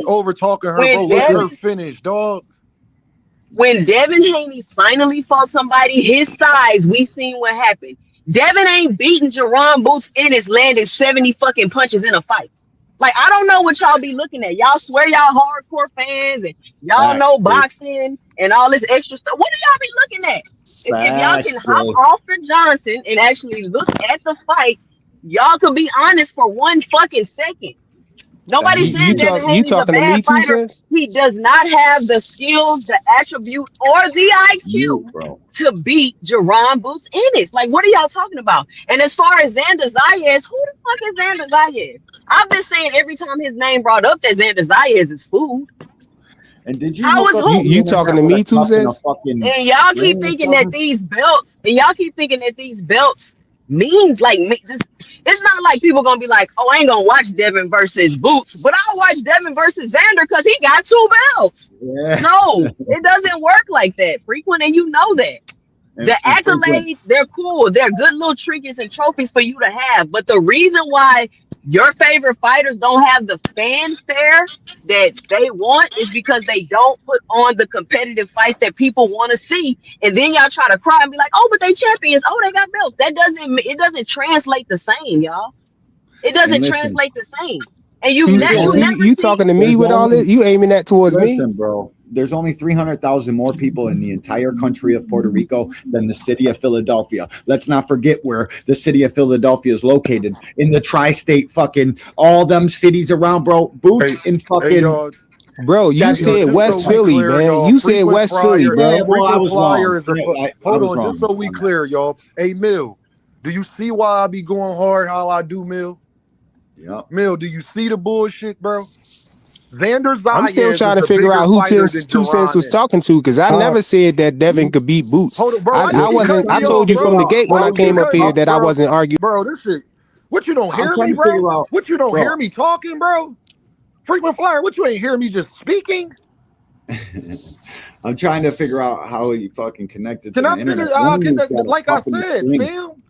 Over talking her, bro. Let her finish, dog. When Devin Haney finally fought somebody his size, we seen what happened. Devin ain't beating Jaron Boots Ennis landing 70 fucking punches in a fight. Like, I don't know what y'all be looking at. Y'all swear y'all hardcore fans and y'all Facts, know Jay. boxing and all this extra stuff. What do y'all be looking at? If y'all Facts, can hop Jay. off the Johnson and actually look at the fight, y'all could be honest for 1 fucking second. Nobody's Thank saying you. Devin You Haney's a talking to me bad too, fighter. sis? He does not have the skills, the attribute, or the You, IQ bro. to beat Jaron Boots Ennis. Like, what are y'all talking about? And as far as Xander Zayas, who the fuck is Xander Zayas? I've been saying every time his name brought up that Xander Zayas is food. And did you How look is up the who? You internet talking to with a me too, cup and a sis? fucking And y'all keep ring or thinking that something? these belts, and y'all keep thinking that these belts mean like just. It's not like people gonna be like, oh, I ain't gonna watch Devin versus Boots, but I'll watch Devin versus Xander because he got 2 belts. Yeah. No, it doesn't work like that, frequent, and you know that. The And frequent. accolades, they're cool. They're good little trinkets and trophies for you to have. But the reason why your favorite fighters don't have the fanfare that they want is because they don't put on the competitive fights that people want to see. And then y'all try to cry and be like, oh, but they champions. Oh, they got belts. It doesn't translate the same, y'all. It And doesn't listen, translate the same. And Two there's cents. you Who only never you see. talking to me there's with all only this? You aiming that towards me? listen, bro. There's only 300,000 more people in the entire country of Puerto Rico than the city of Philadelphia. Let's not forget where the city of Philadelphia is located in the tri-state fucking all them cities around, bro. Boots Hey, in hey, fucking y'all. Bro, you that's Yo, said just so West we Philly, clear, man. y'all. You said Frequent West Philly, Flyer, yeah. bro. Well, I frequent was wrong. Flyer is a. I Hold was on, just wrong so we on that. clear, y'all. Hey, Mill, do you see why I be going hard? How I do, Mill? Yep. Mill, do you see the bullshit, bro? Xander I'm still Zayas trying is to a figure bigger out who fighter than 2 cents was Jaron talking Ennis. to, because I Uh, never said that Devin could beat Boots. Hold on, bro. I, I I just What keep you wasn't. cutting I you trying to told off, you figure from bro. the out gate when Why I how you keep came you up cutting here me, that I bro? wasn't arguing. Bro, this shit. What you don't I'm hear trying me, to bro? figure out, What you don't bro. hear me talking, bro? Frequent Flyer, what you ain't hear me just speaking? I'm trying to figure out how you fucking connected to Can the I internet. finish? One of you's got a Like I cup in the said, string fam.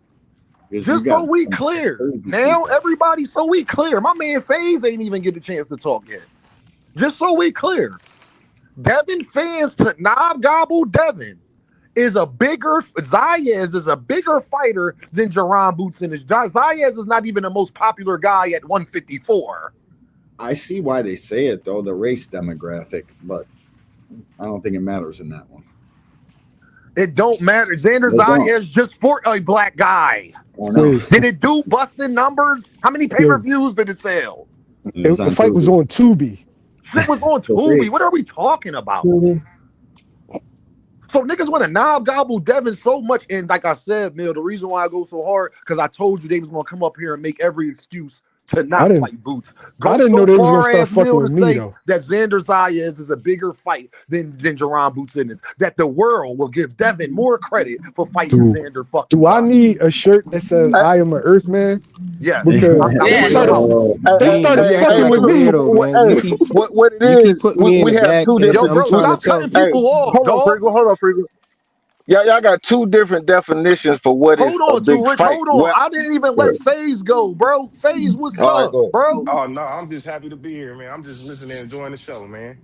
because you Just so got we some clear. crazy Now, feedback. everybody, so we clear. My man FaZe ain't even get the chance to talk yet. Just so we clear. Devin fans to Knob Gobble Devin is a bigger Zayas is a bigger fighter than Jaron Boots and his Zayas is not even the most popular guy at 154. I see why they say it though, the race demographic, but I don't think it matters in that one. It don't matter. Xander They don't. Zayas just fought a black guy. Or no. wait, Did it do busting numbers? How many yo, pay-per-views did it sell? It was the on fight was Tubi. on Tubi. Shit was on For Tubi. free. What are we talking about? So niggas want to knob gobble Devin so much. And like I said, Mill, the reason why I go so hard, because I told you they was gonna come up here and make every excuse to I not didn't. fight Boots. I Go didn't know so they was gonna far start as fucking Mill to with me say though. that Xander Zayas is a bigger fight than Jaron Boots in this. That the world will give Devin more credit for fighting Do Xander fucking do I Zayas. need a shirt that says Hey, "I am an Earthman"? Yes, Because I'm they Yeah. putting them started out. Yo, they Dean, started you fucking acting with like a me. weirdo, man. hey, what it You keep is? putting me in We the have back, two and Yo, different. I'm bro, trying to stop tell. cutting Hey, people off, hold on, dog. Freaker. Hold on, Freaker. Y'all got two different definitions for what is Hold a on, big too Rich. fight. Hold on. Well, I didn't even all let FaZe go, bro. FaZe, what's right, up, go ahead. bro? Oh no, I'm just happy to be here, man. I'm just listening and enjoying the show, man.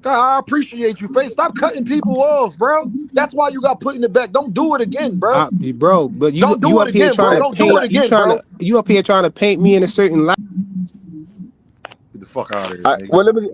God, I appreciate you, FaZe. Stop cutting people off, bro. That's why you got put in the back. Don't do it again, bro. Bro. But you Don't you do it up here again, trying bro. to Don't do it paint. again, bro. You up here trying to paint me in a certain light. Get the fuck out of here, All right, nigga. well, let me.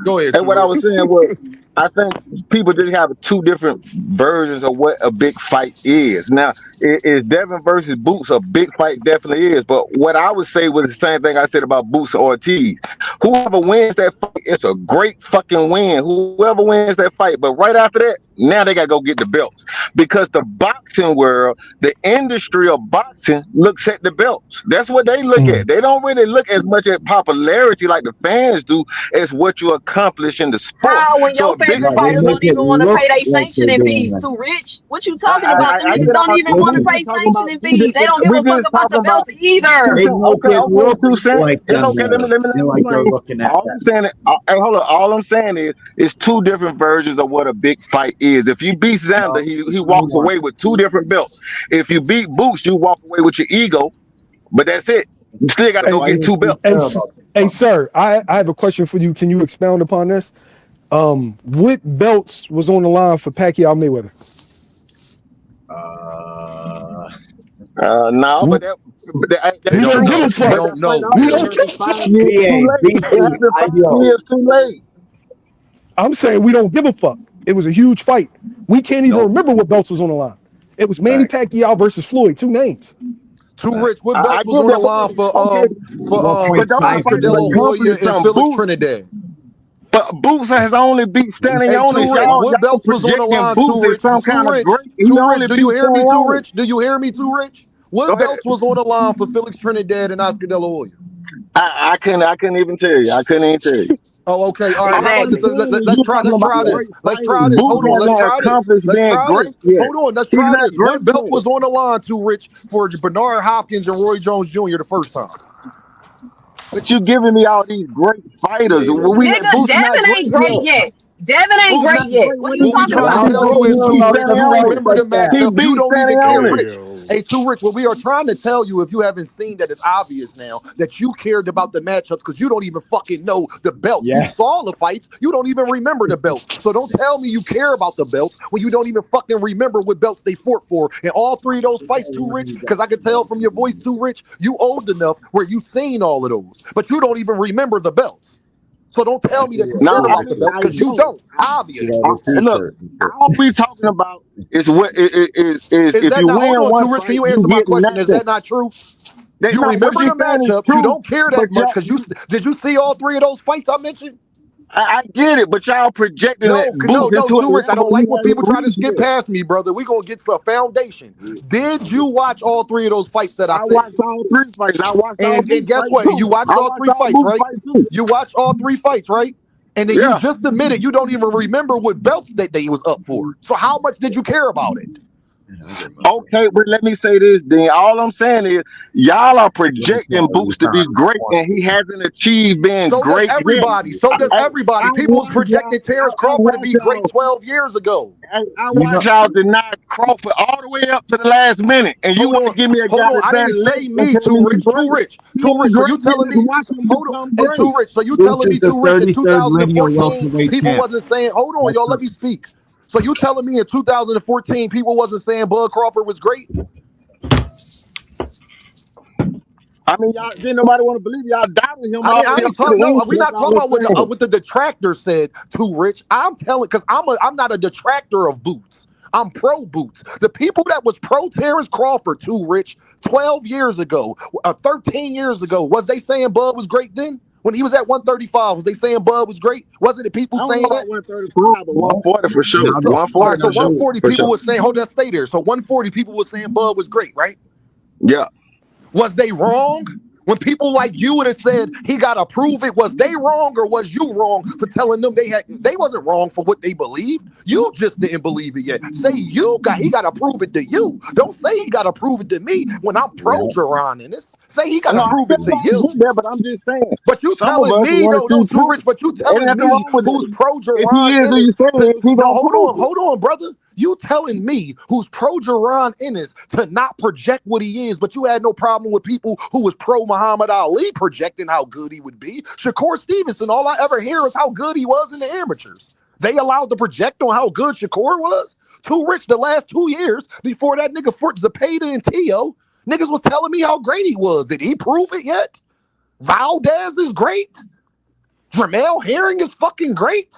Go ahead, And too what I Rich. was saying was, I think people just have two different versions of what a big fight is. Now, is Devin versus Boots a big fight? Definitely is. But what I would say was the same thing I said about Boots and Ortiz. Whoever wins that fight, it's a great fucking win. Whoever wins that fight. But right after that, now they got to go get the belts. Because the boxing world, the industry of boxing looks at the belts. That's what they look at. They don't really look as much at popularity like the fans do as what you accomplish in the sport. How when So your a big favorite right, fight, they fighters make don't it even want to look pay their like they're sanctioning doing fees that. too rich? What you I, talking I, about? I Them I niggas get don't all even They want to make we pay just talking about sanctioning two fees. They different. don't give We a fuck just about the talking about belts either. they make okay, it okay, look 2 cents. like It's them okay. Let me there. let me let And me like they're explain. looking at All that. I'm saying is, hey, hold on. All I'm saying is two different versions of what a big fight is. If you beat Xander, No, he only walks one. away with two different belts. If you beat Boots, you walk away with your ego. But that's it. You still got to So go Hey, why get you two think belts. hey, care about this hey, stuff? sir, I have a question for you. Can you expound upon this? What belts was on the line for Pacquiao Mayweather? Uh, No, but that's We We don't don't give true. a know. We fuck. But that don't fight know. We We also don't don't know. give happened a fuck. 5 years too BA, late. It BC, happened five yo. years too late. I'm saying we don't give a fuck. It was a huge fight. We can't even Nope. remember what belts was on the line. It was Manny Facts. Pacquiao versus Floyd. 2 names. Too Rich. Facts. What I belts was get on the that, but line for okay, but those Oscar $1.5 De La fighters billion. Hoya accomplished and some. Felix Trinidad? But Boots has only beat Stanley Hey, Onis. Too Rich. Y'all What belts was on the projecting line? Boots Too as Rich. some Too kind of Rich. great. He Too only Rich. Do you beat hear me? Stanley Too Onis. Rich. Do you hear me? Too Rich. What Okay, belts was on the line for Felix Trinidad and Oscar De La Hoya? I couldn't even tell you. I couldn't even tell you. Oh, okay. All right. All How about I'm this? Exactly. saying is Let's you're try. talking Let's about try this. great Let's fighters. try this. Boots Hold on. has Let's not try this. accomplished Let's being try great this. yet. Hold on. Let's He's try not this. What great belt yet. was on the line? Too Rich for Bernard Hopkins and Roy Jones Jr. the first time. But you giving me all these great fighters. Nigga, Boots not Devin great ain't great yet. yet. Devin ain't Boots great not yet. great. What are What you did What we he talking do? trying to about? He tell broke you is him Too with Rich. Stanley You Onis. remember the He matchup. You beat don't Stanley even care. Onis. Rich. Hey, Too Rich. What we are trying to tell you, if you haven't seen that, it's obvious now that you cared about the matchups because you don't even fucking know the belts. You Yeah. saw the fights. You don't even remember the belts. So don't tell me you care about the belts when you don't even fucking remember what belts they fought for. And all three of those fights, Too Rich, because I can tell from your voice, Too Rich, you old enough where you seen all of those, but you don't even remember the belts. So don't tell me that you No, care I about the mean belts I because you don't. don't, obviously. Look, all we talking about is what is Is if that you not, win hold on, one Too Rich, can fight, you you answer my get question? Is nothing. that not true? They You know what remember you're the saying is matchups. You true, don't care but that much because did you see all three of those fights I mentioned? I get it, but y'all projecting that No, Boots no, into a Too Rich. I level don't he like when hasn't people try to reached skip yet. past me, brother. We're gonna get to a foundation. Did you watch all three of those fights that I I said? watched all three fights. I watched all And Boots guess fights what? And too. you watched I all watched three all fights, Boots right? fights too. You watched all three fights, right? And then you Yeah. just admitted you don't even remember what belts that they was up for. So how much did you care about it? Okay, but let me say this then. All I'm saying is y'all are projecting Boots to be great, and he hasn't achieved being So does great yet. everybody. So does I everybody. People was watched y'all. projecting Terrence I Crawford to watched be great y'all. 12 years ago. I watched y'all deny Crawford all the way up to the last minute, and you want to give me a guy Hold on. that's I been didn't say less and me, tell Too me he's Rich, Too great. Rich, He Too ain't Rich. So you great yet. telling Just me, watch him hold on. become Hey, great. Too Rich. So you Boots telling is me, the Too Rich, in 33rd lineal 2014, welterweight people champ. wasn't saying, hold on, That's y'all, let up. me speak. So you telling me in 2014, people wasn't saying Bud Crawford was great? I mean, y'all didn't nobody want to believe y'all doubted him I all didn't. the I way up ain't to talking. the No, end. we're That's not all talking I'm about saying. what the detractor said. Too Rich. I'm telling because I'm not a detractor of Boots. I'm pro Boots. The people that was pro Terrence Crawford, Too Rich, 12 years ago, 13 years ago, was they saying Bud was great then? When he was at 135, was they saying Bud was great? Wasn't it people I don't know saying that? about 135, but 140 for sure. So, all 140 right, so for sure. 140 For people sure. was saying, hold that, stay there. So 140 people was saying Bud was great, right? Yeah. Was they wrong? When people like you would have said he got to prove it, was they wrong or was you wrong for telling them they wasn't wrong for what they believed? You just didn't believe it yet. Say he got to prove it to you. Don't say he got to prove it to me when I'm pro Jaron in this. Say he got to No, I prove said it to I you. get that, but I'm just saying But you some of telling us me, want to no, see Too proof. Rich, but you Ain't telling nothing me wrong with who's that. pro If he Jaron is who you Ennis saying, to he no, gonna prove it. hold on, brother. You telling me who's pro Jaron Ennis to not project what he is, but you had no problem with people who was pro Muhammad Ali projecting how good he would be. Shakur Stevenson, all I ever hear is how good he was in the amateurs. They allowed to project on how good Shakur was. Too Rich the last 2 years before that nigga Fort Zapata and Tio, niggas was telling me how great he was. Did he prove it yet? Valdez is great. Dramel Herring is fucking great.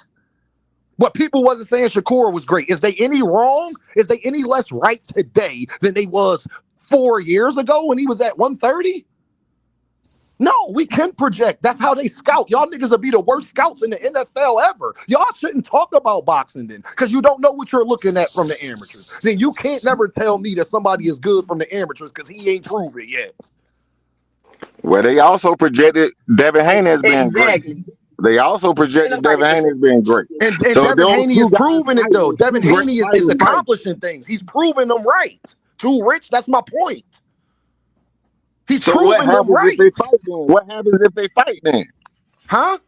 But people wasn't saying Shakur was great. Is they any wrong? Is they any less right today than they was 4 years ago when he was at 130? No, we can project. That's how they scout. Y'all niggas will be the worst scouts in the NFL ever. Y'all shouldn't talk about boxing then, because you don't know what you're looking at from the amateurs. Then you can't never tell me that somebody is good from the amateurs because he ain't proved it yet. Well, they also projected Devin Haney as being great. Exactly. They also Ain't projected nobody Devin Haney listen. as being great. And So Devin those Haney is two guys proving it fighting though. is Devin two great Haney is fighters first. accomplishing things. He's proving them right. Too Rich, that's my point. He's So what proving them happens if right. they fight then? What happens if they fight then? Huh?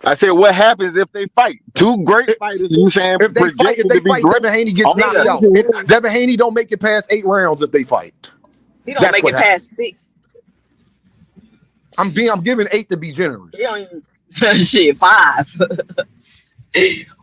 I said, what happens if they fight? Two great fighters, you saying If projected they to be fight, great. Devin Haney gets Only knocked Nigga, out. losing one. Devin Haney don't make it past 8 rounds if they fight. he don't That's make what it past happens. 6. I'm giving 8 to be He generous. don't even shit 5.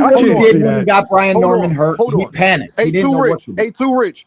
I what he can't did see when he that. got Brian Hold Norman on, hurt. hold He on. panicked. He didn't know what to do. Hey, too rich.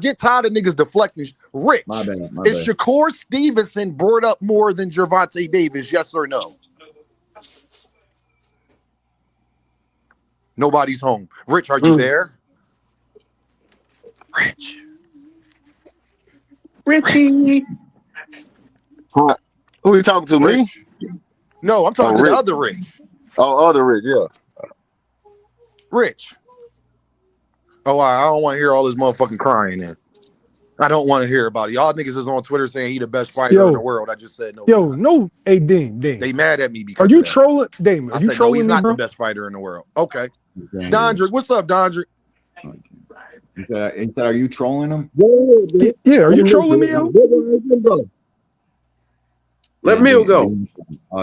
get tired of niggas deflecting. Rich, My bad. is Shakur Stevenson brought up more than Gervonta Davis? Yes or no? Nobody's home. Rich, are you there? Richie. Who are you talking to? Rich. Me? No, I'm talking to the other Rich. Oh, other Rich, yeah. Rich. Oh, I don't want to hear all this motherfucking crying then. I don't want to hear about it. Y'all niggas is on Twitter saying he the best fighter in the world. I just said no. No. Hey, Dame. They mad at me because are you trolling? Dame, are you trolling he's me, not bro? the best fighter in the world. Okay. Dondrick, what's up, Dondrick? He said, "Are you trolling him?" Yeah, are you trolling me, yo? Let Mill go.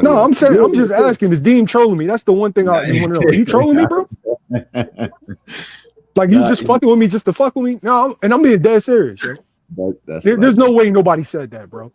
No, I'm saying I'm just asking. Is Dean trolling me? That's the one thing I just want to know. Are you trolling me, bro? Like you just fucking with me just to fuck with me? No, I'm being dead serious, yo. There's no way nobody said that, bro.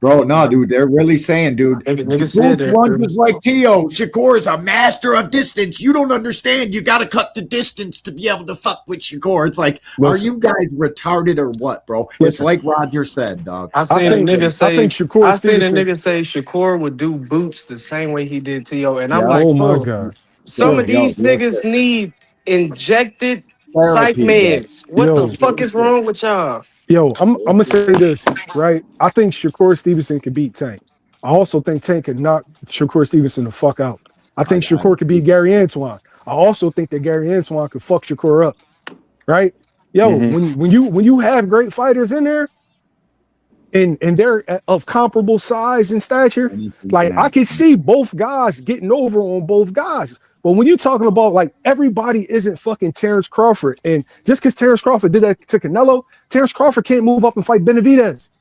Bro, no, dude, they're really saying, dude, Niggas said that, one just like Tio. Shakur is a master of distance. You don't understand. You got to cut the distance to be able to fuck with Shakur. It's like, are you guys retarded or what, bro? It's like Roger said, dog. I seen a nigga say Shakur Shakur would do boots the same way he did T.O. And I'm Yeah. like, Oh my fuck, God. some of these niggas need injected psych Therapy, meds. What the fuck is wrong with y'all? Yo, I'm gonna say this, right? I think Shakur Stevenson could beat Tank. I also think Tank could knock Shakur Stevenson the fuck out. I think Shakur could beat Gary Antoine. I also think that Gary Antoine could fuck Shakur up. Right? Yo, when you have great fighters in there and they're of comparable size and stature, like I can see both guys getting over on both guys. But when you're talking about like everybody isn't fucking Terrence Crawford, and just because Terrence Crawford did that to Canelo, Terrence Crawford can't move up and fight Benavidez.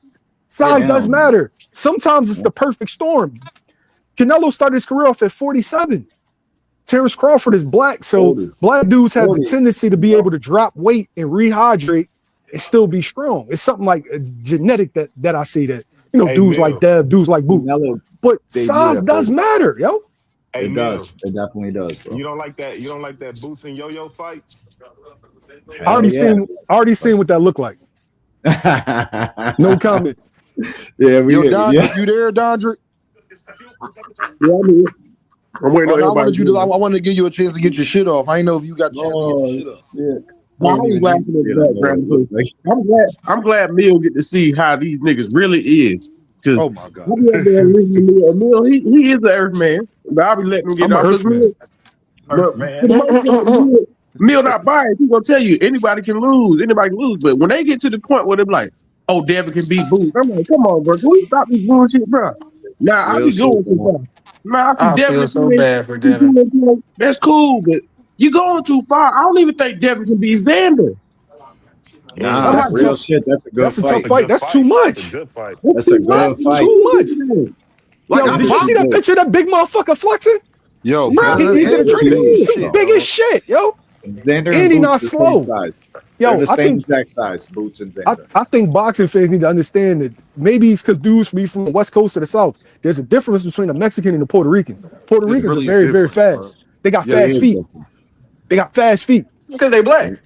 Size does matter. Sometimes it's the perfect storm. Canelo started his career off at 47. Terrence Crawford is black, so black dudes have the tendency to be able to drop weight and rehydrate and still be strong. It's something like a genetic that I see that, dudes like Dev, dudes like Boot. But size does matter, yo. Hey, it does. It definitely does, bro. You don't like that? You don't like that Boots and Yo-Yo fight? I already seen what that looked like. No comment. Yeah, we. Yo, Dondrick, you there, Dondrick? Yeah, I'm waiting on everybody. I wanted to give you a chance to get your shit off. I didn't know if you got a chance to get your shit off. Yeah. I was laughing in the background. I'm glad Mill get to see how these niggas really is. Oh my God. Mill, he is an earth man, but I'll be letting him get off. Mill not biased. He's gonna tell you anybody can lose, but when they get to the point where they're like, oh, Devin can beat Boots, I'm like, come on, bro, can we stop this bullshit, bro? Nah, I be going too far. Nah, I feel so bad for Devin. That's cool, but you going too far. I don't even think Devin can beat Xander. Nah, that's real shit. That's a good fight. That's a tough fight. That's too much. That's a good fight. Too much. Yo, did you see that picture of that big motherfucker flexing? Yo, he's in the training. Big as shit, yo. Xander and he not slow. Yo, the same exact size, Boots and Xander. I think boxing fans need to understand that maybe it's because dudes be from the West Coast to the South. There's a difference between a Mexican and a Puerto Rican. Puerto Ricans really are very, very fast. They got fast feet. They got fast feet. Because they black.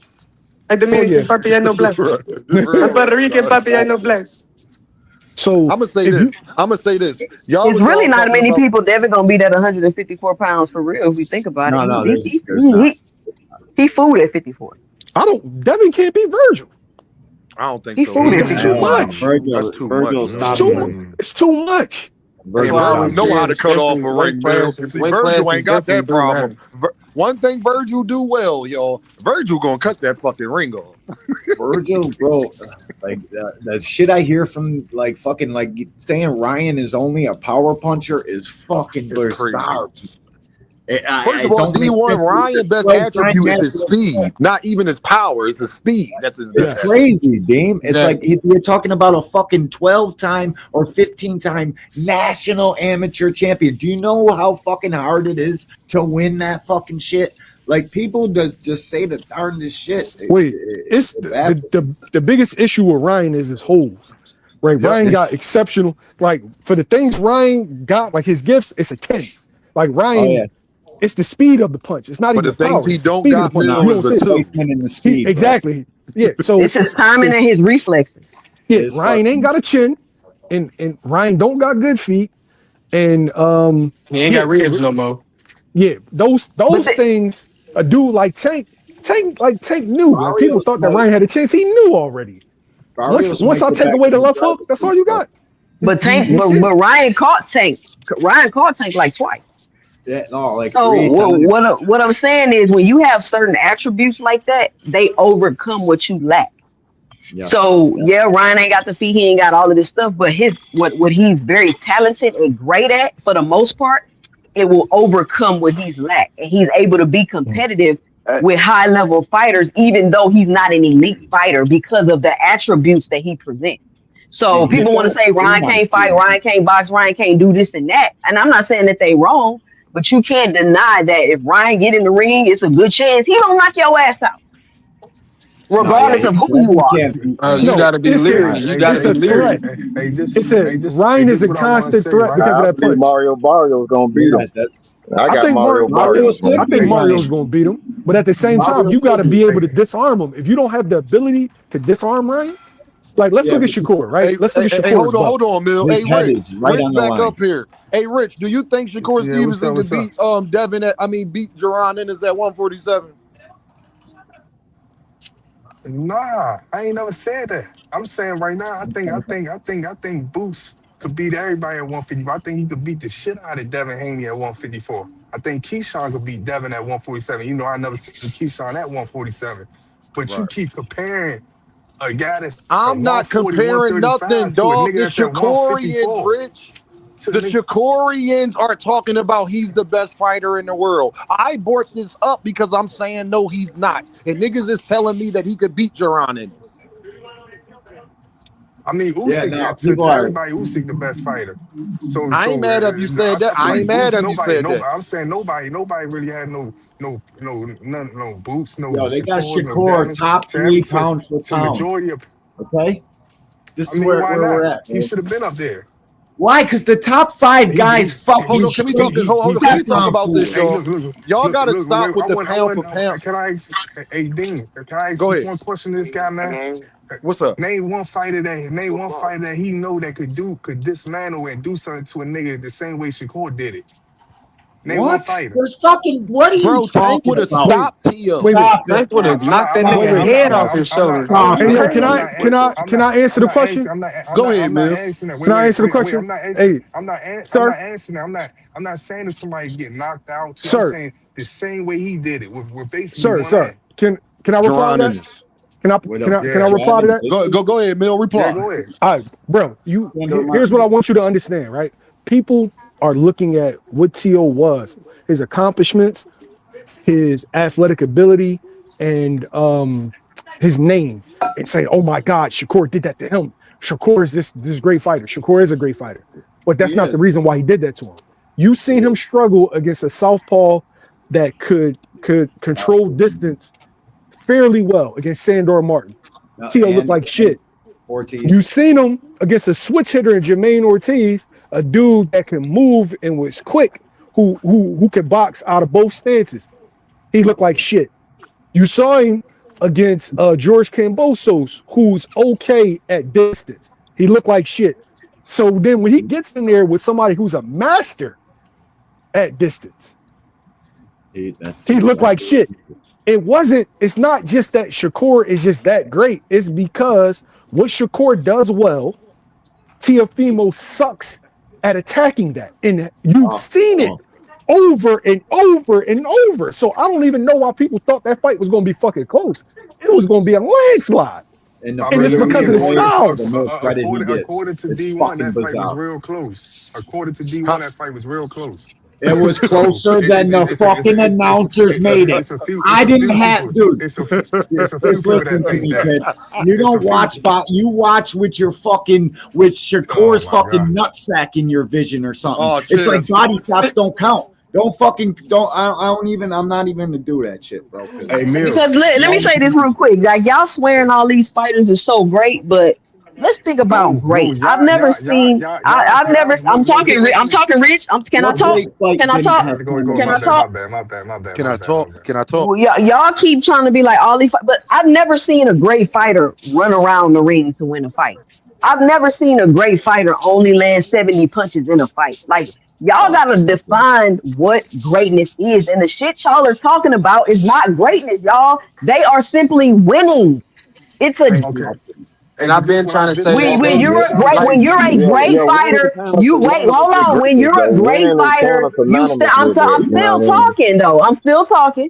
Like Dominican papi ain't no black. Puerto Rican papi ain't no black. So I'm gonna say this. Y'all it's really not many people Devin gonna be that 154 pounds for real if we think about it. He fooled at 54. Devin can't beat Virgil. I don't think he so. It's too much. It's too much. Virgil know how to cut off a ring, man. See, Virgil ain't got that problem. One thing Virgil do well, y'all. Virgil gonna cut that fucking ring off. Virgil, bro, like that shit I hear from like fucking like saying Ryan is only a power puncher is fucking bizarre. First of all, D1 Ryan best attribute is his speed, not even his power. It's his speed. That's his best. It's crazy, Dame. It's like you're talking about a fucking 12-time or 15-time national amateur champion. Do you know how fucking hard it is to win that fucking shit? Like people just say the darndest shit. It's the biggest issue with Ryan is his holes. Right, Ryan got exceptional. Like for the things Ryan got, like his gifts, it's a 10. Like Ryan. It's the speed of the punch. It's not even the things he don't got. In the speed, exactly. Yeah. So it's his timing and his reflexes. Yeah. Ryan ain't got a chin, and Ryan don't got good feet, and he ain't got ribs no more. Yeah. Those things. A dude like Tank knew. Like, people thought that Ryan had a chance. He knew already. Once I take away the left hook, that's all you got. But Ryan caught Tank. Ryan caught Tank like twice. Yeah, no, like so what I'm saying is when you have certain attributes like that, they overcome what you lack. Yes. So Ryan ain't got the feet, he ain't got all of this stuff, but what he's very talented and great at for the most part, it will overcome what he's lacked, and he's able to be competitive with high level fighters, even though he's not an elite fighter because of the attributes that he presents. So This people want to say Ryan can't fight, Ryan can't box, Ryan can't do this and that. And I'm not saying that they wrong, but you can't deny that if Ryan get in the ring, it's a good chance he gonna knock your ass out, regardless of who you are. You No, got to be it's leery. a You got to it's be a leery. threat. It's a Ryan is a What I want to constant say, threat right? because of I that believe punch. Mario Barrio's gonna beat him. I I got think Mario Mario's Barrios good gonna I with think beat him. Mario's Ryan. gonna beat him, but at the same time, you Mario's got good to with be able to Ryan. disarm him. If you don't have the ability to disarm Ryan, like let's Yeah, look at but Shakur, right? Hey, Let's look hey, at hey, Shakur's hold belt. on, Mill. Hey, his head is right Rich, on the back line. up here. Hey, Rich, do you think Shakur Yeah, what's Stevenson up? could What's up? beat Devin beat Jaron Ennis at 147? Nah, I ain't never said that. I'm saying right now, I think Boots could beat everybody at 150. I think he could beat the shit out of Devin Haney at 154. I think Keyshawn could beat Devin at 147. You know, I never seen Keyshawn at 147. But you Right. keep comparing a guy that's at I'm not 140, comparing 135 nothing, to a dog. nigga The that's at Shakorians, 154. Rich. To a The nigga, Shakorians are talking about he's the best fighter in the world. I brought this up because I'm saying no, he's not. And niggas is telling me that he could beat Jaron Ennis. I mean, Yeah, Usyk, now to people are. everybody, Usyk the best fighter. I ain't mad if you said that. I feel I ain't like mad Boots. if you said that. I'm saying nobody really had no Boots, no Yo, they got Shakur, no Shakur Devin. top To every three pound for to pound. majority of, Okay, this I is mean, why where we're not? at, He man. should have been up there. Why? Because the top five guys He's fucked Hold you on, can we straight. talk this? He Can we kept talk on about this, fooling. Hey, y'all? look, Y'all gotta wait. stop with the pound for pound. Can I ask? Hey, Dean, can I ask Go this ahead. one question to this guy, man? What's up? Name one fighter that he know that could dismantle and do something to a nigga the same way Shakur did it. Name one What? fighter. There's fucking. What are you Bro, Tank talking would have about? Wait, stopped Tio. wait, wait. Stop it, I, man. I, I'm not. I'm not. Stop I'm Wait, not. wait. I'm not. Stop Hey, yo, it. I'm not. can I answer I'm the not asking. question? Go ahead, I'm not Mill. asking that. Can I answer the Wait. question? I'm not asking. Hey, I'm not sir, asking that. I'm not saying if somebody get knocked out too. I'm sir, saying the same way he did it with basically sir, one sir. hand. Can I reply to Jaron that? Ennis. With Can I Yeah. reply to Jaron that? Ennis. Go ahead, Mill. Yeah. Reply. Go ahead. All right, bro. Here's what I want you to understand, right? People are looking at what T.O. was, his accomplishments, his athletic ability, and his name, and say, "Oh my God, Shakur did that to him. Shakur is this great fighter. Shakur is a great fighter." But He that's not the is. reason why he did that to him. You seen him struggle against a southpaw that could control distance fairly well against Sandor Martin. T.O. looked like And shit. You Ortiz. seen him against a switch hitter in Jermaine Ortiz, a dude that can move and was quick, who can box out of both stances. He looked like shit. You saw him against George Kambosos, who's okay at distance. He looked like shit. So then when he gets in there with somebody who's a master at distance, That's he looked like exactly shit. It's not just that Shakur is just that great. It's because what Shakur does well, Tiafimo sucks at attacking that. And you've seen it over and over and over. So I don't even know why people thought that fight was going to be fucking close. It was going to be a landslide. And the I And it's mean, further because he of the avoids it, styles. the more credit he gets. according to It's D1, fucking that fight was bizarre. real close. According to Huh? D1, that fight was real close. It was So closer than the fucking announcers made it. I didn't have, dude. It's a few Just people that listen to think me, that. kid. You It's a don't few. watch, you watch with your fucking with Oh Shakur's my god. fucking nutsack in your vision or something. Oh, It's chill. like body shots don't count. Don't. I don't even. I'm not even to do that shit, bro. Hey Because Mill. Because let me say this real quick. Like y'all swearing all these fighters are so great, but let's think about No, great. I've never seen. I've never. I'm no talking. I'm question. talking rich. Can I what talk? great fight Can I didn't talk? have Go, Can my I bad, talk? Can I talk? Can I talk? Well, y'all keep trying to be like all these, but I've never seen a great fighter run around the ring to win a fight. I've never seen a great fighter only land 70 punches in a fight. Like y'all gotta define what greatness is, and the shit y'all are talking about is not greatness, y'all. They are simply winning. It's a Okay. And Hey, I've but been trying to say that when they you're a great like when you're a great Winning fighter. is kind of You wait, synonymous hold with on. When greatness, you're a though. great Winning is kind fighter, of synonymous I'm with it. You know still what I mean? talking though. I'm still talking.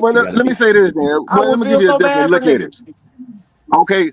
well, You let gotta me be. say this, man. I Well, let would me give feel you a so different bad for look at it. niggas. Okay,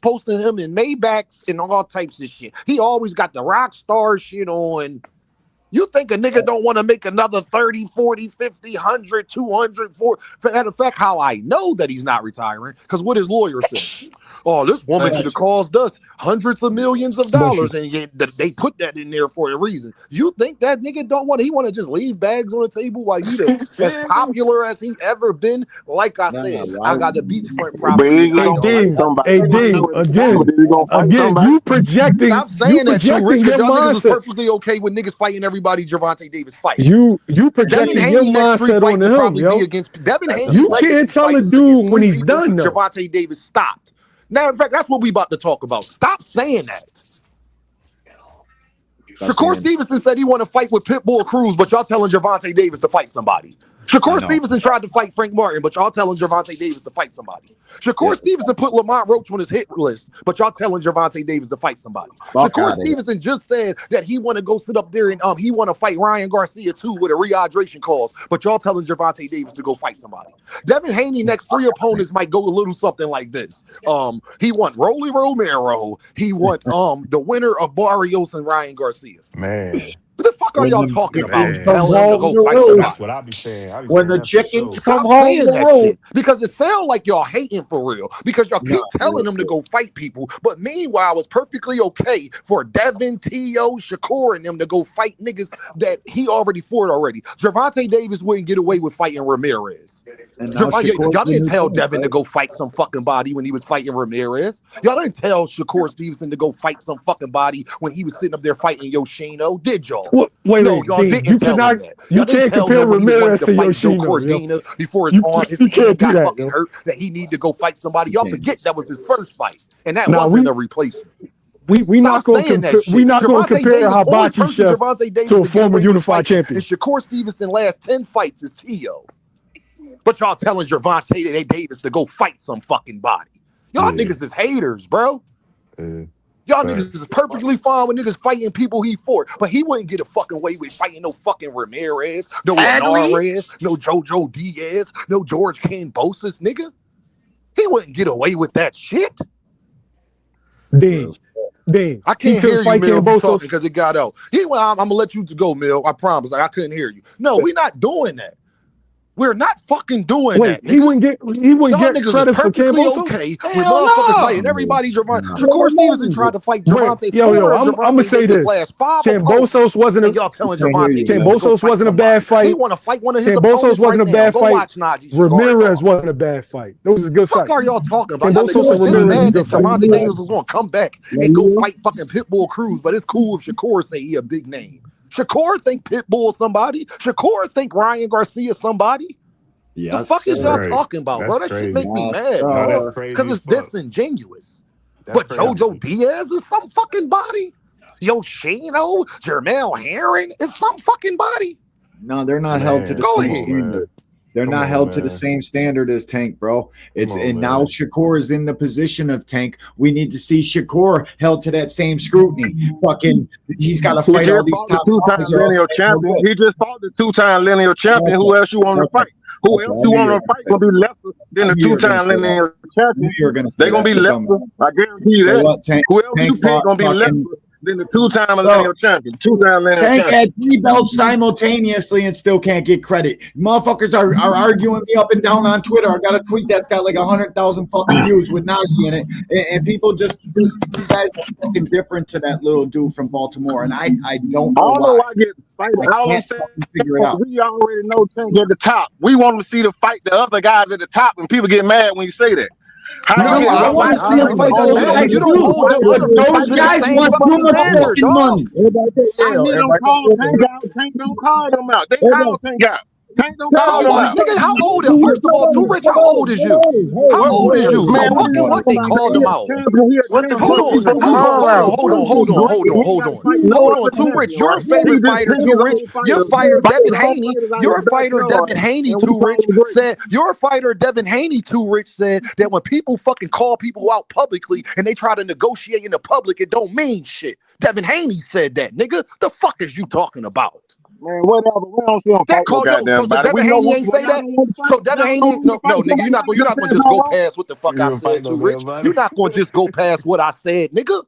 posting him in Maybachs and all types of shit. He always got the rock star shit on. You think a nigga don't want to make another 30, 40, 50, 100, 200, 400? For matter of fact, how I know that he's not retiring, because what his lawyer said. Oh, this woman should have caused us hundreds of millions of dollars, and yet they put that in there for a reason. You think that nigga don't want? He want to just leave bags on the table while he as popular as he ever been? Like I said, I got the beachfront property. Again, you projecting. Stop saying you that too, projecting Rich, your because y'all niggas is mindset. perfectly okay with niggas fighting everybody Gervonta Davis fight. You Devin projecting your Haney next 3 mindset fights on will him, probably yo. be against Devin Haney. You can't tell a dude when he's done, though. Gervonta Davis stopped. Now, in fact, that's what we about to talk about. Stop saying that. Shakur Stevenson said he want to fight with Pitbull Cruz, but y'all telling Gervonta Davis to fight somebody. Shakur Stevenson tried to fight Frank Martin, but y'all telling Gervonta Davis to fight somebody. Shakur Stevenson put Lamont Roach on his hit list, but y'all telling Gervonta Davis to fight somebody. Shakur Stevenson just said that he want to go sit up there and he want to fight Ryan Garcia too with a rehydration clause, but y'all telling Gervonta Davis to go fight somebody. Devin Haney next 3 opponents might go a little something like this. He want Rolly Romero. He want the winner of Barrios and Ryan Garcia. Man. What the fuck are y'all talking about? That's what I be saying. When the chickens come Stop home saying the that road. shit, because it sounds like y'all hating for real. Because y'all keep telling them to go fight people, but meanwhile, it's perfectly okay for Devin, T.O., Shakur, and them to go fight niggas that he already fought already. Gervonta Davis wouldn't get away with fighting Ramirez. Y'all didn't tell Devin to go fight some fucking body when he was fighting Ramirez. Y'all didn't tell Shakur Stevenson to go fight some fucking body when he was sitting up there fighting Yoshino. Did y'all? No, y'all didn't tell him that. Y'all didn't tell him when he wanted to fight Joe Cordina before his arm, his hand got fucking hurt, that he needed to go fight somebody. Y'all forget that was his first fight, and that wasn't a replacement. We not going to compare Hibachi Chef to a former unified champion. And Shakur Stevenson last 10 fights is T.O. But y'all telling Gervonta Davis to go fight some fucking body. Y'all niggas is haters, bro. Y'all niggas is perfectly fine with niggas fighting people he fought, but he wouldn't get a fucking way with fighting no fucking Ramirez, no Linares, no Jojo Diaz, no George Kambosos, nigga. He wouldn't get away with that shit. Dang. I can't hear you, Mill, talking because it got out. I'm gonna let you go, Mill. I promise. Like, I couldn't hear you. No, we're not doing that. We're not fucking doing that. He wouldn't get credit for Kambosos? Okay with motherfuckers fighting everybody. Shakur Stevenson tried to fight Gervonta. I'm gonna say this. Kambosos wasn't a Kambosos wasn't a bad fight. He want to fight one of his Kambosos wasn't a bad fight. Najee Ramirez wasn't a bad fight. Those is good fights. What are y'all talking about? Y'all niggas was just mad that Gervonta Davis was gonna come back and go fight fucking Pitbull Cruz, but it's cool if Shakur say he a big name. Shakur think Pitbull somebody. Shakur think Ryan Garcia somebody. The fuck is y'all talking about, bro? That shit make me mad, bro. Because it's disingenuous. But Jojo Diaz is some fucking body. Yoshino, Jermel Herring is some fucking body. No, they're not held to the same standard. They're not held to the same standard as Tank, bro. Now Shakur is in the position of Tank. We need to see Shakur held to that same scrutiny. Fucking, he's got to fight all these top two-time lineal champion. He just fought the 2-time lineal champion. Who else you want to fight? Who else you want to fight gonna be lesser than the 2-time lineal champion? They're gonna be lesser. I guarantee you that. Whoever you pick gonna be lesser than the 2-time lineal champion. 2-time lineal champion. Tank had 3 belts simultaneously and still can't get credit. Motherfuckers are arguing me up and down on Twitter. I got a tweet that's got like 100,000 fucking views with Najee in it, and people just you guys are fucking different to that little dude from Baltimore, and I don't know why. I get fighting. All I'm saying, figure it out. We already know Tank at the top. We want to see the fight the other guys at the top, and people get mad when you say that. I want to see him fight those guys. Those guys want too much fucking money. Tank don't call them out. They call Tank out. Tank don't call them out. Nigga, how old is first of all, Too Rich? How old is you? How old is you? Man, fucking what they called him out? What the hold on, Too Rich. Your favorite fighter, Too Rich. Your fighter, Devin Haney. Your fighter, Devin Haney, Too Rich said. Your fighter, Devin Haney, Too Rich said that when people fucking call people out publicly and they try to negotiate in the public, it don't mean shit. Devin Haney said that, nigga. The fuck is you talking about? Man, whatever. We don't see him fight no goddamn body. Devin Haney ain't say that. So Devin Haney, no, nigga, you're not gonna just go past what the fuck I said, Too Rich. You're not gonna just go past what I said, nigga.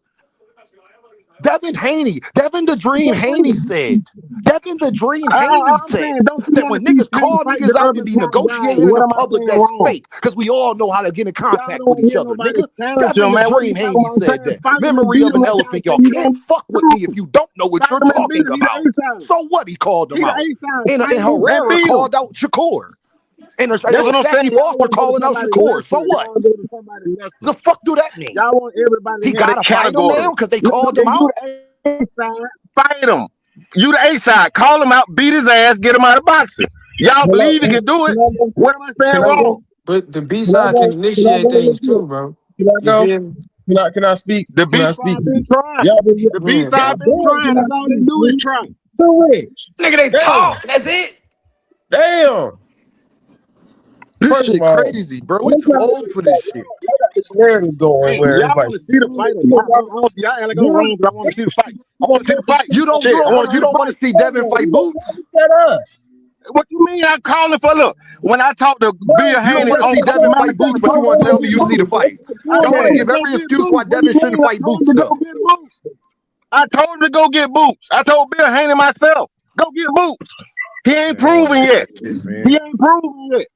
Devin Haney, Devin the Dream Haney said. Devin the Dream Haney said that when niggas call niggas out and be negotiating in the public, that's fake. Because we all know how to get in contact with each other, nigga. Devin the Dream Haney said that. Memory of an elephant, y'all can't fuck with me if you don't know what you're talking about. So what? He called them out. And Herrera called out Shakur. And there's Jackie Foster calling out Shakur. So what? The fuck do that mean? Y'all want everybody. He got to fight him now because they called him out. Fight him. You the A side. Call him out. Beat his ass. Get him out of boxing. Y'all believe he can do it? What am I saying wrong? But the B side can initiate things too, bro. Can I speak? The Can B I speak? side been trying. Y'all been The B side been damn, trying. can I That's all they speak, do is man? try. Too rich. Nigga, they Damn. talk. That's it. Damn. This First of shit all, crazy, bro. We I'm too trying to old for this shit. they got this narrative going Hey, where y'all it's like, want to see the fight or not? Y'all act like I'm wrong, but I want to see the fight. I want to see the fight. You don't Shit, I want to see the want to fight. see Devin fight Boots? Shut up. What you mean? I'm calling for look. When I talked to Bill You don't Haney want to on see Devin Clubhouse, fight Boots, but you want to tell me you see the fights. I Y'all want to told him to give go every get excuse why Boots. What do Devin you shouldn't mean? I fight told him Boots, to though. go get Boots. I told him to go get Boots. I told Bill Haney myself, go get Boots. He ain't Man, I don't want to proven hear yet. that shit, man. He ain't proven yet.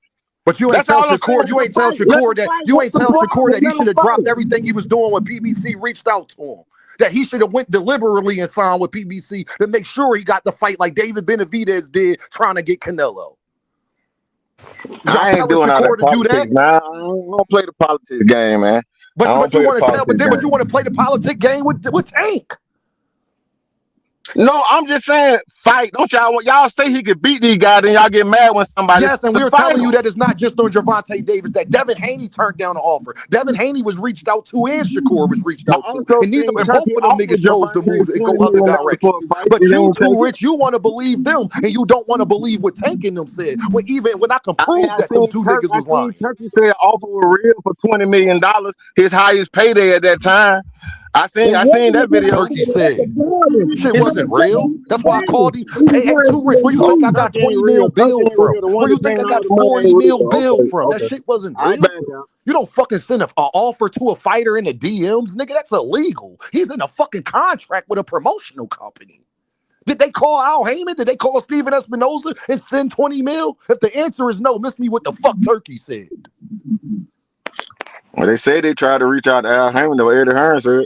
But you ain't That's tell all I'm saying. Shakur, Let him fight. Let him fight. you What's ain't the tell Shakur problem? that he Let should him have dropped fight. everything he was doing when PBC reached out to him. That he should have went deliberately and signed with PBC to make sure he got the fight like David Benavidez did trying to get Canelo. Y'all I ain't telling doing all that Shakur to do politics, that? man. I don't play the politics game, man. I But don't you play the want to tell, politics but you game. want to play the politic game with Tank. No, I'm just saying, fight. Don't y'all say he could beat these guys, and y'all get mad when somebody Yes, and we to were fight telling him. you that it's not just on Gervonta Davis, that Devin Haney turned down the offer. Devin Haney was reached out to, and Shakur was reached I out to. also And seen both Turkey of them offered niggas chose to Javante move and go $20 other million for a directions. fight. But He you didn't take too, it. Rich, you want to believe them, and you don't want to believe what Tank and them said. When I can prove I that them seen two Turkey. niggas I was seen lying. Turkey say an offer was real for $20 million, his highest payday at that time. I seen that video. Turkey That's the said. problem. Shit It's wasn't real. That's why I called him. he was Hey, too rich. Where you think I got Turkey ain't 20 real. mil Turkey bill ain't real. from? The one Where you that think I paying all got the money 40 ain't mil real. bill from? That Okay. shit wasn't I back real. out. You don't fucking send an offer to a fighter in the DMs, nigga. That's illegal. He's in a fucking contract with a promotional company. Did they call Al Heyman? Did they call Steven Espinoza and send 20 mil? If the answer is no, miss me what the fuck Turkey said. Well, they say they tried to reach out to Al Heyman, though. Eddie Hearn said.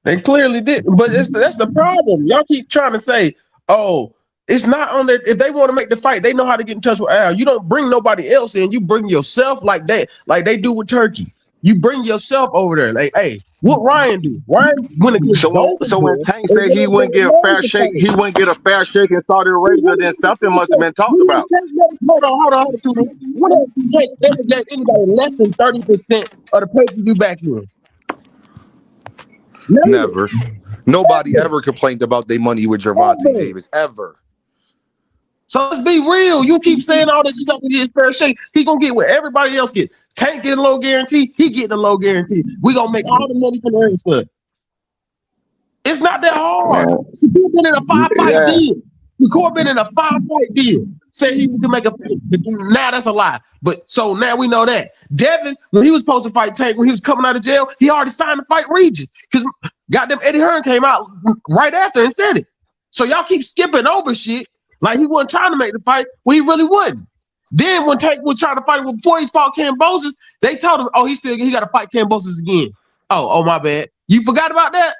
They clearly did, but that's the problem. Y'all keep trying to say, "Oh, it's not on there." If they want to make the fight, they know how to get in touch with Al. You don't bring nobody else in. You bring yourself like like they do with Turkey. You bring yourself over there. Like, hey, what Ryan do? Ryan went against So when Golden Tank and said went he up there wouldn't with get a fair shake, Moses. he wouldn't get a fair shake in Saudi Arabia, then something must have been talked about. Hold on, 2 minutes. What else Tank ever gave anybody less than 30% of the pay per view back in? Never. Never. Nobody ever complained about their money with Gervonta Never. Davis. Ever. So let's be real. You keep saying all this. He's not gonna get his fair shake. He gonna get what everybody else get. Tank getting a low guarantee. He getting a low guarantee. We gonna make all the money from the earnings fund. It's not that hard. Man, Shakur been in a 5-fight yeah. deal. Shakur been in a 5-fight deal. Said he can make a fight. Now that's a lie. But so now we know that. Devin, when he was supposed to fight Tank, when he was coming out of jail, he already signed to fight Regis. Because goddamn Eddie Hearn came out right after and said it. So y'all keep skipping over shit like he wasn't trying to make the fight when he really wasn't. Then when Tank was trying to fight him before he fought Kambosos, they told him, oh, he got to fight Kambosos again. Oh, my bad. You forgot about that?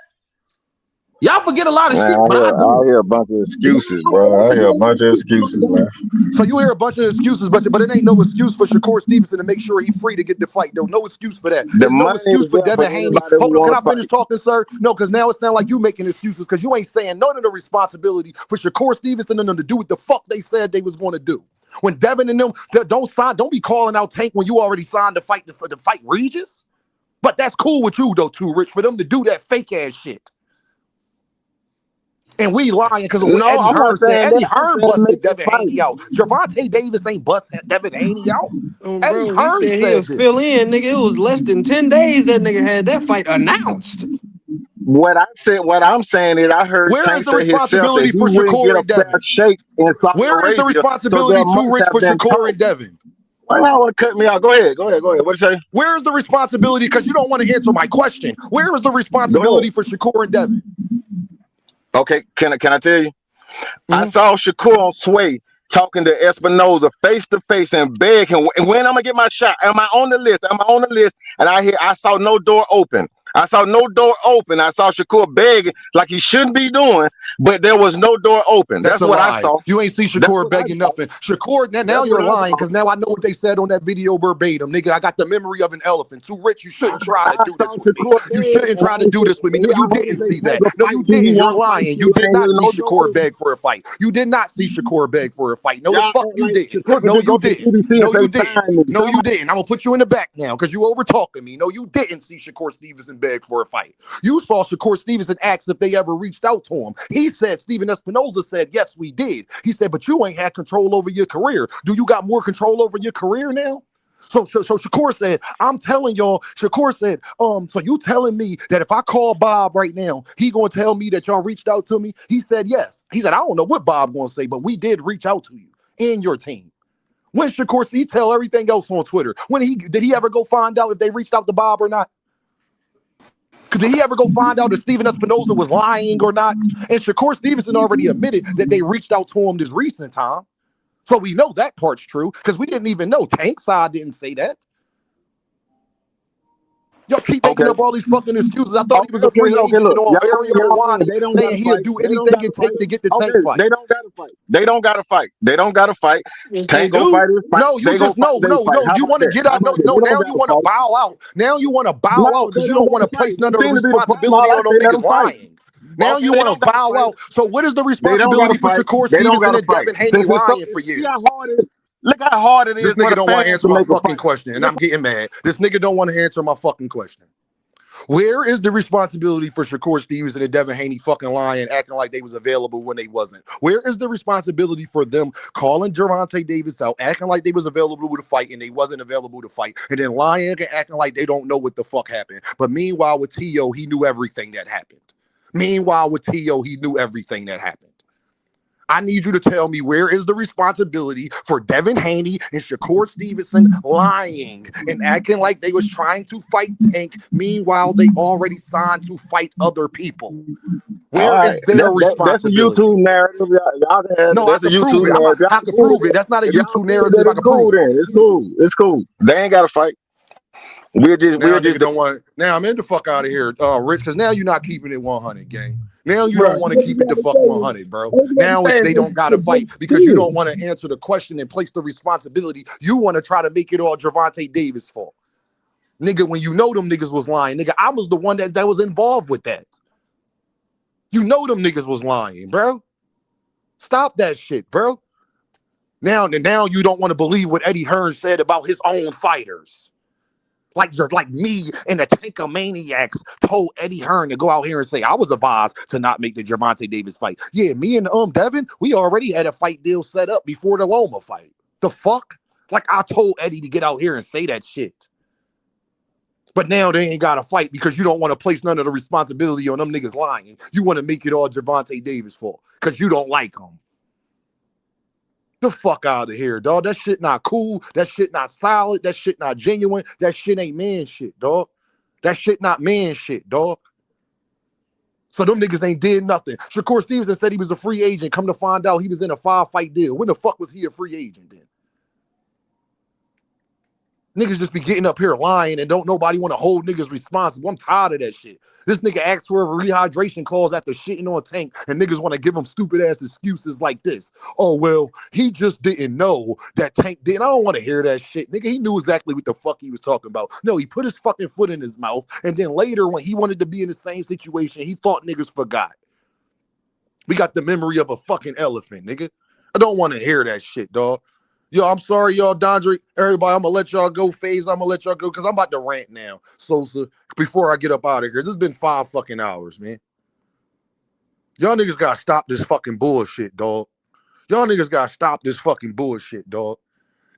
Y'all forget a lot of Man, shit, but I I do. hear a bunch of excuses, bro. I hear a bunch of excuses, man. So you hear a bunch of excuses, but it ain't no excuse for Shakur Stevenson to make sure he's free to get the fight, though. No excuse for that. The There's no money excuse is for there for Devin Haney. anybody who Hold on, can want I to finish fight. talking, sir? No, because now it sounds like you making excuses because you ain't saying none of the responsibility for Shakur Stevenson and them to do what the fuck they said they was going to do. When Devin and them don't be calling out Tank when you already signed to fight Regis. But that's cool with you though, too, Rich, for them to do that fake ass shit. And we lying because of what No, Eddie I'm not Hearn said. saying Eddie that. I'm Hearn saying busted make the Devin fight. Haney out. Gervonta Davis ain't bust Devin Haney out. Eddie Bro, he Hearn said he'll said fill this. in, nigga. It was less than 10 days that nigga had that fight announced. What I'm saying is, I heard Where is Tank the say himself that responsibility he for wouldn't get Shakur a and fair Devin? shake in Saudi Where is the Arabia, so there responsibility, too, must Rich, have for been Shakur talk. and Devin? Why y'all want to cut me out? Go ahead. What you say? Where is the responsibility? Because you don't want to answer my question. Where is the Go ahead. responsibility for Shakur and Devin? Okay, can I tell you? I saw Shakur on Sway talking to Espinoza face to face and beg him, when I'm gonna get my shot? Am I on the list? And I saw no door open. I saw no door open. I saw Shakur begging like he shouldn't be doing, but there was no door open. That's That's a what I lie. saw. You ain't see That's Shakur what I begging saw. nothing. Shakur, now That's you're what I lying saw. because now I know what they said on that video verbatim. Nigga, I got the memory of an elephant. Too rich, you shouldn't try to I do saw this with me. Shakur You beg, shouldn't and try to do this with me. No, I you heard didn't they see take that. a No, fight you till he didn't. You're won't fight lying. till You it did ain't not really see no Shakur door. beg for a fight. You did not see Shakur beg for a fight. No, the Y'all fuck act you like didn't. Shakur could No, just you go to the didn't. CDC and No, say you didn't. sign me. No, you didn't. I'm gonna put you in the back now because you over talking me. No, you didn't see Shakur Stevenson beg for a fight. You saw Shakur Stevenson ask if they ever reached out to him. He said, Steven Espinoza said, yes, we did. He said, but you ain't had control over your career. Do you got more control over your career now? So Shakur said, I'm telling y'all, Shakur said, so you telling me that if I call Bob right now, he gonna tell me that y'all reached out to me? He said, yes. He said, I don't know what Bob gonna say, but we did reach out to you and your team. When Shakur, he tell everything else on Twitter. Did he ever go find out if they reached out to Bob or not? Did he ever go find out if Steven Espinoza was lying or not? And Shakur Stevenson already admitted that they reached out to him this recent time. So we know that part's true because we didn't even know. Tank side didn't say that. Y'all keep making Okay. up all these fucking excuses. I thought he was a Okay. free agent and Look, on Ariel y'all saying Helwani they don't got saying to he'll fight. do They don't anything got to it fight. takes to get the Okay, Tank fight. they don't got to fight. They don't got to fight. They don't got to fight. Yes, they Tank go do. fight his fight. No, you They go just fight no. their fight. How You about want to that? get How out. about No, that? no. They don't Now got you to want to fight. bow out. Now you want to bow No, out they because you don't don't got want to to fight. place They none of the seem to be the fighting all responsibility right. on them They let niggas them fight. lying. Now Okay, you they want to don't got to bow fight. out. So what is the They don't got to responsibility for fight. Shakur They don't got Stevenson to and fight. Devin Haney Since it's so, lying for see how years? hard it is. Look how hard it This is for nigga the don't want to fans answer to my make a fucking fight. question, and Look, I'm getting mad. This nigga don't want to answer my fucking question. Where is the responsibility for Shakur Stevenson and Devin Haney fucking lying, acting like they was available when they wasn't? Where is the responsibility for them calling Gervonta Davis out, acting like they was available to fight and they wasn't available to fight, and then lying and acting like they don't know what the fuck happened? But meanwhile, with T.O., he knew everything that happened. Meanwhile, with T.O., he knew everything that happened. I need you to tell me where is the responsibility for Devin Haney and Shakur Stevenson lying and acting like they was trying to fight Tank. Meanwhile, they already signed to fight other people. all Where right, is their that's a responsibility? YouTube narrative. Y'all can have it. No, I That's a could prove YouTube it. narrative. I could prove it. That's not a If y'all YouTube prove that, narrative. I it's could cool. prove it. Then it's cool. It's cool. They ain't got to fight. We're Now nigga just don't want. Now I'm in the fuck out of here, Rich, because now you're not keeping it 100, gang. Now you Bro, don't want to keep it the fuck 100, bro. all you got to Now say it's is they don't gotta fight because you don't want to answer the question and place the responsibility. You want to try to make it all Gervonta Davis' fault, nigga. When you know them niggas was lying, nigga, I was the one that was involved with that. You know them niggas was lying, bro. Stop that shit, bro. Now you don't want to believe what Eddie Hearn said about his own fighters. Like me and the Tankomaniacs told Eddie Hearn to go out here and say I was advised to not make the Gervonta Davis fight. Yeah, me and Devin, we already had a fight deal set up before the Loma fight. The fuck? Like I told Eddie to get out here and say that shit. But now they ain't got to fight because you don't want to place none of the responsibility on them niggas lying. You want to make it all Gervonta Davis fault because you don't like them. The fuck out of here, dog. That shit not cool. That shit not solid. That shit not genuine. That shit ain't man shit, dog. That shit not man shit, dog. So them niggas ain't did nothing. Shakur Stevenson said he was a free agent. Come to find out he was in a 5-fight deal. When the fuck was he a free agent then? Niggas just be getting up here lying and don't nobody want to hold niggas responsible. I'm tired of that shit. This nigga asked for a rehydration clause after shitting on Tank, and niggas want to give him stupid ass excuses like this. Oh, well, he just didn't know that Tank did. I don't want to hear that shit. Nigga, he knew exactly what the fuck he was talking about. No, he put his fucking foot in his mouth, and then later when he wanted to be in the same situation, he thought niggas forgot. We got the memory of a fucking elephant, nigga. I don't want to hear that shit, dog. Yo, I'm sorry, y'all, Dondre. Everybody, I'm gonna let y'all go. Phase, I'm gonna let y'all go because I'm about to rant now. Sosa, before I get up out of here. This has been 5 fucking hours, man. Y'all niggas gotta stop this fucking bullshit, dog. Y'all niggas gotta stop this fucking bullshit, dog.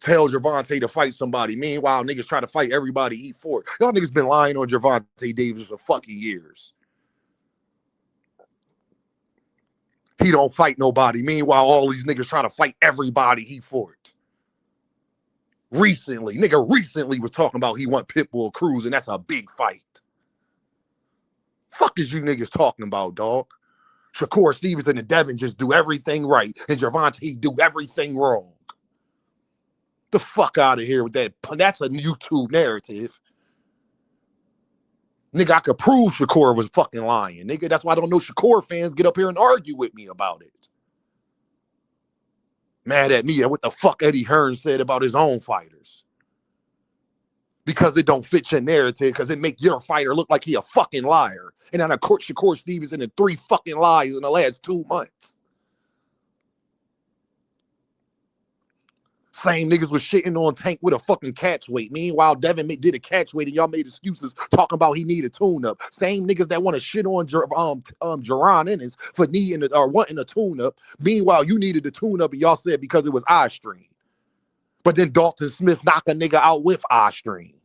Tell Gervonta to fight somebody. Meanwhile, niggas try to fight everybody eat for it. Y'all niggas been lying on Gervonta Davis for fucking years. He don't fight nobody. Meanwhile, all these niggas trying to fight everybody he for it. Recently was talking about he want Pitbull Cruz, and that's a big fight. Fuck is you niggas talking about, dog? Shakur Stevenson and Devin just do everything right, and Gervonta do everything wrong. The fuck out of here with that. That's a YouTube narrative. Nigga, I could prove Shakur was fucking lying. Nigga, that's why I don't know Shakur fans get up here and argue with me about it. Mad at me at what the fuck Eddie Hearn said about his own fighters. Because it don't fit your narrative, because it make your fighter look like he a fucking liar. And then I caught Shakur Stevenson in 3 fucking lies in the last 2 months. Same niggas was shitting on Tank with a fucking catch weight. Meanwhile, Devin did a catch weight and y'all made excuses talking about he needed a tune-up. Same niggas that want to shit on Jaron Ennis for needing or wanting a tune-up. Meanwhile, you needed a tune-up and y'all said because it was eye strain. But then Dalton Smith knocked a nigga out with eye strain.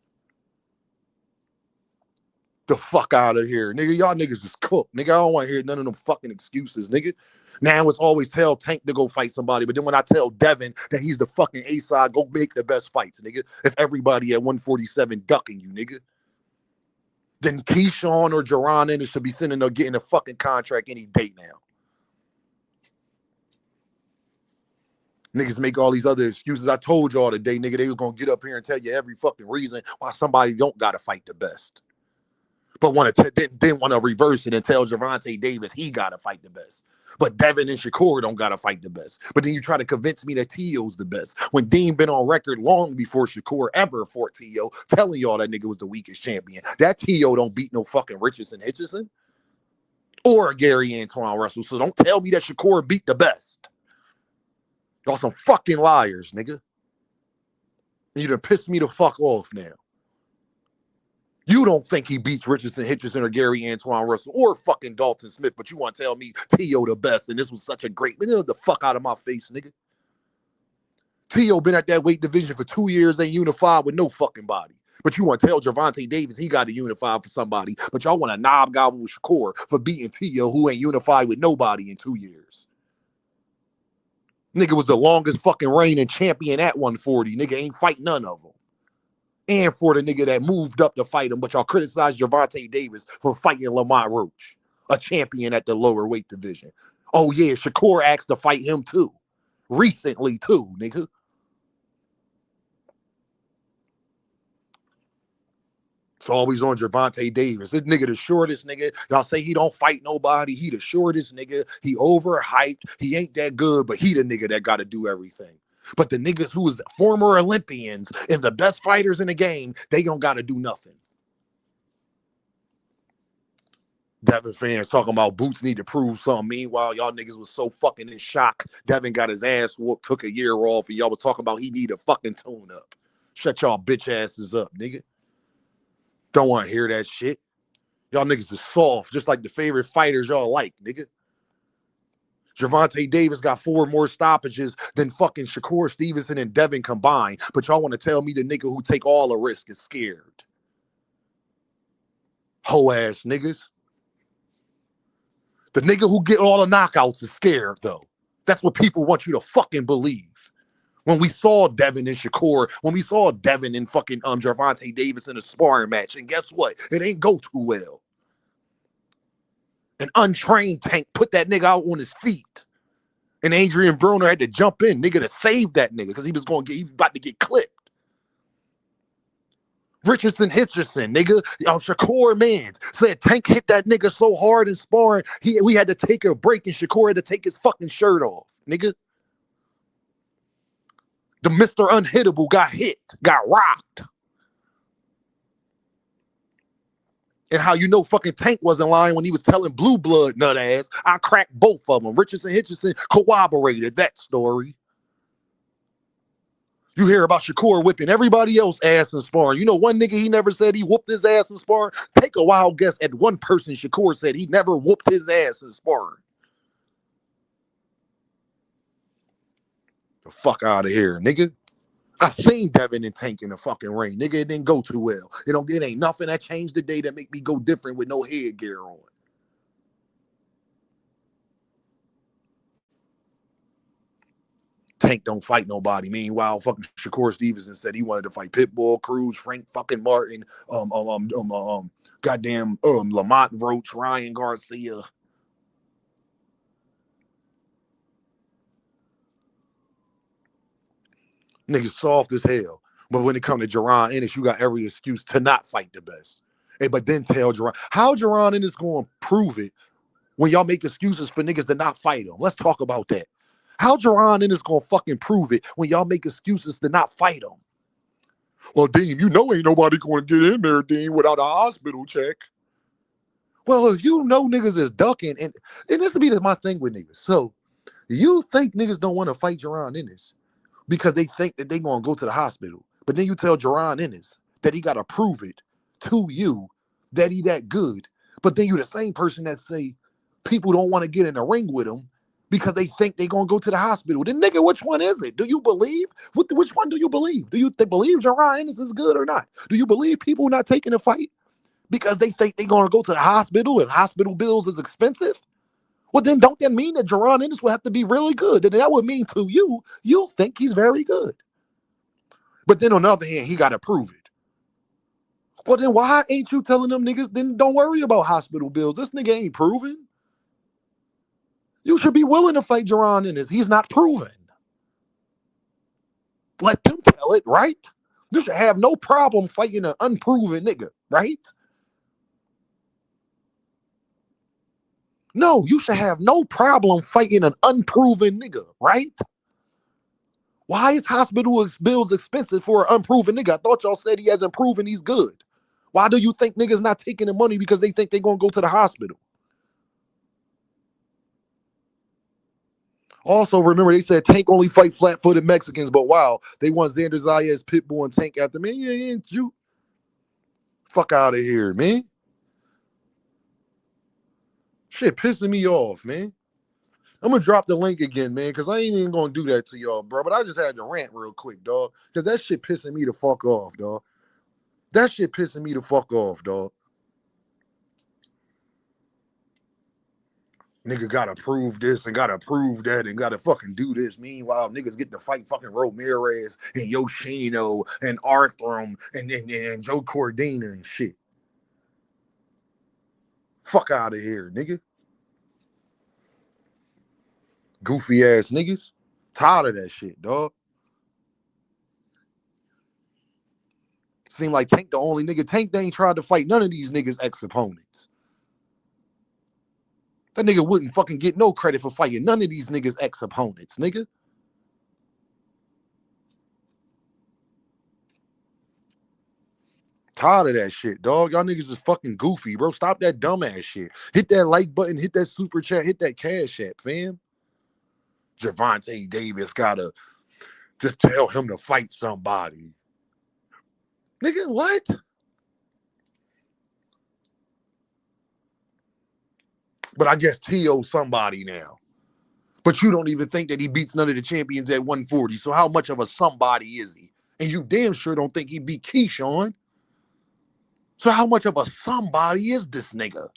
The fuck out of here, nigga. Y'all niggas is cooked, nigga. I don't want to hear none of them fucking excuses, nigga. Now it's always tell Tank to go fight somebody, but then when I tell Devin that he's the fucking A-side, go make the best fights, nigga. If everybody at 147 ducking you, nigga. Then Keyshawn or Jaron Ennis should be sending or getting a fucking contract any day now. Niggas make all these other excuses. I told y'all today, nigga, they was gonna get up here and tell you every fucking reason why somebody don't gotta fight the best. But then want to reverse it and tell Gervonta Davis he got to fight the best. But Devin and Shakur don't got to fight the best. But then you try to convince me that T.O.'s the best. When Dean been on record long before Shakur ever fought T.O., telling y'all that nigga was the weakest champion. That T.O. don't beat no fucking Richardson Hitchison or Gary Antoine Russell. So don't tell me that Shakur beat the best. Y'all some fucking liars, nigga. And you done pissed me the fuck off now. You don't think he beats Richardson Hitchison or Gary Antoine Russell or fucking Dalton Smith, but you want to tell me T.O. the best and this was such a great... Man, get the fuck out of my face, nigga. T.O. been at that weight division for 2 years, they unified with no fucking body. But you want to tell Gervonta Davis he got to unify for somebody, but y'all want to knob gobble with Shakur for beating T.O. who ain't unified with nobody in 2 years. Nigga was the longest fucking reigning champion at 140. Nigga ain't fight none of them. And for the nigga that moved up to fight him, but y'all criticized Gervonta Davis for fighting Lamont Roach, a champion at the lower weight division. Oh yeah, Shakur asked to fight him too. Recently too, nigga. It's always on Gervonta Davis. This nigga the shortest nigga. Y'all say he don't fight nobody. He the shortest nigga. He overhyped. He ain't that good, but he the nigga that got to do everything. But the niggas who was the former Olympians and the best fighters in the game, they don't got to do nothing. Devin fans talking about Boots need to prove something. Meanwhile, y'all niggas was so fucking in shock. Devin got his ass whooped, took a year off, and y'all was talking about he need a fucking tune up. Shut y'all bitch asses up, nigga. Don't want to hear that shit. Y'all niggas is soft, just like the favorite fighters y'all like, nigga. Gervonta Davis got 4 more stoppages than fucking Shakur Stevenson and Devin combined. But y'all want to tell me the nigga who take all the risk is scared. Hoe ass niggas. The nigga who get all the knockouts is scared though. That's what people want you to fucking believe. When we saw Devin and Shakur, when we saw Devin and fucking Gervonta Davis in a sparring match, and guess what? It ain't go too well. An untrained Tank put that nigga out on his feet. And Adrian Broner had to jump in, nigga, to save that nigga because he was about to get clipped. Richardson Hitchison, nigga, Shakur Mans said Tank hit that nigga so hard in sparring, we had to take a break and Shakur had to take his fucking shirt off, nigga. The Mr. Unhittable got hit, got rocked. And how you know fucking Tank wasn't lying when he was telling Blue Blood nut ass, I cracked both of them. Richardson Hitchison corroborated that story. You hear about Shakur whipping everybody else ass in sparring. You know one nigga he never said he whooped his ass in sparring? Take a wild guess at one person Shakur said he never whooped his ass in sparring. The fuck out of here, nigga. I've seen Devin and Tank in the fucking ring. Nigga, it didn't go too well. It ain't nothing that changed the day that make me go different with no headgear on. Tank don't fight nobody. Meanwhile, fucking Shakur Stevenson said he wanted to fight Pitbull Cruz, Frank fucking Martin, goddamn Lamont Roach, Ryan Garcia. Niggas soft as hell. But when it comes to Jaron Ennis, you got every excuse to not fight the best. Hey, but then tell Jaron. How Jaron Ennis going to prove it when y'all make excuses for niggas to not fight him? Let's talk about that. How Jaron Ennis going to fucking prove it when y'all make excuses to not fight him? Well, Dean, you know ain't nobody going to get in there, Dean, without a hospital check. Well, if you know niggas is ducking, and this will be my thing with niggas. So, you think niggas don't want to fight Jaron Ennis because they think that they going to go to the hospital. But then you tell Jaron Ennis that he got to prove it to you that he that good. But then you the same person that say people don't want to get in the ring with him because they think they going to go to the hospital. Then nigga, which one is it? Do you believe? Which one do you believe? Do you believe Jaron Ennis is good or not? Do you believe people not taking a fight because they think they're going to go to the hospital and hospital bills is expensive? Well, then don't that mean that Jaron Ennis will have to be really good? Then that would mean to you, you'll think he's very good. But then on the other hand, he got to prove it. Well, then why ain't you telling them niggas, then don't worry about hospital bills? This nigga ain't proven. You should be willing to fight Jaron Ennis. He's not proven. Let them tell it, right? You should have no problem fighting an unproven nigga, right? No, you should have no problem fighting an unproven nigga, right? Why is hospital bills expensive for an unproven nigga? I thought y'all said he hasn't proven he's good. Why do you think niggas not taking the money because they think they're going to go to the hospital? Also, remember, they said Tank only fight flat-footed Mexicans, but wow, they want Xander Zayas, Pitbull, and Tank after. Man, yeah, ain't you? Fuck out of here, man. Shit pissing me off, man. I'm going to drop the link again, man, because I ain't even going to do that to y'all, bro. But I just had to rant real quick, dog, because that shit pissing me the fuck off, dog. That shit pissing me the fuck off, dog. Nigga gotta prove this and gotta prove that and gotta fucking do this. Meanwhile, niggas get to fight fucking Ramirez and Yoshino and Arthur and Joe Cordina and shit. Fuck out of here, nigga. Goofy ass niggas. Tired of that shit, dog. Seem like Tank the only nigga. Tank, they ain't tried to fight none of these niggas' ex-opponents. That nigga wouldn't fucking get no credit for fighting none of these niggas' ex-opponents, nigga. Tired of that shit, dog. Y'all niggas is fucking goofy, bro. Stop that dumbass shit. Hit that like button, hit that super chat, hit that cash app, fam. Gervonta Davis gotta just tell him to fight somebody. Nigga, what? But I guess T.O. somebody now. But you don't even think that he beats none of the champions at 140. So how much of a somebody is he? And you damn sure don't think he beat Keyshawn. So how much of a somebody is this nigga?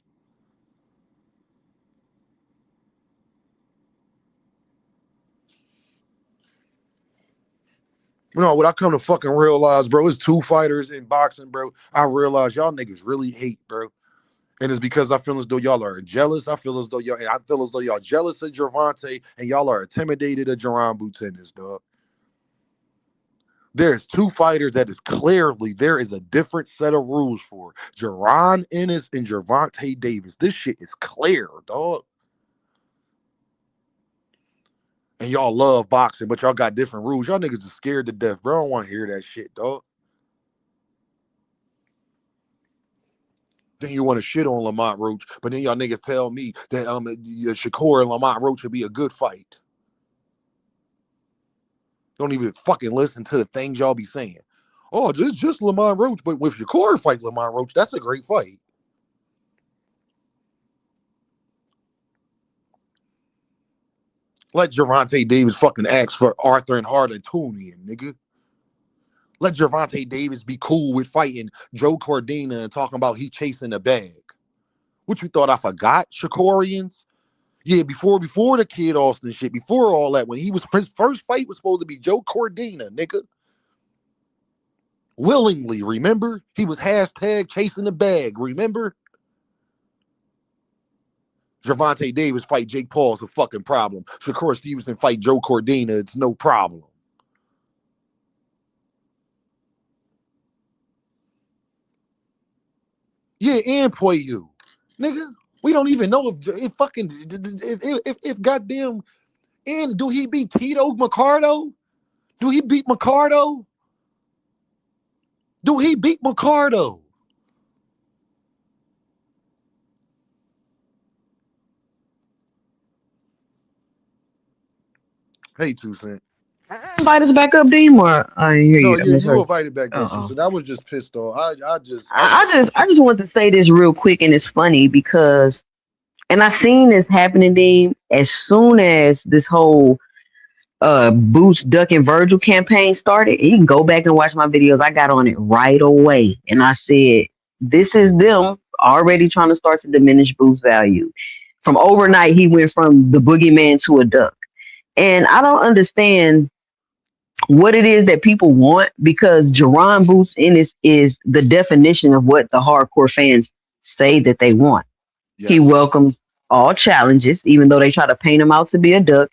You know, what I come to fucking realize, bro, it's two fighters in boxing, bro. I realize y'all niggas really hate, bro. And it's because I feel as though y'all are jealous. I feel as though y'all jealous of Gervonta and y'all are intimidated of Jaron Butenis, dog. There's two fighters that is clearly there is a different set of rules for. Jaron Ennis and Gervonta Davis. This shit is clear, dog. And y'all love boxing, but y'all got different rules. Y'all niggas are scared to death, bro. I don't want to hear that shit, dog. Then you want to shit on Lamont Roach, but then y'all niggas tell me that Shakur and Lamont Roach would be a good fight. Don't even fucking listen to the things y'all be saying. Oh, just Lamont Roach, but with Shakur fight Lamont Roach, that's a great fight. Let Gervonta Davis fucking ask for Arthur and Harder-Tunian, nigga. Let Gervonta Davis be cool with fighting Joe Cordina and talking about he chasing the bag. What you thought I forgot, Shakurians? Yeah, before the Kid Austin shit, before all that, when he was his first fight was supposed to be Joe Cordina, nigga. Willingly, remember? He was hashtag chasing the bag, remember? Gervonta Davis fight Jake Paul is a fucking problem. Shakur Stevenson fight Joe Cordina, it's no problem. Yeah, and Poyu. Nigga, we don't even know if goddamn and do he beat Tito Mercado? Do he beat Mercado? Do he beat Mercado? Hey, 2 Cent. Invite us back up, Dean, or I didn't hear No, you. I yeah, you misheard. invited back up, 2 Uh-oh. Cent. I was just pissed off. I just want to say this real quick, and it's funny because, and I seen this happening, Dean, as soon as this whole Boots Duck and Virgil campaign started. You can go back and watch my videos. I got on it right away, and I said, "This is them already trying to start to diminish Boots' value." From overnight, he went from the boogeyman to a duck, and I don't understand what it is that people want because Jaron Boots Ennis is the definition of what the hardcore fans say that they want. He Yes. welcomes all challenges, even though they try to paint him out to be a duck.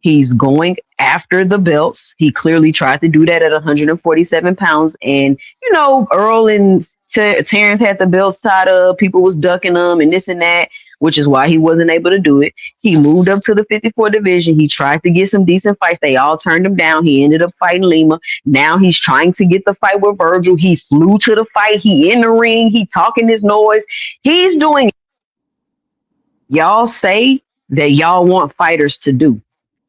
He's going after the belts. He clearly tried to do that at 147 pounds. And, you know, Earl and Terrence had the belts tied up. People was ducking them and this and that, which is why he wasn't able to do it. He moved up to the 54 division. He tried to get some decent fights. They all turned him down. He ended up fighting Lima. Now he's trying to get the fight with Virgil. He flew to the fight. He in the ring. He talking his noise. He's doing y'all say that y'all want fighters to do.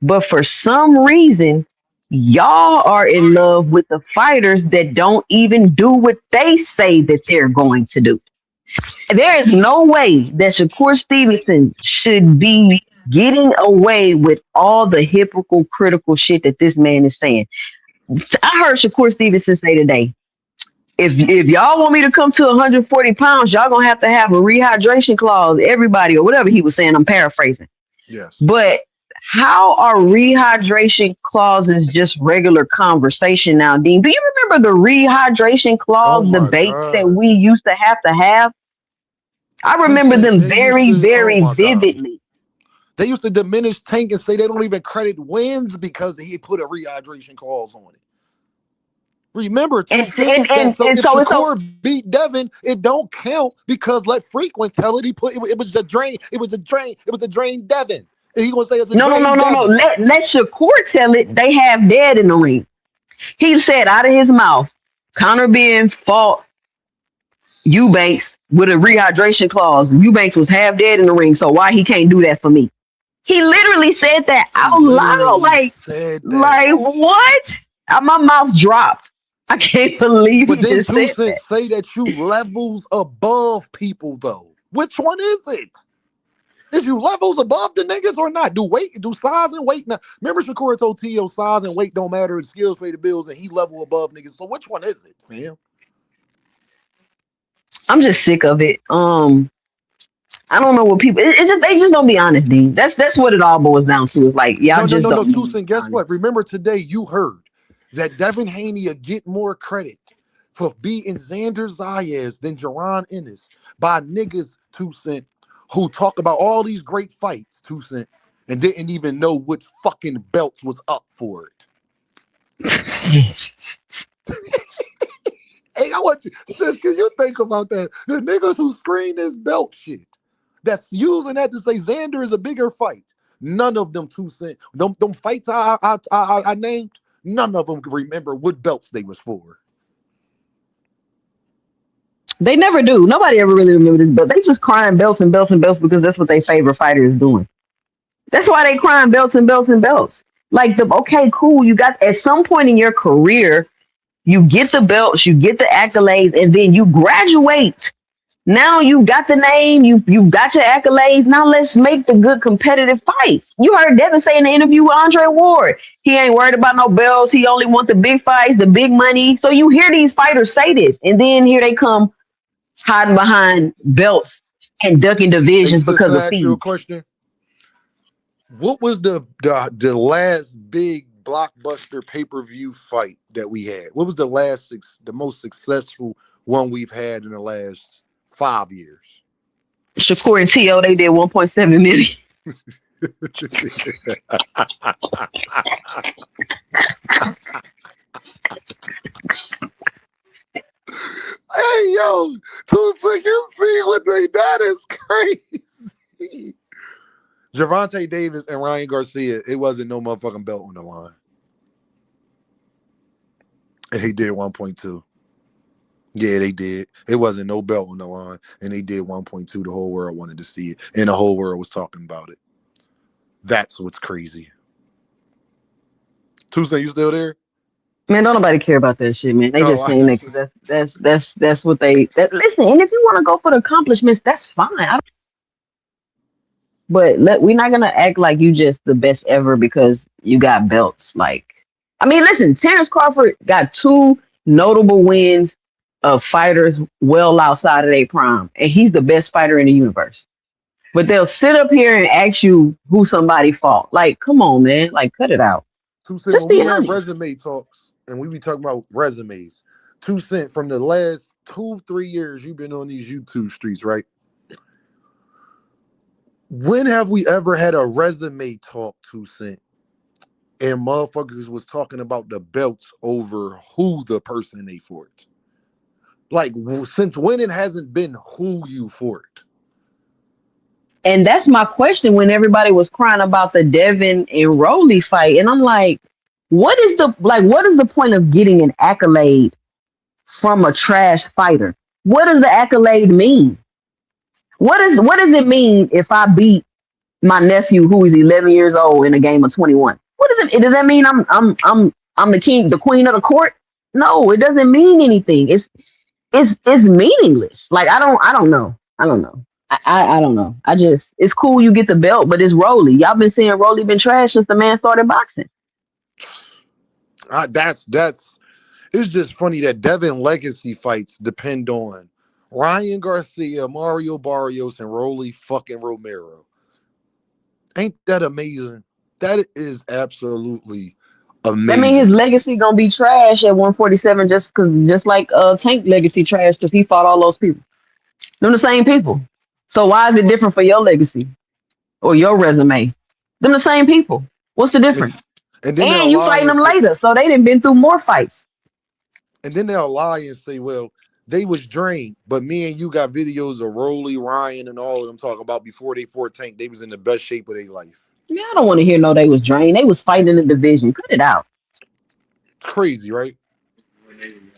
But for some reason, y'all are in love with the fighters that don't even do what they say that they're going to do. There is no way that Shakur Stevenson should be getting away with all the hypocritical shit that this man is saying. I heard Shakur Stevenson say today, if y'all want me to come to 140 pounds, y'all gonna have to have a rehydration clause, everybody, or whatever he was saying. I'm paraphrasing. Yes. But how are rehydration clauses just regular conversation now, Dean? Do you remember the rehydration clause debates that we used to have? I remember them very, very vividly. They used to diminish Tank and say they don't even credit wins because he put a rehydration clause on it. Remember, so if Shakur beat Devin, it don't count because let Frequent tell it. He put it was the drain. It was a drain. It was a drain Devin. And he gonna say it's a drain. No. Let Shakur tell it. They have dead in the ring. He said out of his mouth, Conor being fought Eubanks with a rehydration clause. Eubanks was half dead in the ring, so why he can't do that for me? He literally said that out loud. Like what? My mouth dropped. I can't believe he just said that. But then 2 Cent say that you levels above people, though. Which one is it? Is you levels above the niggas or not? Do size and weight now? Remember Shakur told T.O. size and weight don't matter, the skills pay the bills, and he level above niggas. So which one is it, fam? I'm just sick of it. I don't know what people. It's just they just don't be honest, Dean. That's what it all boils down to. Is like y'all just don't. No, 2 Cent. Guess what? Remember today you heard that Devin Haney will get more credit for beating Xander Zayas than Jaron Ennis by niggas 2 Cent who talk about all these great fights 2 Cent and didn't even know what fucking belts was up for it. Hey, I want you, sis, can you think about that? The niggas who screen this belt shit, that's using that to say Xander is a bigger fight. None of them 2 Cent, them fights I named, none of them can remember what belts they was for. They never do. Nobody ever really remembers this belt. They just crying belts and belts and belts because that's what their favorite fighter is doing. That's why they crying belts and belts and belts. Like okay, cool. You got at some point in your career, you get the belts, you get the accolades, and then you graduate. Now you got the name, you got your accolades. Now let's make the good competitive fights. You heard Devin say in the interview with Andre Ward, he ain't worried about no belts. He only wants the big fights, the big money. So you hear these fighters say this, and then here they come hiding behind belts and ducking divisions because of fees. Ask you a question. What was the last big blockbuster pay-per-view fight that we had? What was the most successful one we've had in the last 5 years? Shakur and T.O. they did 1.7 million. Hey, yo, Tusa, you see what they, that is crazy. Gervonta Davis and Ryan Garcia, it wasn't no motherfucking belt on the line. And he did 1.2. Yeah, they did. It wasn't no belt on the line. And they did 1.2. The whole world wanted to see it. And the whole world was talking about it. That's what's crazy. Tusa, you still there? Man, don't nobody care about that shit, man. They Oh, just saying that because that's what they listen. And if you want to go for the accomplishments, that's fine. But we're not gonna act like you just the best ever because you got belts. Like, I mean, listen, Terrence Crawford got two notable wins of fighters well outside of their prime, and he's the best fighter in the universe. But they'll sit up here and ask you who somebody fought. Like, come on, man. Like, cut it out. Tusa, Just when we be have honest. resume talks and we be talking about resumes, 2 Cent, from the last 2-3 years you've been on these YouTube streets, right? When have we ever had a resume talk, 2 Cent, and motherfuckers was talking about the belts over who the person they fought? Like, since when it hasn't been who you fought? And that's my question when everybody was crying about the Devin and Rolly fight. And I'm like, what is the point of getting an accolade from a trash fighter? What does the accolade mean? What does it mean if I beat my nephew who is 11 years old in a game of 21? What does it does that mean I'm the king, the queen of the court? No, it doesn't mean anything. It's meaningless. Like I don't know. I don't know. I don't know. It's cool you get the belt, but it's Rolly. Y'all been saying Rolly been trash since the man started boxing. That's it's just funny that Devin legacy fights depend on Ryan Garcia, Mario Barrios, and Rolly fucking Romero. Ain't that amazing? That is absolutely That mean his amazing. legacy gonna be trash at 147 just like Tank legacy trash because he fought all those people. Them the same people. So why is it different for your legacy or your resume? Them the same people. What's the And, difference? and then And they'll you lie fighting and them say, later, so they done been through more fights. well, they was drained, but me and you got videos of Rolly, Ryan, and all of them talking about before they fought Tank, they was in the best shape of their life. Man, I don't want to hear no they was drained. They was fighting in the division. Cut it out. It's crazy, right?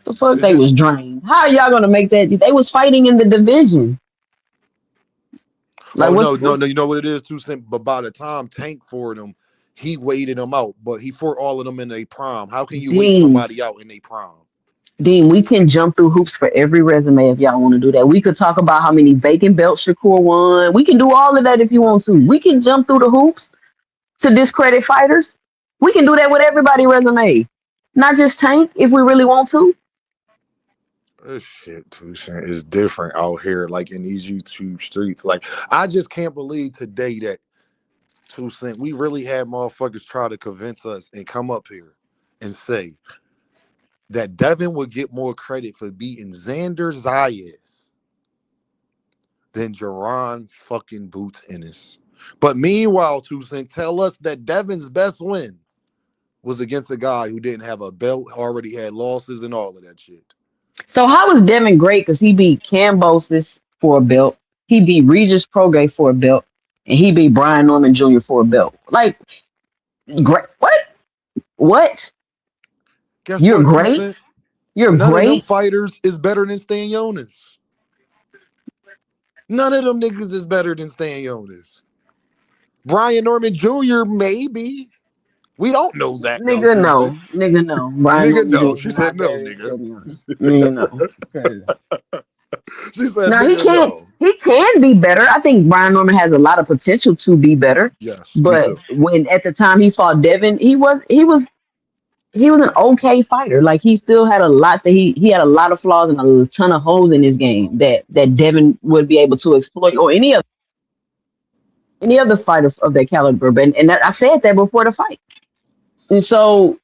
The fuck It's they was just, drained. How are y'all gonna make that? They was fighting in the division. Like oh no, what's you know what it is too, simple. But by the time Tank fought them, he waited them out, but he fought all of them in their prime. How can you wait Dean? somebody out in their prime? Dean, we can jump through hoops for every resume if y'all want to do that. We could talk about how many vacant belts Shakur won. We can do all of that if you want to. We can jump through the hoops to discredit fighters. We can do that with everybody resume. Not just Tank if we really want to. This shit, Tucson, is different out here, like in these YouTube streets. Like, I just can't believe today that Tucson, we really had motherfuckers try to convince us and come up here and say that Devin would get more credit for beating Xander Zayas than Jaron fucking Boots Ennis. But meanwhile, Tucson, tell us that Devin's best win was against a guy who didn't have a belt, already had losses and all of that shit. So how was Devin great? Because he beat Cambosis for a belt. He beat Regis Prograis for a belt. And he beat Brian Norman Jr. for a belt. Like, great. What? What? Guess You're what, Tucson? great? You're None of them great? fighters is better than Stan Jonas. None of them niggas is better than Stan Jonas. Brian Norman Jr. maybe. We don't know that though, Nigga, Tuesday. no. Nigga, no. Brian Nigga, Norman Jr. no. is She said not no, better than nigga. Teddy Jonas. Nigga, no. She said, Now nigga, no. he can be better. I think Brian Norman has a lot of potential to be better. Yes, me But too. when at the time he fought Devin, he was an okay fighter. Like he still had a lot that he had a lot of flaws and a ton of holes in his game that Devin would be able to exploit or any other fighter of that caliber. And that, I said that before the fight. And so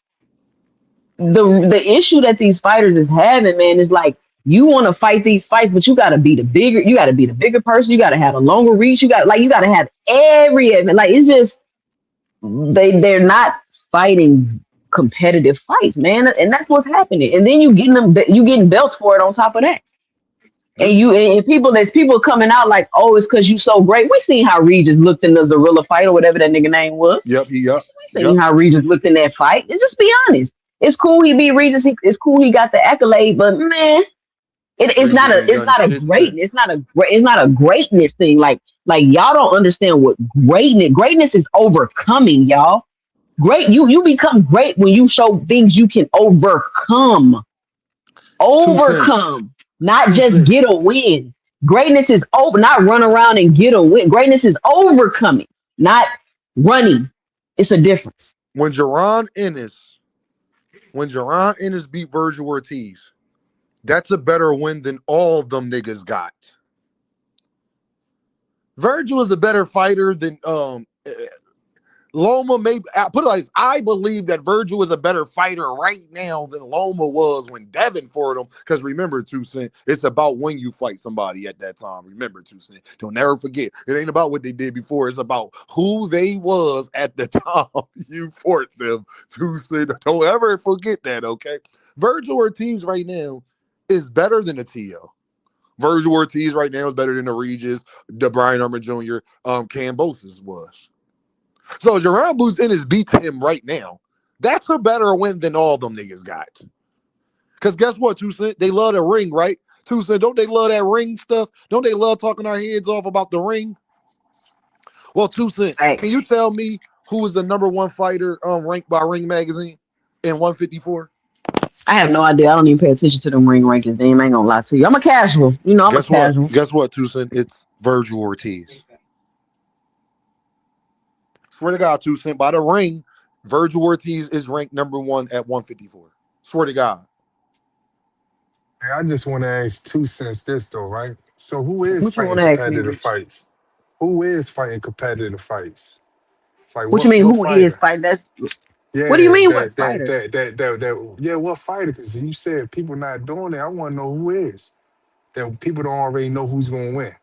the issue that these fighters is having, man, is like you want to fight these fights, but you gotta be the bigger person, you gotta have a longer reach, you gotta have every like it's just they're not fighting competitive fights, man, and that's what's happening. And then you getting belts for it on top of that. And there's people coming out like, oh, it's because you so great. We seen how Regis looked in the Zorilla fight or whatever that nigga name was. Yep. We seen how Regis looked in that fight. And just be honest, it's cool he beat Regis. It's cool he got the accolade, but man, it's not a greatness. It's not a greatness thing. Like y'all don't understand what greatness is. Overcoming, y'all. You become great when you show things you can overcome. Not just get a win. Greatness is not run around and get a win. Greatness is overcoming, not running. It's a difference. When Jaron Ennis beat Virgil Ortiz, that's a better win than all of them niggas got. Virgil is a better fighter than Loma. Maybe put it like this, I believe that Virgil is a better fighter right now than Loma was when Devin fought him. Because remember, Toussaint, it's about when you fight somebody at that time. Remember, Toussaint, don't never forget. It ain't about what they did before. It's about who they was at the time you fought them. Toussaint, don't ever forget that. Okay, Virgil Ortiz right now is better than a T.O. Virgil Ortiz right now is better than the Regis, the Brian Urban Jr., Cambosis was. So Jaron Ennis beats him right now. That's a better win than all them niggas got. Because guess what, Toussaint? They love the ring, right? Toussaint, don't they love that ring stuff? Don't they love talking our heads off about the ring? Well, Toussaint, can you tell me who is the number one fighter ranked by Ring Magazine in 154? I have no idea. I don't even pay attention to them ring rankings. Damn, I ain't gonna lie to you. I'm a casual. You know, I'm a casual. Guess what, Toussaint? It's Virgil Ortiz. Swear to God, Toussaint, by the ring, Virgil Ortiz is ranked number one at 154. Swear to God. Hey, I just want to ask Toussaint this though, right? So who is What you fighting want to ask me, competitive Rich? fights? Who is fighting competitive fights? Like What you mean? what Who is fighter? fighting? What do you Yeah, mean? What fighter? yeah, what fighter? Because you said people not doing it. I want to know who is. That people don't already know who's gonna win.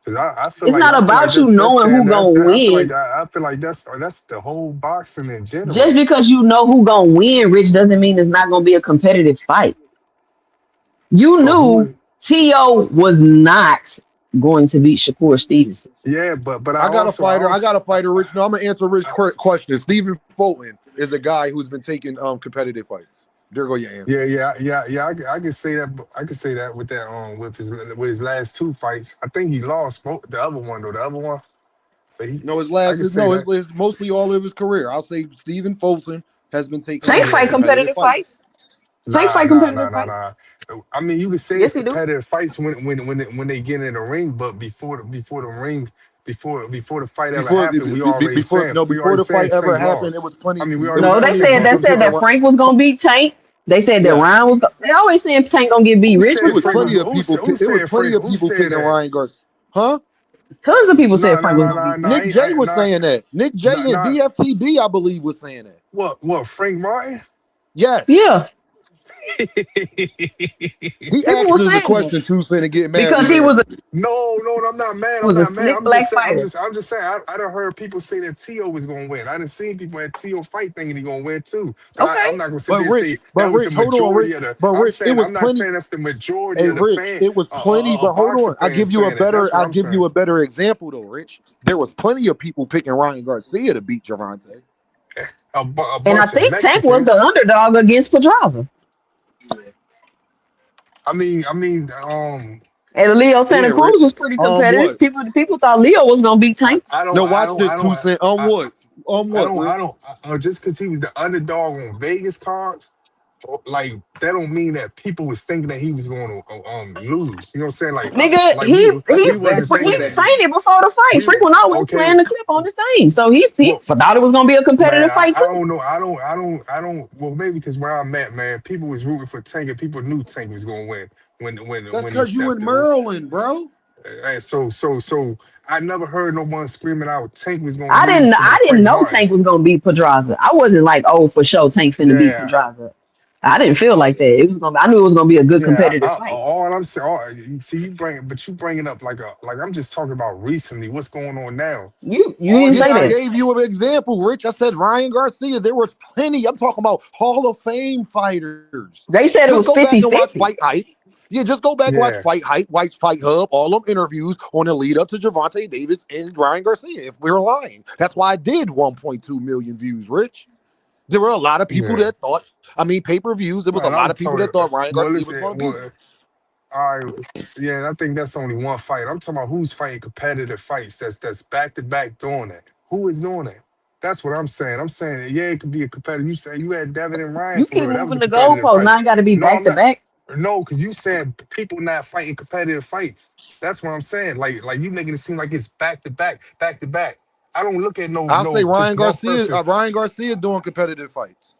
Because I feel It's like not about you knowing who gonna win. I feel like that's the whole boxing in Just general. because you know who gonna win, Rich, doesn't mean it's not gonna be a competitive fight. You So knew T.O. was not going to beat Shakur Stevenson. Yeah, but I got a fighter, Rich. No, I'm gonna answer Rich's question. Stephen Fulton is a guy who's been taking competitive fights. There go your answer. Yeah. I can say that. I can say that with that with his last two fights. I think he lost the other one though. The other one, but it's mostly all of his career. I'll say Stephen Fulton has been taking Tank fight competitive fights. Tank fight competitive fights. Nah. I mean, you could say Yes, it's competitive fights when they get in the ring, but before the fight ever happened, we already saying before the fight ever Tank happened, lost. it was plenty. I mean, we No, already they said that Frank was gonna beat Tank. They said that Ryan was. They always saying Tank gonna get beat. Who Rich, said what you Frank was? talking about? It was plenty of people picking Ryan Garcia. Huh? Tons of people said Frank was gonna beat. Nick J was saying that. Nick J and DFTB, I believe, was saying that. What? Frank Martin? Yes. Yeah. He asked us a question, Toussaint, and get mad because he was. No, I'm not mad. I'm not mad. I'm just saying. I done heard people say that T.O. was gonna win. I done seen people at T.O. fight thinking he gonna win too. But I'm not gonna sit there and say that was the majority of the. I'm not saying that's the majority of the fans. It was plenty, but hold on. I'll give you a better example though, Rich. There was plenty of people picking Ryan Garcia to beat Gervonta. And I think Tank was the underdog against Pedraza. I mean, and Leo Santa Cruz was pretty competitive. People thought Leo was gonna beat Tank. Watch this, Toussaint. On what? Just because he was the underdog on Vegas cards, like that don't mean that people was thinking that he was going to lose. You know what I'm saying? Like, nigga, he trained before the fight. Freak was always playing the clip on this thing, so he thought it was gonna be a competitive fight too. I don't know. I don't. Well, maybe because where I'm at, man, people was rooting for Tank, and people knew Tank was gonna win when. That's because you in Maryland, bro. So I never heard no one screaming out Tank was gonna. I didn't know Tank was gonna beat Pedraza. I wasn't like, oh, for sure Tank finna beat Pedraza. I didn't feel like that. It was gonna. I knew it was gonna be a good Yeah, competitive fight. all I'm saying, you see, but you bringing up like I'm just talking about recently. What's going on now? You All didn't you say Yeah, I that. saying, gave you an example, Rich. I said Ryan Garcia. There was plenty. I'm talking about Hall of Fame fighters. They said Just it go was back and watch 50-50. Fight Hype. Yeah, just go back and watch yeah, Fight Hype, Fight Hub, all them interviews on the lead up to Javante Davis and Ryan Garcia. If we're lying, that's why I did 1.2 million views, Rich. There were a lot of people yeah. that thought, I mean, pay per views. There was a And lot I'm of people talking. that thought Ryan Well, Garcia was listen, going to beat him. all right, yeah, and I think that's only one fight. I'm talking about who's fighting competitive fights. That's back to back doing that. Who is doing that? That's what I'm saying. I'm saying, yeah, it could be a competitive. You say you had Devin and Ryan You for keep real. That was moving a the competitive goalpost. fight. Now I got to be No, back I'm to not. back. No, because you said people not fighting competitive fights. That's what I'm saying. Like you making it seem like it's back to back, back to back. I don't look at I'll say just Ryan one Garcia. person. Ryan Garcia doing competitive fights.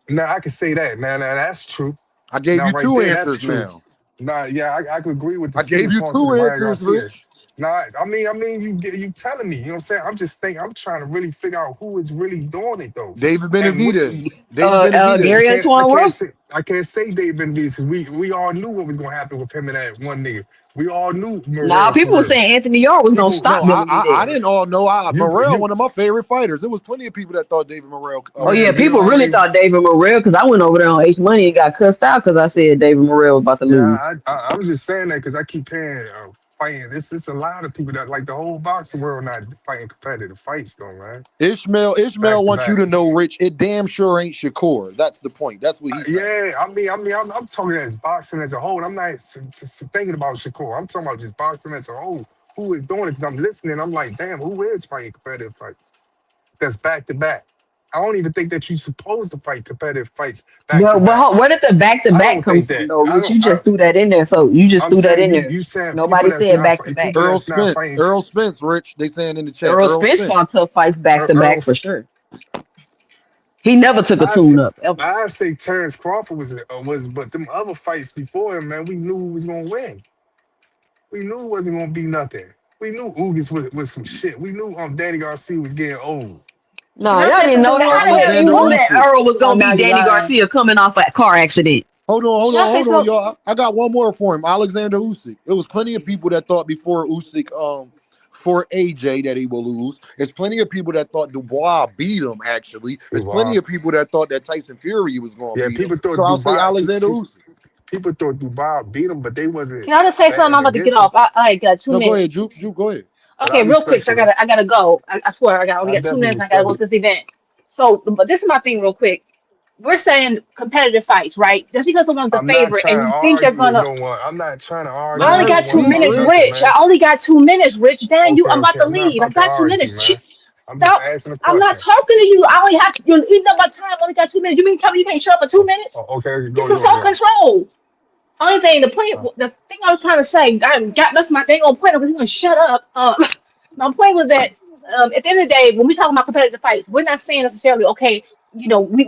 Now I can say that. Now that's true. I gave Now you right two there, that's answers true. now. Nah, yeah, I could agree with the I gave Stephen you Thompson two and Ryan answers, Garcia. Rich. Nah, I mean, you telling me, you know what I'm saying? I'm trying to really figure out who is really doing it though. David And what, Benavidez. David Gary Benavidez. Antoine Wilson. I can't say Dave Benavidez because we all knew what was gonna happen with him and that one nigga. We all knew Now Morrell people for were real. saying Anthony Yarde was gonna People, stop No, I Benavidez. didn't all know. Morrell, you one of my favorite fighters. There was plenty of people that thought David Morrell Oh man, yeah, would we beat people him. really already. thought David Morrell because I went over there on H Money and got cussed out because I said David Morrell was about to Yeah, lose. I'm just saying that because I keep hearing fighting. This a lot of people that like the whole boxing world not fighting competitive fights though, man. Ishmael Back to wants you back. to know, Rich. It damn sure ain't Shakur. That's the point. That's what he's saying. Yeah, I'm talking as boxing as a whole. I'm not thinking about Shakur. I'm talking about just boxing as a whole. Who is doing it? Because I'm listening. I'm like, damn, who is fighting competitive fights? That's back to back. I don't even think that you're supposed to fight competitive fights back to back. Where did the back to I back don't come think from that. though, I Rich? don't. You just threw that in there, so you just I'm threw that saying in you there. you saying Nobody said back to back. people that's not fighting. Earl Spence, Rich. They saying in the chat. Earl Earl Spence fought Spence. tough fights back to back Earl, for sure. He never took a I say, tune up ever. I say Terrence Crawford was, but them other fights before him, man, we knew who was gonna win. We knew it wasn't gonna be nothing. We knew Ugas was some shit. We knew Danny Garcia was getting old. No, Can I y'all say didn't know something that. real How the quick? hell you Alexander know that Usyk. Earl was Oh, gonna be now you Danny lying. Garcia coming off a car accident? Hold Can I say on, something? y'all. I got one more for him. Alexander Usyk. It was plenty of people that thought before Usyk, for AJ that he will lose. There's plenty of people that thought Dubois beat him. Actually, there's plenty Dubois. of people that thought that Tyson Fury was going to Yeah, beat him. people So thought I'll say Dubai. Alexander Usyk. People thought Dubai beat him, but they wasn't Can I just say something? I'm betting about to get against him. off. I got two No, go ahead, minutes. Juke. Go ahead. But I Okay, real quick. respect So it. I gotta go. I swear I only I got 2 minutes. definitely And I gotta respect go to it. this event. So, but this is my thing, real quick. We're saying competitive fights, right? Just because someone's a I'm not favorite and trying to you think they're argue with gonna. no one. I'm not trying to Let I argue her only with no got two one speak, about minutes, Rich. nothing, Rich. man. I only got 2 minutes, Rich. Damn, you. Okay, I'm about okay. to I'm not leave. I about to got 2 minutes. argue, man. I'm just Stop. asking a I'm not question. talking to you. I only have. You're eating up my time. I only got 2 minutes. You mean tell me you can't shut up for two Oh, minutes? okay, Get go, some go, self go. control. Only thing, Uh, the thing I was trying to say, that's my thing on point. I was gonna shut up. My point was that at the end of the day, when we talk about competitive fights, we're not saying necessarily, okay, we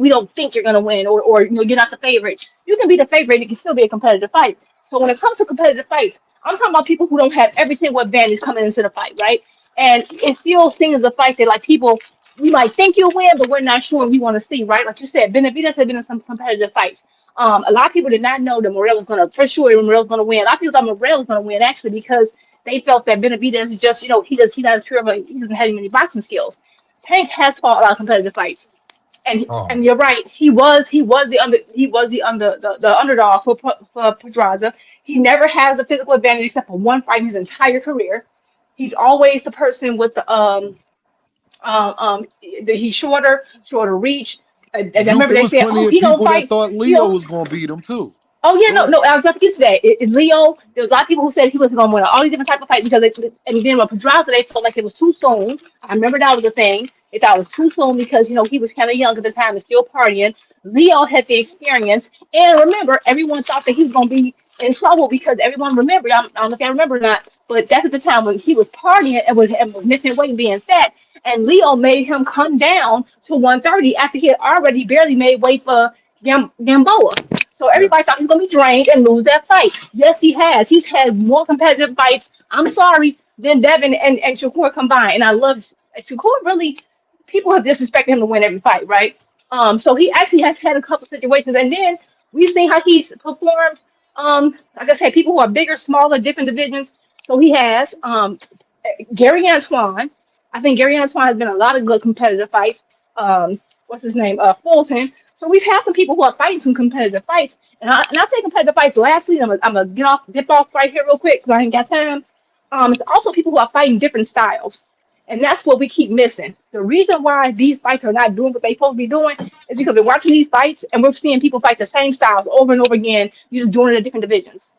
don't think you're gonna win, or you're not the favorite. You can be the favorite, it can still be a competitive fight. So when it comes to competitive fights, I'm talking about people who don't have every single advantage coming into the fight, right? And it still seems a fight that like people we might think you'll win, but we're not sure and we want to see, right? Like you said, Benavidez has been in some competitive fights. A lot of people did not know that Morel was gonna for sure Morel was gonna win. A lot of people thought Morel was gonna win actually because they felt that Benavidez is just he's not as pure of a he doesn't have any boxing skills. Tank has fought a lot of competitive fights, and um, you're right. He was the underdog for Pedraza. He never has a physical advantage except for one fight in his entire career. He's always the person with he's shorter reach. And I Juke, remember it they was said, plenty "Oh, of he don't people that fight. thought He Leo don't." was going to beat him too. Oh yeah, Go no, ahead. no. I was about to get to that. Is Leo? There was a lot of people who said he wasn't going to win all these different type of fights because and then with Pedraza they felt like it was too soon. I remember that was a thing. They thought it was too soon because he was kind of young at the time and still partying. Leo had the experience, and remember, everyone thought that he was going to be in trouble because everyone remembered. I don't know if I remember or not, but that's at the time when he was partying and was missing weight and being fat. And Leo made him come down to 130 after he had already barely made weight for Gamboa. So everybody yes. thought he was going to be drained and lose that fight. Yes, he has. He's had more competitive fights, I'm sorry, than Devin and Shakur combined. And I love Shakur really, people have disrespected him to win every fight, right? So he actually has had a couple situations, and then we've seen how he's performed. Like I said, people who are bigger, smaller, different divisions. So he has Gary Antoine. I think Gary Antoine has been a lot of good competitive fights. What's his name? Fulton. So we've had some people who are fighting some competitive fights, and I say competitive fights. Lastly, I'm gonna dip off right here real quick because I ain't got time. It's also people who are fighting different styles. And that's what we keep missing. The reason why these fights are not doing what they're supposed to be doing is because we're watching these fights and we're seeing people fight the same styles over and over again, you're just doing it in different divisions.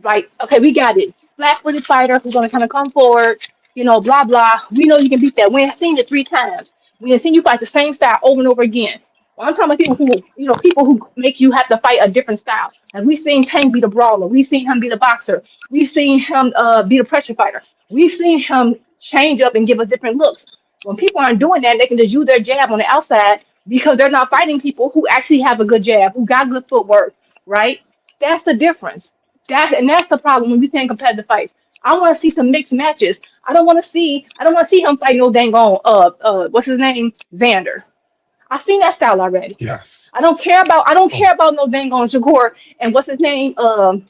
Like, okay, we got it. Flat-footed fighter who's gonna kind of come forward, blah blah. We know you can beat that. We have seen it 3 times. We have seen you fight the same style over and over again. Well, I'm talking about people who, people who make you have to fight a different style. And we've seen Tank be the brawler. We've seen him be the boxer. We've seen him be the pressure fighter. We've seen him change up and give us different looks. When people aren't doing that, they can just use their jab on the outside because they're not fighting people who actually have a good jab, who got good footwork, right? That's the difference. That's the problem when we say competitive fights. I want to see some mixed matches. I don't want to see him fight no dang on what's his name? Xander. I've seen that style already. Yes. I don't care about no dang on Shakur and what's his name? The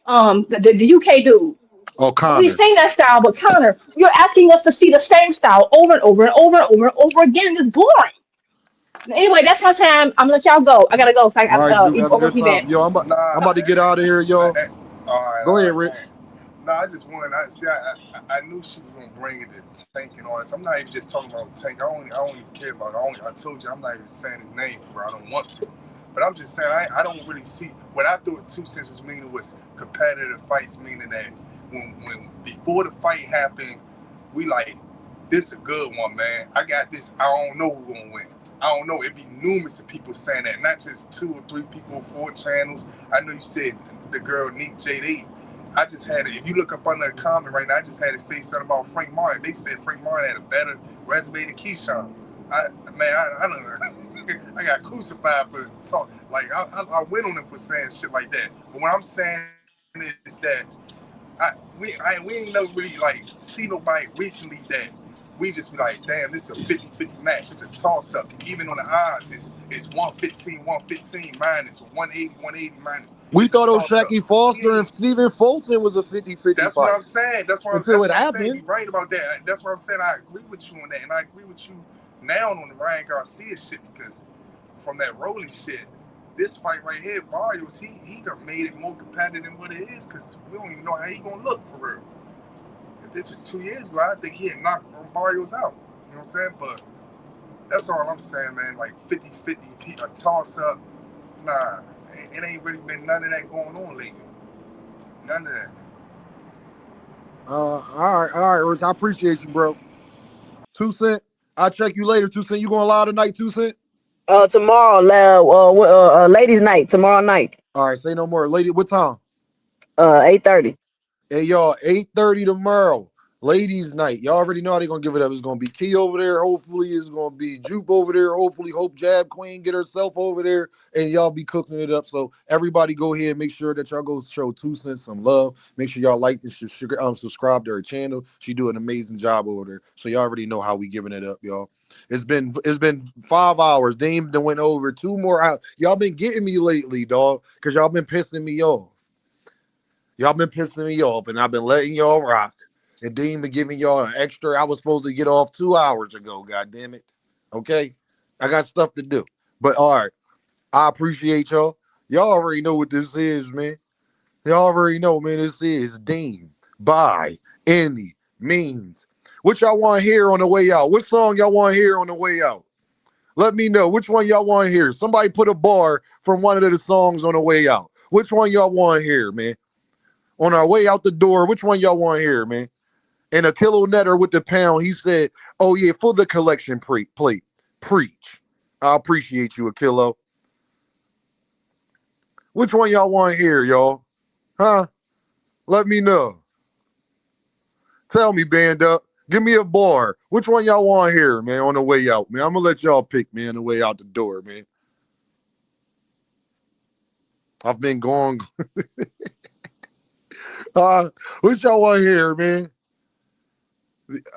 UK dude. Oh, We've Connor. seen that style, but Connor, you're asking us to see the same style over and over and over and over and over again. It's boring. Anyway, that's my time. I'm gonna let y'all go. I gotta go. So All right, Duke, have a over good this time. event. Yo, Nah, I'm about to get out of here, yo. Go ahead, all Rich. right. No, I just wanted. I knew she was gonna bring it to Tank and all this. I'm not even just talking about Tank. I don't even care about it. I told you I'm not even saying his name, bro. I don't want to. But I'm just saying I don't really see what I thought 2 cents was meaning was competitive fights, meaning that when before the fight happened, we like this a good one, man. I got this. I don't know who's gonna win. I don't know. It'd be numerous of people saying that, not just 2 or 3 people, 4 channels. I know you said the girl Nick JD. I just had it. If you look up under a comment right now, I just had to say something about Frank Martin. They said Frank Martin had a better resume than Keyshawn. I don't. I got crucified for talk. Like I went on him for saying shit like that. But what I'm saying is that we ain't never really like see nobody recently that we just be like, damn, this is a 50-50 match. It's a toss-up. Even on the odds, it's 115 minus, or 180 minus. We It's a thought toss-up. O'Shaquie Foster Yeah. and Stephen Fulton was a 50-50 That's what fight I'm saying. That's what until it I'm saying. happened. You're right about that. That's what I'm saying. I agree with you on that. And I agree with you now on the Ryan Garcia shit because from that Rolly shit, this fight right here, Barrios, he done made it more competitive than what it is because we don't even know how he gonna look for real. If this was 2 years ago, I think he had knocked Barrios out. You know what I'm saying? But that's all I'm saying, man. Like 50-50, a toss-up. Nah, it ain't really been none of that going on lately. None of that. All right, Rich. I appreciate you, bro. 2 Cent. I'll check you later, 2 Cent. You going live tonight, 2 Cent? Tomorrow, ladies' night, tomorrow night. All right, say no more. Lady, what time? 8:30. Hey, y'all, 8:30 tomorrow. Ladies' night. Y'all already know how they're going to give it up. It's going to be Key over there. Hopefully, it's going to be Jupe over there. Hopefully, Hope Jab Queen get herself over there. And y'all be cooking it up. So, everybody go ahead and make sure that y'all go show 2 Cents some love. Make sure y'all like and subscribe to her channel. She do an amazing job over there. So, y'all already know how we giving it up, y'all. It's been 5 hours. Dame done went over 2 more hours. Y'all been getting me lately, dog, because y'all been pissing me off. Y'all been pissing me off, and I've been letting y'all rock. And Dean been giving y'all an extra. I was supposed to get off 2 hours ago, god damn it. Okay? I got stuff to do. But all right. I appreciate y'all. Y'all already know what this is, man. Y'all already know, man. This is Dean by any means. What y'all want to hear on the way out? What song y'all want to hear on the way out? Let me know. Which one y'all want to hear? Somebody put a bar from one of the songs on the way out. Which one y'all want to hear, man? On our way out the door, which one y'all want to hear, man? And a kilo netter with the pound, he said, oh, yeah, for the collection plate. Preach. I appreciate you, a kilo. Which one y'all want to hear, y'all? Huh? Let me know. Tell me, band up. Give me a bar. Which one y'all want to hear, man, on the way out, man? I'm going to let y'all pick, man, on the way out the door, man. I've been going. Which y'all want to hear, man?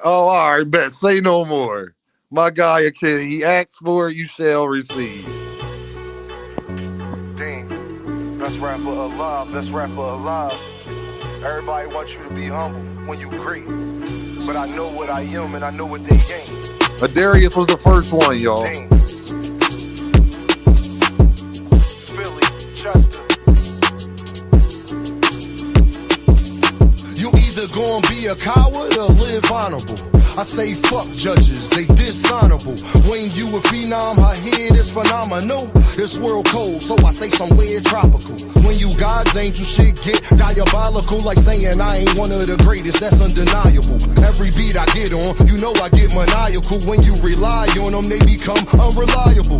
Oh, all right, bet. Say no more. My guy, a kid, he asks for it, you shall receive. Damn, best rapper alive, best rapper alive. Everybody wants you to be humble when you great. But I know what I am and I know what they ain't. Darius was the first one, y'all. Damn. Philly, Chester. You either gonna be a coward or live honorable. I say fuck judges, they dishonorable. When you a phenom, her head is phenomenal. This world cold, so I stay somewhere tropical. When you God's angel, shit get diabolical. Like saying I ain't one of the greatest, that's undeniable. Every beat I get on, you know I get maniacal. When you rely on them, they become unreliable.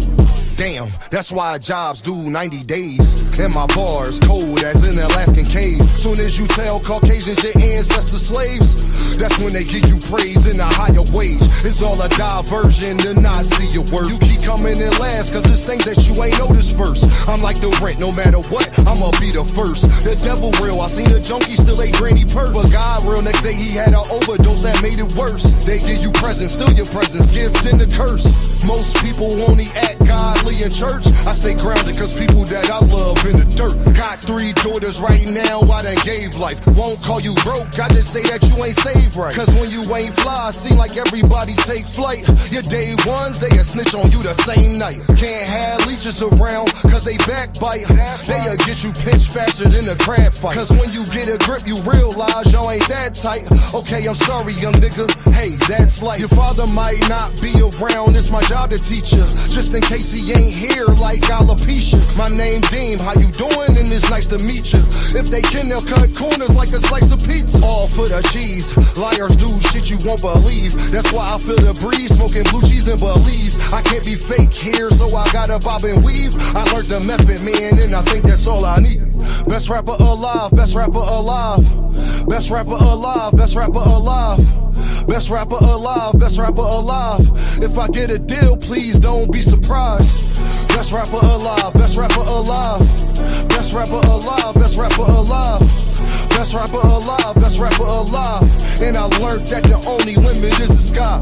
Damn, that's why jobs do 90 days. And my bars cold as an Alaskan cave. Soon as you tell Caucasians your ancestors slaves, that's when they give you praise in a higher wage. It's all a diversion to not see your worth. You keep coming in last, cause there's things that you ain't noticed first. I'm like the rent, no matter what, I'ma be the first. The devil real, I seen a junkie still ate granny purse. But God real, next day he had an overdose that made it worse. They give you presents, still your presents, gift and a curse. Most people only act godly in church. I stay grounded cause people that I love in the dirt. Got 3 daughters right now, I done gave life. Won't call you broke, I just say that you ain't saved right. Cause when you ain't fly, seem like everybody take flight. Your day ones, they a snitch on you the same night. Can't have leeches around cause they backbite. They'll get you pinched faster than a crab fight. Cause when you get a grip, you realize y'all ain't that tight. Okay, I'm sorry, young nigga, hey, that's life. Your father might not be around, it's my job to teach you. Just in case he ain't here like alopecia. My name Deem, how you doing? And it's nice to meet you. If they can, they'll cut corners like a slice of pizza. All for the cheese. Liars do shit you won't believe. That's why I feel the breeze, smoking blue cheese and Belize. I can't be fake here, so I gotta bob and weave. I learned the method, man, and I think that's all I need. Best rapper alive, best rapper alive. Best rapper alive, best rapper alive. Best rapper alive, best rapper alive. If I get a deal, please don't be surprised. Best rapper alive, best rapper alive. Best rapper alive, best rapper alive. Best rapper alive, best rapper alive. And I learned that the only limit is the sky.